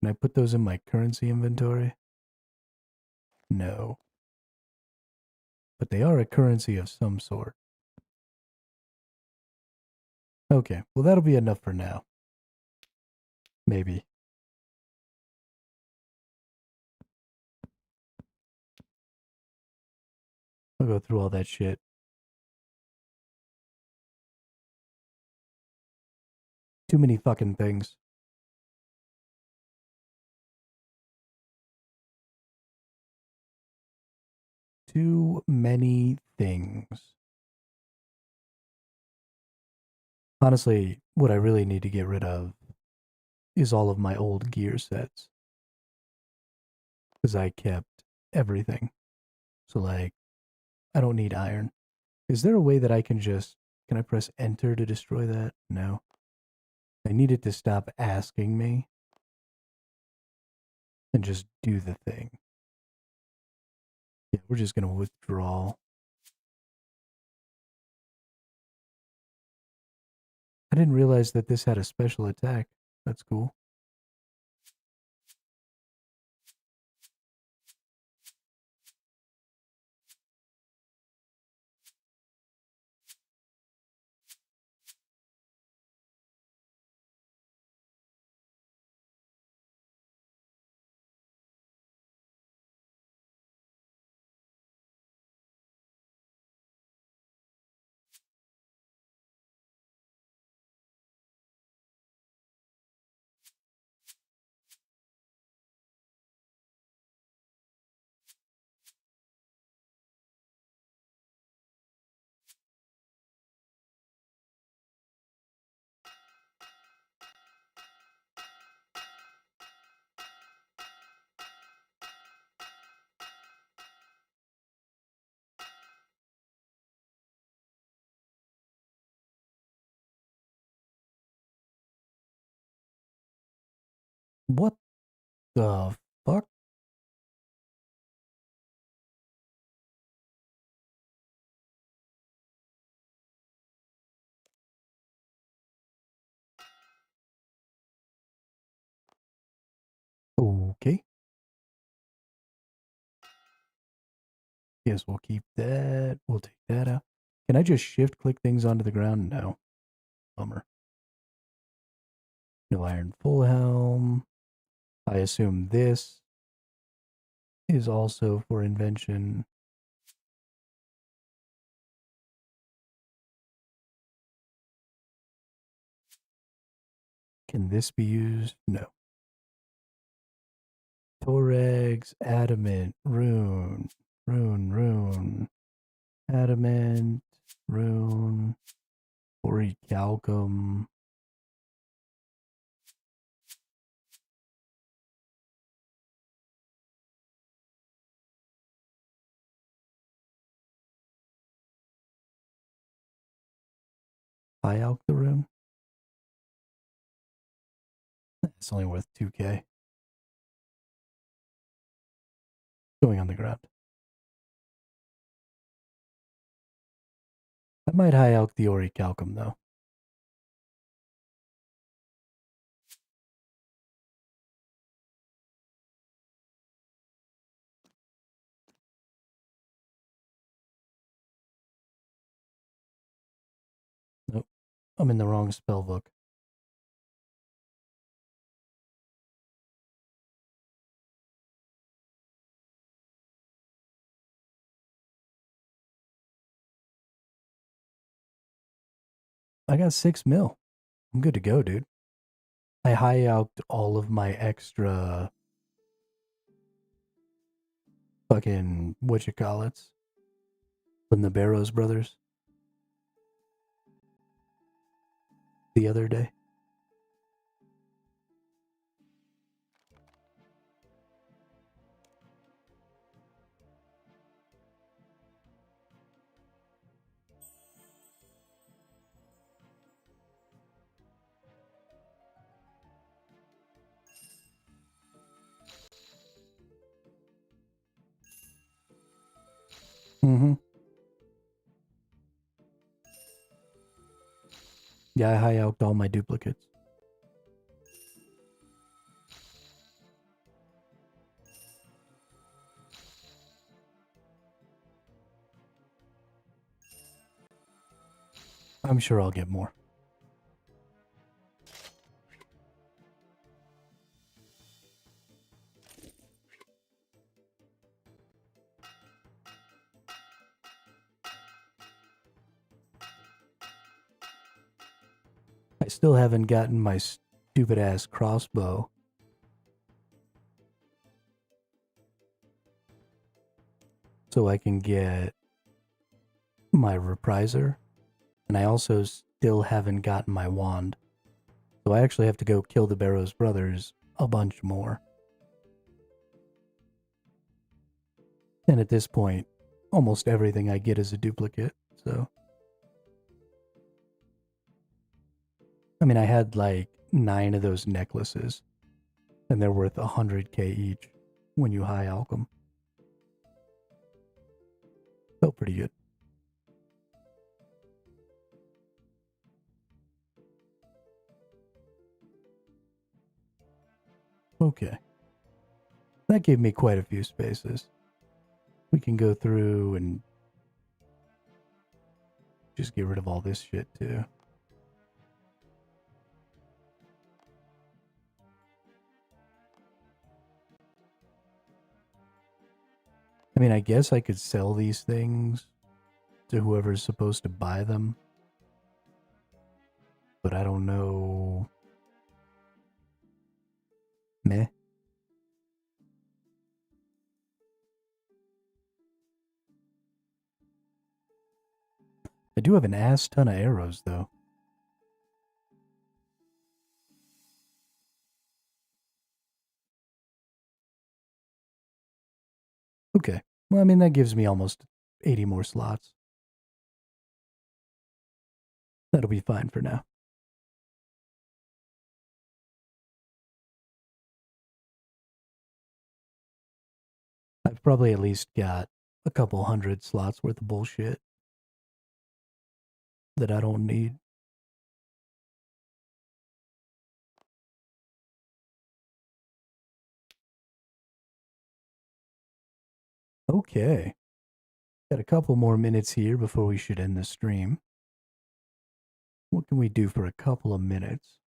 Can I put those in my currency inventory? No. But they are a currency of some sort. Okay, well that'll be enough for now. Maybe. I'll go through all that shit. Too many fucking things. Too many things. Honestly, what I really need to get rid of is all of my old gear sets. Because I kept everything. So, like, I don't need iron. Is there a way that I can just. Can I press enter to destroy that? No. I need it to stop asking me. and just do the thing. Yeah, we're just going to withdraw. I didn't realize that this had a special attack. That's cool. What the fuck? Okay. Yes, we'll keep that. We'll take that out. Can I just shift click things onto the ground? No. Bummer. No iron full helm. I assume this is also for invention. Can this be used? No. Toregs, adamant, rune, adamant, rune, orichalcum. High alch the rune. It's only worth 2k. Going on the ground. I might high alch the orichalcum though. Nope. I'm in the wrong spell book. I got 6 mil. I'm good to go, dude. I high alched all of my extra fucking whatchamacallits from the Barrows brothers the other day. Mm-hmm. Yeah, I high alched all my duplicates. I'm sure I'll get more. I still haven't gotten my stupid ass crossbow. So I can get my repriser. And I also still haven't gotten my wand. So I actually have to go kill the Barrows brothers a bunch more. And at this point, almost everything I get is a duplicate, so. I mean, I had like 9 of those necklaces. And they're worth 100k each when you high alch them. Felt pretty good. Okay. That gave me quite a few spaces. We can go through and just get rid of all this shit too. I mean, I guess I could sell these things to whoever's supposed to buy them. But I don't know. Meh. I do have an ass ton of arrows, though. Okay. Well, I mean, that gives me almost 80 more slots. That'll be fine for now. I've probably at least got a couple hundred slots worth of bullshit that I don't need. Okay. Got a couple more minutes here before we should end the stream. What can we do for a couple of minutes?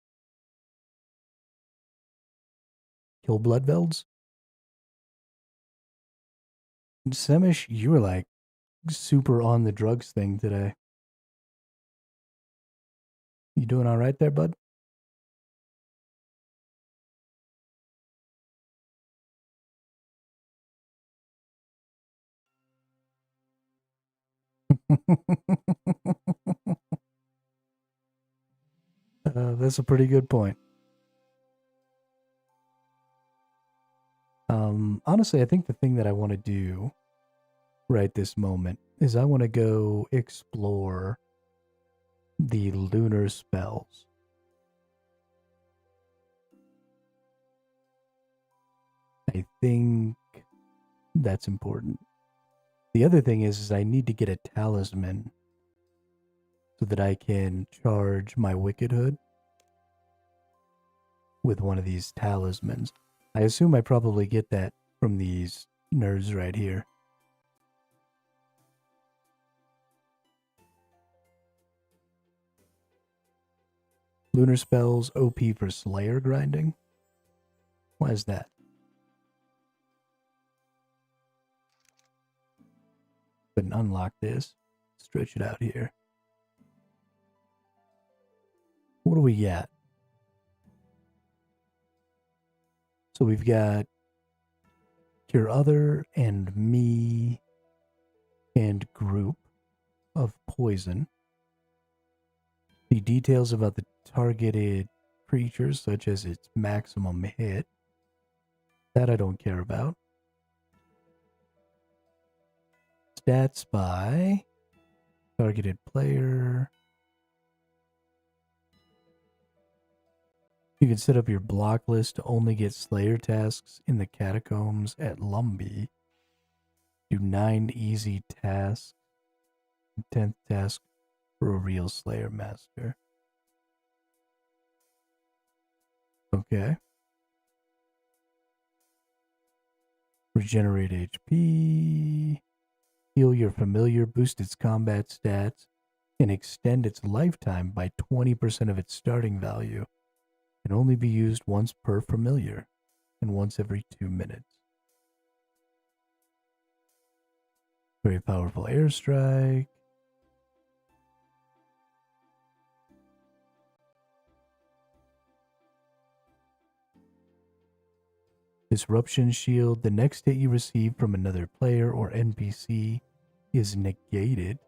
Kill Bloodvelds? Semish, you were like super on the drugs thing today. You doing all right there, bud? That's a pretty good point. Honestly, I think the thing that I want to do right this moment is I want to go explore the lunar spells. I think that's important. The other thing is I need to get a talisman so that I can charge my Wicked Hood with one of these talismans. I assume I probably get that from these nerds right here. Lunar spells OP for Slayer grinding? Why is that? But unlock this. Stretch it out here. What do we got? So we've got Cure Other and Me and Group of Poison. The details about the targeted creatures, such as its maximum hit, that I don't care about. Stats by targeted player. You can set up your block list to only get Slayer tasks in the catacombs at Lumbee. Do 9 easy tasks. 10th task for a real Slayer master. Okay. Regenerate HP. Heal your familiar, boost its combat stats, and extend its lifetime by 20% of its starting value. Can only be used once per familiar and once every 2 minutes. Very powerful airstrike. Disruption shield. The next hit you receive from another player or NPC is negated.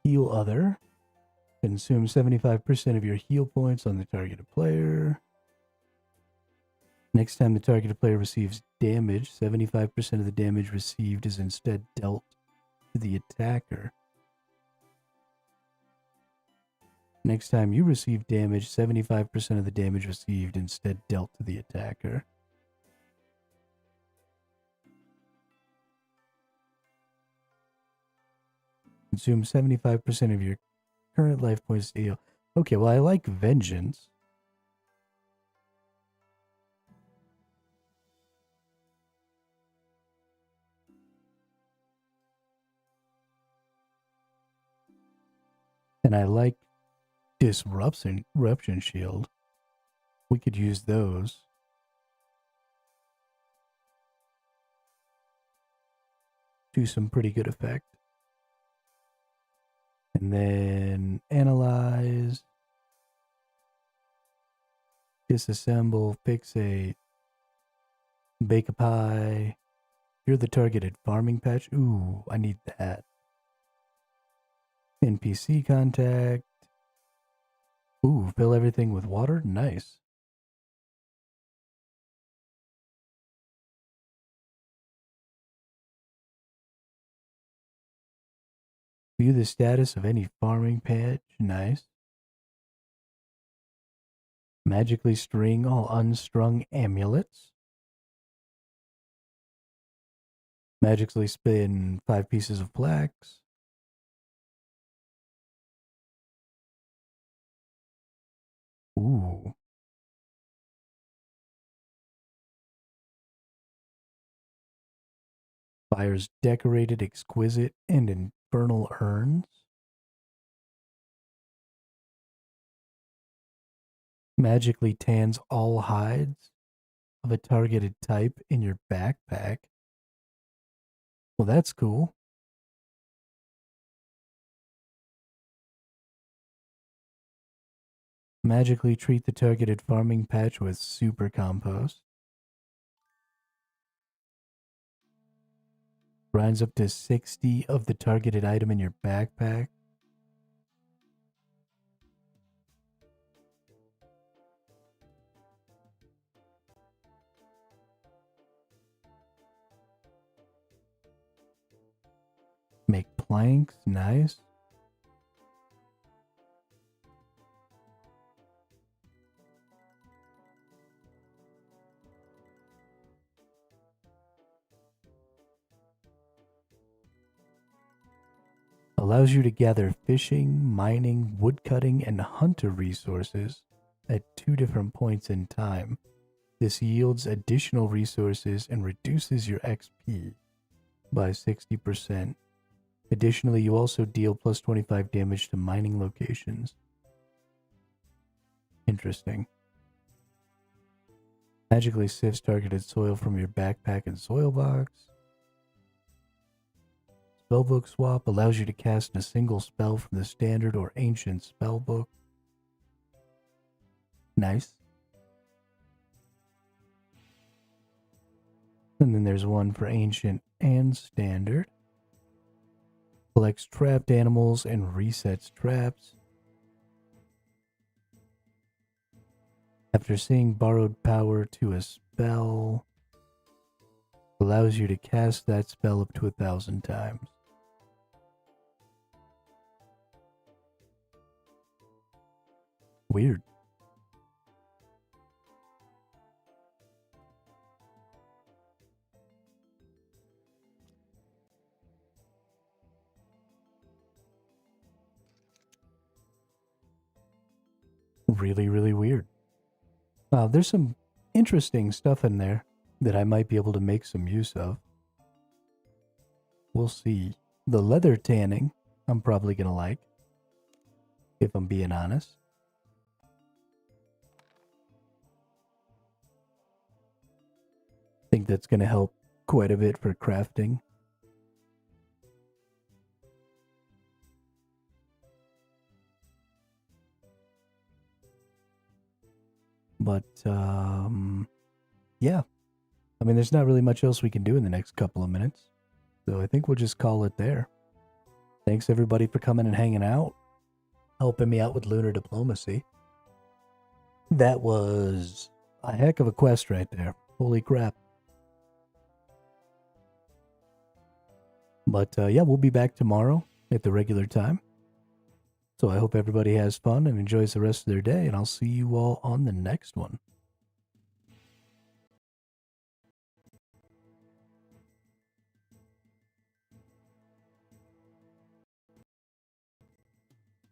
Heal other. Consume 75% of your heal points on the targeted player. Next time the targeted player receives damage, 75% of the damage received is instead dealt to the attacker. Next time you receive damage, 75% of the damage received instead dealt to the attacker. Consume 75% of your current life points to heal. Okay, well, I like Vengeance. And I like Disruption Shield. We could use those. Do some pretty good effect. And then Analyze. Disassemble, Fixate. Bake a Pie. You're the targeted farming patch. Ooh, I need that. NPC contact. Ooh, fill everything with water. Nice. View the status of any farming patch. Nice. Magically string all unstrung amulets. Magically spin 5 pieces of plaques. Ooh. Fires decorated, exquisite, and infernal urns. Magically tans all hides of a targeted type in your backpack. Well, that's cool. Magically treat the targeted farming patch with super compost. Grinds up to 60 of the targeted item in your backpack. Make planks. Nice. Allows you to gather fishing, mining, woodcutting, and hunter resources at 2 different points in time. This yields additional resources and reduces your XP by 60%. Additionally, you also deal plus 25 damage to mining locations. Interesting. Magically sifts targeted soil from your backpack and soil box. Spellbook swap allows you to cast a single spell from the standard or ancient spellbook. Nice. And then there's one for ancient and standard. Collects trapped animals and resets traps. After seeing borrowed power to a spell, allows you to cast that spell up to 1,000 times. Weird. Really, really weird. There's some interesting stuff in there that I might be able to make some use of. We'll see. The leather tanning, I'm probably going to like, if I'm being honest. I think that's going to help quite a bit for crafting. But, yeah. I mean, there's not really much else we can do in the next couple of minutes. So I think we'll just call it there. Thanks everybody for coming and hanging out, helping me out with lunar diplomacy. That was a heck of a quest right there. Holy crap. But yeah, we'll be back tomorrow at the regular time. So I hope everybody has fun and enjoys the rest of their day, and I'll see you all on the next one.